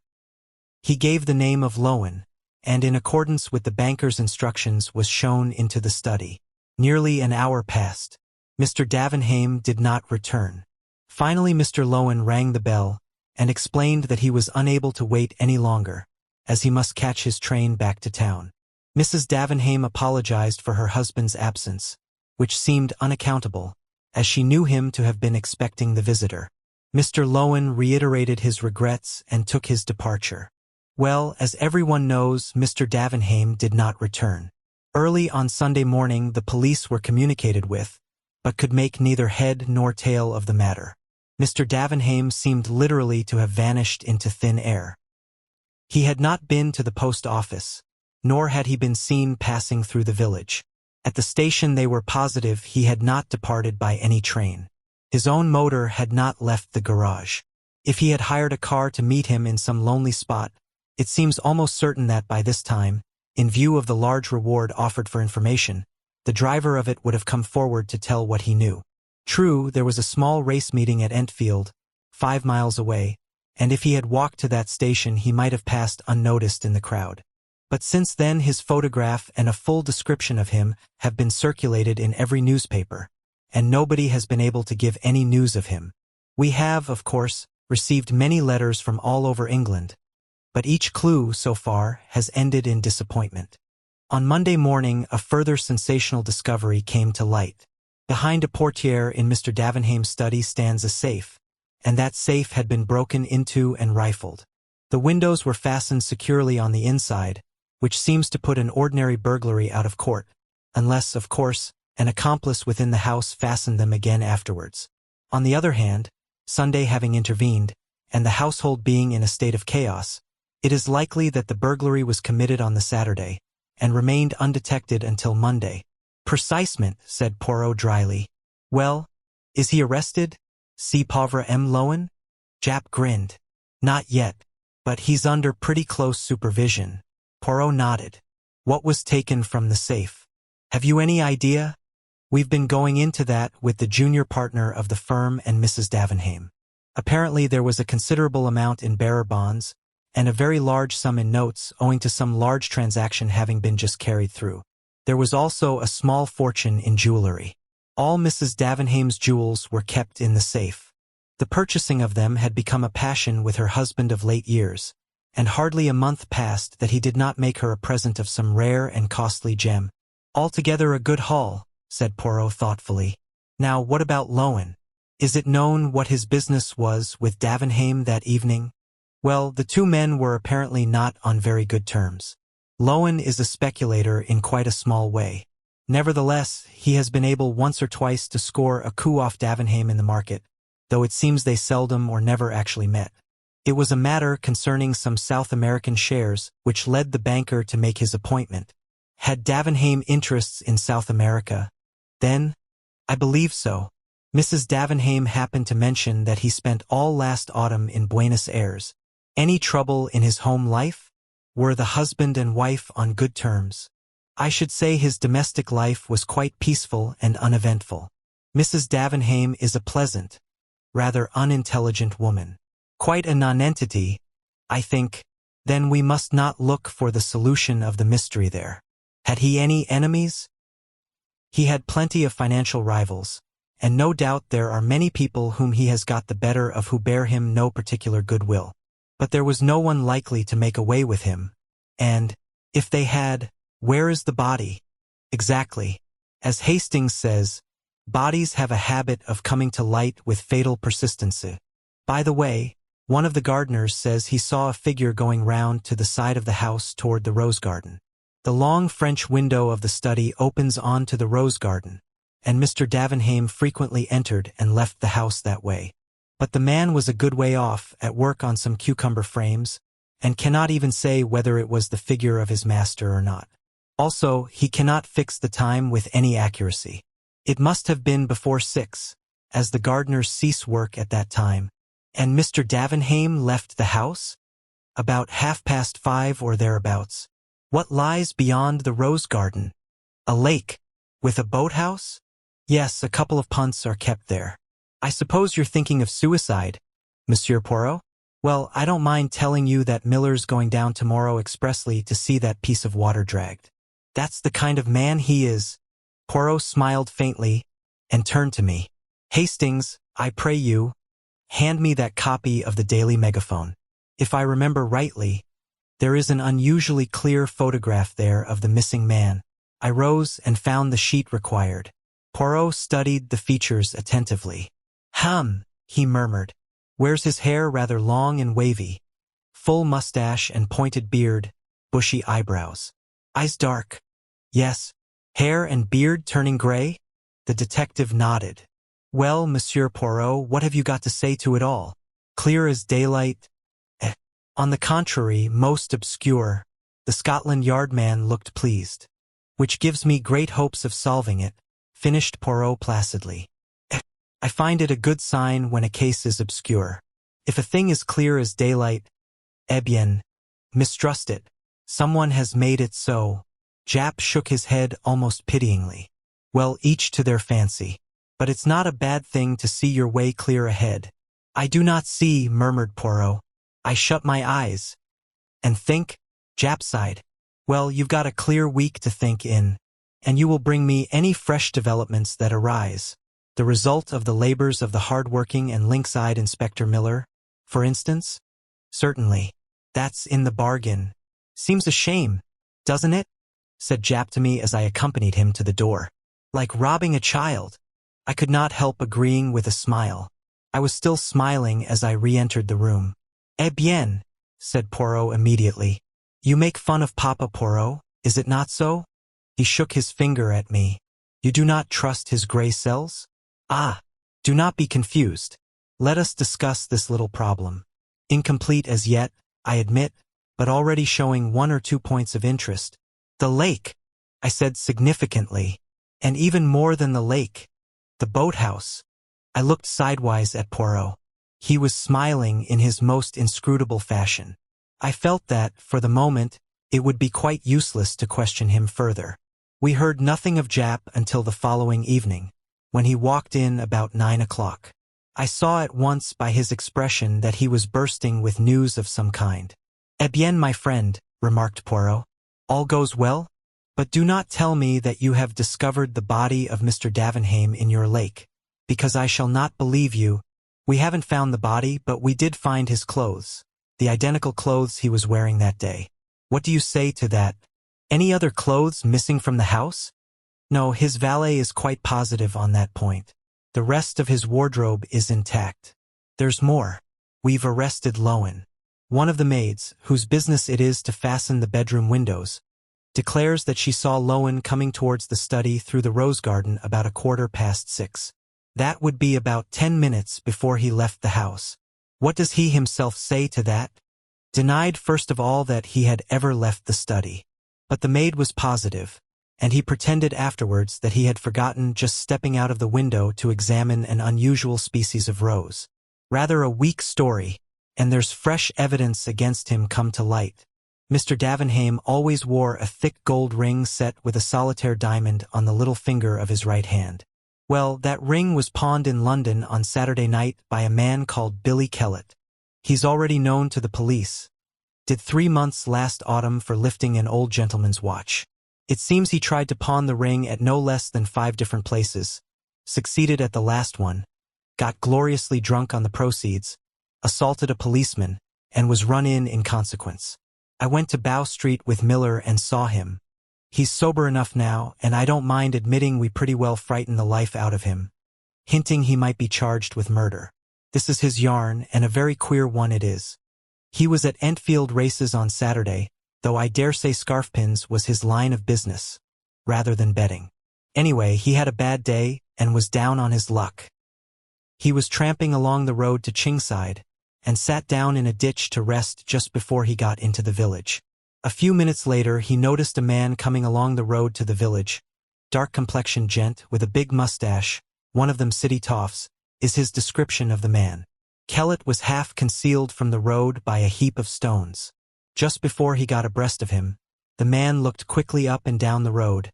He gave the name of Lowen, and in accordance with the banker's instructions was shown into the study. Nearly an hour passed. Mr. Davenheim did not return. Finally Mr. Lowen rang the bell, and explained that he was unable to wait any longer, as he must catch his train back to town. Mrs. Davenheim apologized for her husband's absence, which seemed unaccountable, as she knew him to have been expecting the visitor. Mr. Lowen reiterated his regrets and took his departure. Well, as everyone knows, Mr. Davenheim did not return. Early on Sunday morning the police were communicated with, but could make neither head nor tail of the matter. Mr. Davenheim seemed literally to have vanished into thin air. He had not been to the post office, nor had he been seen passing through the village. At the station they were positive he had not departed by any train. His own motor had not left the garage. If he had hired a car to meet him in some lonely spot, it seems almost certain that by this time, in view of the large reward offered for information, the driver of it would have come forward to tell what he knew. True, there was a small race meeting at Entfield, 5 miles away, and if he had walked to that station he might have passed unnoticed in the crowd. But since then his photograph and a full description of him have been circulated in every newspaper, and nobody has been able to give any news of him. We have, of course, received many letters from all over England, but each clue, so far, has ended in disappointment. On Monday morning a further sensational discovery came to light. Behind a portiere in Mr. Davenheim's study stands a safe, and that safe had been broken into and rifled. The windows were fastened securely on the inside, which seems to put an ordinary burglary out of court, unless, of course, an accomplice within the house fastened them again afterwards. On the other hand, Sunday having intervened, and the household being in a state of chaos, it is likely that the burglary was committed on the Saturday, and remained undetected until Monday. Precisement, said Poirot dryly. Well, is he arrested? Si pauvre M. Lowen? Jap grinned. Not yet, but he's under pretty close supervision. Poirot nodded. What was taken from the safe? Have you any idea? We've been going into that with the junior partner of the firm and Mrs. Davenheim. Apparently there was a considerable amount in bearer bonds, and a very large sum in notes owing to some large transaction having been just carried through. There was also a small fortune in jewelry. All Mrs. Davenheim's jewels were kept in the safe. The purchasing of them had become a passion with her husband of late years, and hardly a month passed that he did not make her a present of some rare and costly gem. Altogether a good haul, said Poirot thoughtfully. Now what about Lowen? Is it known what his business was with Davenheim that evening? Well, the two men were apparently not on very good terms. Lowen is a speculator in quite a small way. Nevertheless, he has been able once or twice to score a coup off Davenheim in the market, though it seems they seldom or never actually met. It was a matter concerning some South American shares which led the banker to make his appointment. Had Davenheim interests in South America? Then? I believe so. Mrs. Davenheim happened to mention that he spent all last autumn in Buenos Aires. Any trouble in his home life? Were the husband and wife on good terms? I should say his domestic life was quite peaceful and uneventful. Mrs. Davenheim is a pleasant, rather unintelligent woman. Quite a nonentity, I think. Then we must not look for the solution of the mystery there. Had he any enemies? He had plenty of financial rivals, and no doubt there are many people whom he has got the better of who bear him no particular goodwill. But there was no one likely to make away with him, and, if they had, where is the body? Exactly. As Hastings says, bodies have a habit of coming to light with fatal persistency. By the way, one of the gardeners says he saw a figure going round to the side of the house toward the rose garden. The long French window of the study opens on to the rose garden, and Mr. Davenheim frequently entered and left the house that way. But the man was a good way off, at work on some cucumber frames, and cannot even say whether it was the figure of his master or not. Also, he cannot fix the time with any accuracy. It must have been before 6, as the gardeners cease work at that time. And Mr. Davenheim left the house? About 5:30 or thereabouts. What lies beyond the rose garden? A lake, with a boathouse? Yes, a couple of punts are kept there. I suppose you're thinking of suicide, Monsieur Poirot? Well, I don't mind telling you that Miller's going down tomorrow expressly to see that piece of water dragged. That's the kind of man he is. Poirot smiled faintly and turned to me. Hastings, I pray you, hand me that copy of the Daily Megaphone. If I remember rightly, there is an unusually clear photograph there of the missing man. I rose and found the sheet required. Poirot studied the features attentively. He murmured. Wears his hair rather long and wavy. Full mustache and pointed beard, bushy eyebrows. Eyes dark. Yes. Hair and beard turning gray? The detective nodded. Well, Monsieur Poirot, what have you got to say to it all? Clear as daylight? On the contrary, most obscure. The Scotland Yard man looked pleased. Which gives me great hopes of solving it, finished Poirot placidly. I find it a good sign when a case is obscure. If a thing is clear as daylight, eh bien, mistrust it. Someone has made it so. Jap shook his head almost pityingly. Well, each to their fancy. But it's not a bad thing to see your way clear ahead. I do not see, murmured Poirot. I shut my eyes. And think? Jap sighed. Well, you've got a clear week to think in, and you will bring me any fresh developments that arise. The result of the labors of the hard-working and lynx-eyed Inspector Miller, for instance? Certainly. That's in the bargain. Seems a shame, doesn't it? Said Jap to me as I accompanied him to the door. Like robbing a child. I could not help agreeing with a smile. I was still smiling as I re-entered the room. Eh bien, said Poirot immediately. You make fun of Papa Poirot, is it not so? He shook his finger at me. You do not trust his gray cells? Ah, do not be confused. Let us discuss this little problem. Incomplete as yet, I admit, but already showing 1 or 2 points of interest. The lake, I said significantly, and even more than the lake. The boathouse. I looked sidewise at Poirot. He was smiling in his most inscrutable fashion. I felt that, for the moment, it would be quite useless to question him further. We heard nothing of Jap until the following evening, when he walked in about 9 o'clock. I saw at once by his expression that he was bursting with news of some kind. Eh bien, my friend, remarked Poirot. All goes well? But do not tell me that you have discovered the body of Mr. Davenheim in your lake, because I shall not believe you. We haven't found the body, but we did find his clothes, the identical clothes he was wearing that day. What do you say to that? Any other clothes missing from the house? No, his valet is quite positive on that point. The rest of his wardrobe is intact. There's more. We've arrested Lowen. One of the maids, whose business it is to fasten the bedroom windows, declares that she saw Lowen coming towards the study through the rose garden about 6:15. That would be about 10 minutes before he left the house. What does he himself say to that? Denied first of all that he had ever left the study. But the maid was positive, and he pretended afterwards that he had forgotten just stepping out of the window to examine an unusual species of rose. Rather a weak story, and there's fresh evidence against him come to light. Mr. Davenheim always wore a thick gold ring set with a solitaire diamond on the little finger of his right hand. Well, that ring was pawned in London on Saturday night by a man called Billy Kellett. He's already known to the police. Did 3 months last autumn for lifting an old gentleman's watch. It seems he tried to pawn the ring at no less than 5 different places, succeeded at the last one, got gloriously drunk on the proceeds, assaulted a policeman, and was run in consequence. I went to Bow Street with Miller and saw him. He's sober enough now, and I don't mind admitting we pretty well frightened the life out of him, hinting he might be charged with murder. This is his yarn, and a very queer one it is. He was at Enfield races on Saturday, though I dare say scarf pins was his line of business, rather than betting. Anyway, he had a bad day and was down on his luck. He was tramping along the road to Chingside and sat down in a ditch to rest just before he got into the village. A few minutes later, he noticed a man coming along the road to the village. Dark-complexioned gent with a big mustache, one of them city toffs, is his description of the man. Kellett was half concealed from the road by a heap of stones. Just before he got abreast of him, the man looked quickly up and down the road,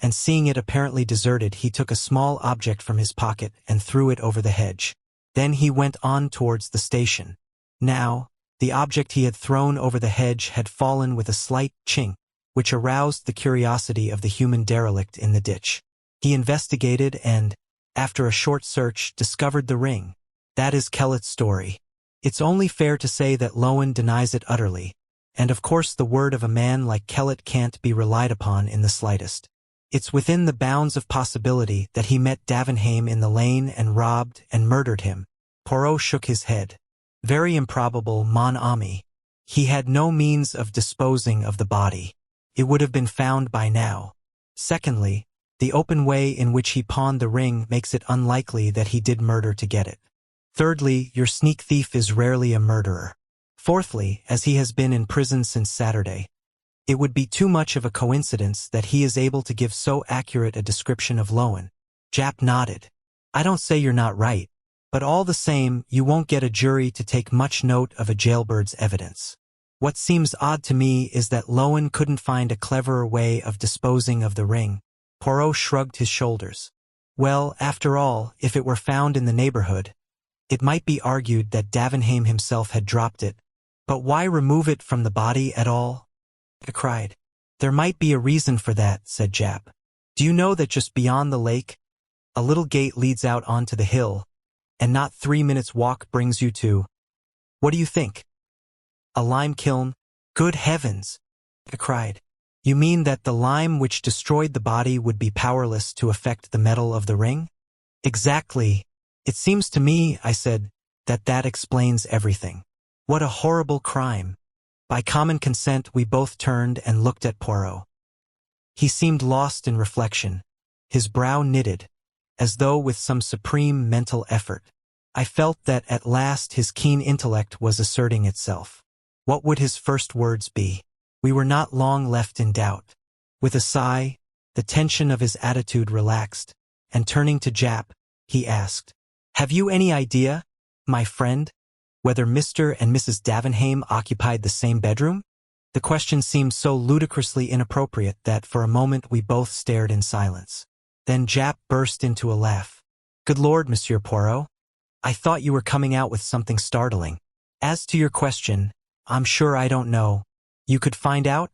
and seeing it apparently deserted, he took a small object from his pocket and threw it over the hedge. Then he went on towards the station. Now, the object he had thrown over the hedge had fallen with a slight chink, which aroused the curiosity of the human derelict in the ditch. He investigated and, after a short search, discovered the ring. That is Kellett's story. It's only fair to say that Lowen denies it utterly, and of course the word of a man like Kellett can't be relied upon in the slightest. It's within the bounds of possibility that he met Davenheim in the lane and robbed and murdered him. Poirot shook his head. Very improbable, mon ami. He had no means of disposing of the body. It would have been found by now. Secondly, the open way in which he pawned the ring makes it unlikely that he did murder to get it. Thirdly, your sneak thief is rarely a murderer. Fourthly, as he has been in prison since Saturday, it would be too much of a coincidence that he is able to give so accurate a description of Lowen. Japp nodded. I don't say you're not right, but all the same, you won't get a jury to take much note of a jailbird's evidence. What seems odd to me is that Lowen couldn't find a cleverer way of disposing of the ring. Poirot shrugged his shoulders. Well, after all, if it were found in the neighborhood, it might be argued that Davenheim himself had dropped it. But why remove it from the body at all? I cried. There might be a reason for that, said Japp. Do you know that just beyond the lake, a little gate leads out onto the hill, and not 3 minutes' walk brings you to— what do you think? A lime kiln? Good heavens! I cried. You mean that the lime which destroyed the body would be powerless to affect the metal of the ring? Exactly. It seems to me, I said, that explains everything. What a horrible crime. By common consent, we both turned and looked at Poirot. He seemed lost in reflection, his brow knitted, as though with some supreme mental effort. I felt that at last his keen intellect was asserting itself. What would his first words be? We were not long left in doubt. With a sigh, the tension of his attitude relaxed, and turning to Japp, he asked, Have you any idea, my friend, whether Mr. and Mrs. Davenheim occupied the same bedroom? The question seemed so ludicrously inappropriate that for a moment we both stared in silence. Then Japp burst into a laugh. Good Lord, Monsieur Poirot, I thought you were coming out with something startling. As to your question, I'm sure I don't know. You could find out?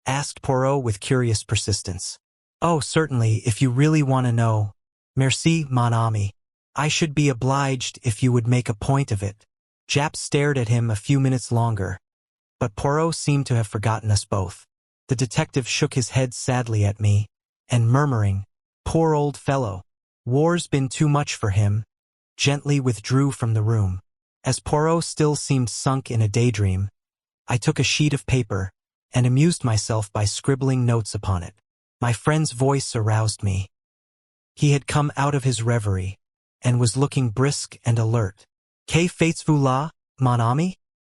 Asked Poirot with curious persistence. Oh, certainly, if you really want to know. Merci, mon ami. I should be obliged if you would make a point of it. Japp stared at him a few minutes longer, but Poirot seemed to have forgotten us both. The detective shook his head sadly at me, and murmuring, Poor old fellow, war's been too much for him, gently withdrew from the room. As Poirot still seemed sunk in a daydream, I took a sheet of paper and amused myself by scribbling notes upon it. My friend's voice aroused me. He had come out of his reverie and was looking brisk and alert. Que faites-vous là, mon ami?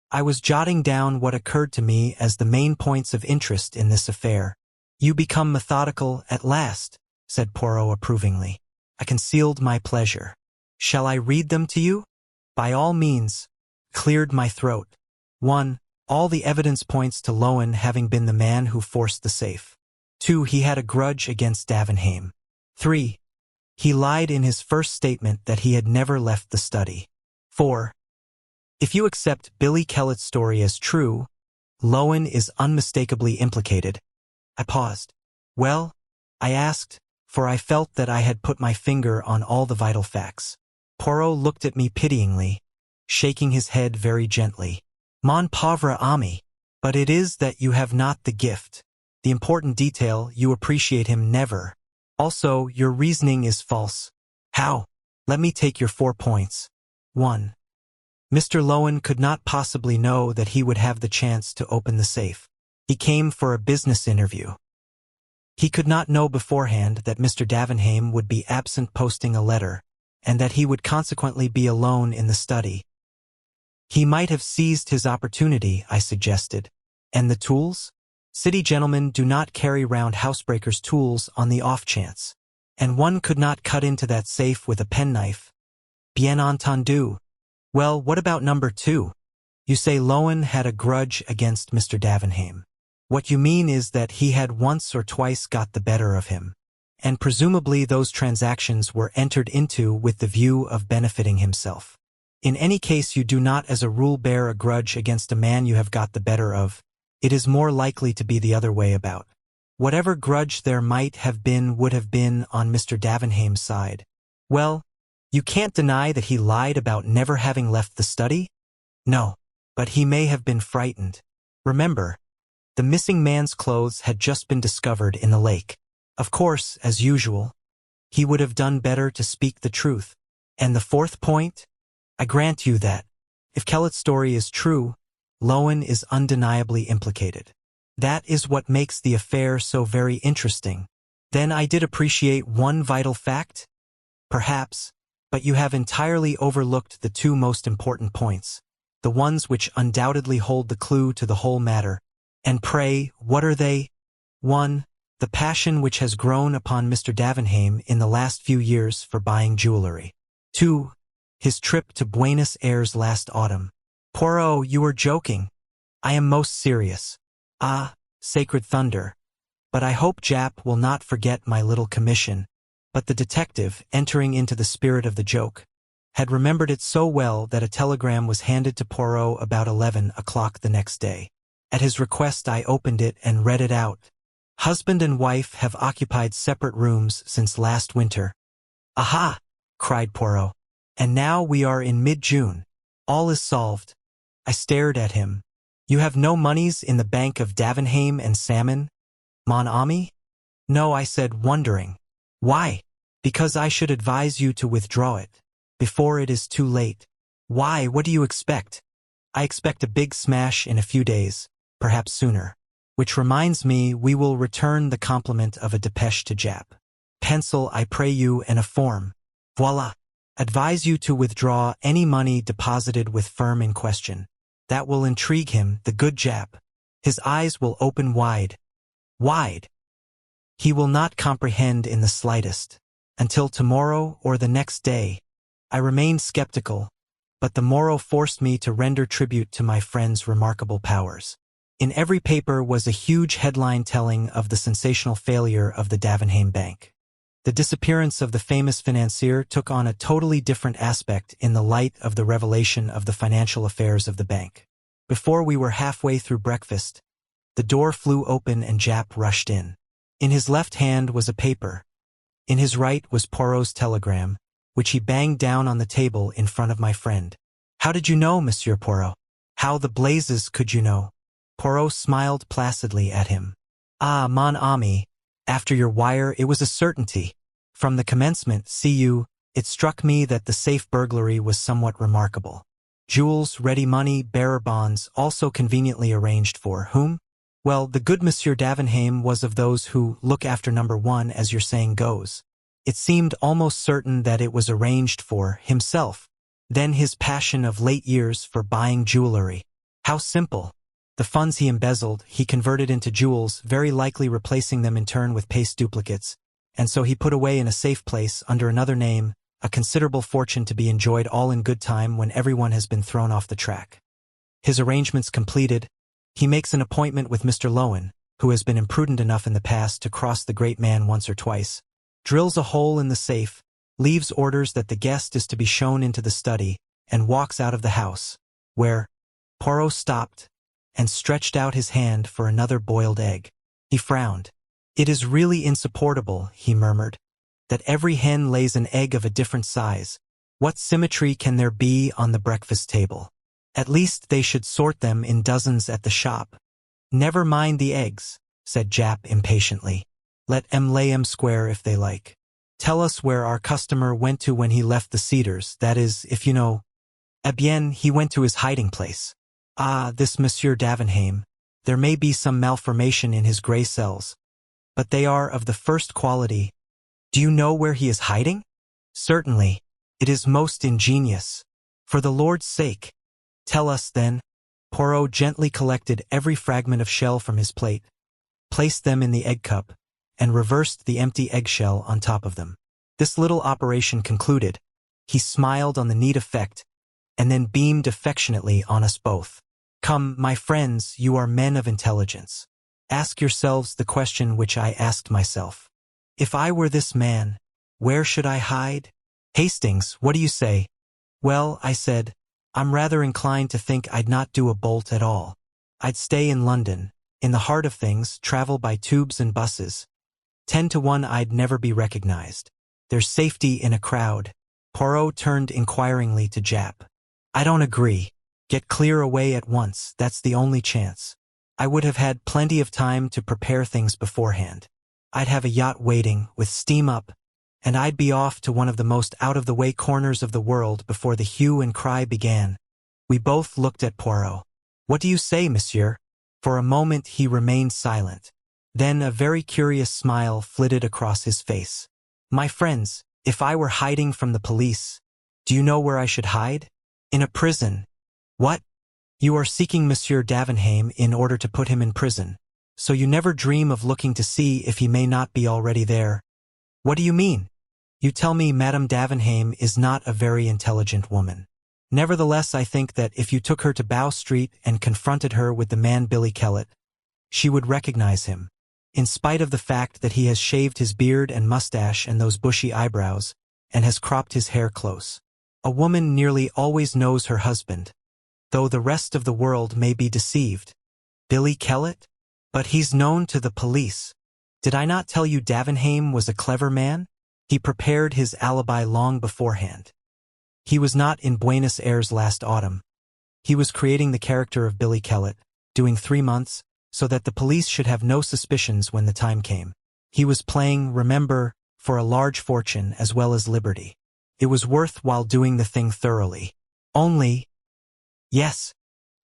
I was jotting down what occurred to me as the main points of interest in this affair. You become methodical at last, said Poirot approvingly. I concealed my pleasure. Shall I read them to you? By all means. Cleared my throat. 1. All the evidence points to Lowen having been the man who forced the safe. 2. He had a grudge against Davenheim. 3. He lied in his first statement that he had never left the study. 4. If you accept Billy Kellett's story as true, Lowen is unmistakably implicated. I paused. Well? I asked, for I felt that I had put my finger on all the vital facts. Poirot looked at me pityingly, shaking his head very gently. Mon pauvre ami, but it is that you have not the gift. The important detail, you appreciate him never. Also, your reasoning is false. How? Let me take your 4 points. 1. Mr. Lowen could not possibly know that he would have the chance to open the safe. He came for a business interview. He could not know beforehand that Mr. Davenheim would be absent posting a letter, and that he would consequently be alone in the study. He might have seized his opportunity, I suggested. And the tools? City gentlemen do not carry round housebreakers' tools on the off chance. And one could not cut into that safe with a penknife. Bien entendu. Well, what about number 2? You say Lowen had a grudge against Mr. Davenheim. What you mean is that he had once or twice got the better of him. And presumably those transactions were entered into with the view of benefiting himself. In any case, you do not as a rule bear a grudge against a man you have got the better of. It is more likely to be the other way about. Whatever grudge there might have been would have been on Mr. Davenheim's side. Well, you can't deny that he lied about never having left the study? No, but he may have been frightened. Remember, the missing man's clothes had just been discovered in the lake. Of course, as usual, he would have done better to speak the truth. And the 4th point? I grant you that, if Kellett's story is true, Lowen is undeniably implicated. That is what makes the affair so very interesting. Then I did appreciate one vital fact? Perhaps, but you have entirely overlooked the 2 most important points, the ones which undoubtedly hold the clue to the whole matter. And pray, what are they? 1. The passion which has grown upon Mr. Davenheim in the last few years for buying jewelry. 2. His trip to Buenos Aires last autumn. Poirot, you are joking. I am most serious. Ah, sacred thunder. But I hope Jap will not forget my little commission. But the detective, entering into the spirit of the joke, had remembered it so well that a telegram was handed to Poirot about 11 o'clock the next day. At his request I opened it and read it out. Husband and wife have occupied separate rooms since last winter. Aha! Cried Poirot. And now we are in mid-June. All is solved. I stared at him. You have no moneys in the bank of Davenheim and Salmon, mon ami? No, I said, wondering. Why? Because I should advise you to withdraw it, before it is too late. Why, what do you expect? I expect a big smash in a few days, perhaps sooner. Which reminds me, we will return the compliment of a depêche to Jap. Pencil, I pray you, and a form. Voila. Advise you to withdraw any money deposited with firm in question. That will intrigue him, the good Jap. His eyes will open wide. Wide. He will not comprehend in the slightest. Until tomorrow or the next day. I remained skeptical, but the morrow forced me to render tribute to my friend's remarkable powers. In every paper was a huge headline telling of the sensational failure of the Davenheim Bank. The disappearance of the famous financier took on a totally different aspect in the light of the revelation of the financial affairs of the bank. Before we were halfway through breakfast, the door flew open and Jap rushed in. In his left hand was a paper. In his right was Poirot's telegram, which he banged down on the table in front of my friend. How did you know, Monsieur Poirot? How the blazes could you know? Poirot smiled placidly at him. Ah, mon ami, after your wire it was a certainty. From the commencement, see you, it struck me that the safe burglary was somewhat remarkable. Jewels, ready money, bearer bonds, also conveniently arranged for whom? Well, the good Monsieur Davenheim was of those who look after number 1, as your saying goes. It seemed almost certain that it was arranged for himself. Then his passion of late years for buying jewelry. How simple. The funds he embezzled, he converted into jewels, very likely replacing them in turn with paste duplicates, and so he put away in a safe place under another name, a considerable fortune to be enjoyed all in good time when everyone has been thrown off the track. His arrangements completed, he makes an appointment with Mr. Lowen, who has been imprudent enough in the past to cross the great man once or twice, drills a hole in the safe, leaves orders that the guest is to be shown into the study, and walks out of the house, where Poirot stopped and stretched out his hand for another boiled egg. He frowned. It is really insupportable, he murmured, that every hen lays an egg of a different size. What symmetry can there be on the breakfast table? At least they should sort them in dozens at the shop. Never mind the eggs, said Jap impatiently. Let 'em lay 'em square if they like. Tell us where our customer went to when he left the Cedars, that is, if you know. Eh bien, he went to his hiding place. Ah, this Monsieur Davenheim. There may be some malformation in his grey cells. but they are of the first quality. Do you know where he is hiding? Certainly. It is most ingenious. For the Lord's sake. Tell us, then. Poirot gently collected every fragment of shell from his plate, placed them in the egg cup, and reversed the empty eggshell on top of them. This little operation concluded, he smiled on the neat effect, and then beamed affectionately on us both. Come, my friends, you are men of intelligence. Ask yourselves the question which I asked myself. If I were this man, where should I hide? Hastings, what do you say? Well, I said, I'm rather inclined to think I'd not do a bolt at all. I'd stay in London, in the heart of things, travel by tubes and buses. 10 to 1 I'd never be recognized. There's safety in a crowd. Poirot turned inquiringly to Jap. I don't agree. Get clear away at once, that's the only chance. I would have had plenty of time to prepare things beforehand. I'd have a yacht waiting, with steam up, and I'd be off to one of the most out-of-the-way corners of the world before the hue and cry began. We both looked at Poirot. What do you say, monsieur? For a moment he remained silent. Then a very curious smile flitted across his face. My friends, if I were hiding from the police, do you know where I should hide? In a prison. What? You are seeking Monsieur Davenheim in order to put him in prison, so you never dream of looking to see if he may not be already there. What do you mean? You tell me Madame Davenheim is not a very intelligent woman. Nevertheless, I think that if you took her to Bow Street and confronted her with the man Billy Kellett, she would recognize him, in spite of the fact that he has shaved his beard and mustache and those bushy eyebrows, and has cropped his hair close. A woman nearly always knows her husband, though the rest of the world may be deceived. Billy Kellett? But he's known to the police. Did I not tell you Davenheim was a clever man? He prepared his alibi long beforehand. He was not in Buenos Aires last autumn. He was creating the character of Billy Kellett, doing 3 months, so that the police should have no suspicions when the time came. He was playing, remember, for a large fortune as well as liberty. It was worth while doing the thing thoroughly. Only... Yes.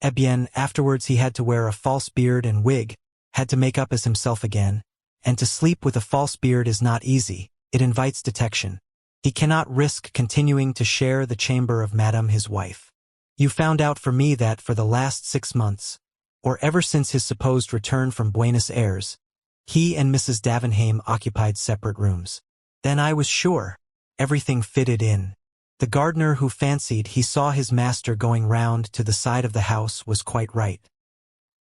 Eh bien, afterwards he had to wear a false beard and wig, had to make up as himself again, and to sleep with a false beard is not easy, it invites detection. He cannot risk continuing to share the chamber of Madame his wife. You found out for me that for the last 6 months, or ever since his supposed return from Buenos Aires, he and Mrs. Davenheim occupied separate rooms. Then I was sure. Everything fitted in. The gardener who fancied he saw his master going round to the side of the house was quite right.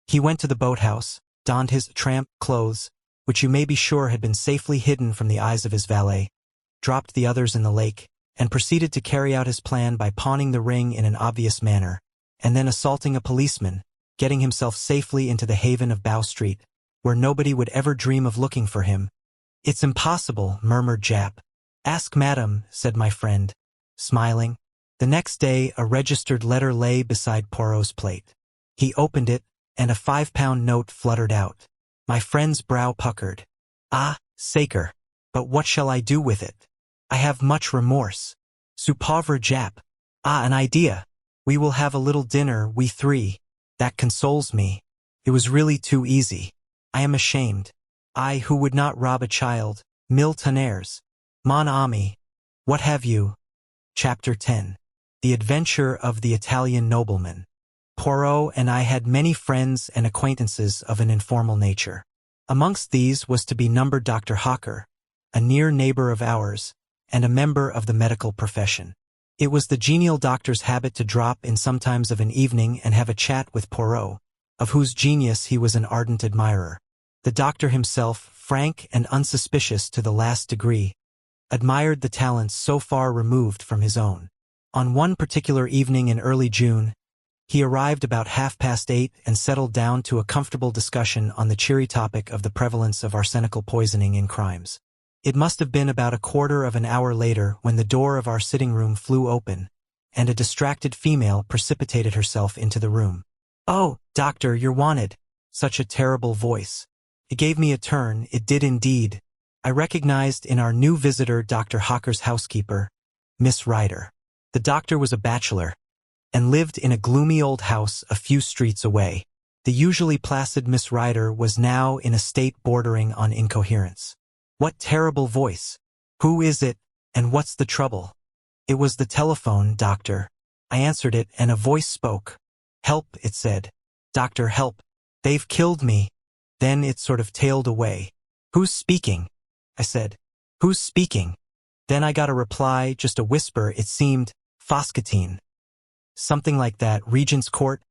He went to the boathouse, donned his tramp clothes, which you may be sure had been safely hidden from the eyes of his valet, dropped the others in the lake, and proceeded to carry out his plan by pawning the ring in an obvious manner, and then assaulting a policeman, getting himself safely into the haven of Bow Street, where nobody would ever dream of looking for him. It's impossible, murmured Jap. Ask Madame, said my friend, smiling. The next day a registered letter lay beside Poirot's plate. He opened it, and a £5 note fluttered out. My friend's brow puckered. Ah, sacre! But what shall I do with it? I have much remorse. Ce pauvre Jap. Ah, an idea. We will have a little dinner, we three. That consoles me. It was really too easy. I am ashamed. I who would not rob a child. Mille tonnerres. Mon ami. What have you? Chapter 10. The Adventure of the Italian Nobleman. Poirot and I had many friends and acquaintances of an informal nature. Amongst these was to be numbered Dr. Hawker, a near neighbor of ours, and a member of the medical profession. It was the genial doctor's habit to drop in sometimes of an evening and have a chat with Poirot, of whose genius he was an ardent admirer. The doctor himself, frank and unsuspicious to the last degree, admired the talents so far removed from his own. On one particular evening in early June, he arrived about 8:30 and settled down to a comfortable discussion on the cheery topic of the prevalence of arsenical poisoning in crimes. It must have been about a quarter of an hour later when the door of our sitting room flew open, and a distracted female precipitated herself into the room. "Oh, doctor, you're wanted." Such a terrible voice. It gave me a turn, it did indeed. I recognized in our new visitor Dr. Hawker's housekeeper, Miss Ryder. The doctor was a bachelor, and lived in a gloomy old house a few streets away. The usually placid Miss Rider was now in a state bordering on incoherence. What terrible voice! Who is it, and what's the trouble? It was the telephone, doctor. I answered it, and a voice spoke. Help, it said. Doctor, help. They've killed me. Then it sort of tailed away. Who's speaking? I said. Who's speaking? Then I got a reply, just a whisper, it seemed, Foscatine. Something like that, Regent's Court?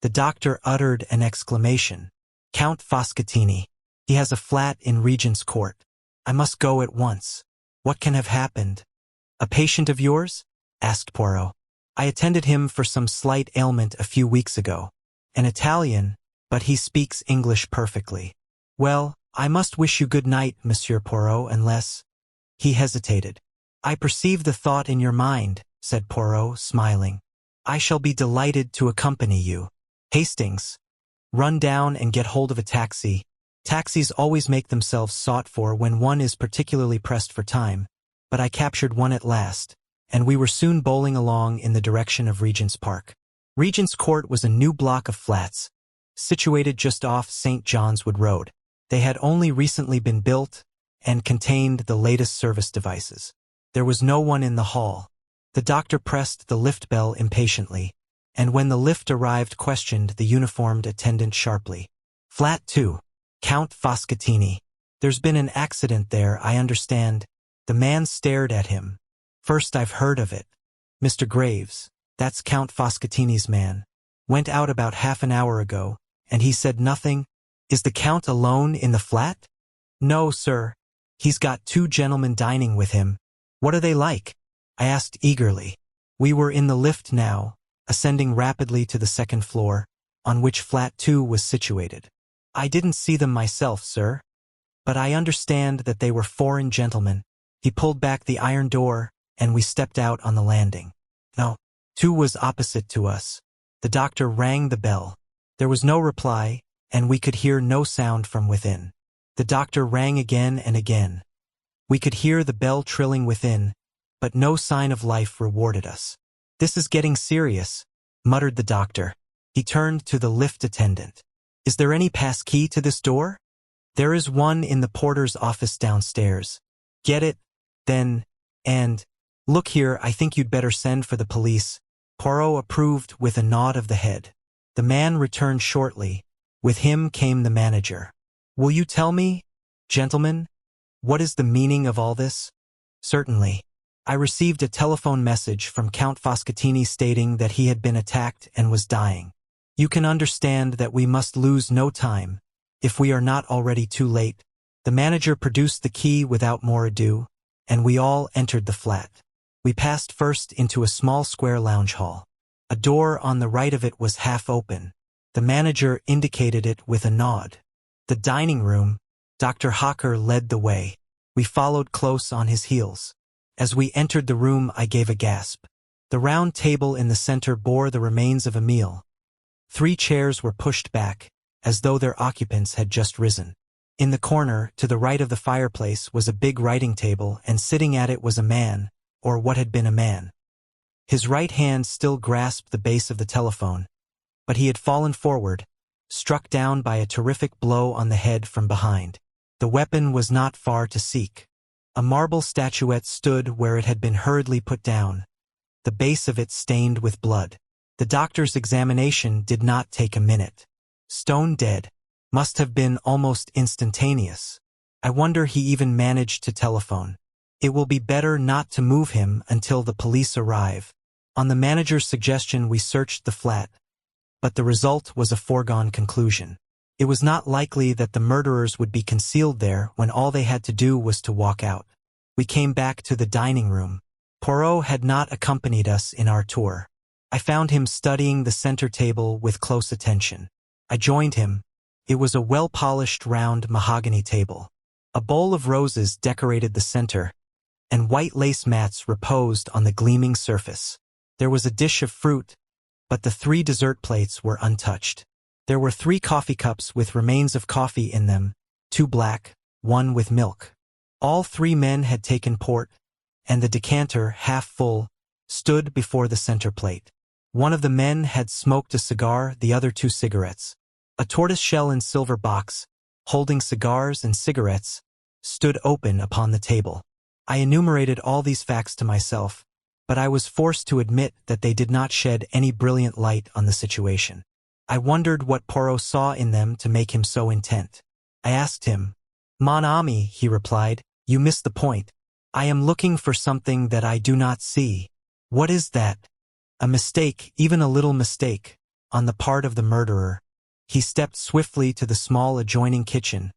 The doctor uttered an exclamation. Count Foscatini. He has a flat in Regent's Court. I must go at once. What can have happened? A patient of yours? Asked Poirot. I attended him for some slight ailment a few weeks ago. An Italian, but he speaks English perfectly. Well, I must wish you good night, Monsieur Poirot, unless... He hesitated. I perceive the thought in your mind, said Poirot, smiling. I shall be delighted to accompany you. Hastings. Run down and get hold of a taxi. Taxis always make themselves sought for when one is particularly pressed for time, but I captured one at last, and we were soon bowling along in the direction of Regent's Park. Regent's Court was a new block of flats, situated just off St. John's Wood Road. They had only recently been built and contained the latest service devices. There was no one in the hall. The doctor pressed the lift bell impatiently, and when the lift arrived questioned the uniformed attendant sharply. Flat 2. Count Foscatini. There's been an accident there, I understand. The man stared at him. First I've heard of it. Mr. Graves, that's Count Foscatini's man, went out about half an hour ago, and he said nothing. Is the Count alone in the flat? No, sir. He's got 2 gentlemen dining with him. What are they like? I asked eagerly. We were in the lift now, ascending rapidly to the second floor, on which flat 2 was situated. I didn't see them myself, sir, but I understand that they were foreign gentlemen. He pulled back the iron door, and we stepped out on the landing. No, 2 was opposite to us. The doctor rang the bell. There was no reply, and we could hear no sound from within. The doctor rang again and again. We could hear the bell trilling within, but no sign of life rewarded us. This is getting serious, muttered the doctor. He turned to the lift attendant. Is there any pass-key to this door? There is one in the porter's office downstairs. Get it, then, and... Look here, I think you'd better send for the police. Poirot approved with a nod of the head. The man returned shortly. With him came the manager. Will you tell me, gentlemen, what is the meaning of all this? Certainly. I received a telephone message from Count Foscatini stating that he had been attacked and was dying. You can understand that we must lose no time, if we are not already too late. The manager produced the key without more ado, and we all entered the flat. We passed first into a small square lounge hall. A door on the right of it was half open. The manager indicated it with a nod. The dining room, Dr. Hocker led the way. We followed close on his heels. As we entered the room, I gave a gasp. The round table in the center bore the remains of a meal. 3 chairs were pushed back, as though their occupants had just risen. In the corner, to the right of the fireplace, was a big writing table, and sitting at it was a man, or what had been a man. His right hand still grasped the base of the telephone, but he had fallen forward, struck down by a terrific blow on the head from behind. The weapon was not far to seek. A marble statuette stood where it had been hurriedly put down, the base of it stained with blood. The doctor's examination did not take a minute. Stone dead. Must have been almost instantaneous. I wonder he even managed to telephone. It will be better not to move him until the police arrive. On the manager's suggestion, we searched the flat, but the result was a foregone conclusion. It was not likely that the murderers would be concealed there when all they had to do was to walk out. We came back to the dining room. Poirot had not accompanied us in our tour. I found him studying the center table with close attention. I joined him. It was a well-polished round mahogany table. A bowl of roses decorated the center, and white lace mats reposed on the gleaming surface. There was a dish of fruit, but the 3 dessert plates were untouched. There were 3 coffee cups with remains of coffee in them, 2 black, 1 with milk. All 3 men had taken port, and the decanter, half full, stood before the center plate. One of the men had smoked a cigar, the other 2 cigarettes. A tortoiseshell and silver box, holding cigars and cigarettes, stood open upon the table. I enumerated all these facts to myself, but I was forced to admit that they did not shed any brilliant light on the situation. I wondered what Poirot saw in them to make him so intent. I asked him. "Mon ami," he replied, "you miss the point. I am looking for something that I do not see." "What is that?" "A mistake, even a little mistake, on the part of the murderer." He stepped swiftly to the small adjoining kitchen,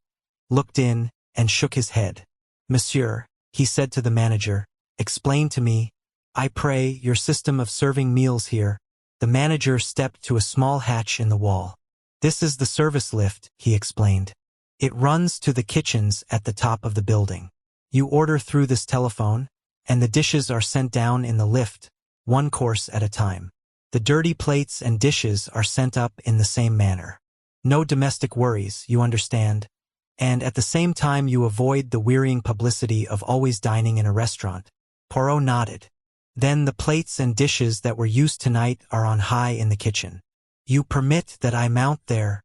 looked in, and shook his head. "Monsieur," he said to the manager, "explain to me, I pray, your system of serving meals here." The manager stepped to a small hatch in the wall. "This is the service lift," he explained. "It runs to the kitchens at the top of the building. You order through this telephone, and the dishes are sent down in the lift, one course at a time. The dirty plates and dishes are sent up in the same manner. No domestic worries, you understand, and at the same time you avoid the wearying publicity of always dining in a restaurant." Poirot nodded. "Then the plates and dishes that were used tonight are on high in the kitchen. You permit that I mount there?"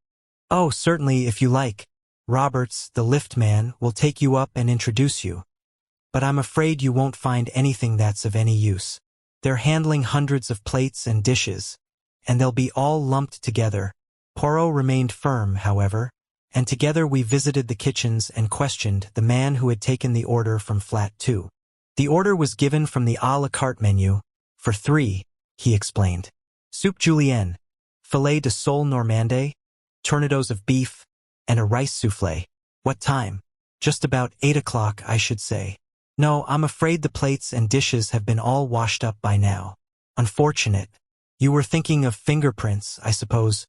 "Oh, certainly, if you like. Roberts, the lift man, will take you up and introduce you. But I'm afraid you won't find anything that's of any use. They're handling hundreds of plates and dishes, and they'll be all lumped together." Poirot remained firm, however, and together we visited the kitchens and questioned the man who had taken the order from Flat 2. The order was given from the à la carte menu, for 3, he explained. Soup julienne, filet de sole normande, tournedos of beef, and a rice soufflé. "What time?" "Just about 8 o'clock, I should say." "No, I'm afraid the plates and dishes have been all washed up by now." "Unfortunate. You were thinking of fingerprints, I suppose?"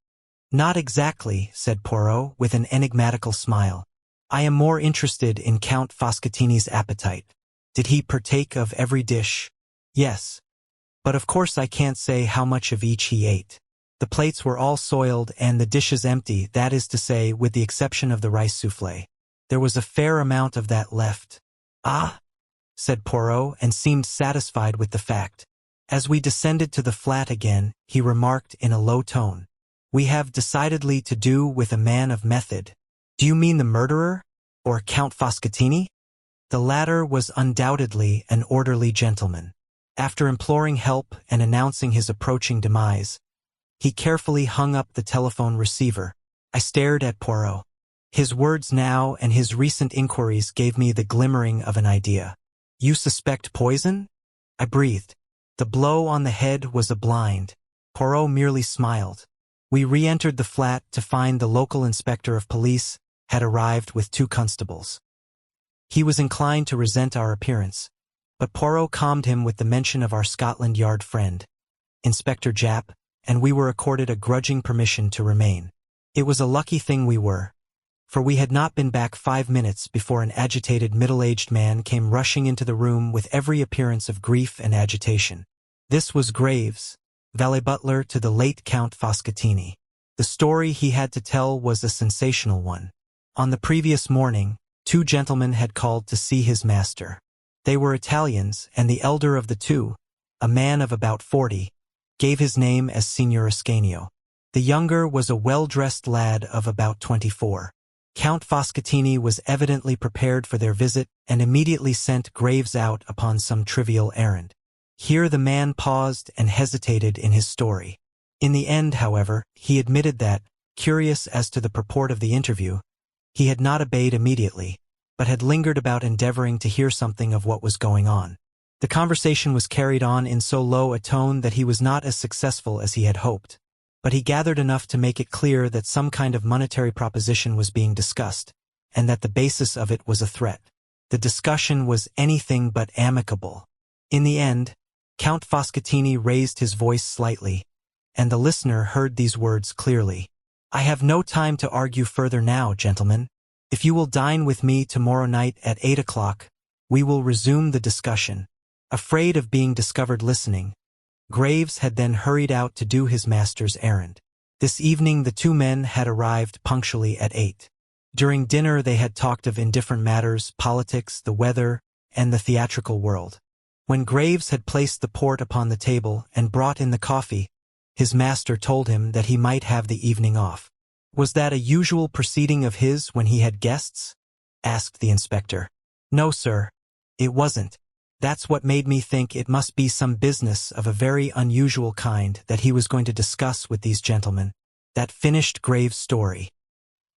"Not exactly," said Poirot with an enigmatical smile. "I am more interested in Count Foscatini's appetite. Did he partake of every dish?" "Yes. But of course I can't say how much of each he ate. The plates were all soiled and the dishes empty, that is to say, with the exception of the rice soufflé. There was a fair amount of that left." "Ah," said Poirot, and seemed satisfied with the fact. As we descended to the flat again, he remarked in a low tone, "We have decidedly to do with a man of method." "Do you mean the murderer? Or Count Foscatini?" The latter was undoubtedly an orderly gentleman. After imploring help and announcing his approaching demise, he carefully hung up the telephone receiver. I stared at Poirot. His words now and his recent inquiries gave me the glimmering of an idea. "You suspect poison?" I breathed. The blow on the head was a blind. Poirot merely smiled. We re-entered the flat to find the local inspector of police had arrived with 2 constables. He was inclined to resent our appearance, but Poirot calmed him with the mention of our Scotland Yard friend, Inspector Japp, and we were accorded a grudging permission to remain. It was a lucky thing we were, for we had not been back 5 minutes before an agitated middle-aged man came rushing into the room with every appearance of grief and agitation. This was Graves, valet butler to the late Count Foscatini. The story he had to tell was a sensational one. On the previous morning, 2 gentlemen had called to see his master. They were Italians, and the elder of the 2, a man of about 40, gave his name as Signor Ascanio. The younger was a well-dressed lad of about 24. Count Foscatini was evidently prepared for their visit and immediately sent Graves out upon some trivial errand. Here the man paused and hesitated in his story. In the end, however, he admitted that, curious as to the purport of the interview, he had not obeyed immediately, but had lingered about endeavoring to hear something of what was going on. The conversation was carried on in so low a tone that he was not as successful as he had hoped, but he gathered enough to make it clear that some kind of monetary proposition was being discussed, and that the basis of it was a threat. The discussion was anything but amicable. In the end, Count Foscatini raised his voice slightly, and the listener heard these words clearly. "I have no time to argue further now, gentlemen. If you will dine with me tomorrow night at 8 o'clock, we will resume the discussion." Afraid of being discovered listening, Graves had then hurried out to do his master's errand. This evening the 2 men had arrived punctually at 8. During dinner they had talked of indifferent matters, politics, the weather, and the theatrical world. When Graves had placed the port upon the table and brought in the coffee, his master told him that he might have the evening off. Was that a usual proceeding of his when he had guests? Asked the inspector. No, sir. It wasn't. That's what made me think it must be some business of a very unusual kind that he was going to discuss with these gentlemen. That finished Graves' story.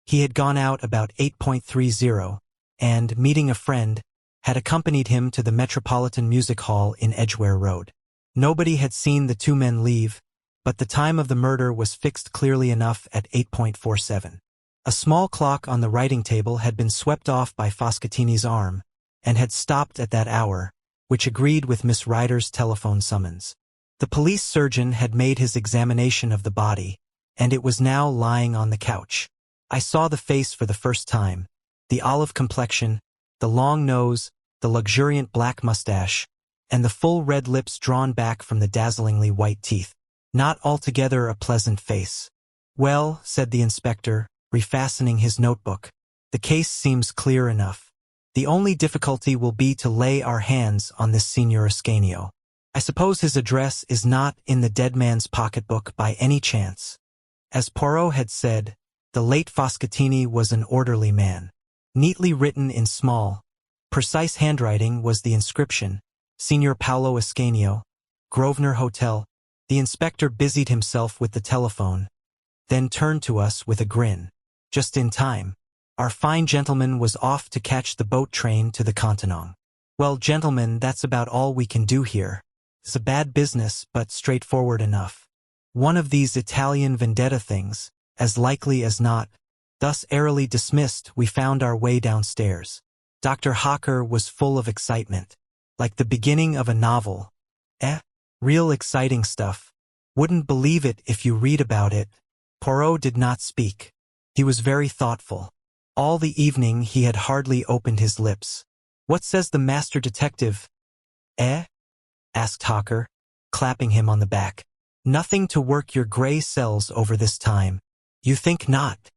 He had gone out about 8:30 and, meeting a friend, had accompanied him to the Metropolitan Music Hall in Edgware Road. Nobody had seen the two men leave, but the time of the murder was fixed clearly enough at 8:47. A small clock on the writing table had been swept off by Foscatini's arm, and had stopped at that hour, which agreed with Miss Ryder's telephone summons. The police surgeon had made his examination of the body, and it was now lying on the couch. I saw the face for the first time, the olive complexion, the long nose, the luxuriant black mustache, and the full red lips drawn back from the dazzlingly white teeth. Not altogether a pleasant face. Well, said the inspector, refastening his notebook, the case seems clear enough. The only difficulty will be to lay our hands on this Signor Ascanio. I suppose his address is not in the dead man's pocketbook by any chance. As Poirot had said, the late Foscatini was an orderly man. Neatly written in small, precise handwriting was the inscription, Signor Paolo Ascanio, Grosvenor Hotel. The inspector busied himself with the telephone, then turned to us with a grin. Just in time. Our fine gentleman was off to catch the boat train to the Continent. Well, gentlemen, that's about all we can do here. It's a bad business, but straightforward enough. One of these Italian vendetta things, as likely as not. Thus airily dismissed, we found our way downstairs. Dr. Hocker was full of excitement. Like the beginning of a novel. Real exciting stuff. Wouldn't believe it if you read about it. Poirot did not speak. He was very thoughtful. All the evening he had hardly opened his lips. What says the master detective? Asked Hocker, clapping him on the back. Nothing to work your gray cells over this time. You think not?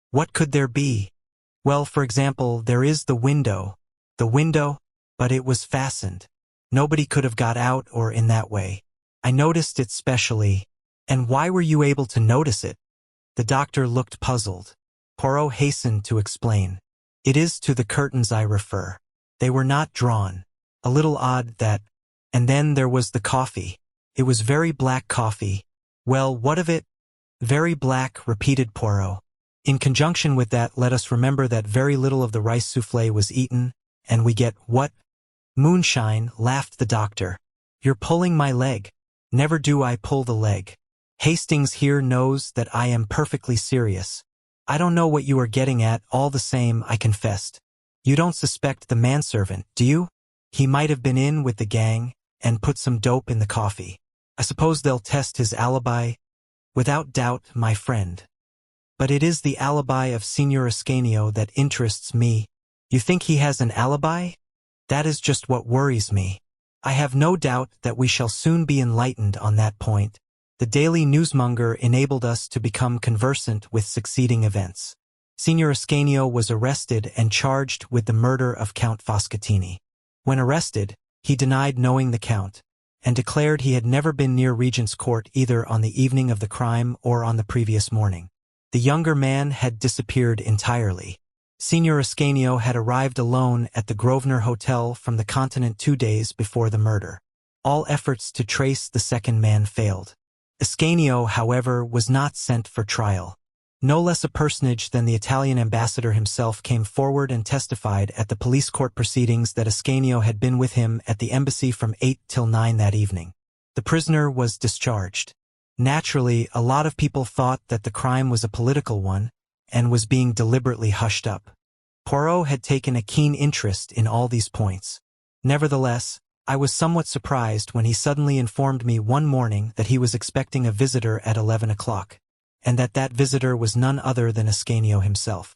What could there be? Well, for example, there is the window. The window, but it was fastened. Nobody could have got out or in that way. I noticed it specially. And why were you able to notice it? The doctor looked puzzled. Poirot hastened to explain. It is to the curtains I refer. They were not drawn. A little odd that. And then there was the coffee. It was very black coffee. Well, what of it? Very black, repeated Poirot. In conjunction with that, let us remember that very little of the rice soufflé was eaten, and we get what? Moonshine, laughed the doctor. You're pulling my leg. Never do I pull the leg. Hastings here knows that I am perfectly serious. I don't know what you are getting at, all the same, I confessed. You don't suspect the manservant, do you? He might have been in with the gang and put some dope in the coffee. I suppose they'll test his alibi. Without doubt, my friend. But it is the alibi of Signor Ascanio that interests me. You think he has an alibi? That is just what worries me. I have no doubt that we shall soon be enlightened on that point. The Daily Newsmonger enabled us to become conversant with succeeding events. Signor Ascanio was arrested and charged with the murder of Count Foscatini. When arrested, he denied knowing the Count, and declared he had never been near Regent's Court either on the evening of the crime or on the previous morning. The younger man had disappeared entirely. Signor Ascanio had arrived alone at the Grosvenor Hotel from the Continent 2 days before the murder. All efforts to trace the second man failed. Ascanio, however, was not sent for trial. No less a personage than the Italian ambassador himself came forward and testified at the police court proceedings that Ascanio had been with him at the embassy from 8 till 9 that evening. The prisoner was discharged. Naturally, a lot of people thought that the crime was a political one, and was being deliberately hushed up. Poirot had taken a keen interest in all these points. Nevertheless, I was somewhat surprised when he suddenly informed me one morning that he was expecting a visitor at 11 o'clock, and that visitor was none other than Ascanio himself.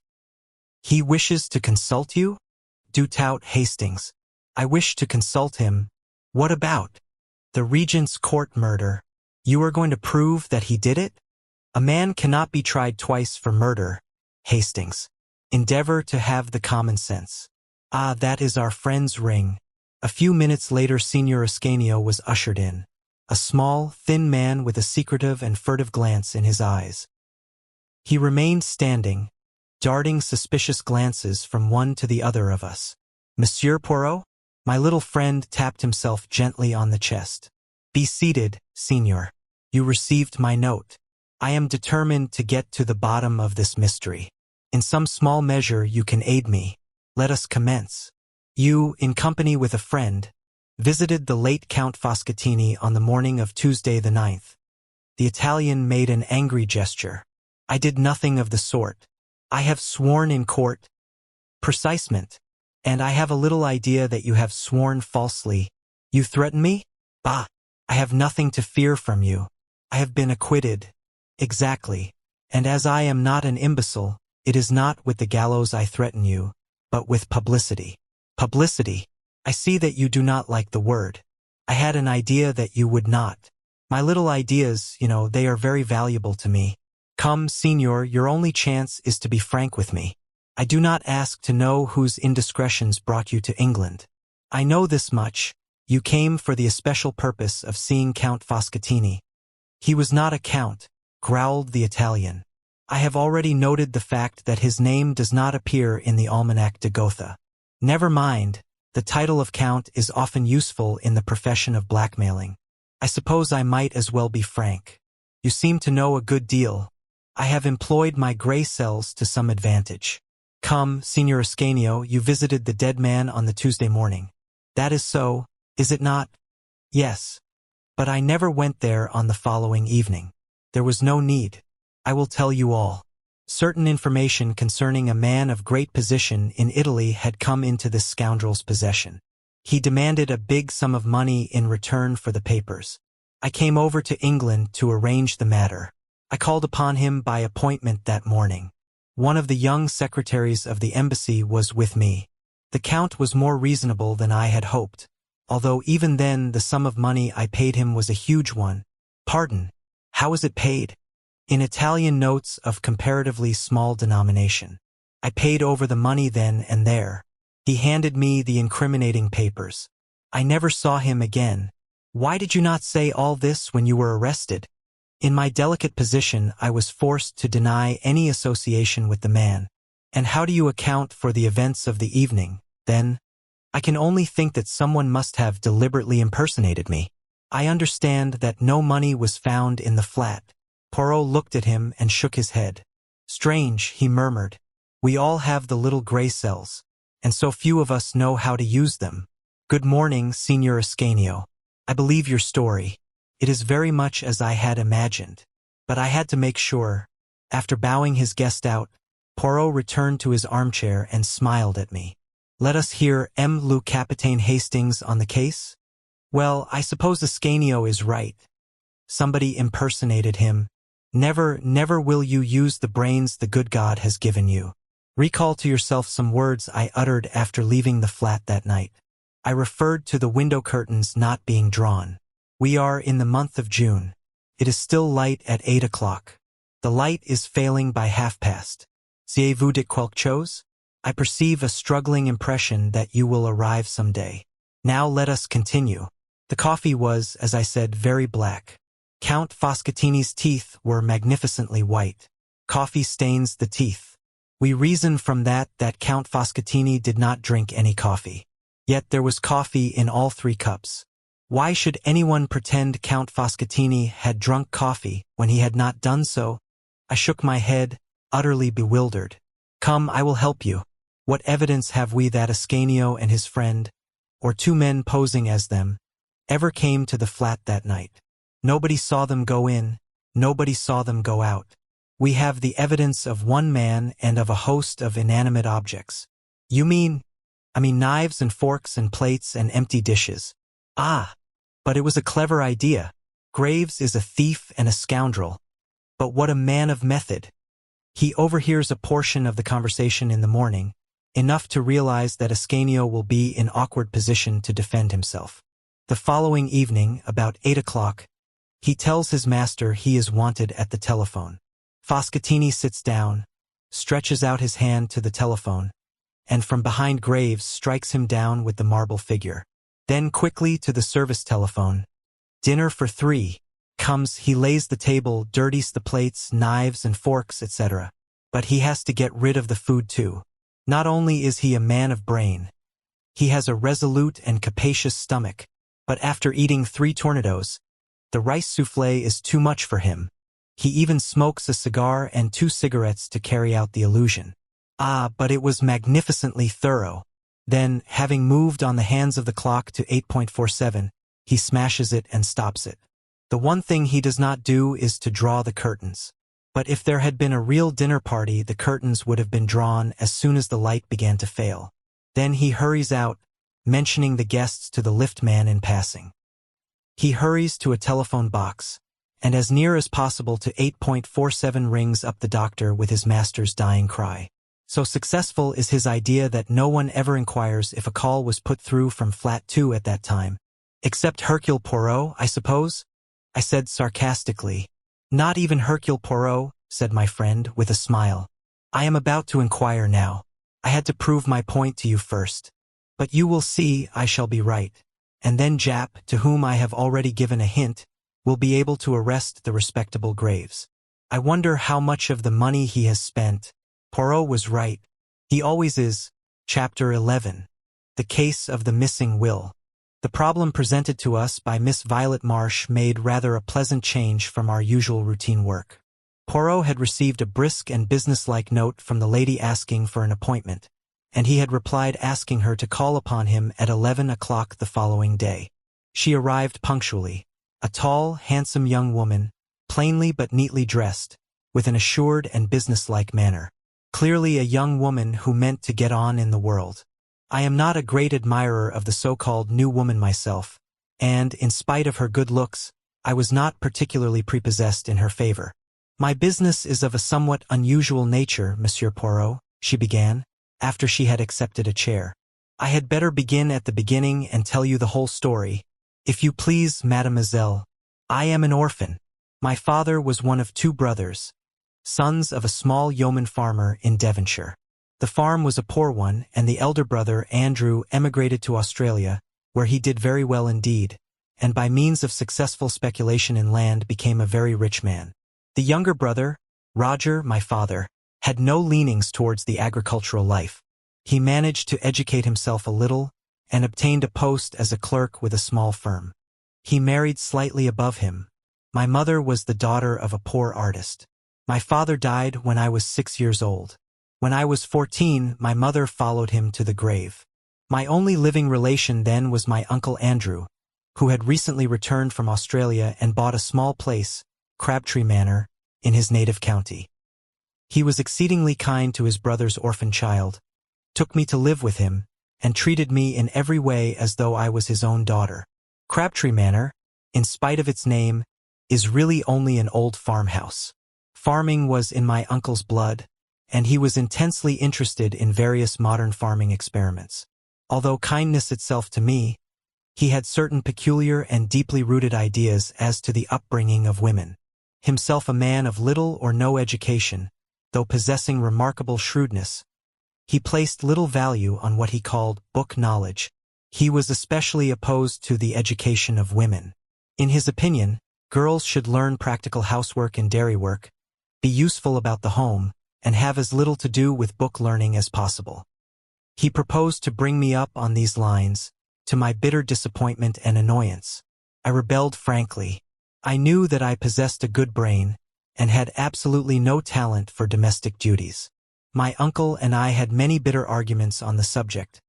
He wishes to consult you? Du tout Hastings. I wish to consult him. What about? The Regent's Court murder. You are going to prove that he did it? A man cannot be tried twice for murder, Hastings. Endeavor to have the common sense. Ah, that is our friend's ring. A few minutes later Signor Ascanio was ushered in. A small, thin man with a secretive and furtive glance in his eyes. He remained standing, darting suspicious glances from one to the other of us. Monsieur Poirot? My little friend tapped himself gently on the chest. Be seated, Signor. You received my note. I am determined to get to the bottom of this mystery. In some small measure you can aid me. Let us commence. You, in company with a friend, visited the late Count Foscatini on the morning of Tuesday the 9th. The Italian made an angry gesture. I did nothing of the sort. I have sworn in court. Precisement. And I have a little idea that you have sworn falsely. You threaten me? Bah! I have nothing to fear from you. I have been acquitted. Exactly. And as I am not an imbecile, it is not with the gallows I threaten you, but with publicity. Publicity. I see that you do not like the word. I had an idea that you would not. My little ideas, they are very valuable to me. Come, Signor, your only chance is to be frank with me. I do not ask to know whose indiscretions brought you to England. I know this much. You came for the especial purpose of seeing Count Foscatini. He was not a count, growled the Italian. I have already noted the fact that his name does not appear in the Almanac de Gotha. Never mind, the title of count is often useful in the profession of blackmailing. I suppose I might as well be frank. You seem to know a good deal. I have employed my grey cells to some advantage. Come, Signor Ascanio, you visited the dead man on the Tuesday morning. That is so, is it not? Yes. But I never went there on the following evening. There was no need. I will tell you all. Certain information concerning a man of great position in Italy had come into this scoundrel's possession. He demanded a big sum of money in return for the papers. I came over to England to arrange the matter. I called upon him by appointment that morning. One of the young secretaries of the embassy was with me. The count was more reasonable than I had hoped, although even then the sum of money I paid him was a huge one. Pardon, how was it paid? In Italian notes of comparatively small denomination. I paid over the money then and there. He handed me the incriminating papers. I never saw him again. Why did you not say all this when you were arrested? In my delicate position, I was forced to deny any association with the man. And how do you account for the events of the evening, then? I can only think that someone must have deliberately impersonated me. I understand that no money was found in the flat. Poirot looked at him and shook his head. Strange, he murmured. We all have the little grey cells, and so few of us know how to use them. Good morning, Signor Ascanio. I believe your story. It is very much as I had imagined. But I had to make sure. After bowing his guest out, Poirot returned to his armchair and smiled at me. Let us hear Le Capitaine Hastings on the case? Well, I suppose Ascanio is right. Somebody impersonated him. Never will you use the brains the good God has given you. Recall to yourself some words I uttered after leaving the flat that night. I referred to the window curtains not being drawn. We are in the month of June. It is still light at 8 o'clock. The light is failing by past. Savez-vous de quelque chose? I perceive a struggling impression that you will arrive some day. Now let us continue. The coffee was, as I said, very black. Count Foscatini's teeth were magnificently white. Coffee stains the teeth. We reason from that Count Foscatini did not drink any coffee. Yet there was coffee in all 3 cups. Why should anyone pretend Count Foscatini had drunk coffee when he had not done so? I shook my head, utterly bewildered. Come, I will help you. What evidence have we that Ascanio and his friend, or 2 men posing as them, ever came to the flat that night? Nobody saw them go in, nobody saw them go out. We have the evidence of 1 man and of a host of inanimate objects. You mean? I mean knives and forks and plates and empty dishes. Ah! But it was a clever idea. Graves is a thief and a scoundrel. But what a man of method! He overhears a portion of the conversation in the morning, enough to realize that Ascanio will be in awkward position to defend himself. The following evening, about 8 o'clock, he tells his master he is wanted at the telephone. Foscatini sits down, stretches out his hand to the telephone, and from behind Graves strikes him down with the marble figure. Then quickly to the service telephone. Dinner for 3. comes, he lays the table, dirties the plates, knives and forks, etc. But he has to get rid of the food too. Not only is he a man of brain, he has a resolute and capacious stomach, but after eating 3 tornadoes, the rice soufflé is too much for him. He even smokes a cigar and 2 cigarettes to carry out the illusion. Ah, but it was magnificently thorough. Then, having moved on the hands of the clock to 8.47, he smashes it and stops it. The one thing he does not do is to draw the curtains. But if there had been a real dinner party, the curtains would have been drawn as soon as the light began to fail. Then he hurries out, mentioning the guests to the lift man in passing. He hurries to a telephone box, and as near as possible to 8.47 rings up the doctor with his master's dying cry. So successful is his idea that no one ever inquires if a call was put through from flat 2 at that time. Except Hercule Poirot, I suppose? I said sarcastically. Not even Hercule Poirot, said my friend with a smile. I am about to inquire now. I had to prove my point to you first. But you will see I shall be right. And then Jap, to whom I have already given a hint, will be able to arrest the respectable Graves. I wonder how much of the money he has spent. Poirot was right. He always is. Chapter 11. The Case of the Missing Will. The problem presented to us by Miss Violet Marsh made rather a pleasant change from our usual routine work. Poirot had received a brisk and businesslike note from the lady asking for an appointment, and he had replied asking her to call upon him at 11 o'clock the following day. She arrived punctually, a tall, handsome young woman, plainly but neatly dressed, with an assured and businesslike manner. Clearly a young woman who meant to get on in the world. I am not a great admirer of the so-called new woman myself, and, in spite of her good looks, I was not particularly prepossessed in her favor. My business is of a somewhat unusual nature, Monsieur Poirot, she began, after she had accepted a chair. I had better begin at the beginning and tell you the whole story. If you please, mademoiselle, I am an orphan. My father was one of 2 brothers, sons of a small yeoman farmer in Devonshire. The farm was a poor one, and the elder brother, Andrew, emigrated to Australia, where he did very well indeed, and by means of successful speculation in land became a very rich man. The younger brother, Roger, my father, had no leanings towards the agricultural life. He managed to educate himself a little, and obtained a post as a clerk with a small firm. He married slightly above him. My mother was the daughter of a poor artist. My father died when I was 6 years old. When I was 14, my mother followed him to the grave. My only living relation then was my uncle Andrew, who had recently returned from Australia and bought a small place, Crabtree Manor, in his native county. He was exceedingly kind to his brother's orphan child, took me to live with him, and treated me in every way as though I was his own daughter. Crabtree Manor, in spite of its name, is really only an old farmhouse. Farming was in my uncle's blood, and he was intensely interested in various modern farming experiments. Although kindness itself to me, he had certain peculiar and deeply rooted ideas as to the upbringing of women. Himself a man of little or no education, though possessing remarkable shrewdness, he placed little value on what he called book knowledge. He was especially opposed to the education of women. In his opinion, girls should learn practical housework and dairy work, be useful about the home, and have as little to do with book learning as possible. He proposed to bring me up on these lines, to my bitter disappointment and annoyance. I rebelled frankly. I knew that I possessed a good brain, and had absolutely no talent for domestic duties. My uncle and I had many bitter arguments on the subject,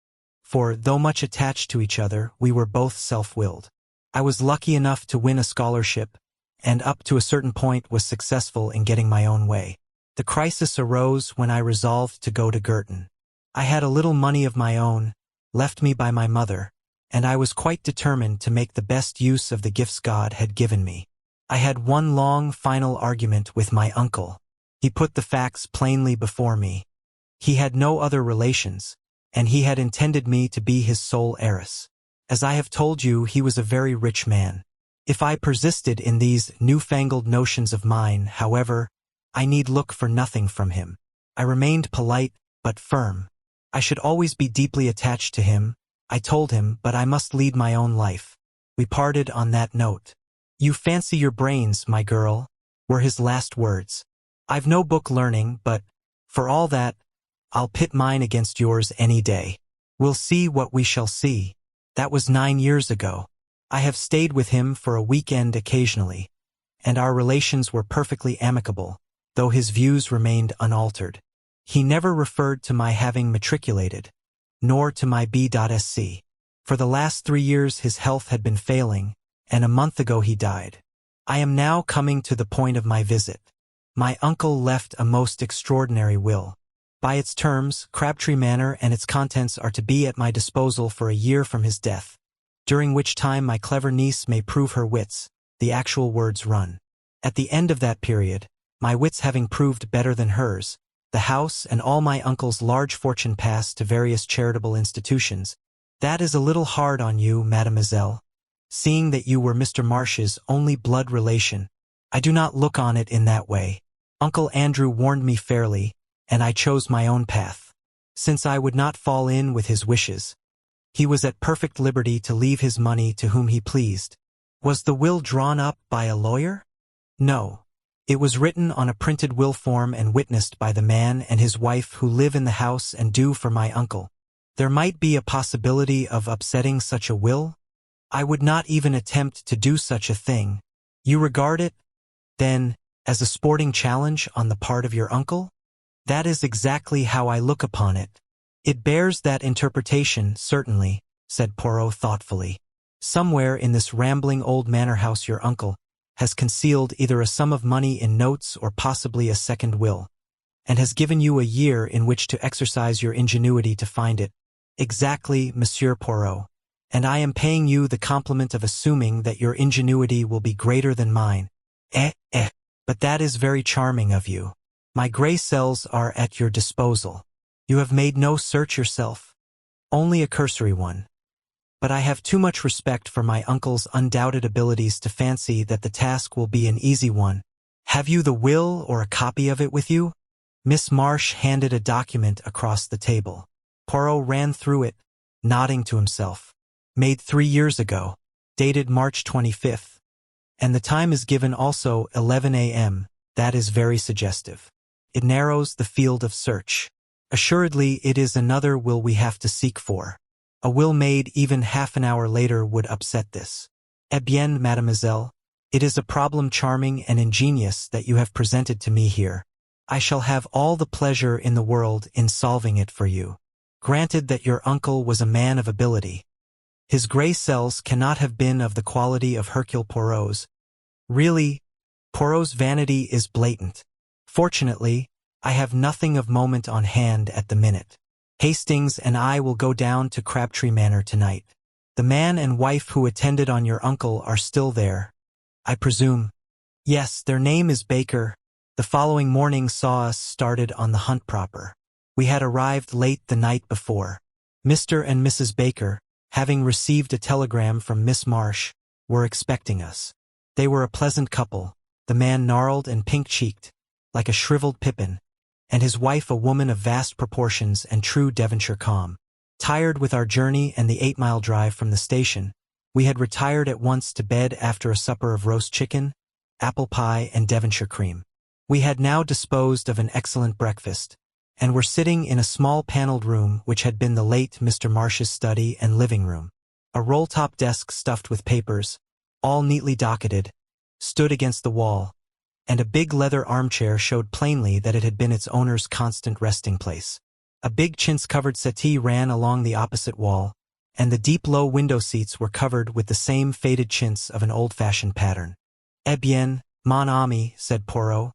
for, though much attached to each other, we were both self-willed. I was lucky enough to win a scholarship, and up to a certain point was successful in getting my own way. The crisis arose when I resolved to go to Girton. I had a little money of my own, left me by my mother, and I was quite determined to make the best use of the gifts God had given me. I had one long, final argument with my uncle. He put the facts plainly before me. He had no other relations, and he had intended me to be his sole heiress. As I have told you, he was a very rich man. If I persisted in these newfangled notions of mine, however, I need look for nothing from him. I remained polite, but firm. I should always be deeply attached to him, I told him, but I must lead my own life. We parted on that note. "You fancy your brains, my girl," were his last words. "I've no book learning, but, for all that, I'll pit mine against yours any day. We'll see what we shall see." That was 9 years ago. I have stayed with him for a weekend occasionally, and our relations were perfectly amicable, though his views remained unaltered. He never referred to my having matriculated, nor to my B.Sc. For the last 3 years his health had been failing, and a month ago he died. I am now coming to the point of my visit. My uncle left a most extraordinary will. By its terms, Crabtree Manor and its contents are to be at my disposal for a year from his death, during which time my clever niece may prove her wits, the actual words run. At the end of that period, my wits having proved better than hers, the house and all my uncle's large fortune pass to various charitable institutions. That is a little hard on you, mademoiselle, seeing that you were Mr. Marsh's only blood relation. I do not look on it in that way. Uncle Andrew warned me fairly, and I chose my own path. Since I would not fall in with his wishes, he was at perfect liberty to leave his money to whom he pleased. Was the will drawn up by a lawyer? No. It was written on a printed will form and witnessed by the man and his wife who live in the house and do for my uncle. There might be a possibility of upsetting such a will? I would not even attempt to do such a thing. You regard it, then, as a sporting challenge on the part of your uncle? That is exactly how I look upon it. It bears that interpretation, certainly, said Poirot thoughtfully. Somewhere in this rambling old manor house your uncle has concealed either a sum of money in notes or possibly a second will, and has given you a year in which to exercise your ingenuity to find it. Exactly, Monsieur Poirot, and I am paying you the compliment of assuming that your ingenuity will be greater than mine. But that is very charming of you. My gray cells are at your disposal. You have made no search yourself. Only a cursory one. But I have too much respect for my uncle's undoubted abilities to fancy that the task will be an easy one. Have you the will or a copy of it with you? Miss Marsh handed a document across the table. Poirot ran through it, nodding to himself. Made 3 years ago, dated March 25th. And the time is given also 11 a.m. That is very suggestive. It narrows the field of search. Assuredly, it is another will we have to seek for. A will made even half an hour later would upset this. Eh bien, mademoiselle, it is a problem charming and ingenious that you have presented to me here. I shall have all the pleasure in the world in solving it for you. Granted that your uncle was a man of ability. His gray cells cannot have been of the quality of Hercule Poirot's. Really, Poirot's vanity is blatant. Fortunately, I have nothing of moment on hand at the minute. Hastings and I will go down to Crabtree Manor tonight. The man and wife who attended on your uncle are still there, I presume. Yes, their name is Baker. The following morning saw us started on the hunt proper. We had arrived late the night before. Mr. and Mrs. Baker, having received a telegram from Miss Marsh, were expecting us. They were a pleasant couple, the man gnarled and pink-cheeked, like a shriveled pippin, and his wife a woman of vast proportions and true Devonshire calm. Tired with our journey and the 8-mile drive from the station, we had retired at once to bed after a supper of roast chicken, apple pie, and Devonshire cream. We had now disposed of an excellent breakfast, and were sitting in a small paneled room which had been the late Mr. Marsh's study and living room. A roll-top desk stuffed with papers, all neatly docketed, stood against the wall, and a big leather armchair showed plainly that it had been its owner's constant resting place. A big chintz-covered settee ran along the opposite wall, and the deep low window seats were covered with the same faded chintz of an old-fashioned pattern. Eh bien, mon ami, said Poirot,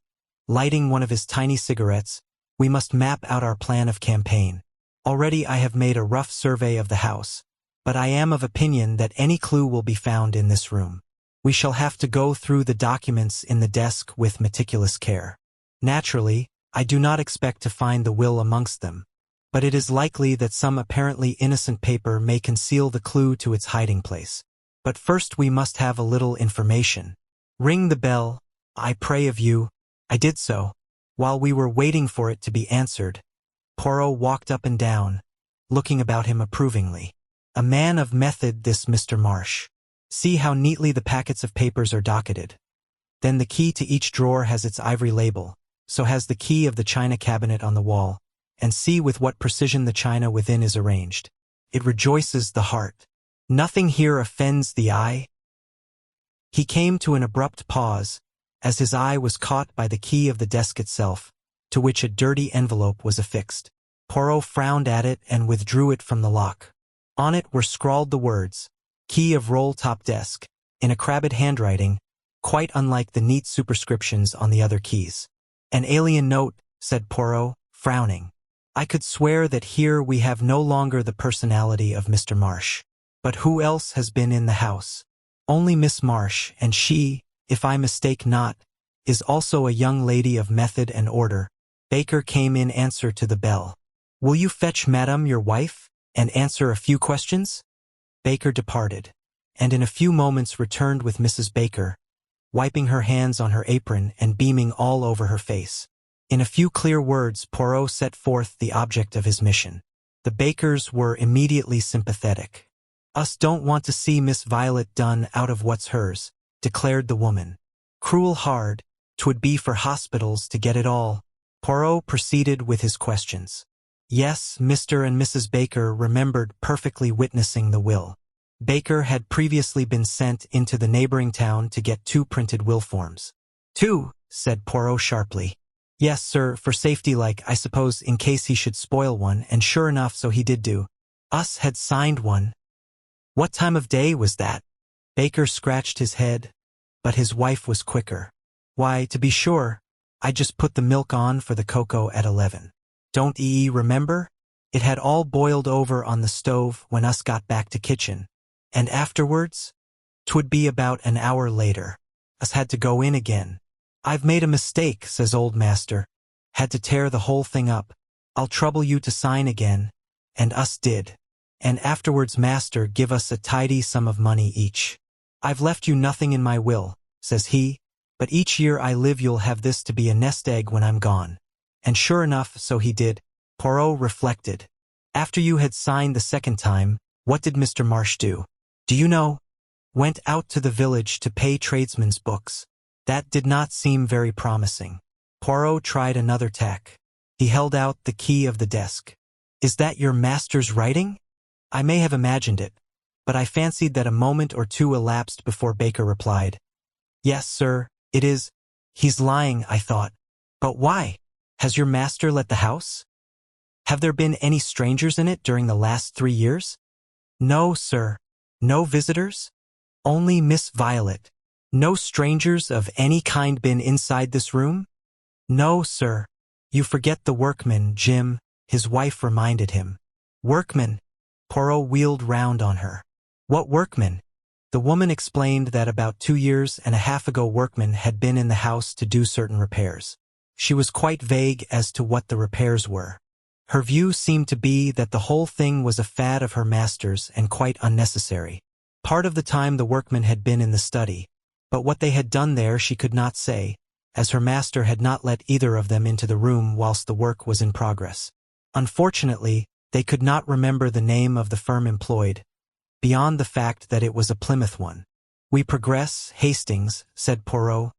lighting one of his tiny cigarettes, we must map out our plan of campaign. Already I have made a rough survey of the house, but I am of opinion that any clue will be found in this room. We shall have to go through the documents in the desk with meticulous care. Naturally, I do not expect to find the will amongst them, but it is likely that some apparently innocent paper may conceal the clue to its hiding place. But first we must have a little information. Ring the bell, I pray of you. I did so. While we were waiting for it to be answered, Poirot walked up and down, looking about him approvingly. A man of method, this Mr. Marsh. See how neatly the packets of papers are docketed. Then the key to each drawer has its ivory label, so has the key of the china cabinet on the wall, and see with what precision the china within is arranged. It rejoices the heart. Nothing here offends the eye. He came to an abrupt pause, as his eye was caught by the key of the desk itself, to which a dirty envelope was affixed. Poirot frowned at it and withdrew it from the lock. On it were scrawled the words, "Key of roll-top desk," in a crabbed handwriting, quite unlike the neat superscriptions on the other keys. "An alien note," said Poirot, frowning. "I could swear that here we have no longer the personality of Mr. Marsh. But who else has been in the house? Only Miss Marsh, and she, if I mistake not, is also a young lady of method and order." Baker came in answer to the bell. "Will you fetch Madame your wife, and answer a few questions?" Baker departed, and in a few moments returned with Mrs. Baker, wiping her hands on her apron and beaming all over her face. In a few clear words, Poirot set forth the object of his mission. The Bakers were immediately sympathetic. "Us don't want to see Miss Violet done out of what's hers," declared the woman. "Cruel hard, 'twould be for hospitals to get it all." Poirot proceeded with his questions. Yes, Mr. and Mrs. Baker remembered perfectly witnessing the will. Baker had previously been sent into the neighboring town to get 2 printed will forms. "2," said Poirot sharply. "Yes, sir, for safety like, I suppose, in case he should spoil one, and sure enough so he did do. Us had signed one." "What time of day was that?" Baker scratched his head, but his wife was quicker. "Why, to be sure, I just put the milk on for the cocoa at 11. Don't ye remember? It had all boiled over on the stove when us got back to kitchen. And afterwards? 'Twould be about an hour later. Us had to go in again. 'I've made a mistake,' says old master. 'Had to tear the whole thing up. I'll trouble you to sign again.' And us did. And afterwards master give us a tidy sum of money each. 'I've left you nothing in my will,' says he, 'but each year I live you'll have this to be a nest egg when I'm gone.' And sure enough, so he did." Poirot reflected. "After you had signed the second time, what did Mr. Marsh do? Do you know?" "Went out to the village to pay tradesmen's books." That did not seem very promising. Poirot tried another tack. He held out the key of the desk. "Is that your master's writing?" I may have imagined it, but I fancied that a moment or two elapsed before Baker replied. "Yes, sir, it is." "He's lying," I thought. "But why? Has your master let the house? Have there been any strangers in it during the last 3 years?" "No, sir. No visitors? Only Miss Violet. No strangers of any kind been inside this room?" "No, sir." "You forget the workman, Jim," his wife reminded him. "Workman?" Poirot wheeled round on her. "What workman?" The woman explained that about 2 years and a half ago workmen had been in the house to do certain repairs. She was quite vague as to what the repairs were. Her view seemed to be that the whole thing was a fad of her master's and quite unnecessary. Part of the time the workmen had been in the study, but what they had done there she could not say, as her master had not let either of them into the room whilst the work was in progress. Unfortunately, they could not remember the name of the firm employed, beyond the fact that it was a Plymouth one. "We progress, Hastings," said Poirot,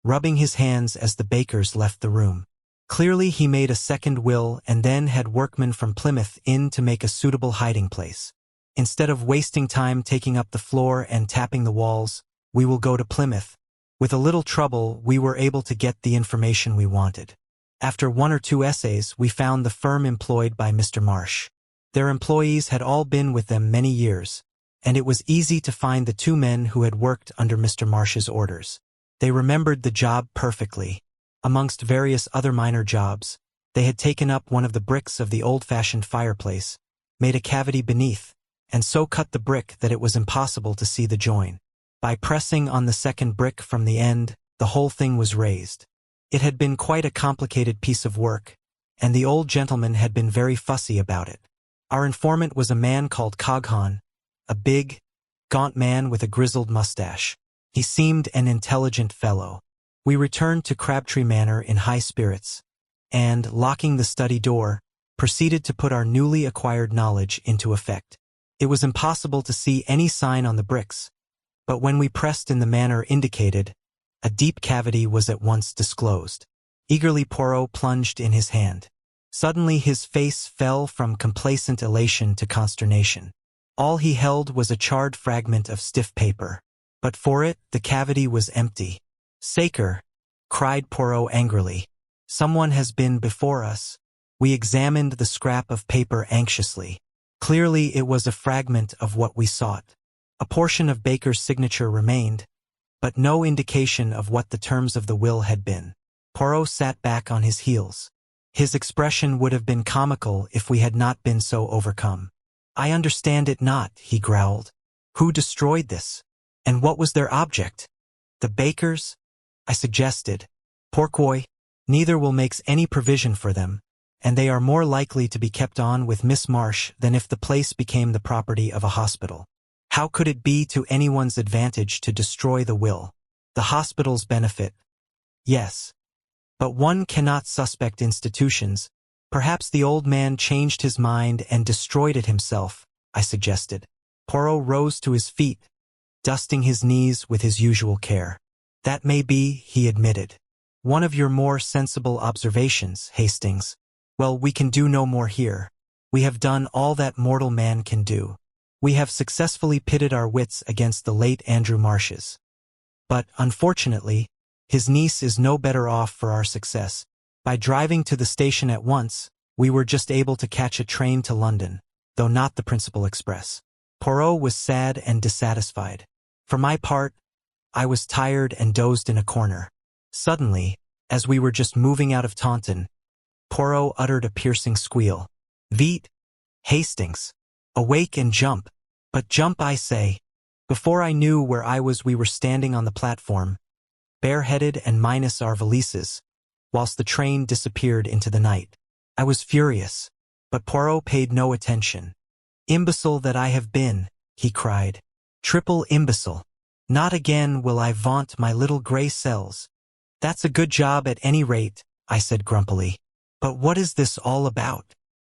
rubbing his hands as the Bakers left the room. Clearly he made a second will and then had workmen from Plymouth in to make a suitable hiding place. Instead of wasting time taking up the floor and tapping the walls, we will go to Plymouth. With a little trouble, we were able to get the information we wanted. After 1 or 2 essays, we found the firm employed by Mr. Marsh. Their employees had all been with them many years, and it was easy to find the 2 men who had worked under Mr. Marsh's orders. They remembered the job perfectly. Amongst various other minor jobs, they had taken up one of the bricks of the old-fashioned fireplace, made a cavity beneath, and so cut the brick that it was impossible to see the join. By pressing on the second brick from the end, the whole thing was raised. It had been quite a complicated piece of work, and the old gentleman had been very fussy about it. Our informant was a man called Coghan, a big, gaunt man with a grizzled mustache. He seemed an intelligent fellow. We returned to Crabtree Manor in high spirits, and, locking the study door, proceeded to put our newly acquired knowledge into effect. It was impossible to see any sign on the bricks, But when we pressed in the manner indicated, a deep cavity was at once disclosed. Eagerly Poirot plunged in his hand. Suddenly his face fell from complacent elation to consternation. All he held was a charred fragment of stiff paper. But for it, the cavity was empty. "Sacre!" cried Poirot angrily. "Someone has been before us." We examined the scrap of paper anxiously. Clearly it was a fragment of what we sought. A portion of Baker's signature remained, but no indication of what the terms of the will had been. Poirot sat back on his heels. His expression would have been comical if we had not been so overcome. "I understand it not," he growled. "Who destroyed this? And what was their object?" "The Bakers?" I suggested. "Pourquoi? Neither will make any provision for them, and they are more likely to be kept on with Miss Marsh than if the place became the property of a hospital. How could it be to anyone's advantage to destroy the will? The hospital's benefit, yes. But one cannot suspect institutions. Perhaps the old man changed his mind and destroyed it himself," I suggested. Poirot rose to his feet, dusting his knees with his usual care. "That may be," he admitted. "One of your more sensible observations, Hastings. Well, we can do no more here. We have done all that mortal man can do. We have successfully pitted our wits against the late Andrew Marsh's. But, unfortunately, his niece is no better off for our success. By driving to the station at once, we were just able to catch a train to London, though not the principal express." Poirot was sad and dissatisfied. For my part, I was tired and dozed in a corner. Suddenly, as we were just moving out of Taunton, Poirot uttered a piercing squeal. "Vite, Hastings! Awake and jump! But jump, I say!" Before I knew where I was, we were standing on the platform, bareheaded and minus our valises, whilst the train disappeared into the night. I was furious, but Poirot paid no attention. "Imbecile that I have been," he cried. "Triple imbecile. Not again will I vaunt my little grey cells." "That's a good job at any rate," I said grumpily. "But what is this all about?"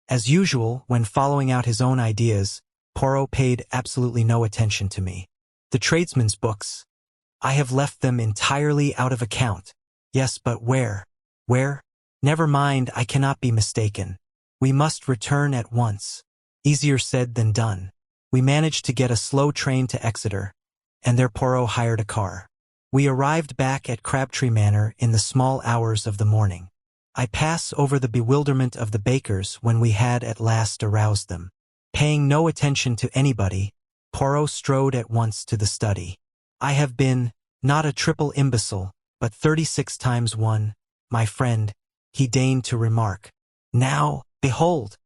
As usual, when following out his own ideas, Poirot paid absolutely no attention to me. "The tradesmen's books. I have left them entirely out of account." "Yes, but where?" "Where? Never mind, I cannot be mistaken. We must return at once." Easier said than done. We managed to get a slow train to Exeter, and there Poirot hired a car. We arrived back at Crabtree Manor in the small hours of the morning. I pass over the bewilderment of the Bakers when we had at last aroused them. Paying no attention to anybody, Poirot strode at once to the study. "I have been, not a triple imbecile, but 36 times one, my friend," he deigned to remark. "Now, behold!"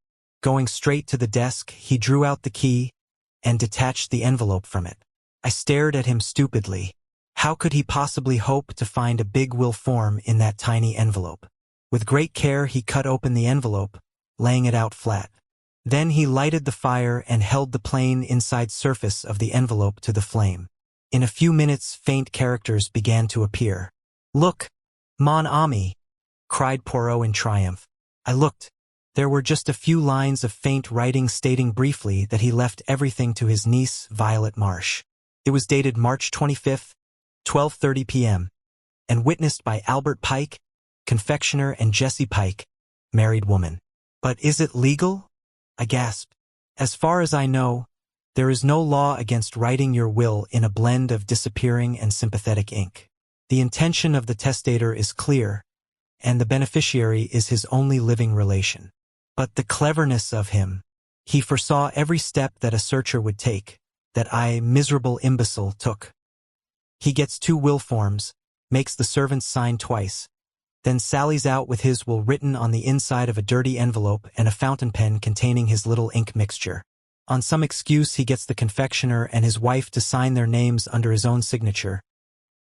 Going straight to the desk, he drew out the key and detached the envelope from it. I stared at him stupidly. How could he possibly hope to find a big will form in that tiny envelope? With great care he cut open the envelope, laying it out flat. Then he lighted the fire and held the plain inside surface of the envelope to the flame. In a few minutes faint characters began to appear. "Look, mon ami!" cried Poirot in triumph. I looked. There were just a few lines of faint writing stating briefly that he left everything to his niece, Violet Marsh. It was dated March 25th, 12:30 p.m., and witnessed by Albert Pike, confectioner, and Jessie Pike, married woman. "But is it legal?" I gasped. "As far as I know, there is no law against writing your will in a blend of disappearing and sympathetic ink. The intention of the testator is clear, and the beneficiary is his only living relation. But the cleverness of him! He foresaw every step that a searcher would take, that I, miserable imbecile, took. He gets 2 will forms, makes the servants sign twice, then sallies out with his will written on the inside of a dirty envelope and a fountain pen containing his little ink mixture. On some excuse he gets the confectioner and his wife to sign their names under his own signature.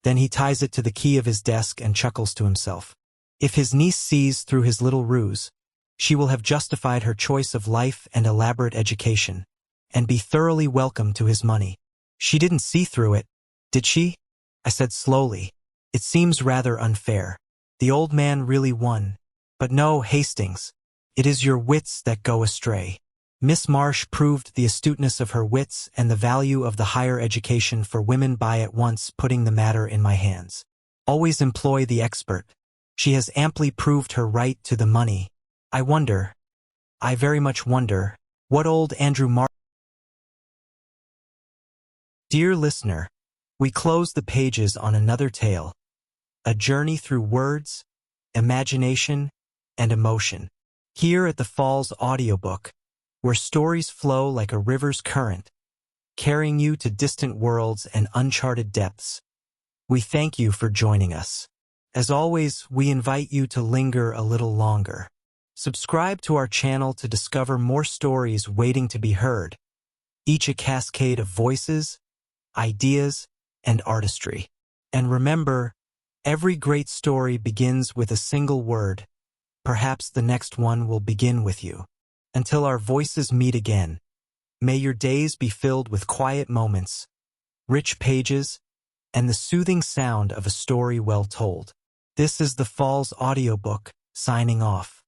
Then he ties it to the key of his desk and chuckles to himself. If his niece sees through his little ruse, she will have justified her choice of life and elaborate education, and be thoroughly welcome to his money. She didn't see through it, did she? I said slowly. It seems rather unfair. The old man really won. But no, Hastings. It is your wits that go astray. Miss Marsh proved the astuteness of her wits and the value of the higher education for women by at once putting the matter in my hands. Always employ the expert. She has amply proved her right to the money. I very much wonder, what old Andrew Marsden. Dear listener, we close the pages on another tale, a journey through words, imagination, and emotion. Here at the Falls Audiobook, where stories flow like a river's current, carrying you to distant worlds and uncharted depths. We thank you for joining us. As always, we invite you to linger a little longer. Subscribe to our channel to discover more stories waiting to be heard, each a cascade of voices, ideas, and artistry. And remember, every great story begins with a single word. Perhaps the next one will begin with you. Until our voices meet again, may your days be filled with quiet moments, rich pages, and the soothing sound of a story well told. This is the Falls Audiobook, signing off.